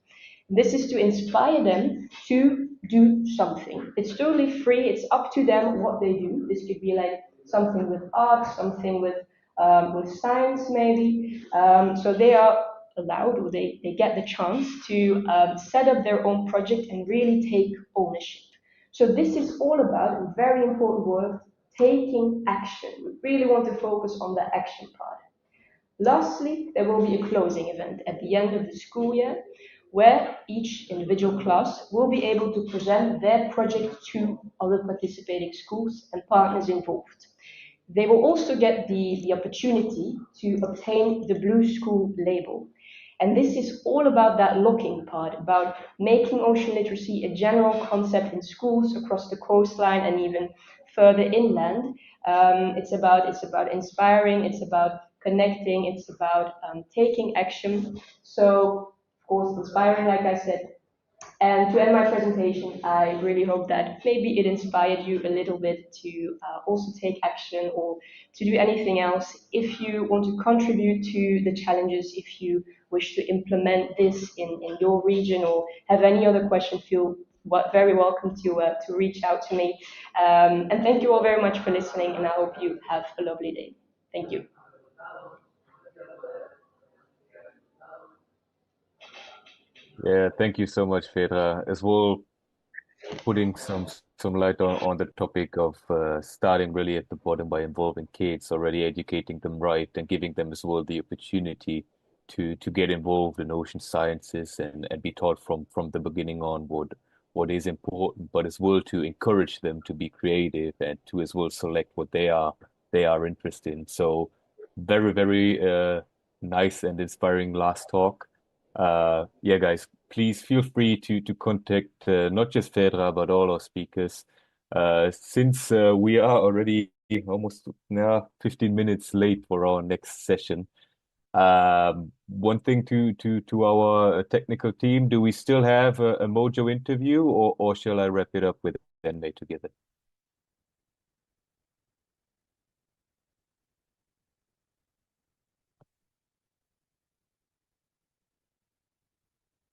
This is to inspire them to do something. It's totally free. It's up to them what they do. This could be like something with art, something with science maybe. So they are allowed, or they get the chance to set up their own project and really take ownership. So this is all about, a very important word, taking action. We really want to focus on the action part. Lastly, there will be a closing event at the end of the school year, where each individual class will be able to present their project to other participating schools and partners involved. They will also get the opportunity to obtain the Blue School label. And this is all about that locking part, about making ocean literacy a general concept in schools across the coastline and even further inland. It's about inspiring, it's about connecting, it's about taking action. So, of course, inspiring, like I said. And to end my presentation, I really hope that maybe it inspired you a little bit to also take action or to do anything else. If you want to contribute to the challenges, if you wish to implement this in your region or have any other question, feel very welcome to reach out to me. And thank you all very much for listening, and I hope you have a lovely day. Thank you. Yeah, thank you so much, Petra, as well, putting some light on the topic of starting really at the bottom by involving kids, already educating them right and giving them as well the opportunity to get involved in ocean sciences and be taught from the beginning on what is important, but as well to encourage them to be creative and to as well select what they are interested in. So very, very nice and inspiring last talk. Yeah, guys, please feel free to contact not just Fedra, but all our speakers. Since we are already almost 15 minutes late for our next session, one thing to our technical team, do we still have a Mojo interview, or shall I wrap it up with Enmei together?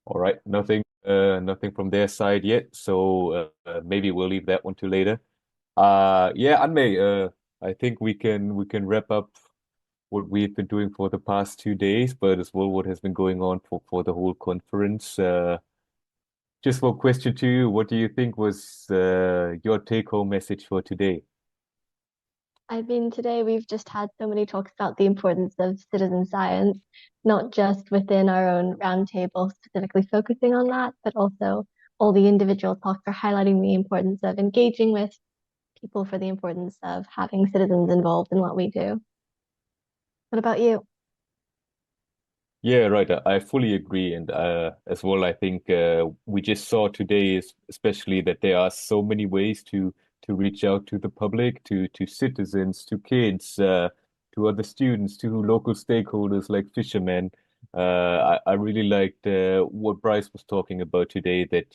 All right, nothing from their side yet, so maybe we'll leave that one to later. Yeah, Anmei, I think we can wrap up what we've been doing for the past 2 days, but as well what has been going on for the whole conference. Just one question to you, what do you think was your take-home message for today? I mean, today we've just had so many talks about the importance of citizen science, not just within our own roundtable specifically focusing on that, but also all the individual talks are highlighting the importance of engaging with people, for the importance of having citizens involved in what we do. What about you? Yeah, right. I fully agree. And as well, I think we just saw today, especially that there are so many ways to reach out to the public, to citizens, to kids, to other students, to local stakeholders like fishermen. I really liked what Bryce was talking about today, that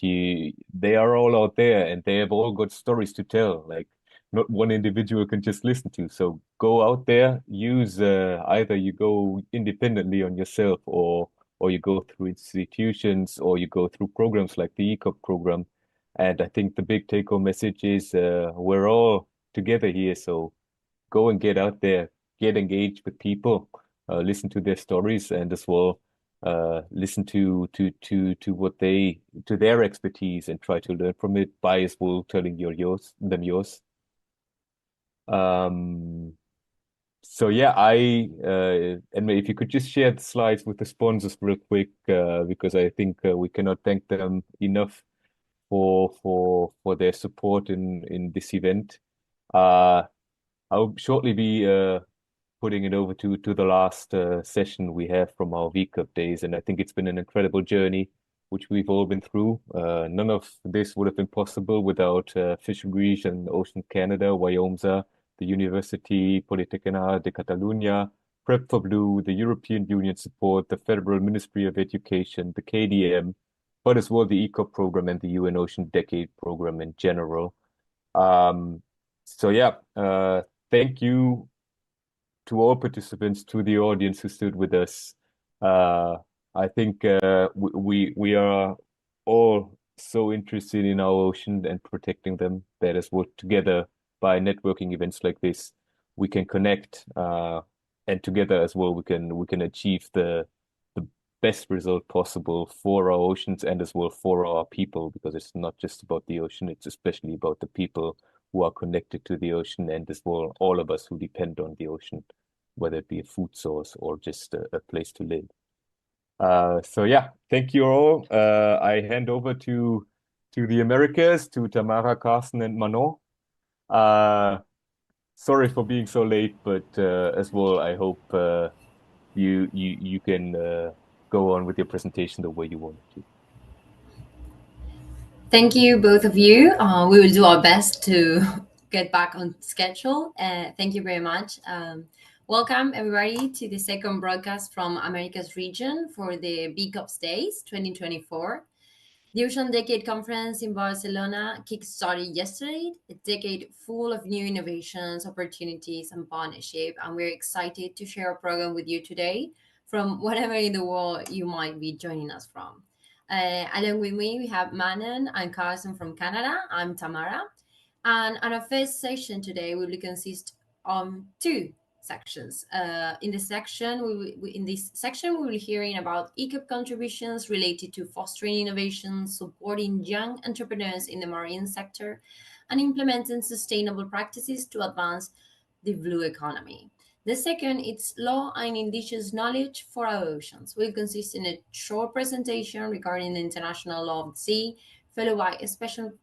they are all out there and they have all got stories to tell. Like not one individual can just listen to. So go out there, use either you go independently on yourself or you go through institutions or you go through programs like the ECOP program. And I think the big take-home message is we're all together here. So go and get out there, get engaged with people, listen to their stories, and as well listen to what to their expertise and try to learn from it by as well telling them yours. So yeah, and if you could just share the slides with the sponsors real quick, because I think we cannot thank them enough for their support in this event. I'll shortly be putting it over to the last session we have from our V.ECOP Days, and I think it's been an incredible journey which we've all been through. None of this would have been possible without Fisheries and Oceans Canada, WIOMSA, the University Politécnica de Catalunya, Prep for Blue, the European Union support, the Federal Ministry of Education, the KDM, but as well the ECOP program and the UN Ocean Decade program in general. So yeah, thank you to all participants, to the audience who stood with us. I think we are all so interested in our ocean and protecting them that as well together by networking events like this, we can connect and together as well we can achieve the best result possible for our oceans and as well for our people, because it's not just about the ocean, it's especially about the people who are connected to the ocean and as well all of us who depend on the ocean, whether it be a food source or just a place to live. So yeah, thank you all. I hand over to the Americas, to Tamara, Carsten, and Manon. Sorry for being so late, but as well, I hope you can go on with your presentation the way you wanted to. Thank you, both of you. We will do our best to get back on schedule. Thank you very much. Welcome everybody to the second broadcast from America's region for the V.ECOP Days 2024. The Ocean Decade Conference in Barcelona kick-started yesterday, a decade full of new innovations, opportunities, and partnership, and we're excited to share our program with you today from whatever in the world you might be joining us from. Along with me, we have Manon and Carson from Canada. I'm Tamara. And our first session today will consist of two sections. In this section, we will be hearing about ECOP contributions related to fostering innovation, supporting young entrepreneurs in the marine sector, and implementing sustainable practices to advance the blue economy. The second, it's law and indigenous knowledge for our oceans, will consist in a short presentation regarding the international law of the sea, followed by a special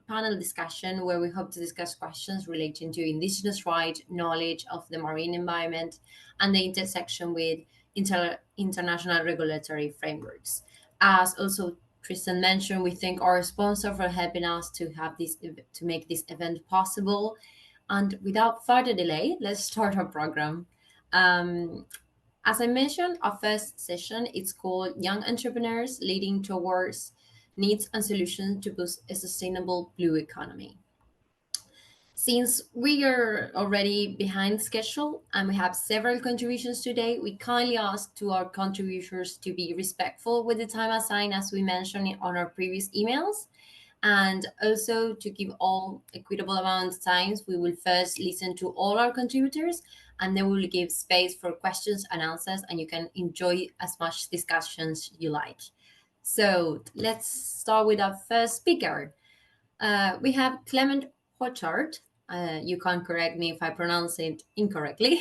panel discussion where we hope to discuss questions relating to indigenous rights, knowledge of the marine environment, and the intersection with international regulatory frameworks. As also Tristan mentioned, we thank our sponsor for helping us to make this event possible. And without further delay, let's start our program. As I mentioned, our first session is called Young Entrepreneurs Leading Towards Needs and Solutions to Boost a Sustainable Blue Economy. Since we are already behind schedule and we have several contributions today, we kindly ask to our contributors to be respectful with the time assigned, as we mentioned on our previous emails. And also to give all equitable amount of times, we will first listen to all our contributors and then we will give space for questions and answers, and you can enjoy as much discussions you like. So let's start with our first speaker. We have Clement Hochart. You can correct me if I pronounce it incorrectly.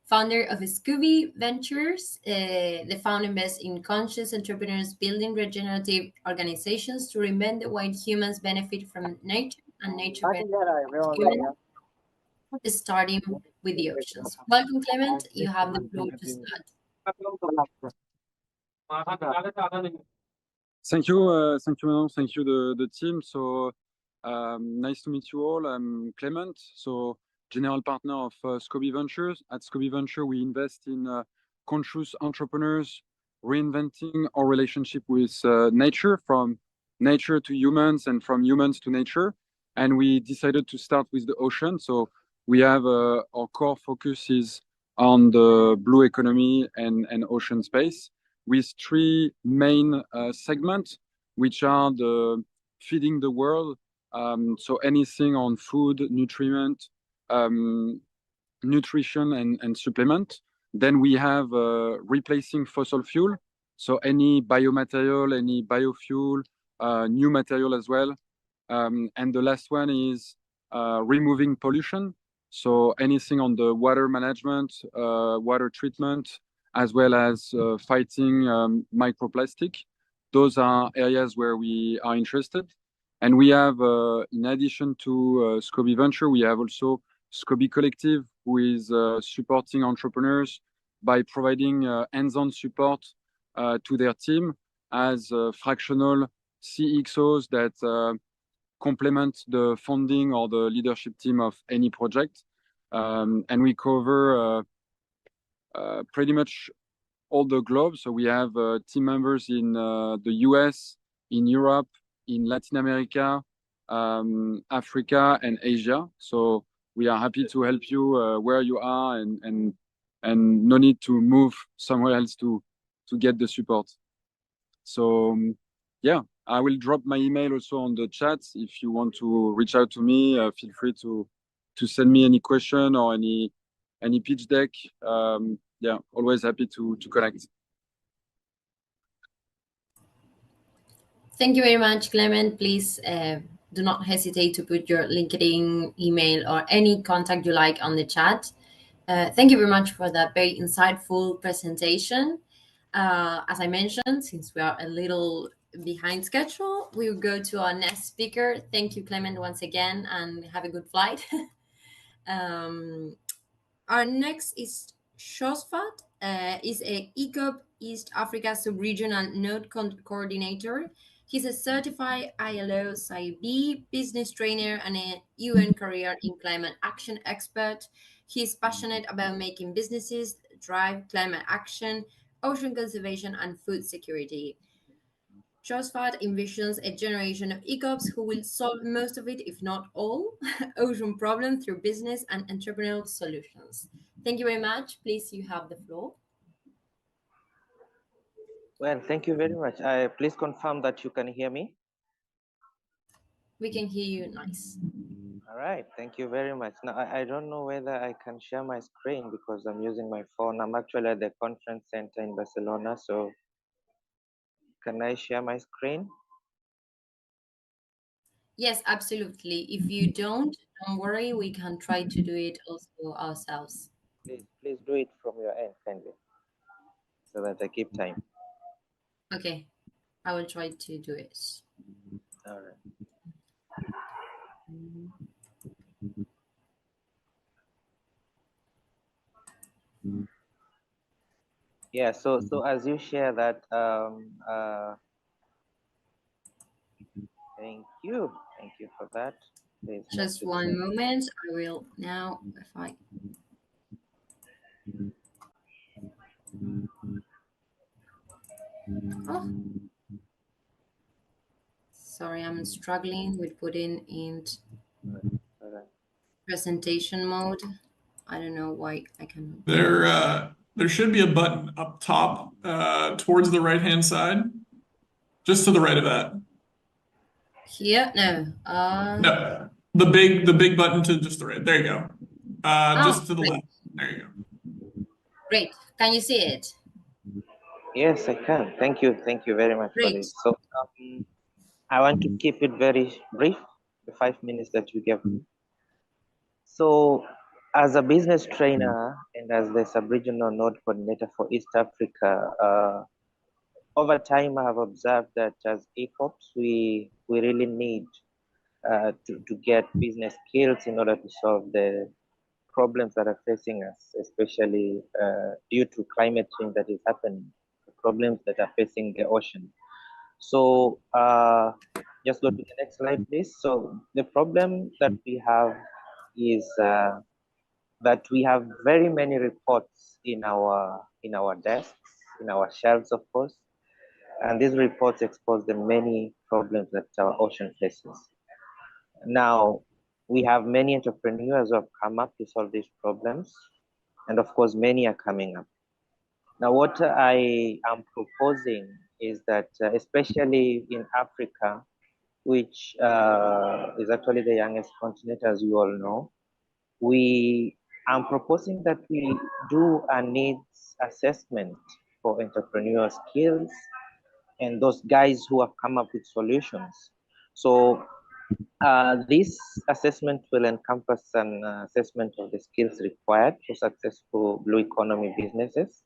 Founder of Scooby Ventures. The founder invests in conscious entrepreneurs building regenerative organizations to reinvent the way humans benefit from nature and nature benefits humans, starting with the oceans. Welcome, Clement. You have the floor to start. Thank you, Manon. Thank you, the team. So nice to meet you all. I'm Clement, so general partner of Scooby Ventures. At Scooby Venture, we invest in conscious entrepreneurs reinventing our relationship with nature, from nature to humans and from humans to nature. And we decided to start with the ocean. So we have our core focus is on the blue economy and ocean space, with three main segments, which are the feeding the world. So anything on food, nutrition and supplement. Then we have replacing fossil fuel. So any biomaterial, any biofuel, new material as well. And the last one is removing pollution. So anything on the water management, water treatment, as well as fighting microplastic. Those are areas where we are interested. And we have, in addition to Scooby Venture, we have also Scooby Collective, who is supporting entrepreneurs by providing hands-on support to their team as fractional CXOs that complement the funding or the leadership team of any project. And we cover pretty much all the globe. So we have team members in the US, in Europe, in Latin America, Africa, and Asia. So we are happy to help you where you are, and no need to move somewhere else to get the support. So yeah, I will drop my email also on the chat. If you want to reach out to me, feel free to send me any question or any pitch deck. Yeah, always happy to connect. Thank you very much, Clement. Please do not hesitate to put your LinkedIn, email, or any contact you like on the chat. Thank you very much for that very insightful presentation. As I mentioned, since we are a little behind schedule, we will go to our next speaker. Thank you, Clement, once again, and have a good flight. Our next is Shosfat, is a ECOP East Africa Sub-Regional Node Coordinator. He's a certified ILO Side B business trainer and a UN career in climate action expert. He is passionate about making businesses drive climate action, ocean conservation, and food security. Josephat envisions a generation of ECOPs who will solve most of it, if not all, ocean problems through business and entrepreneurial solutions. Thank you very much. Please, you have the floor. Well, thank you very much. Please confirm that you can hear me. We can hear you nice. All right, thank you very much. Now, I don't know whether I can share my screen because I'm using my phone. I'm actually at the conference center in Barcelona, so can I share my screen? Yes, absolutely. If you don't worry, we can try to do it also ourselves. Please do it from your end, kindly, so that I keep time. Okay, I will try to do it. All right. Yeah, so as you share that, thank you for that. Please Just one moment. I will now, if I. Oh. Sorry, I'm struggling with putting in presentation mode. I don't know why I can. There should be a button up top towards the right-hand side, just to the right of that. Here? No. No, the big button to just the right. There you go. Just to the left. There you go. Great. Can you see it? Yes, I can. Thank you very much for this. So I want to keep it very brief, the 5 minutes that you gave me. So as a business trainer and as the sub-regional node coordinator for East Africa, over time I have observed that as ECOPs, we really need to get business skills in order to solve the problems that are facing us, especially due to climate change that is happening, the problems that are facing the ocean. So just go to the next slide, please. So the problem that we have is that we have very many reports in our desks, in our shelves, of course, and these reports expose the many problems that our ocean faces. Now, we have many entrepreneurs who have come up to solve these problems, and of course, many are coming up. Now, what I am proposing is that, especially in Africa, which is actually the youngest continent, as you all know, I'm proposing that we do a needs assessment for entrepreneurial skills and those guys who have come up with solutions. So this assessment will encompass an assessment of the skills required for successful blue economy businesses,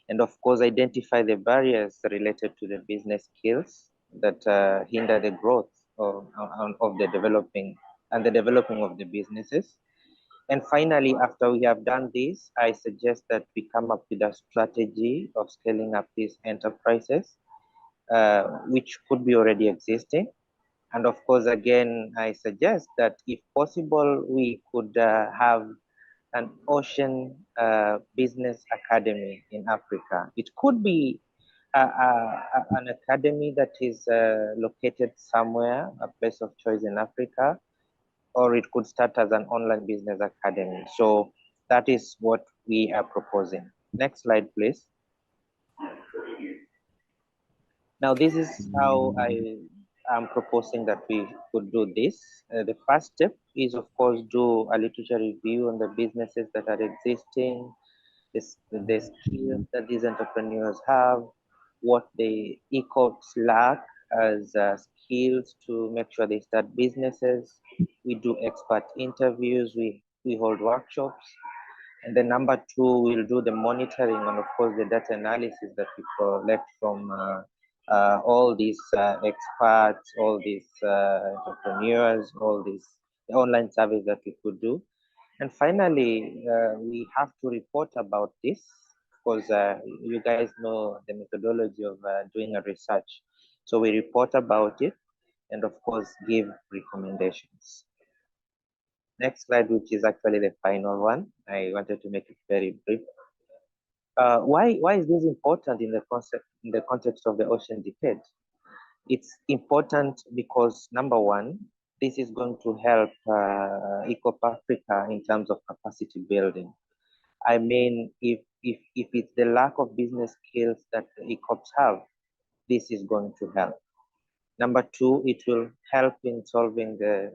and of course identify the barriers related to the business skills that hinder the growth of the developing of the businesses. And finally, after we have done this, I suggest that we come up with a strategy of scaling up these enterprises, which could be already existing. And of course, again, I suggest that if possible, we could have an ocean business academy in Africa. It could be an academy that is located somewhere, a place of choice in Africa, or it could start as an online business academy. So that is what we are proposing. Next slide, please. Now, this is how I am proposing that we could do this. The first step is, of course, do a literature review on the businesses that are existing, the skills that these entrepreneurs have, what the ECOPs lack as skills to make sure they start businesses. We do expert interviews, we hold workshops. And then number two, we'll do the monitoring and of course the data analysis that we collect from all these experts, all these entrepreneurs, all these online surveys that we could do. And finally, we have to report about this because you guys know the methodology of doing a research. So we report about it and of course give recommendations. next slide, which is actually the final one. I wanted to make it very brief. Why is this important in the context of the ocean decade? It's important because, number one, this is going to help ECOP Africa in terms of capacity building. I mean, if it's the lack of business skills that the ECOPs have, this is going to help. Number two, it will help in solving the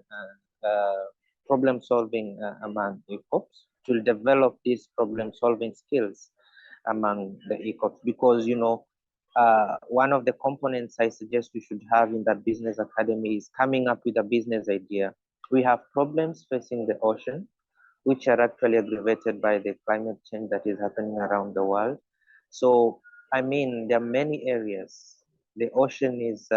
problem solving among ECOPs. It will develop these problem solving skills among the ECOPs, because one of the components I suggest we should have in that business academy is coming up with a business idea. We have problems facing the ocean, which are actually aggravated by the climate change that is happening around the world. So, I mean, there are many areas. The ocean is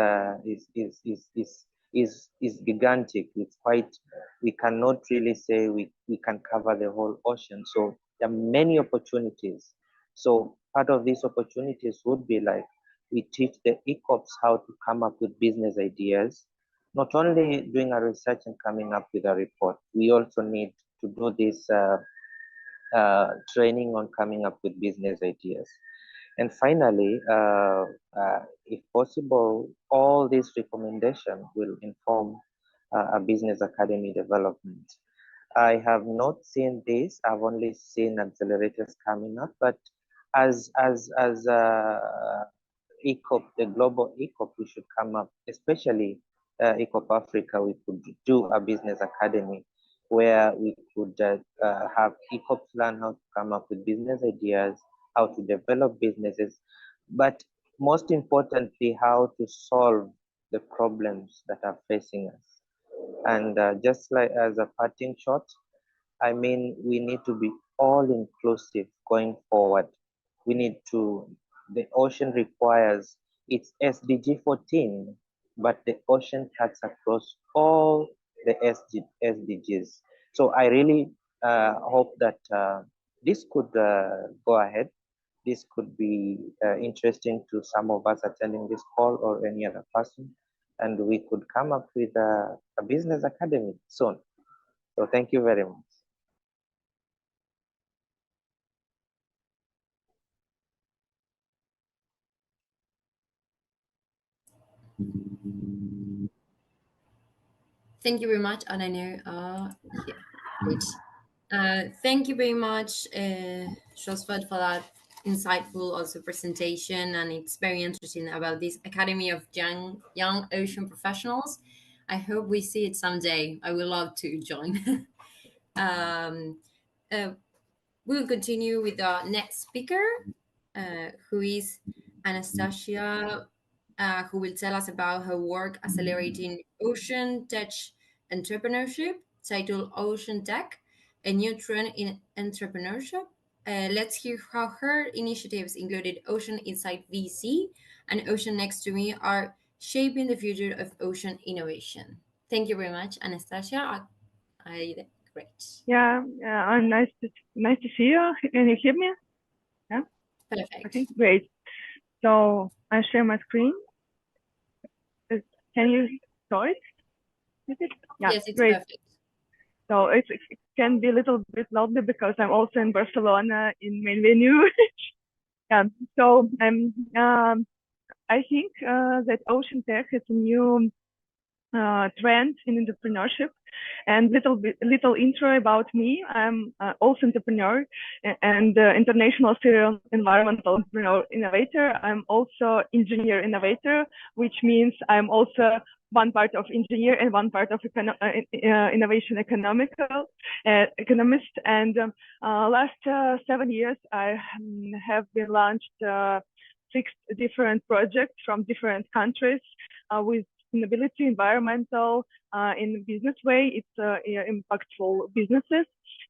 gigantic. It's quite. We cannot really say we can cover the whole ocean. So there are many opportunities. So part of these opportunities would be like we teach the ECOPs how to come up with business ideas, not only doing a research and coming up with a report. We also need to do this training on coming up with business ideas. And finally, if possible, all these recommendations will inform a business academy development. I have not seen this. I've only seen accelerators coming up, but as ECOP, the global ECOP, we should come up, especially ECOP Africa, we could do a business academy where we could have ECOPs learn how to come up with business ideas, how to develop businesses, but most importantly, how to solve the problems that are facing us. And just like as a parting shot, I mean, we need to be all inclusive going forward. We need to, the ocean requires, it's SDG 14, but the ocean cuts across all the SDGs. So I really hope that this could go ahead. This could be interesting to some of us attending this call or any other person, and we could come up with a business academy soon. So thank you very much. Thank you very much, and I know, yeah, great. Thank you very much, Josephat, for that insightful also presentation, and it's very interesting about this Academy of Young Ocean Professionals. I hope we see it someday. I would love to join. We'll continue with our next speaker, who is Anastasia, who will tell us about her work accelerating ocean tech entrepreneurship, titled Ocean Tech, a new trend in entrepreneurship. Let's hear how her initiatives, included Ocean Inside VC and Ocean Next to Me, are shaping the future of ocean innovation. Thank you very much, Anastasia. Great. Yeah, nice to see you. Can you hear me? Yeah. Perfect. Okay, great. So I share my screen. Can you saw it? Is it? Yeah, yes, it's great. Perfect. So it can be a little bit louder because I'm also in Barcelona in main venue. Yeah. So I think that ocean tech is a new trend in entrepreneurship. And little intro about me. I'm also entrepreneur and international serial environmental entrepreneur innovator. I'm also engineer innovator, which means I'm also one part of engineer and one part of innovation economist. And last 7 years, I have been launched 6 different projects from different countries with sustainability, environmental, in a business way. It's impactful businesses.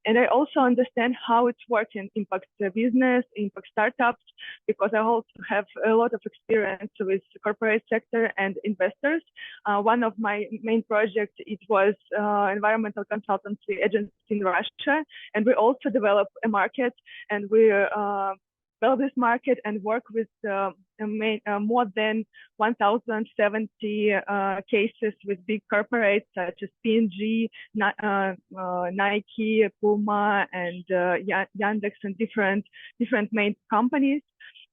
And I also understand how it's working, impact business, impact startups, because I also have a lot of experience with corporate sector and investors. One of my main projects, it was environmental consultancy agency in Russia. And we also develop a market, and we build this market and work with more than 1,070 cases with big corporates such as P&G, Nike, Puma, and Yandex, and different main companies.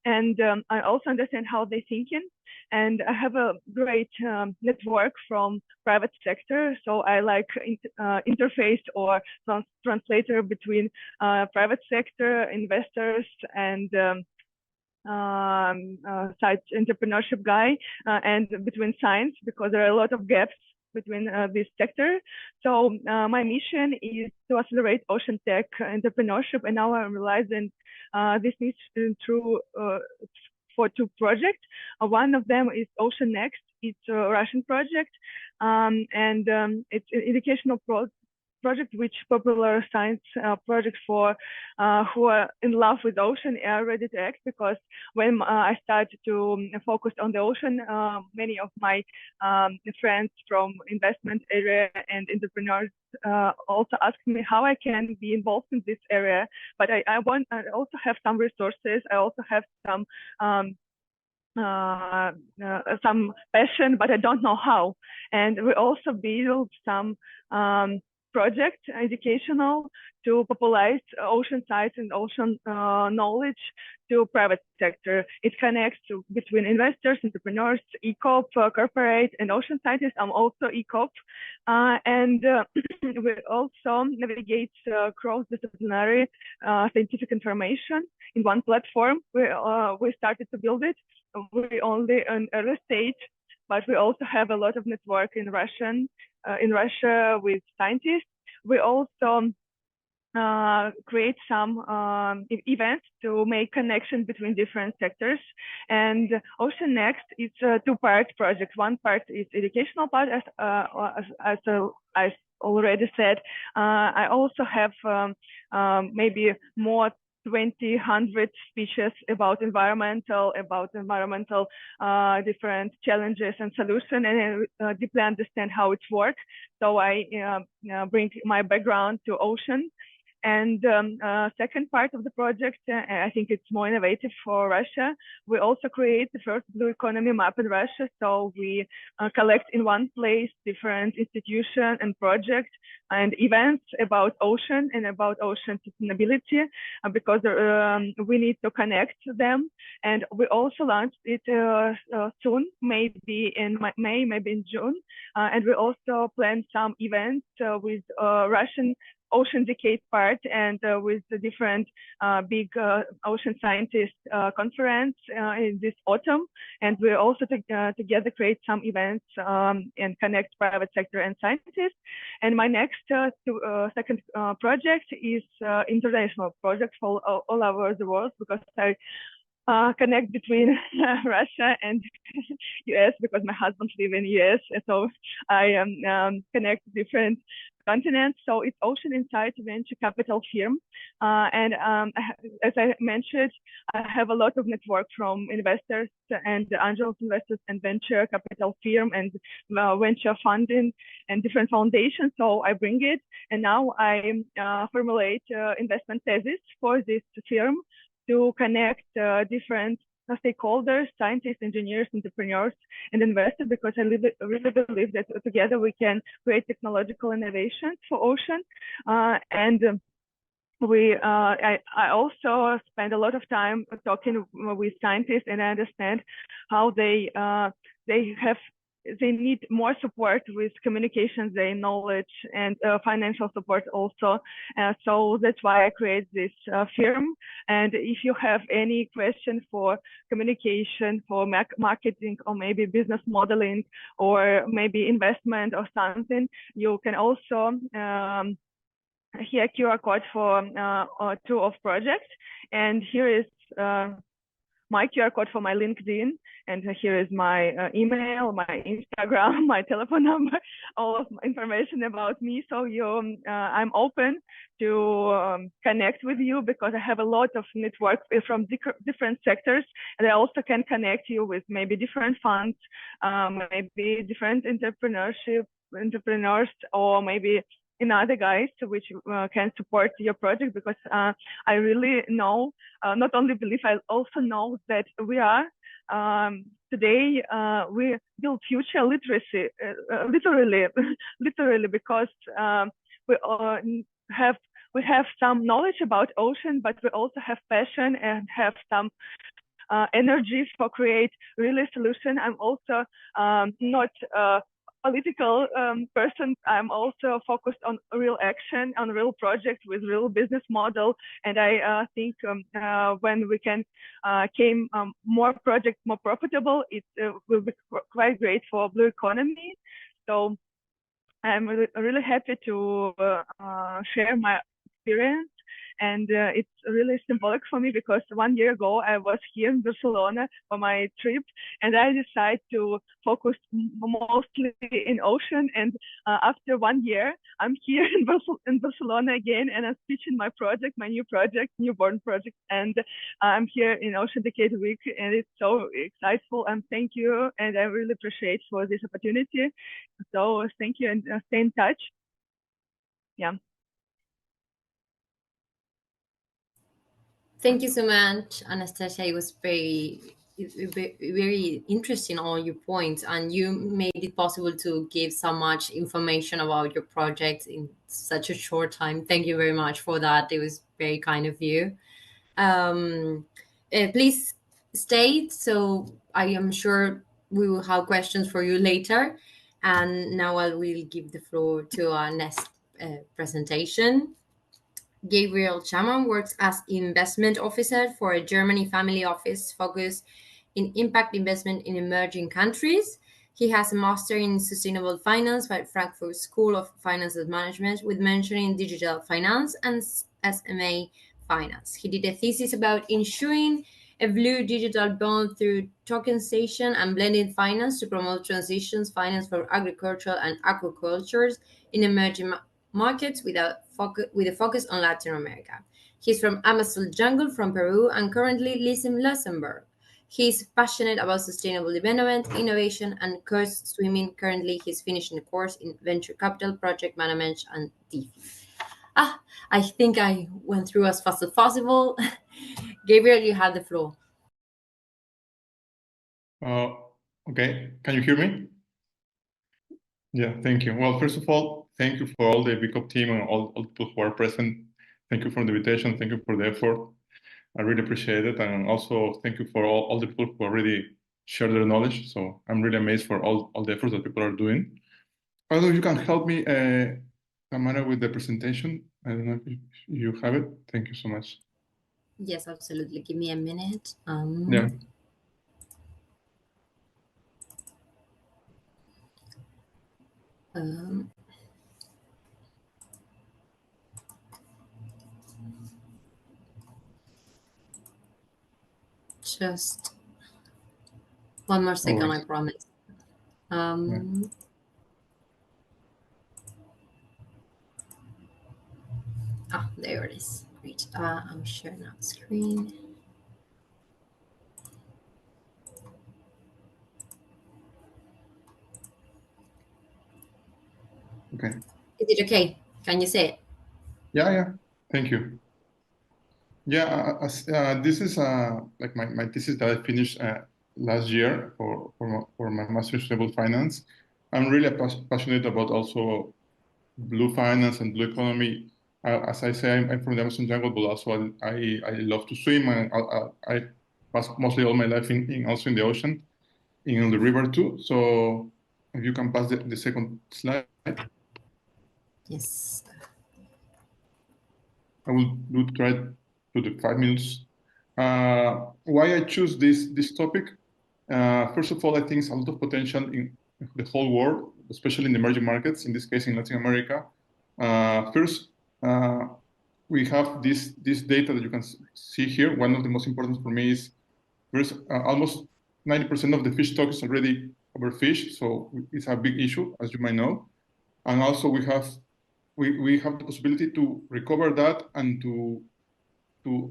And I also understand how they're thinking. And I have a great network from private sector. So I like interface or translator between private sector investors and site entrepreneurship guy and between science, because there are a lot of gaps between this sector. So my mission is to accelerate ocean tech entrepreneurship, and now I'm realizing this mission through for two projects. One of them is Ocean Next. It's a Russian project, and it's an educational project which popular science project for who are in love with ocean are ready to act. Because when I started to focus on the ocean, many of my friends from investment area and entrepreneurs also asked me how I can be involved in this area. But I also have some resources. I also have some passion, but I don't know how. And we also build some project educational to popularize ocean science and ocean knowledge to private sector. It connects between investors, entrepreneurs, ECOP, corporate, and ocean scientists. I'm also ECOP, and we also navigate cross-disciplinary scientific information in one platform. We started to build it. We're only an early stage, but we also have a lot of network in Russia with scientists. We also create some events to make connection between different sectors. And Ocean Next is a two-part project. One part is educational part, as I already said. I also have maybe more 200 speeches about environmental different challenges and solutions, and I deeply understand how it works. So I bring my background to ocean. And second part of the project, I think it's more innovative for Russia. We also create the first blue economy map in Russia. So we collect in one place different institutions and projects and events about ocean and about ocean sustainability, because we need to connect them. And we also launched it soon, maybe in May, maybe in June. And we also plan some events with Russian Ocean Decade part and with the different big ocean scientist conference in this autumn. And we also together create some events and connect private sector and scientists. And my next second project is international project for all over the world, because I connect between Russia and US, because my husband lives in US, and so I connect different continents. So it's Ocean Insight venture capital firm, and as I mentioned, I have a lot of network from investors and angel investors and venture capital firm and venture funding and different foundations. So I bring it, and now I formulate investment thesis for this firm to connect different stakeholders, scientists, engineers, entrepreneurs, and investors, because I really believe that together we can create technological innovations for ocean. And I also spend a lot of time talking with scientists, and I understand how they need more support with communications, their knowledge, and financial support also. So that's why I create this firm. And if you have any question for communication, for marketing, or maybe business modeling, or maybe investment or something, you can also here QR code for two of projects. And here is my QR code for my LinkedIn, and here is my email, my Instagram, my telephone number, all of my information about me. So I'm open to connect with you, because I have a lot of network from different sectors, and I also can connect you with maybe different funds, maybe different entrepreneurs, or maybe other guys which can support your project, because I really know, not only believe, I also know that we are today we build future literacy, literally, because we have some knowledge about ocean, but we also have passion and have some energies for create really solution. I'm also not a political person. I'm also focused on real action, on real projects with real business model. And I think when we can make more projects more profitable, it will be quite great for blue economy. So I'm really happy to share my experience. And it's really symbolic for me because 1 year ago I was here in Barcelona for my trip, and I decided to focus mostly in ocean. And after 1 year, I'm here in Barcelona again, and I'm pitching my project, my new project, newborn project. And I'm here in Ocean Decade Week, and it's so exciting. And thank you, and I really appreciate for this opportunity. So thank you, and stay in touch. Yeah. Thank you so much, Anastasia. It was very interesting, all your points, and you made it possible to give so much information about your project in such a short time. Thank you very much for that. It was very kind of you. Please stay, so I am sure we will have questions for you later. And now I will give the floor to our next presentation. Gabriel Chaman works as investment officer for a Germany family office focused in impact investment in emerging countries. He has a master in sustainable finance by Frankfurt School of Finance and Management with mention in digital finance and SMA finance. He did a thesis about ensuring a blue digital bond through tokenization and blended finance to promote transitions finance for agricultural and aquaculture in emerging markets with a focus on Latin America. He's from Amazon jungle from Peru and currently lives in Luxembourg. He's passionate about sustainable development, innovation, and course swimming. Currently, he's finishing a course in venture capital, project management, and DeFi. I think I went through as fast as possible. Gabriel, you have the floor. Okay, can you hear me? Yeah, thank you. Well, first of all, thank you for all the V.ECOP team and all people who are present. Thank you for the invitation. Thank you for the effort. I really appreciate it. And also thank you for all the people who already shared their knowledge. So I'm really amazed for all the efforts that people are doing. I don't know if you can help me, Tamara, with the presentation. I don't know if you have it. Thank you so much. Yes, absolutely. Give me a minute. Yeah. Just one more second, I promise. There it is. Great. I'm sharing now the screen. Okay. Is it okay? Can you say it? Yeah. Thank you. Yeah, this is like my thesis that I finished last year for my master in sustainable finance. I'm really passionate about also blue finance and blue economy. As I say, I'm from the Amazon jungle, but also I love to swim, and I pass mostly all my life also in the ocean, in the river too. So if you can pass the second slide. Yes. I will try to the 5 minutes. Why I choose this topic? First of all, I think it's a lot of potential in the whole world, especially in the emerging markets, in this case in Latin America. First, we have this data that you can see here. One of the most important for me is first, almost 90% of the fish stock is already overfished, so it's a big issue, as you might know. And also we have the possibility to recover that and to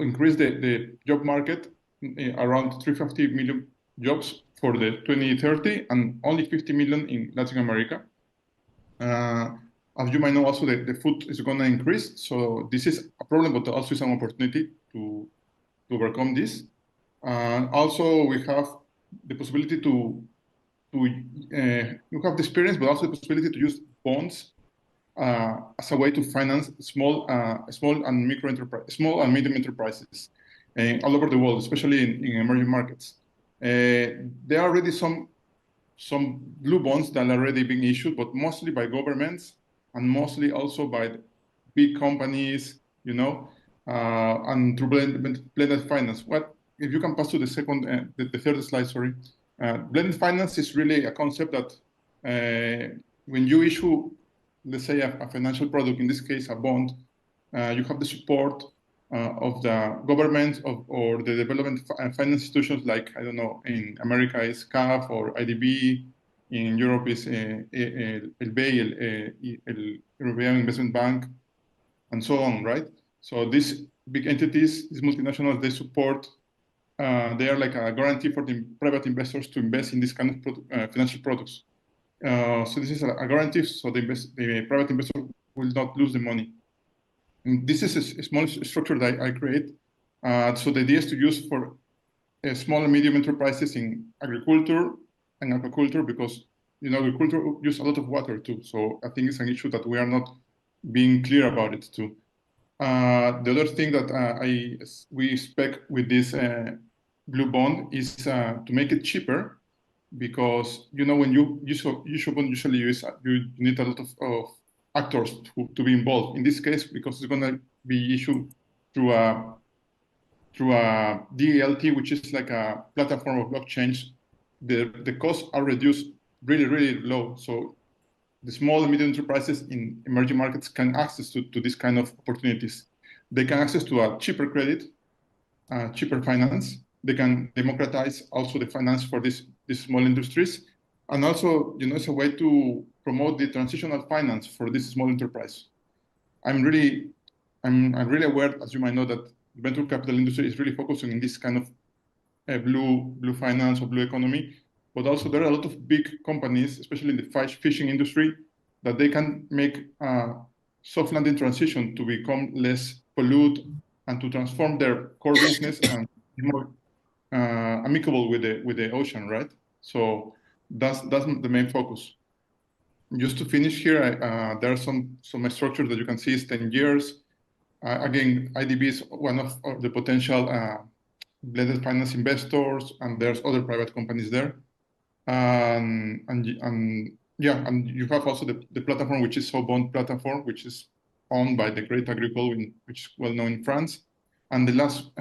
increase the job market around 350 million jobs for the 2030 and only 50 million in Latin America. As you might know, also the food is going to increase. So this is a problem, but also is an opportunity to overcome this. Also, we have the possibility to you have the experience, but also the possibility to use bonds as a way to finance small and medium enterprises all over the world, especially in emerging markets. There are already some blue bonds that are already being issued, but mostly by governments and mostly also by big companies, you know, and through blended finance. What if you can pass to the second, the third slide? Sorry, blended finance is really a concept that when you issue, let's say, a financial product, in this case a bond, you have the support of the government or the development finance institutions, like, I don't know, in America is CAF or IDB, in Europe is el BEI, el European Investment Bank, and so on, right? So these big entities, these multinationals, they support, they are like a guarantee for the private investors to invest in this kind of financial products. So this is a guarantee, so the private investor will not lose the money. And this is a small structure that I create. So the idea is to use for small and medium enterprises in agriculture and aquaculture, because, you know, agriculture uses a lot of water too. So I think it's an issue that we are not being clear about it too. The other thing that we expect with this blue bond is to make it cheaper, because, you know, when you need a lot of actors to be involved. In this case, because it's going to be issued through a DLT, which is like a platform of blockchains, the costs are reduced really, really low. So the small and medium enterprises in emerging markets can access to this kind of opportunities. They can access to a cheaper credit, cheaper finance. They can democratize also the finance for these small industries. And also, you know, it's a way to promote the transitional finance for this small enterprise. I'm really aware, as you might know, that the venture capital industry is really focusing on this kind of blue finance or blue economy. But also there are a lot of big companies, especially in the fishing industry, that they can make a soft landing transition to become less polluted and to transform their core business and be more amicable with the ocean, right? So that's the main focus. Just to finish here, there are some structures that you can see is 10 years. Again, IDB is one of the potential blended finance investors, and there's other private companies there. And you have also the platform, which is SoBond platform, which is owned by the Great Agricole, which is well known in France. And the last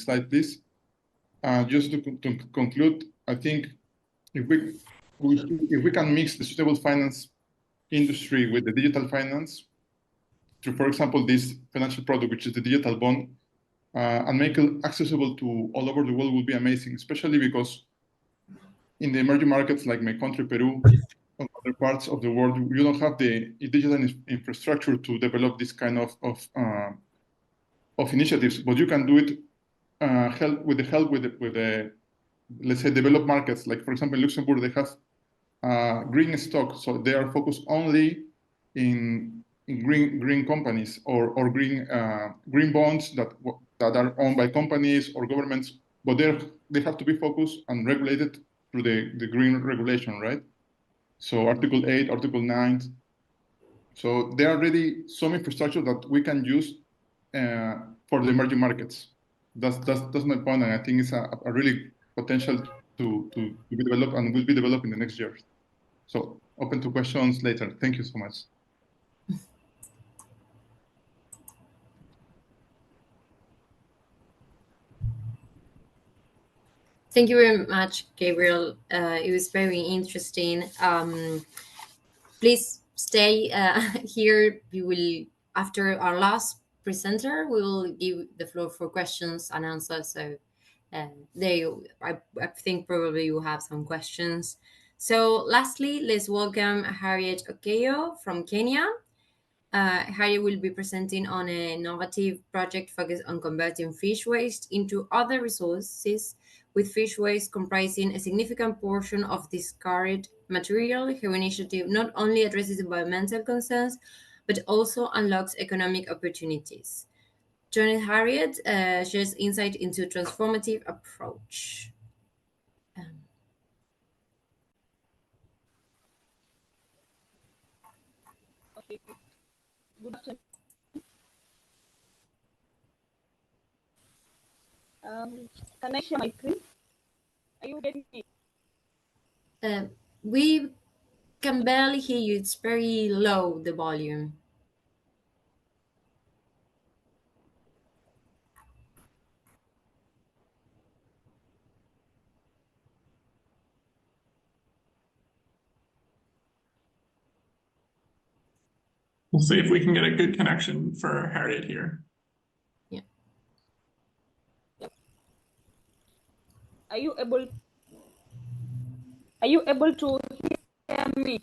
slide, please. Just to conclude, I think if we can mix the sustainable finance industry with the digital finance, through, for example, this financial product, which is the digital bond, and make it accessible to all over the world, will be amazing, especially because in the emerging markets like my country, Peru, and other parts of the world, you don't have the digital infrastructure to develop this kind of initiatives, but you can do it with the let's say developed markets. Like, for example, in Luxembourg, they have green stock, so they are focused only in green companies or green bonds that are owned by companies or governments, but they have to be focused and regulated through the green regulation, right? So Article 8, Article 9. So there are already some infrastructure that we can use for the emerging markets. That's my point, and I think it's a really potential to be developed and will be developed in the next years. So open to questions later. Thank you so much. Thank you very much, Gabriel. It was very interesting. Please stay here. We will, after our last presenter, we will give the floor for questions and answers. So I think probably you have some questions. So lastly, let's welcome Harriet Okeyo from Kenya. Harriet will be presenting on an innovative project focused on converting fish waste into other resources, with fish waste comprising a significant portion of discarded material. Her initiative not only addresses environmental concerns, but also unlocks economic opportunities. Joining Harriet shares insight into transformative approach. Can I share my screen? Are you getting me? We can barely hear you. It's very low, the volume. We'll see if we can get a good connection for Harriet here. Yeah. Are you able to hear me?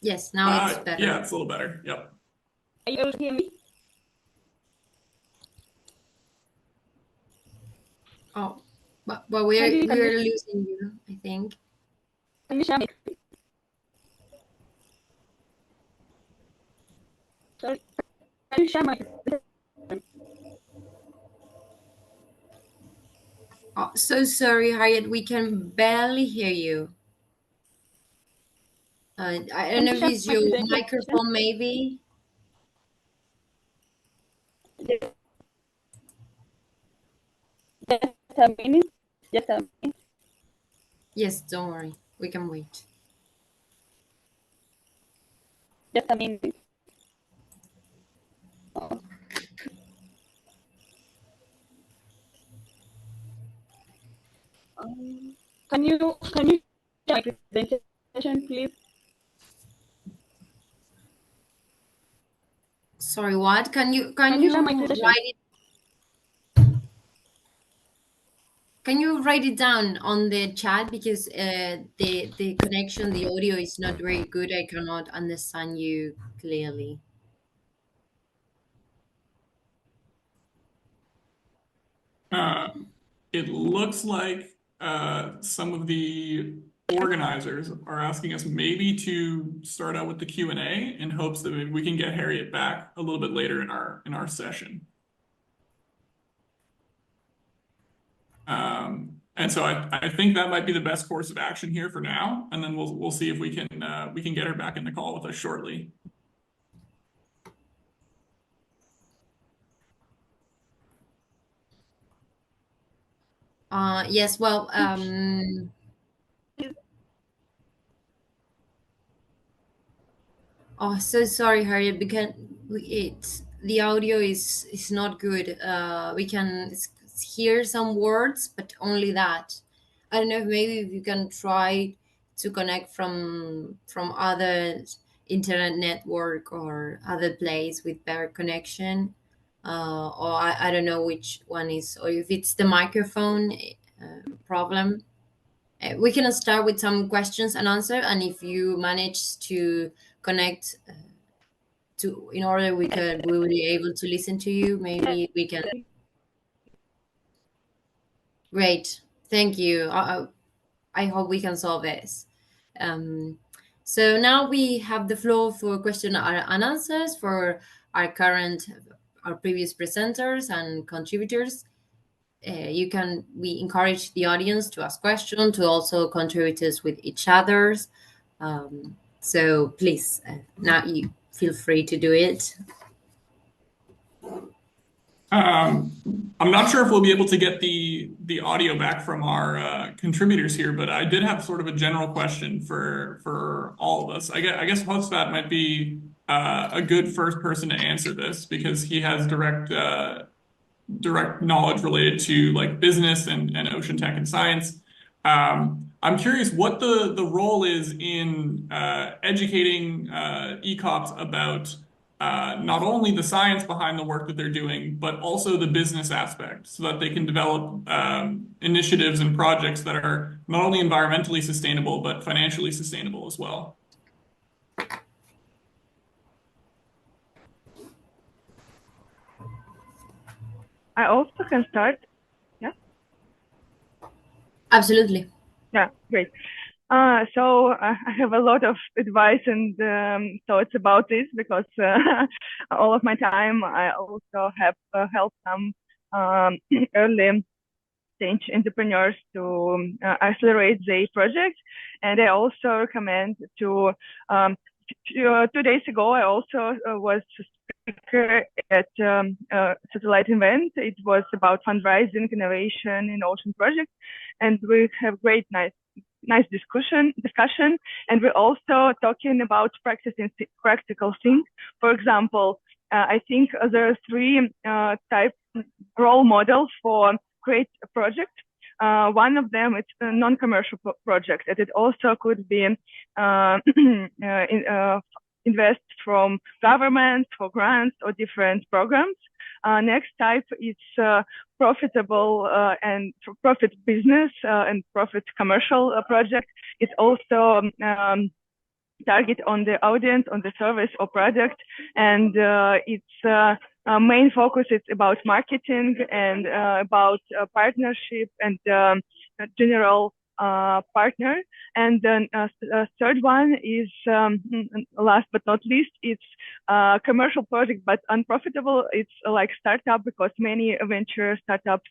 Yes, now it's better. Yeah, it's a little better. Yep. Are you able to hear me? Oh, but we're losing you, I think. Can you share my screen? Sorry. Can you share my screen? Oh, so sorry, Harriet. We can barely hear you. I don't know if it's your microphone, maybe. Just a minute. Just a minute. Yes, don't worry. We can wait. Just a minute. Can you share my presentation, please? Sorry, what? Can you share my presentation? write it? Can you write it down on the chat, because the connection, the audio is not very good. I cannot understand you clearly. It looks like some of the organizers are asking us maybe to start out with the Q&A in hopes that maybe we can get Harriet back a little bit later in our session. And so I think that might be the best course of action here for now, and then we'll see if we can get her back in the call with us shortly. Yes, well, oh, so sorry, Harriet, because the audio is not good. We can hear some words, but only that. I don't know if maybe if you can try to connect from other internet network or other place with better connection, or I don't know which one is, or if it's the microphone problem. We can start with some questions and answer, and if you manage to connect in order we will be able to listen to you, maybe we can. Great, thank you. I hope we can solve this. So now we have the floor for question and answers for our previous presenters and contributors. We encourage the audience to ask questions, to also contribute with each other's. So please, now you feel free to do it. I'm not sure if we'll be able to get the audio back from our contributors here, but I did have sort of a general question for all of us. I guess Hostvat might be a good first person to answer this, because he has direct knowledge related to like business and ocean tech and science. I'm curious what the role is in educating ECOPs about not only the science behind the work that they're doing, but also the business aspect, so that they can develop initiatives and projects that are not only environmentally sustainable, but financially sustainable as well. I also can start. Yeah. Absolutely. Yeah, great. So I have a lot of advice and thoughts about this, because all of my time I also have helped some early stage entrepreneurs to accelerate their project, and I also recommend to 2 days ago, I also was a speaker at a satellite event. It was about fundraising, innovation in ocean projects, and we have nice discussion, and we're also talking about practical things. For example, I think there are three type role models for great project. One of them is a non-commercial project, and it also could be invest from government for grants or different programs. Next type is profitable and profit business and profit commercial project. It's also target on the audience, on the service or product, and its main focus is about marketing and about partnership and general partner. And then third one is last but not least, it's commercial project but unprofitable. It's like startup, because many venture startups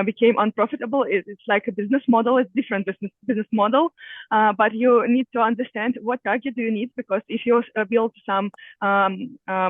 became unprofitable. It's like a business model. It's different business model, but you need to understand what target do you need, because if you build some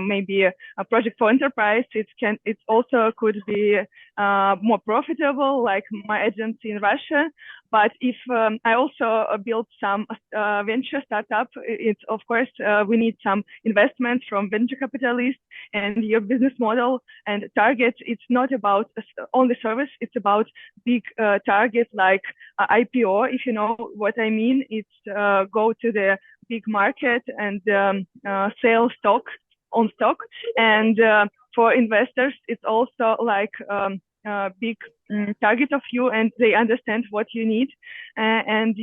maybe a project for enterprise, it also could be more profitable, like my agency in Russia. But if I also build some venture startup, it's of course we need some investment from venture capitalists, and your business model and target, it's not about only service, it's about big target like IPO, if you know what I mean. It's go to the big market and sell stock on stock. And for investors, it's also like big target of you, and they understand what you need. And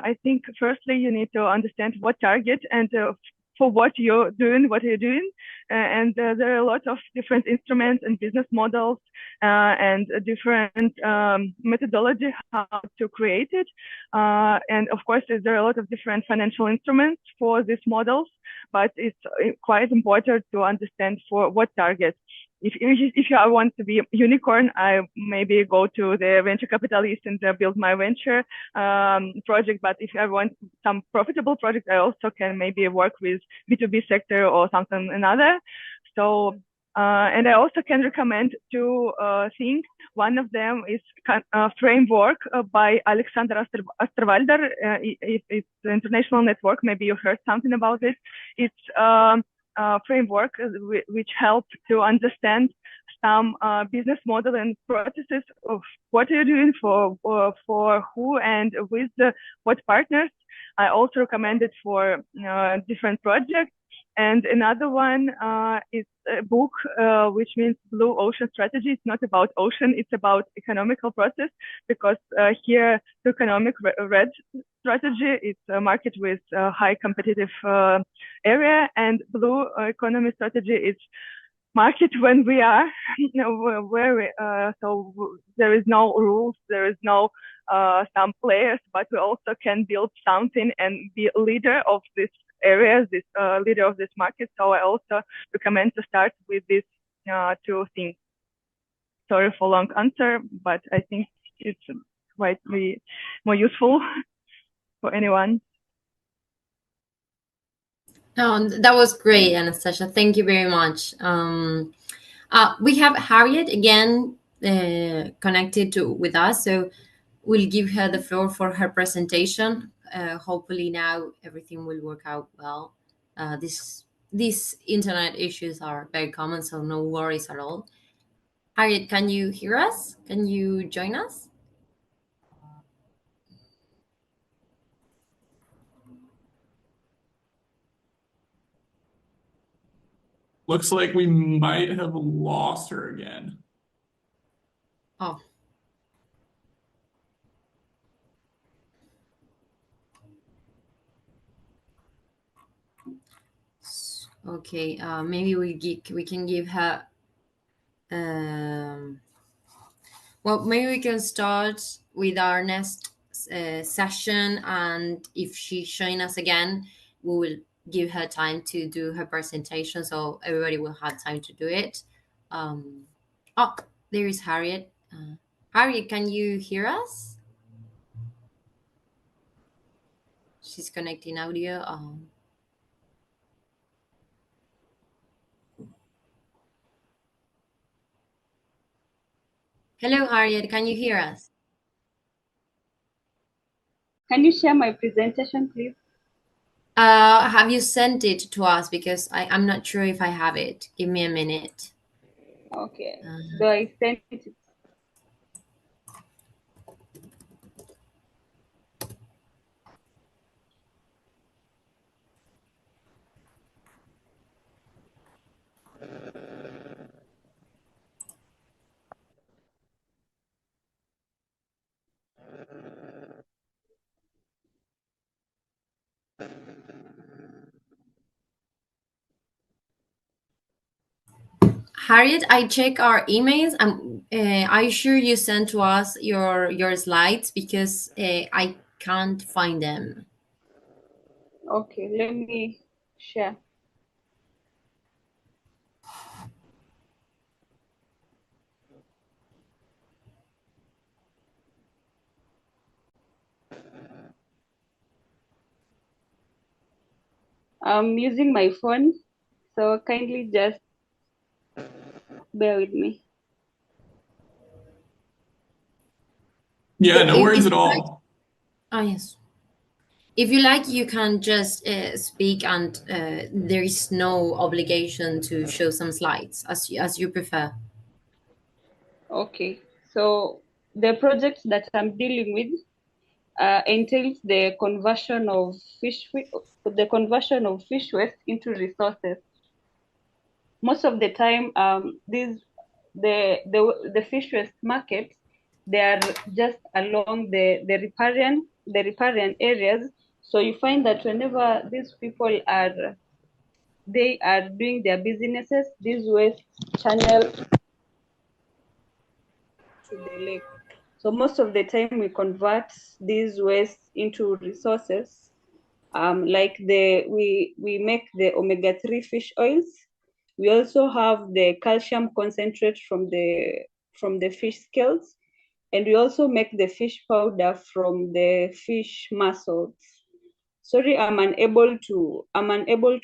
I think firstly you need to understand what target and for what you're doing, and there are a lot of different instruments and business models and different methodology how to create it. And of course, there are a lot of different financial instruments for these models, but it's quite important to understand for what target. If I want to be a unicorn, I maybe go to the venture capitalist and build my venture project. But if I want some profitable project, I also can maybe work with B2B sector or something another. So, and I also can recommend two things. One of them is a framework by Alexander Osterwalder. It's an international network. Maybe you heard something about it. It's framework which help to understand some business model and processes of what you're doing for who and with what partners. I also recommend it for different projects. And another one is a book which means Blue Ocean Strategy. It's not about ocean, it's about economical process, because here the economic red strategy is a market with a high competitive area, and blue economy strategy is market when we are so there is no rules, there is no some players, but we also can build something and be a leader of this areas, this leader of this market. So I also recommend to start with these two things. Sorry for long answer, but I think it's quite more useful for anyone. No, that was great, Anastasia. Thank you very much. We have Harriet again connected with us, so we'll give her the floor for her presentation. Hopefully now everything will work out well. These internet issues are very common, so no worries at all. Harriet, can you hear us? Can you join us? Looks like we might have lost her again. Oh. Okay, maybe we can give her. Well, maybe we can start with our next session, and if she joins us again, we will give her time to do her presentation, so everybody will have time to do it. Oh, there is Harriet. Harriet, can you hear us? she's connecting audio. Hello, Harriet. Can you hear us? Can you share my presentation, please? Have you sent it to us? Because I'm not sure if I have it. Give me a minute. Okay. So I sent it. Harriet, I check our emails. Are you sure you sent to us your slides? Because I can't find them. Okay, let me share. I'm using my phone, so kindly just bear with me. Yeah, no worries at all. Oh, yes. If you like, you can just speak, and there is no obligation to show some slides, as you prefer. Okay, so the project that I'm dealing with entails the conversion of fish waste into resources. Most of the time, the fish waste markets, they are just along the riparian areas. So you find that whenever these people are doing their businesses, these waste channel to the lake. So most of the time we convert these waste into resources. Like we make the omega-3 fish oils. We also have the calcium concentrate from the fish scales, and we also make the fish powder from the fish muscles. Sorry, I'm unable to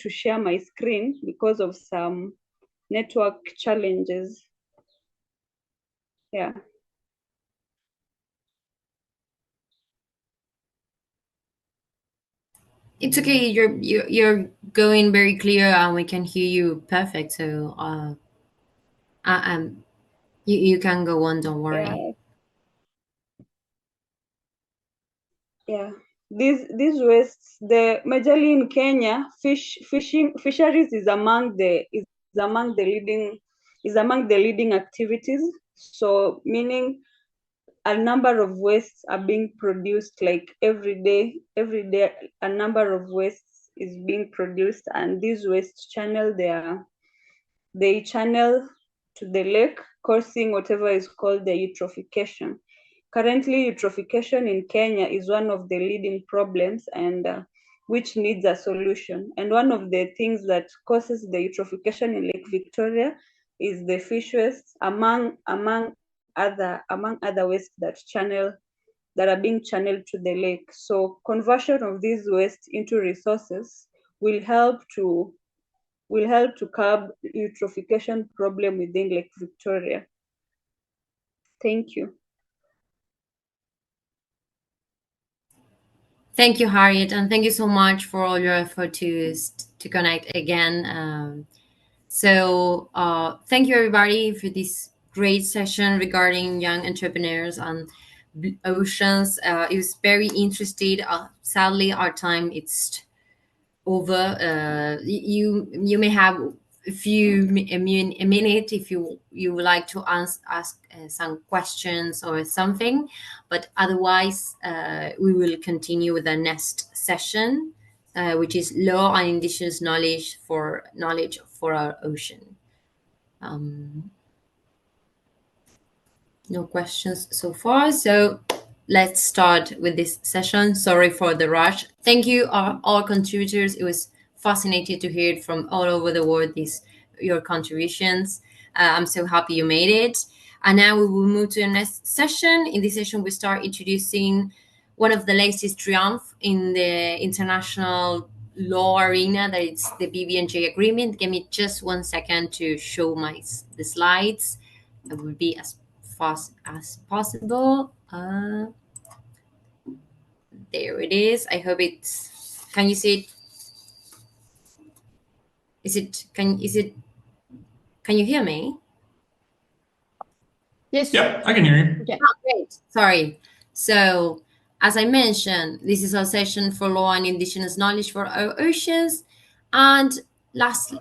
share my screen because of some network challenges. Yeah. It's okay. You're going very clear, and we can hear you perfect. So you can go on. Don't worry. Yeah. These wastes, majorly in Kenya, fisheries is among the leading activities. So meaning a number of wastes are being produced, like every day a number of wastes is being produced, and these waste they channel to the lake, causing whatever is called the eutrophication. Currently, eutrophication in Kenya is one of the leading problems, and which needs a solution. And one of the things that causes the eutrophication in Lake Victoria is the fish waste, among other wastes that are being channeled to the lake. So conversion of these wastes into resources will help to curb eutrophication problem within Lake Victoria. Thank you. Thank you, Harriet, and thank you so much for all your effort to connect again. So thank you, everybody, for this great session regarding young entrepreneurs and oceans. It was very interesting. Sadly, our time it's over. You may have a minute if you would like to ask some questions or something, but otherwise we will continue with the next session, which is law and indigenous knowledge for our ocean. No questions so far, so let's start with this session. Sorry for the rush. Thank you, all contributors. It was fascinating to hear it from all over the world, your contributions. I'm so happy you made it. And now we will move to the next session. In this session, we start introducing one of the latest triumphs in the international law arena, that it's the BB&J agreement. Give me just 1 second to show the slides. It will be as fast as possible. There it is. I hope it's, can you see it? Can you hear me? Yes. Yeah, I can hear you. Okay. Oh, great. Sorry. So, as I mentioned, this is our session for law and indigenous knowledge for our oceans. And last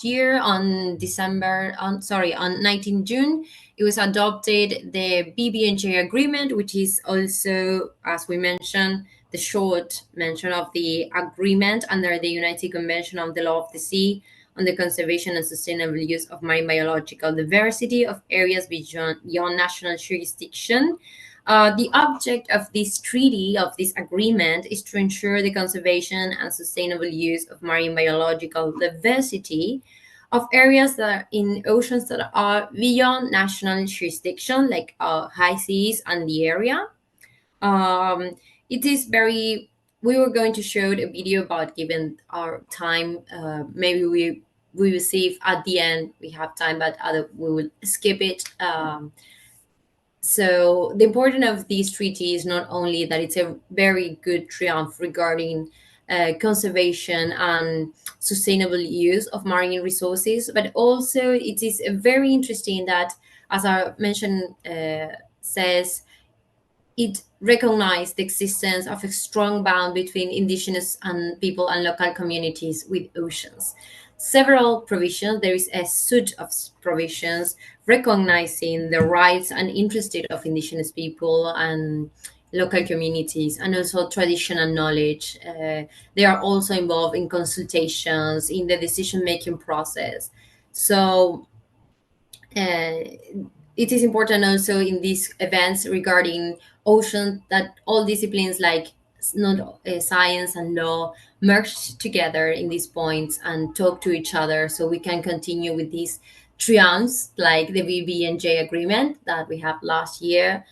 year on 19 June, it was adopted the BB&J agreement, which is also, as we mentioned, the short mention of the agreement under the United Convention on the Law of the Sea on the conservation and sustainable use of marine biological diversity of areas beyond national jurisdiction. The object of this treaty, of this agreement, is to ensure the conservation and sustainable use of marine biological diversity of areas that are in oceans that are beyond national jurisdiction, like high seas and the area. It is very, we were going to show a video about, given our time, maybe we will see if at the end we have time, but we will skip it. So the importance of this treaty is not only that it's a very good triumph regarding conservation and sustainable use of marine resources, but also it is very interesting that, as I mentioned, says, it recognized the existence of a strong bond between indigenous and people and local communities with oceans. Several provisions, there is a suite of provisions recognizing the rights and interests of indigenous people and local communities, and also traditional knowledge. They are also involved in consultations, in the decision-making process. So it is important also in these events regarding ocean that all disciplines like science and law merge together in these points and talk to each other, so we can continue with these triumphs like the BB&J agreement that we have last year.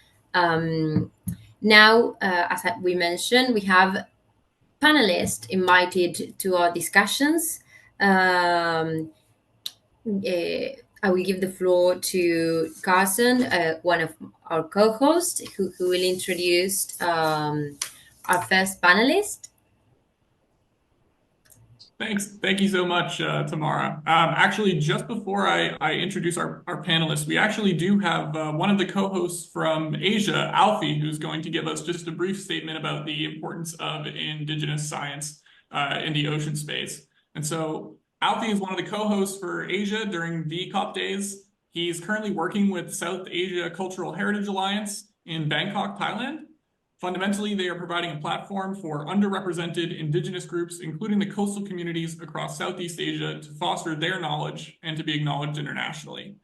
Now, as we mentioned, we have panelists invited to our discussions. I will give the floor to Carson, one of our co-hosts, who will introduce our first panelist. Thanks. Thank you so much, Tamara. Actually, just before I introduce our panelists, we actually do have one of the co-hosts from Asia, Alfie, who's going to give us just a brief statement about the importance of indigenous science in the ocean space. And so Alfie is one of the co-hosts for Asia during V.ECOP Days. He's currently working with South Asia Cultural Heritage Alliance in Bangkok, Thailand. Fundamentally, they are providing a platform for underrepresented indigenous groups, including the coastal communities across Southeast Asia, to foster their knowledge and to be acknowledged internationally.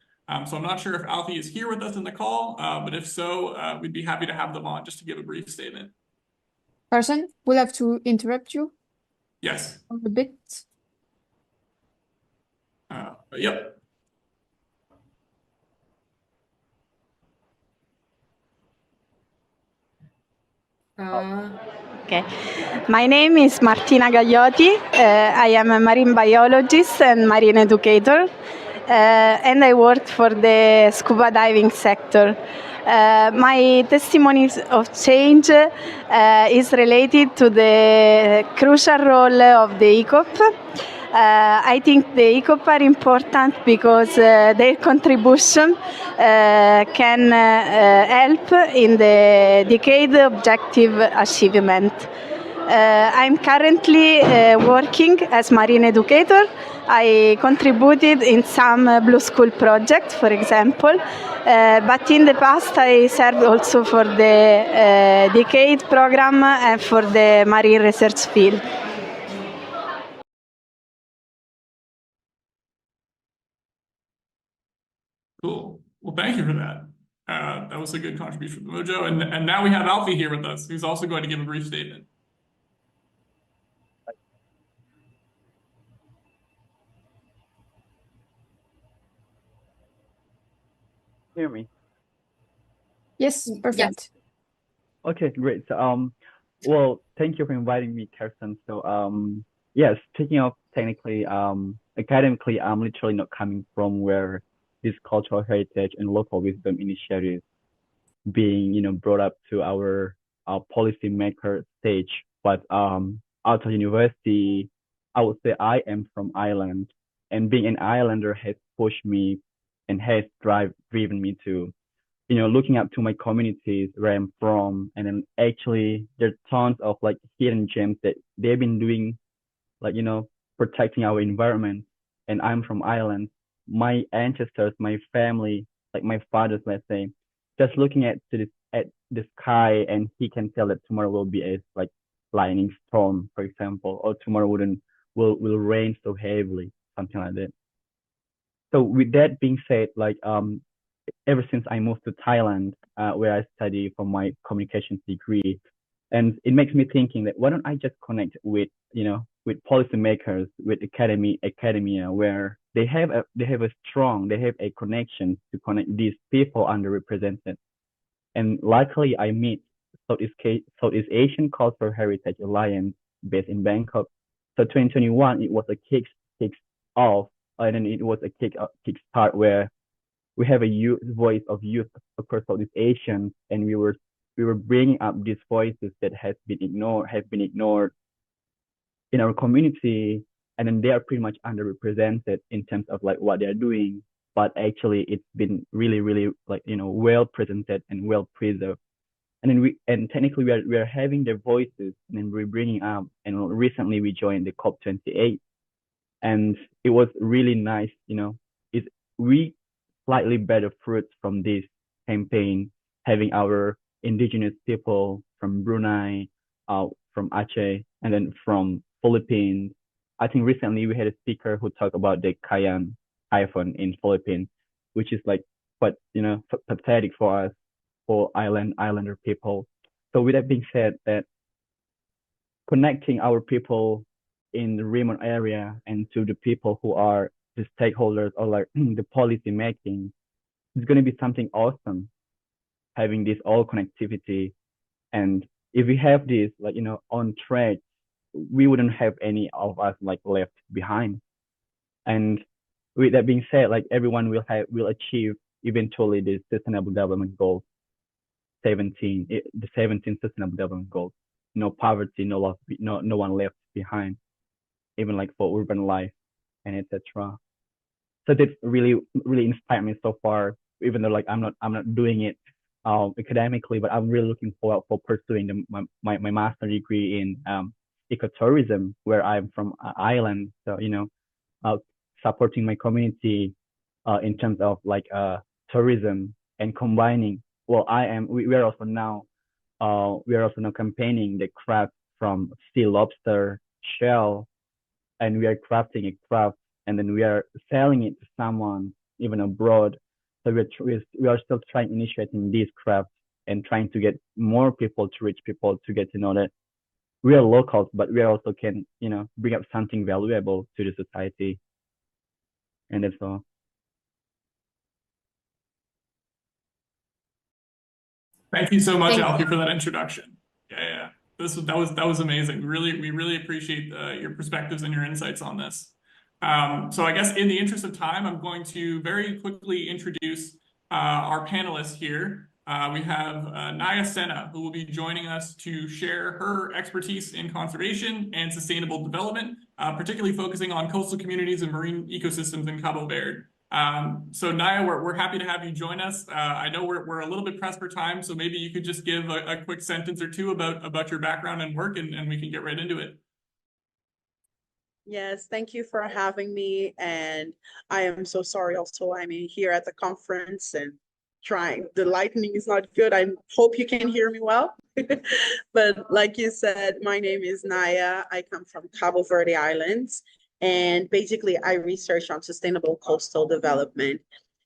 So I'm not sure if Alfie is here with us in the call, but if so, we'd be happy to have them on just to give a brief statement. Carson, we'll have to interrupt you. Yes. A bit. Yep. Okay. My name is Martina Gagliotti. I am a marine biologist and marine educator, and I work for the scuba diving sector. My testimony of change is related to the crucial role of the ECOP. I think the ECOP are important because their contribution can help in the decade objective achievement. I'm currently working as marine educator. I contributed in some Blue School projects, for example, but in the past I served also for the decade program and for the marine research field. Cool. Well, thank you for that. That was a good contribution from Mojo. And now we have Alfie here with us, who's also going to give a brief statement. Hear me? Yes, perfect. Okay, great. So, well, thank you for inviting me, Kirsten. So, yeah, speaking of technically, academically, I'm literally not coming from where this cultural heritage and local wisdom initiatives being, brought up to our policymaker stage. But out of university, I would say I am from Ireland, and being an Islander has pushed me and has driven me to looking up to my communities where I'm from, and then actually there's tons of like hidden gems that they've been doing, like protecting our environment. And I'm from Ireland. My ancestors, my family, like my father's, let's say, just looking at the sky, and he can tell that tomorrow will be a like lightning storm, for example, or tomorrow will rain so heavily, something like that. So with that being said, like ever since I moved to Thailand, where I study for my communications degree, and it makes me thinking that why don't I just connect with with policymakers, with academia, where they have a connection to connect these people underrepresented. And luckily, I meet Southeast Asian Cultural Heritage Alliance based in Bangkok. So 2021, it was a kick off, and then it was a kick start where we have a voice of youth across Southeast Asian, and we were bringing up these voices that have been ignored in our community, and then they are pretty much underrepresented in terms of like what they're doing. But actually, it's been really like well presented and well preserved. And then technically we are having their voices, and then we're bringing up. And recently we joined the COP28, and it was really nice. We slightly better fruits from this campaign, having our indigenous people from Brunei, from Aceh, and then from Philippines. I think recently we had a speaker who talked about the Kayan typhoon in Philippines, which is like quite pathetic for us, for islander people. So with that being said, that connecting our people in the remote area and to the people who are the stakeholders or like the policy making, it's going to be something awesome, having this all connectivity. And if we have this like on track, we wouldn't have any of us like left behind. And with that being said, like everyone will achieve eventually the Sustainable Development Goals 17, the 17 Sustainable Development Goals. No poverty, no loss, no one left behind, even like for urban life and etc. So that really inspired me so far, even though like I'm not doing it academically, but I'm really looking forward for pursuing my master degree in ecotourism, where I'm from Ireland. So supporting my community in terms of like tourism and combining. Well, we are also now campaigning the craft from sea lobster shell, and we are crafting a craft, and then we are selling it to someone even abroad. So we are still initiating this craft and trying to get more people, to reach people, to get to know that we are locals, but we also can bring up something valuable to the society. And that's all. Thank you so much, Alfie, for that introduction. Yeah. That was amazing. We really appreciate your perspectives and your insights on this. So I guess in the interest of time, I'm going to very quickly introduce our panelists here. We have Naya Sena, who will be joining us to share her expertise in conservation and sustainable development, particularly focusing on coastal communities and marine ecosystems in Cabo Verde. So Naya, we're happy to have you join us. I know we're a little bit pressed for time, so maybe you could just give a quick sentence or two about your background and work, and we can get right into it. Yes, thank you for having me. And I am so sorry also, I'm here at the conference and the lightning is not good. I hope you can hear me well. But like you said, my name is Naya. I come from Cabo Verde Islands. And basically, I research on sustainable coastal development.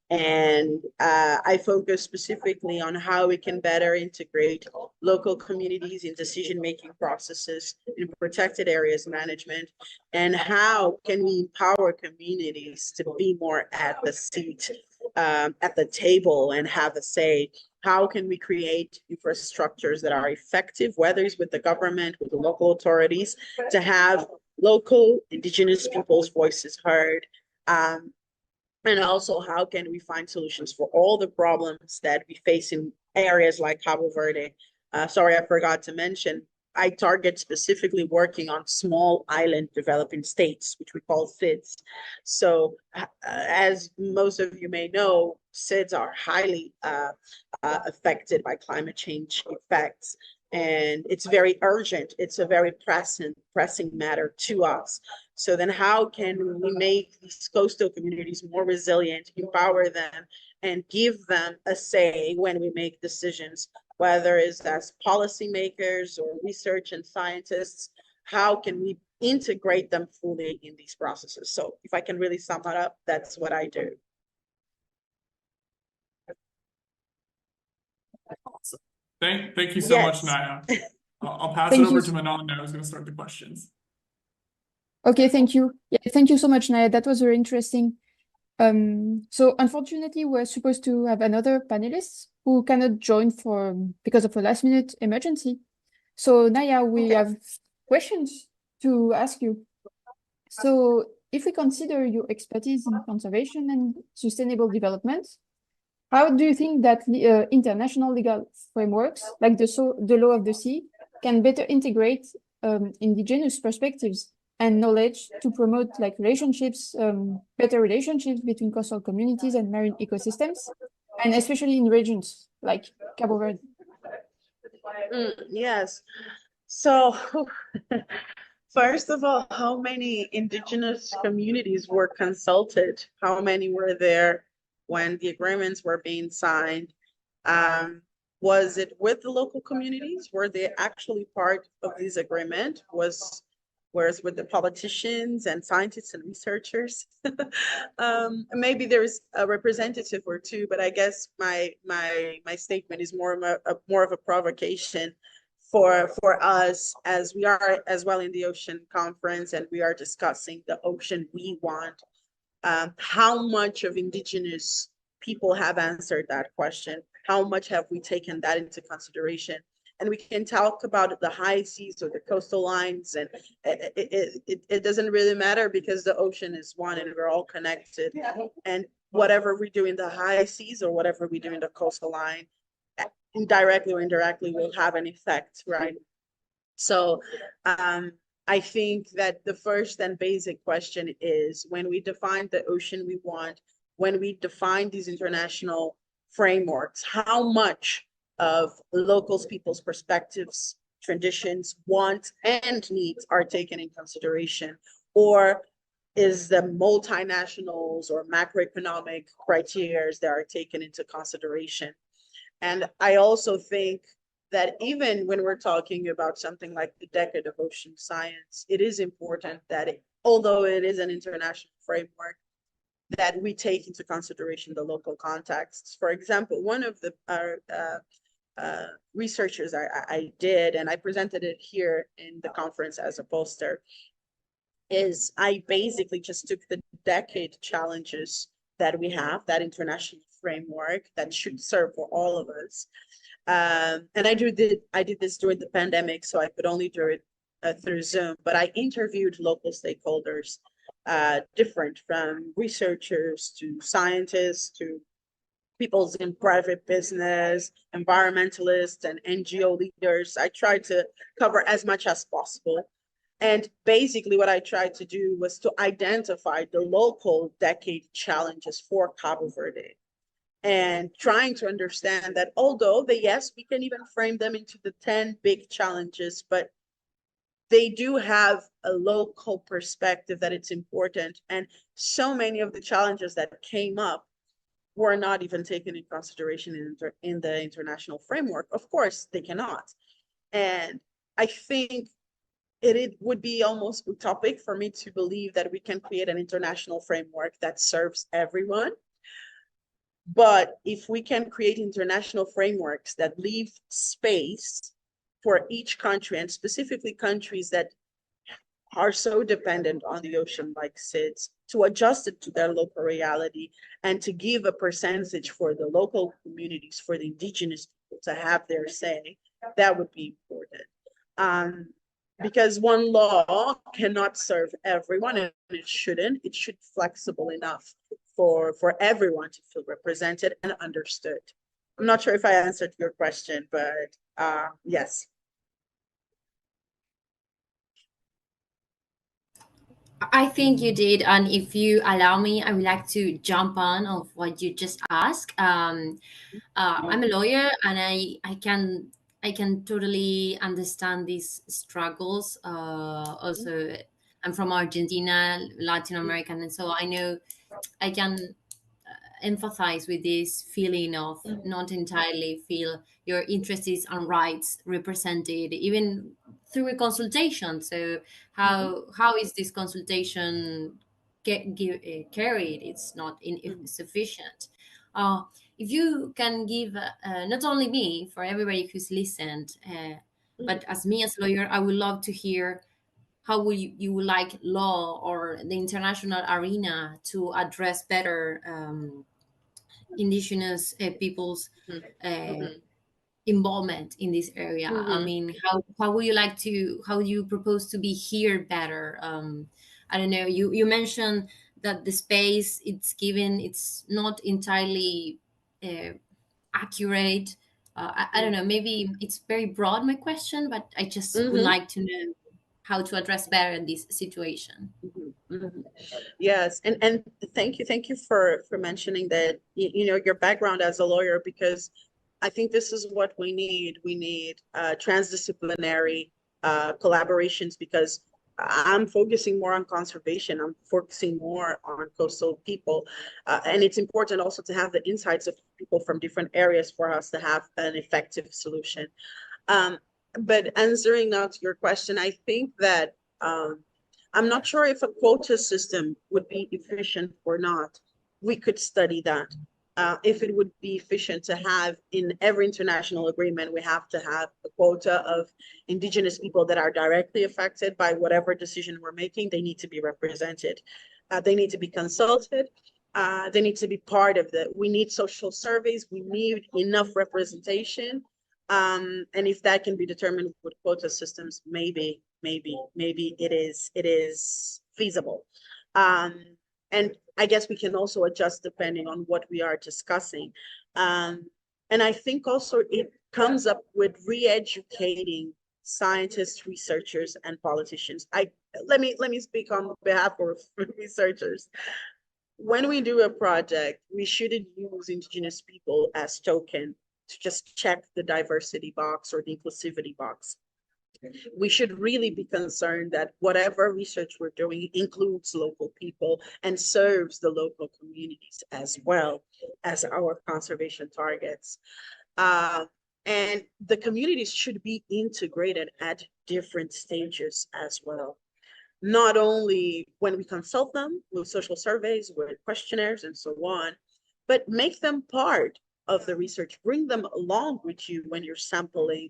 And I focus specifically on how we can better integrate local communities in decision-making processes in protected areas management, and how can we empower communities to be more at the seat at the table and have a say. How can we create infrastructures that are effective, whether it's with the government, with the local authorities, to have local indigenous people's voices heard? And also, how can we find solutions for all the problems that we face in areas like Cabo Verde? Sorry, I forgot to mention, I target specifically working on small island developing states, which we call SIDS. So as most of you may know, SIDS are highly affected by climate change effects. And it's very urgent. It's a very pressing matter to us. So then how can we make these coastal communities more resilient, empower them, and give them a say when we make decisions, whether it's as policymakers or research and scientists? How can we integrate them fully in these processes? So if I can really sum it up, that's what I do. Awesome. Thank you so much, Naya. I'll pass it over to Manon now, who's going to start the questions. Okay, thank you. Yeah, thank you so much, Naya. That was very interesting. So unfortunately, we're supposed to have another panelist who cannot join because of a last-minute emergency. So Naya, we have questions to ask you. So if we consider your expertise in conservation and sustainable development, how do you think that international legal frameworks, like the law of the sea, can better integrate indigenous perspectives and knowledge to promote like relationships, better relationships between coastal communities and marine ecosystems, and especially in regions like Cabo Verde? Yes. So first of all, how many indigenous communities were consulted? How many were there when the agreements were being signed? Was it with the local communities? Were they actually part of this agreement? Whereas with the politicians and scientists and researchers? Maybe there's a representative or two, but I guess my statement is more of a provocation for us, as we are as well in the Ocean Conference, and we are discussing the ocean we want. How much of indigenous people have answered that question? How much have we taken that into consideration? And we can talk about the high seas or the coastal lines, and it doesn't really matter, because the ocean is one and we're all connected. And whatever we do in the high seas or whatever we do in the coastal line, indirectly or indirectly, will have an effect, right? So I think that the first and basic question is, when we define the ocean we want, when we define these international frameworks, how much of locals, people's perspectives, traditions, wants, and needs are taken in consideration? Or is the multinationals or macroeconomic criteria that are taken into consideration? And I also think that even when we're talking about something like the Decade of Ocean Science, it is important that although it is an international framework, that we take into consideration the local contexts. For example, one of the researchers I did, and I presented it here in the conference as a poster, is I basically just took the decade challenges that we have, that international framework that should serve for all of us. And I did this during the pandemic, so I could only do it through Zoom, but I interviewed local stakeholders, different from researchers to scientists to people in private business, environmentalists and NGO leaders. I tried to cover as much as possible. And basically what I tried to do was to identify the local decade challenges for Cabo Verde, and trying to understand that although yes, we can even frame them into the 10 big challenges, but they do have a local perspective that it's important. And so many of the challenges that came up were not even taken in consideration in the international framework. Of course, they cannot. And I think it would be almost utopic for me to believe that we can create an international framework that serves everyone. But if we can create international frameworks that leave space for each country, and specifically countries that are so dependent on the ocean like SIDS to adjust it to their local reality and to give a percentage for the local communities, for the indigenous people to have their say, that would be important. Because one law cannot serve everyone, and it shouldn't. It should be flexible enough for everyone to feel represented and understood. I'm not sure if I answered your question, but yes. I think you did, and if you allow me, I would like to jump on of what you just asked. I'm a lawyer, and I can totally understand these struggles. Also, I'm from Argentina, Latin American, and so I know I can empathize with this feeling of not entirely feel your interests and rights represented, even through a consultation. So how is this consultation carried? It's not sufficient. If you can give not only me, for everybody who's listened, but as me as lawyer, I would love to hear how would you would like law or the international arena to address better indigenous people's involvement in this area. I mean, how would you like to, how do you propose to be here better? I don't know, you mentioned that the space it's given, it's not entirely accurate. I don't know, maybe it's very broad, my question, but I just would like to know how to address better this situation. Yes, and thank you for mentioning that, you know, your background as a lawyer, because I think this is what we need. We need transdisciplinary collaborations, because I'm focusing more on conservation. I'm focusing more on coastal people. And it's important also to have the insights of people from different areas for us to have an effective solution. But answering now to your question, I think that I'm not sure if a quota system would be efficient or not. We could study that. If it would be efficient to have in every international agreement, we have to have a quota of indigenous people that are directly affected by whatever decision we're making. They need to be represented. They need to be consulted. They need to be part of we need social surveys. We need enough representation. And if that can be determined with quota systems, maybe it is feasible. And I guess we can also adjust depending on what we are discussing. And I think also it comes up with re-educating scientists, researchers, and politicians. Let me speak on behalf of researchers. When we do a project, we shouldn't use indigenous people as token to just check the diversity box or the inclusivity box. We should really be concerned that whatever research we're doing includes local people and serves the local communities as well as our conservation targets. And the communities should be integrated at different stages as well. Not only when we consult them with social surveys, with questionnaires and so on, but make them part of the research. Bring them along with you when you're sampling.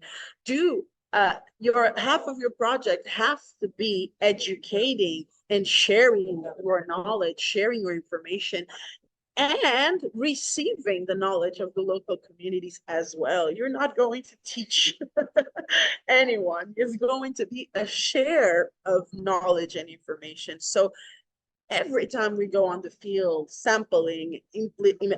Half of your project has to be educating and sharing your knowledge, sharing your information, and receiving the knowledge of the local communities as well. You're not going to teach anyone. It's going to be a share of knowledge and information. So every time we go on the field, sampling,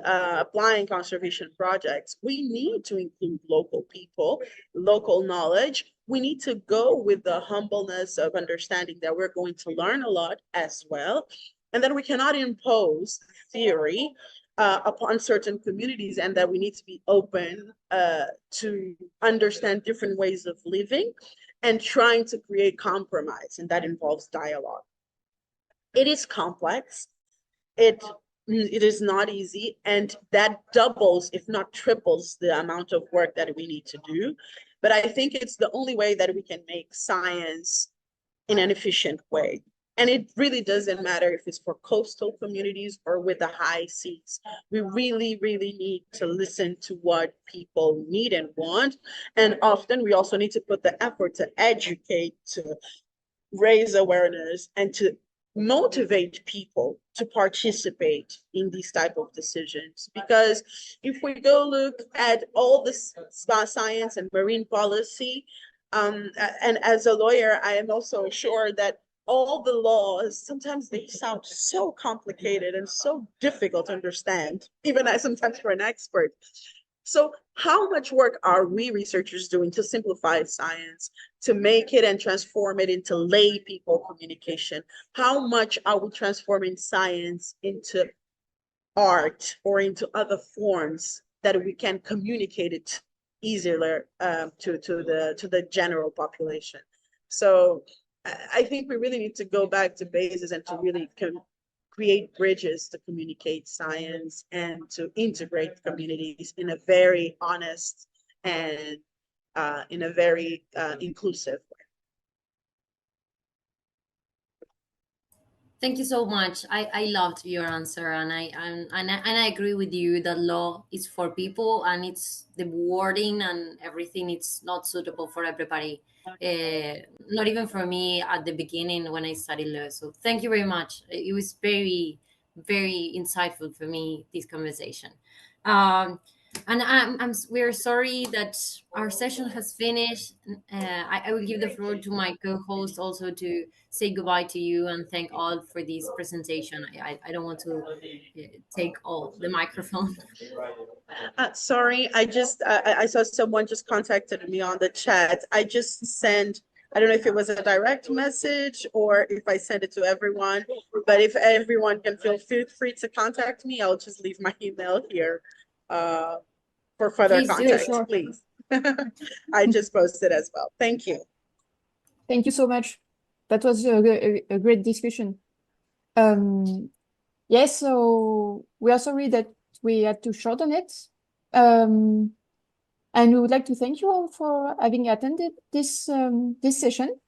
applying conservation projects, we need to include local people, local knowledge. We need to go with the humbleness of understanding that we're going to learn a lot as well. And that we cannot impose theory upon certain communities, and that we need to be open to understand different ways of living and trying to create compromise, and that involves dialogue. It is complex. It is not easy, and that doubles, if not triples, the amount of work that we need to do. But I think it's the only way that we can make science in an efficient way. And it really doesn't matter if it's for coastal communities or with the high seas. We really, really need to listen to what people need and want. And often we also need to put the effort to educate, to raise awareness and to motivate people to participate in these type of decisions. Because if we go look at all the science and marine policy, and as a lawyer, I am also sure that all the laws, sometimes they sound so complicated and so difficult to understand, even as sometimes for an expert. So how much work are we researchers doing to simplify science, to make it and transform it into lay people communication? How much are we transforming science into art or into other forms that we can communicate it easier to the general population? So I think we really need to go back to bases and to really create bridges to communicate science and to integrate communities in a very honest and in a very inclusive way. Thank you so much. I loved your answer, and I agree with you that law is for people, and it's the wording and everything. It's not suitable for everybody, not even for me at the beginning when I studied law. So thank you very much. It was very, very insightful for me, this conversation. And we're sorry that our session has finished. I will give the floor to my co-host also to say goodbye to you and thank all for this presentation. I don't want to take all the microphone. Sorry, I saw someone just contacted me on the chat. I just sent, I don't know if it was a direct message or if I sent it to everyone, but if everyone can feel free to contact me, I'll just leave my email here for further contact, please. I just posted as well. Thank you. Thank you so much. That was a great discussion. Yes, so we are sorry that we had to shorten it. And we would like to thank you all for having attended this this session.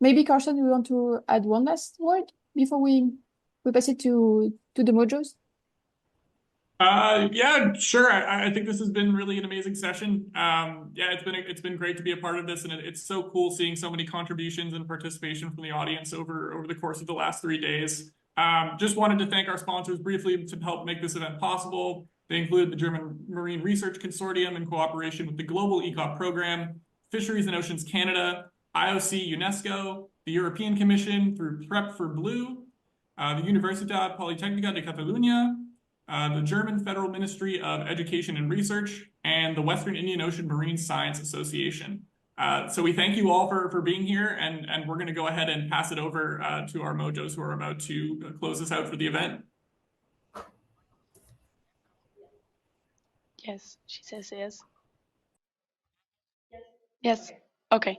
Maybe Carson, you want to add one last word before we pass it to the mojos? Yeah, sure. I think this has been really an amazing session. Yeah, it's been great to be a part of this, and it's so cool seeing so many contributions and participation from the audience over the course of the last 3 days. Just wanted to thank our sponsors briefly to help make this event possible. They include the German Marine Research Consortium in cooperation with the Global ECOP Programme, Fisheries and Oceans Canada, IOC-UNESCO, the European Commission through Prep for Blue, the Universitat Politècnica de Catalunya, the German Federal Ministry of Education and Research, and the Western Indian Ocean Marine Science Association. So we thank you all for being here, and we're going to go ahead and pass it over to our mojos who are about to close us out for the event. Yes, she says yes. Yes, okay.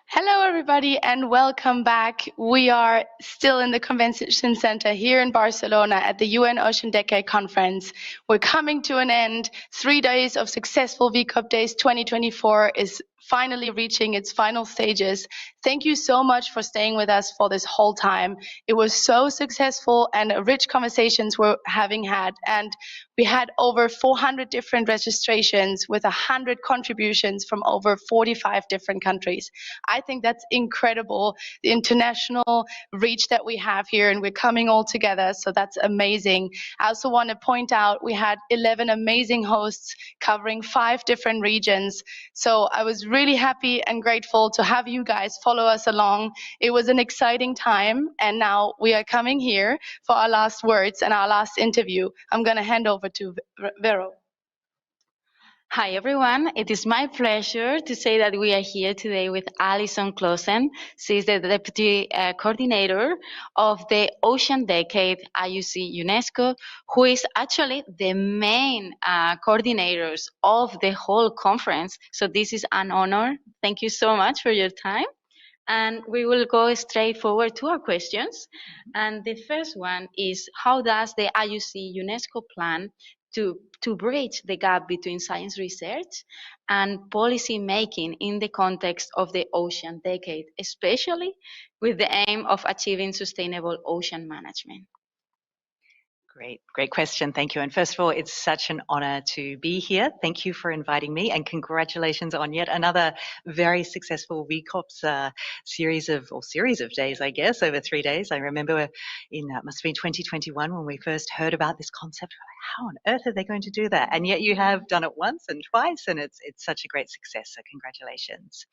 Hello, everybody, and welcome back. We are still in the Convention Center here in Barcelona at the UN Ocean Decade Conference. We're coming to an end. 3 days of successful V.ECOP Days 2024 is finally reaching its final stages. Thank you so much for staying with us for this whole time. It was so successful and rich conversations we're having had, and we had over 400 different registrations with 100 contributions from over 45 different countries. I think that's incredible, the international reach that we have here, and we're coming all together, so that's amazing. I also want to point out we had 11 amazing hosts covering 5 different regions, so I was really happy and grateful to have you guys follow us along. It was an exciting time, and now we are coming here for our last words and our last interview. I'm going to hand over to Vero. Hi, everyone. It is my pleasure to say that we are here today with Alison Clausen. She is the Deputy Coordinator of the Ocean Decade IOC-UNESCO, who is actually the main coordinators of the whole conference. So this is an honor. Thank you so much for your time. And we will go straight forward to our questions. And the first one is, how does the IOC-UNESCO plan to bridge the gap between science research and policy making in the context of the ocean decade, especially with the aim of achieving sustainable ocean management? Great question. Thank you. And first of all, it's such an honor to be here. Thank you for inviting me, and congratulations on yet another very successful V.ECOPs series of days, I guess, over 3 days. I remember must have been 2021 when we first heard about this concept. How on earth are they going to do that? And yet you have done it once and twice, and it's such a great success. So congratulations.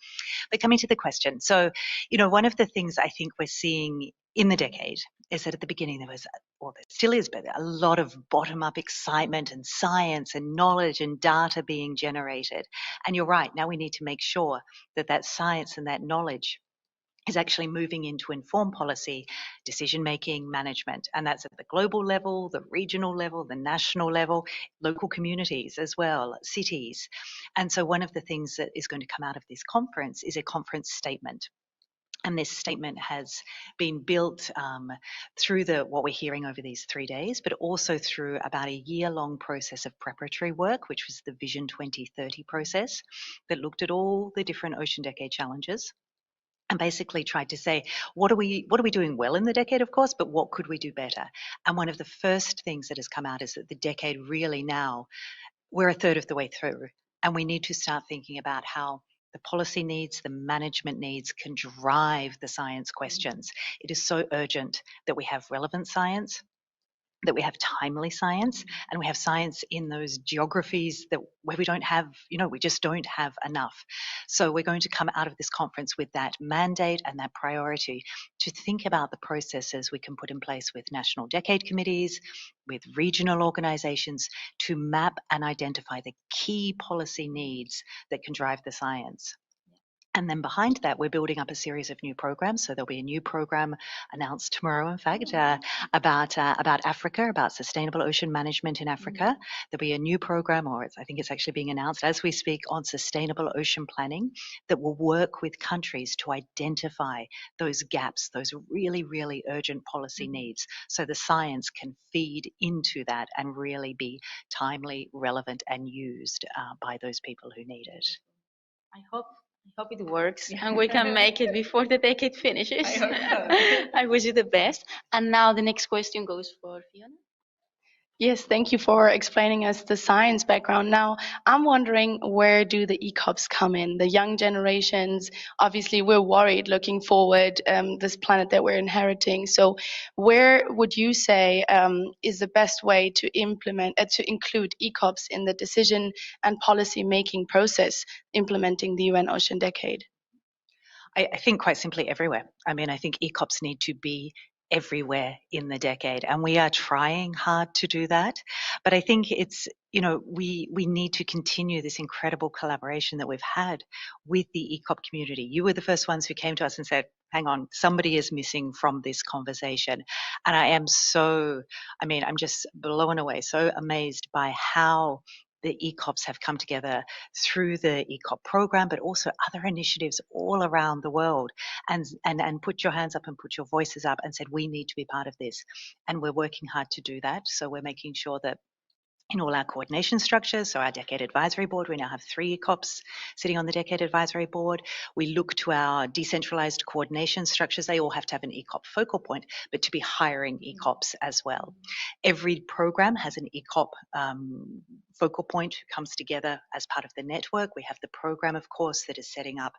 But coming to the question, so one of the things I think we're seeing in the decade is that at the beginning there was, or there still is, but a lot of bottom-up excitement and science and knowledge and data being generated. And you're right, now we need to make sure that that science and that knowledge is actually moving into informed policy, decision-making, management. And that's at the global level, the regional level, the national level, local communities as well, cities. And so one of the things that is going to come out of this conference is a conference statement. And this statement has been built through what we're hearing over these 3 days, but also through about a year-long process of preparatory work, which was the Vision 2030 process that looked at all the different Ocean Decade challenges and basically tried to say, what are we doing well in the decade, of course, but what could we do better? And one of the first things that has come out is that the decade really now, we're a third of the way through, and we need to start thinking about how the policy needs, the management needs can drive the science questions. It is so urgent that we have relevant science, that we have timely science, and we have science in those geographies where we don't have, we just don't have enough. So we're going to come out of this conference with that mandate and that priority to think about the processes we can put in place with national decade committees, with regional organizations to map and identify the key policy needs that can drive the science. And then behind that, we're building up a series of new programs. So there'll be a new program announced tomorrow, in fact, about Africa, about sustainable ocean management in Africa. There'll be a new program, I think it's actually being announced as we speak, on sustainable ocean planning that will work with countries to identify those gaps, those really, really urgent policy needs, so the science can feed into that and really be timely, relevant, and used by those people who need it. I hope it works and we can make it before the decade finishes. I hope so. I wish you the best. And now the next question goes for Fiona. Yes, thank you for explaining us the science background. Now, I'm wondering, where do the ECOPs come in? The young generations, obviously, we're worried looking forward, this planet that we're inheriting. So where would you say is the best way to include ECOPs in the decision and policy making process implementing the UN Ocean Decade? I think quite simply everywhere. I mean, I think ECOPs need to be everywhere in the decade, and we are trying hard to do that. But I think it's, we need to continue this incredible collaboration that we've had with the ECOP community. You were the first ones who came to us and said, hang on, somebody is missing from this conversation. And I'm just blown away, so amazed by how the ECOPs have come together through the ECOP program, but also other initiatives all around the world, and put your hands up and put your voices up and said, we need to be part of this. And we're working hard to do that. So we're making sure that in all our coordination structures, so our Decade Advisory Board, we now have 3 ECOPs sitting on the Decade Advisory Board. We look to our decentralized coordination structures. They all have to have an ECOP focal point, but to be hiring ECOPs as well. Every program has an ECOP focal point who comes together as part of the network. We have the program, of course, that is setting up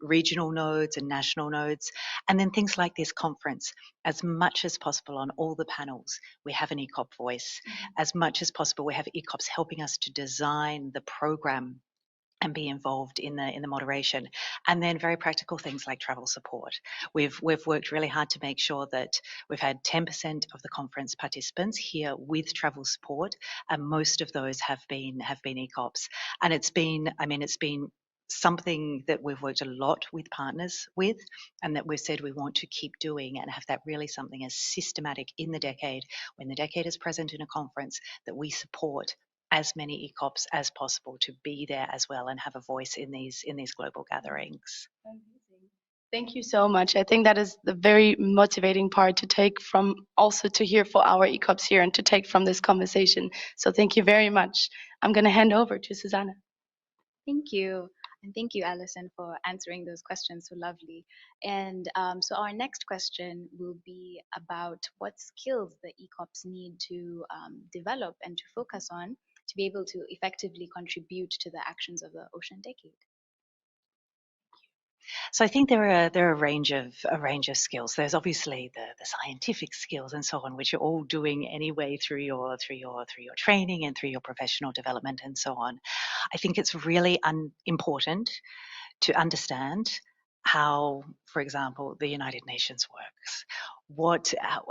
regional nodes and national nodes. And then things like this conference, as much as possible on all the panels, we have an ECOP voice. As much as possible, we have ECOPs helping us to design the program and be involved in the moderation. And then very practical things like travel support. We've worked really hard to make sure that we've had 10% of the conference participants here with travel support, and most of those have been ECOPs. And it's been something that we've worked a lot with partners with, and that we've said we want to keep doing and have that really something as systematic in the decade, when the decade is present in a conference, that we support as many ECOPs as possible to be there as well and have a voice in these global gatherings. Thank you so much. I think that is the very motivating part to take from, also to hear for our ECOPs here and to take from this conversation. So thank you very much. I'm going to hand over to Susanna. Thank you. And thank you, Alison, for answering those questions so lovely. And so our next question will be about what skills the ECOPs need to develop and to focus on to be able to effectively contribute to the actions of the Ocean Decade. So I think there are a range of skills. There's obviously the scientific skills and so on, which you're all doing anyway through your training and through your professional development and so on. I think it's really important to understand how, for example, the United Nations works.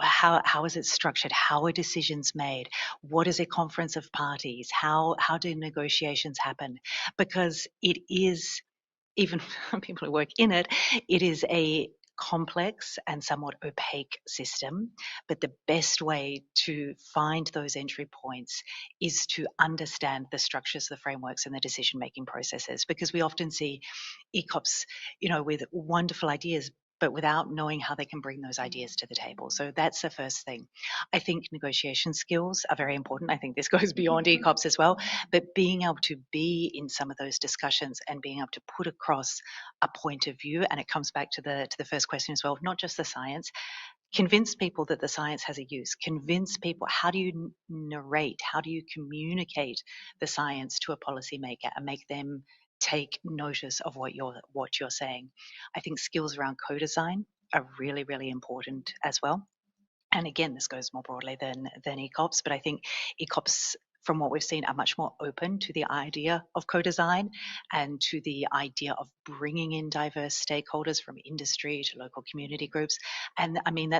How is it structured? How are decisions made? What is a conference of parties? How do negotiations happen? Because it is, even for people who work in it, it is a complex and somewhat opaque system. But the best way to find those entry points is to understand the structures, the frameworks, and the decision-making processes. Because we often see ECOPs, with wonderful ideas, but without knowing how they can bring those ideas to the table. So that's the first thing. I think negotiation skills are very important. I think this goes beyond ECOPs as well, but being able to be in some of those discussions and being able to put across a point of view, and it comes back to the first question as well, not just the science, convince people that the science has a use, convince people, how do you narrate, how do you communicate the science to a policymaker and make them take notice of what you're saying. I think skills around co-design are really, really important as well. And again, this goes more broadly than ECOPs, but I think ECOPs, from what we've seen, are much more open to the idea of co-design and to the idea of bringing in diverse stakeholders from industry to local community groups. And I mean,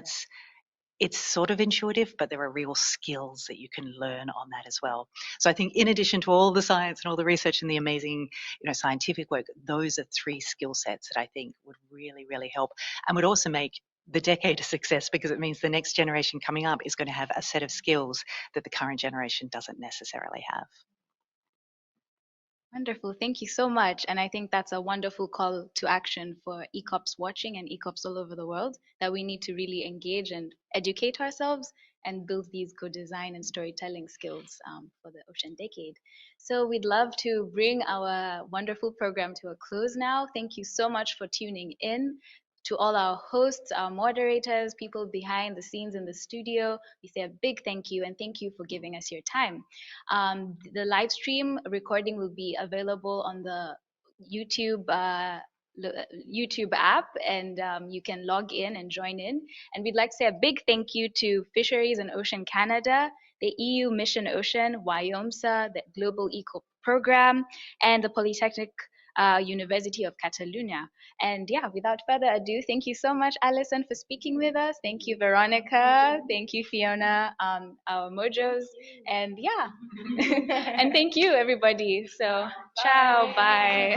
it's sort of intuitive, but there are real skills that you can learn on that as well. So I think in addition to all the science and all the research and the amazing, scientific work, those are three skill sets that I think would really, really help and would also make the decade a success, because it means the next generation coming up is going to have a set of skills that the current generation doesn't necessarily have. Wonderful. Thank you so much. And I think that's a wonderful call to action for ECOPs watching and ECOPs all over the world, that we need to really engage and educate ourselves and build these good design and storytelling skills for the Ocean Decade. So we'd love to bring our wonderful program to a close now. Thank you so much for tuning in. To all our hosts, our moderators, people behind the scenes in the studio, we say a big thank you, and thank you for giving us your time. The live stream recording will be available on the YouTube app, and you can log in and join in. And we'd like to say a big thank you to Fisheries and Oceans Canada, the EU Mission Ocean, WIOMSA, the Global ECOP Programme, and the Polytechnic University of Catalonia. And yeah, without further ado, thank you so much, Alison, for speaking with us. Thank you, Veronica. Thank you, Fiona, our mojos. And yeah, and thank you, everybody. So ciao, bye.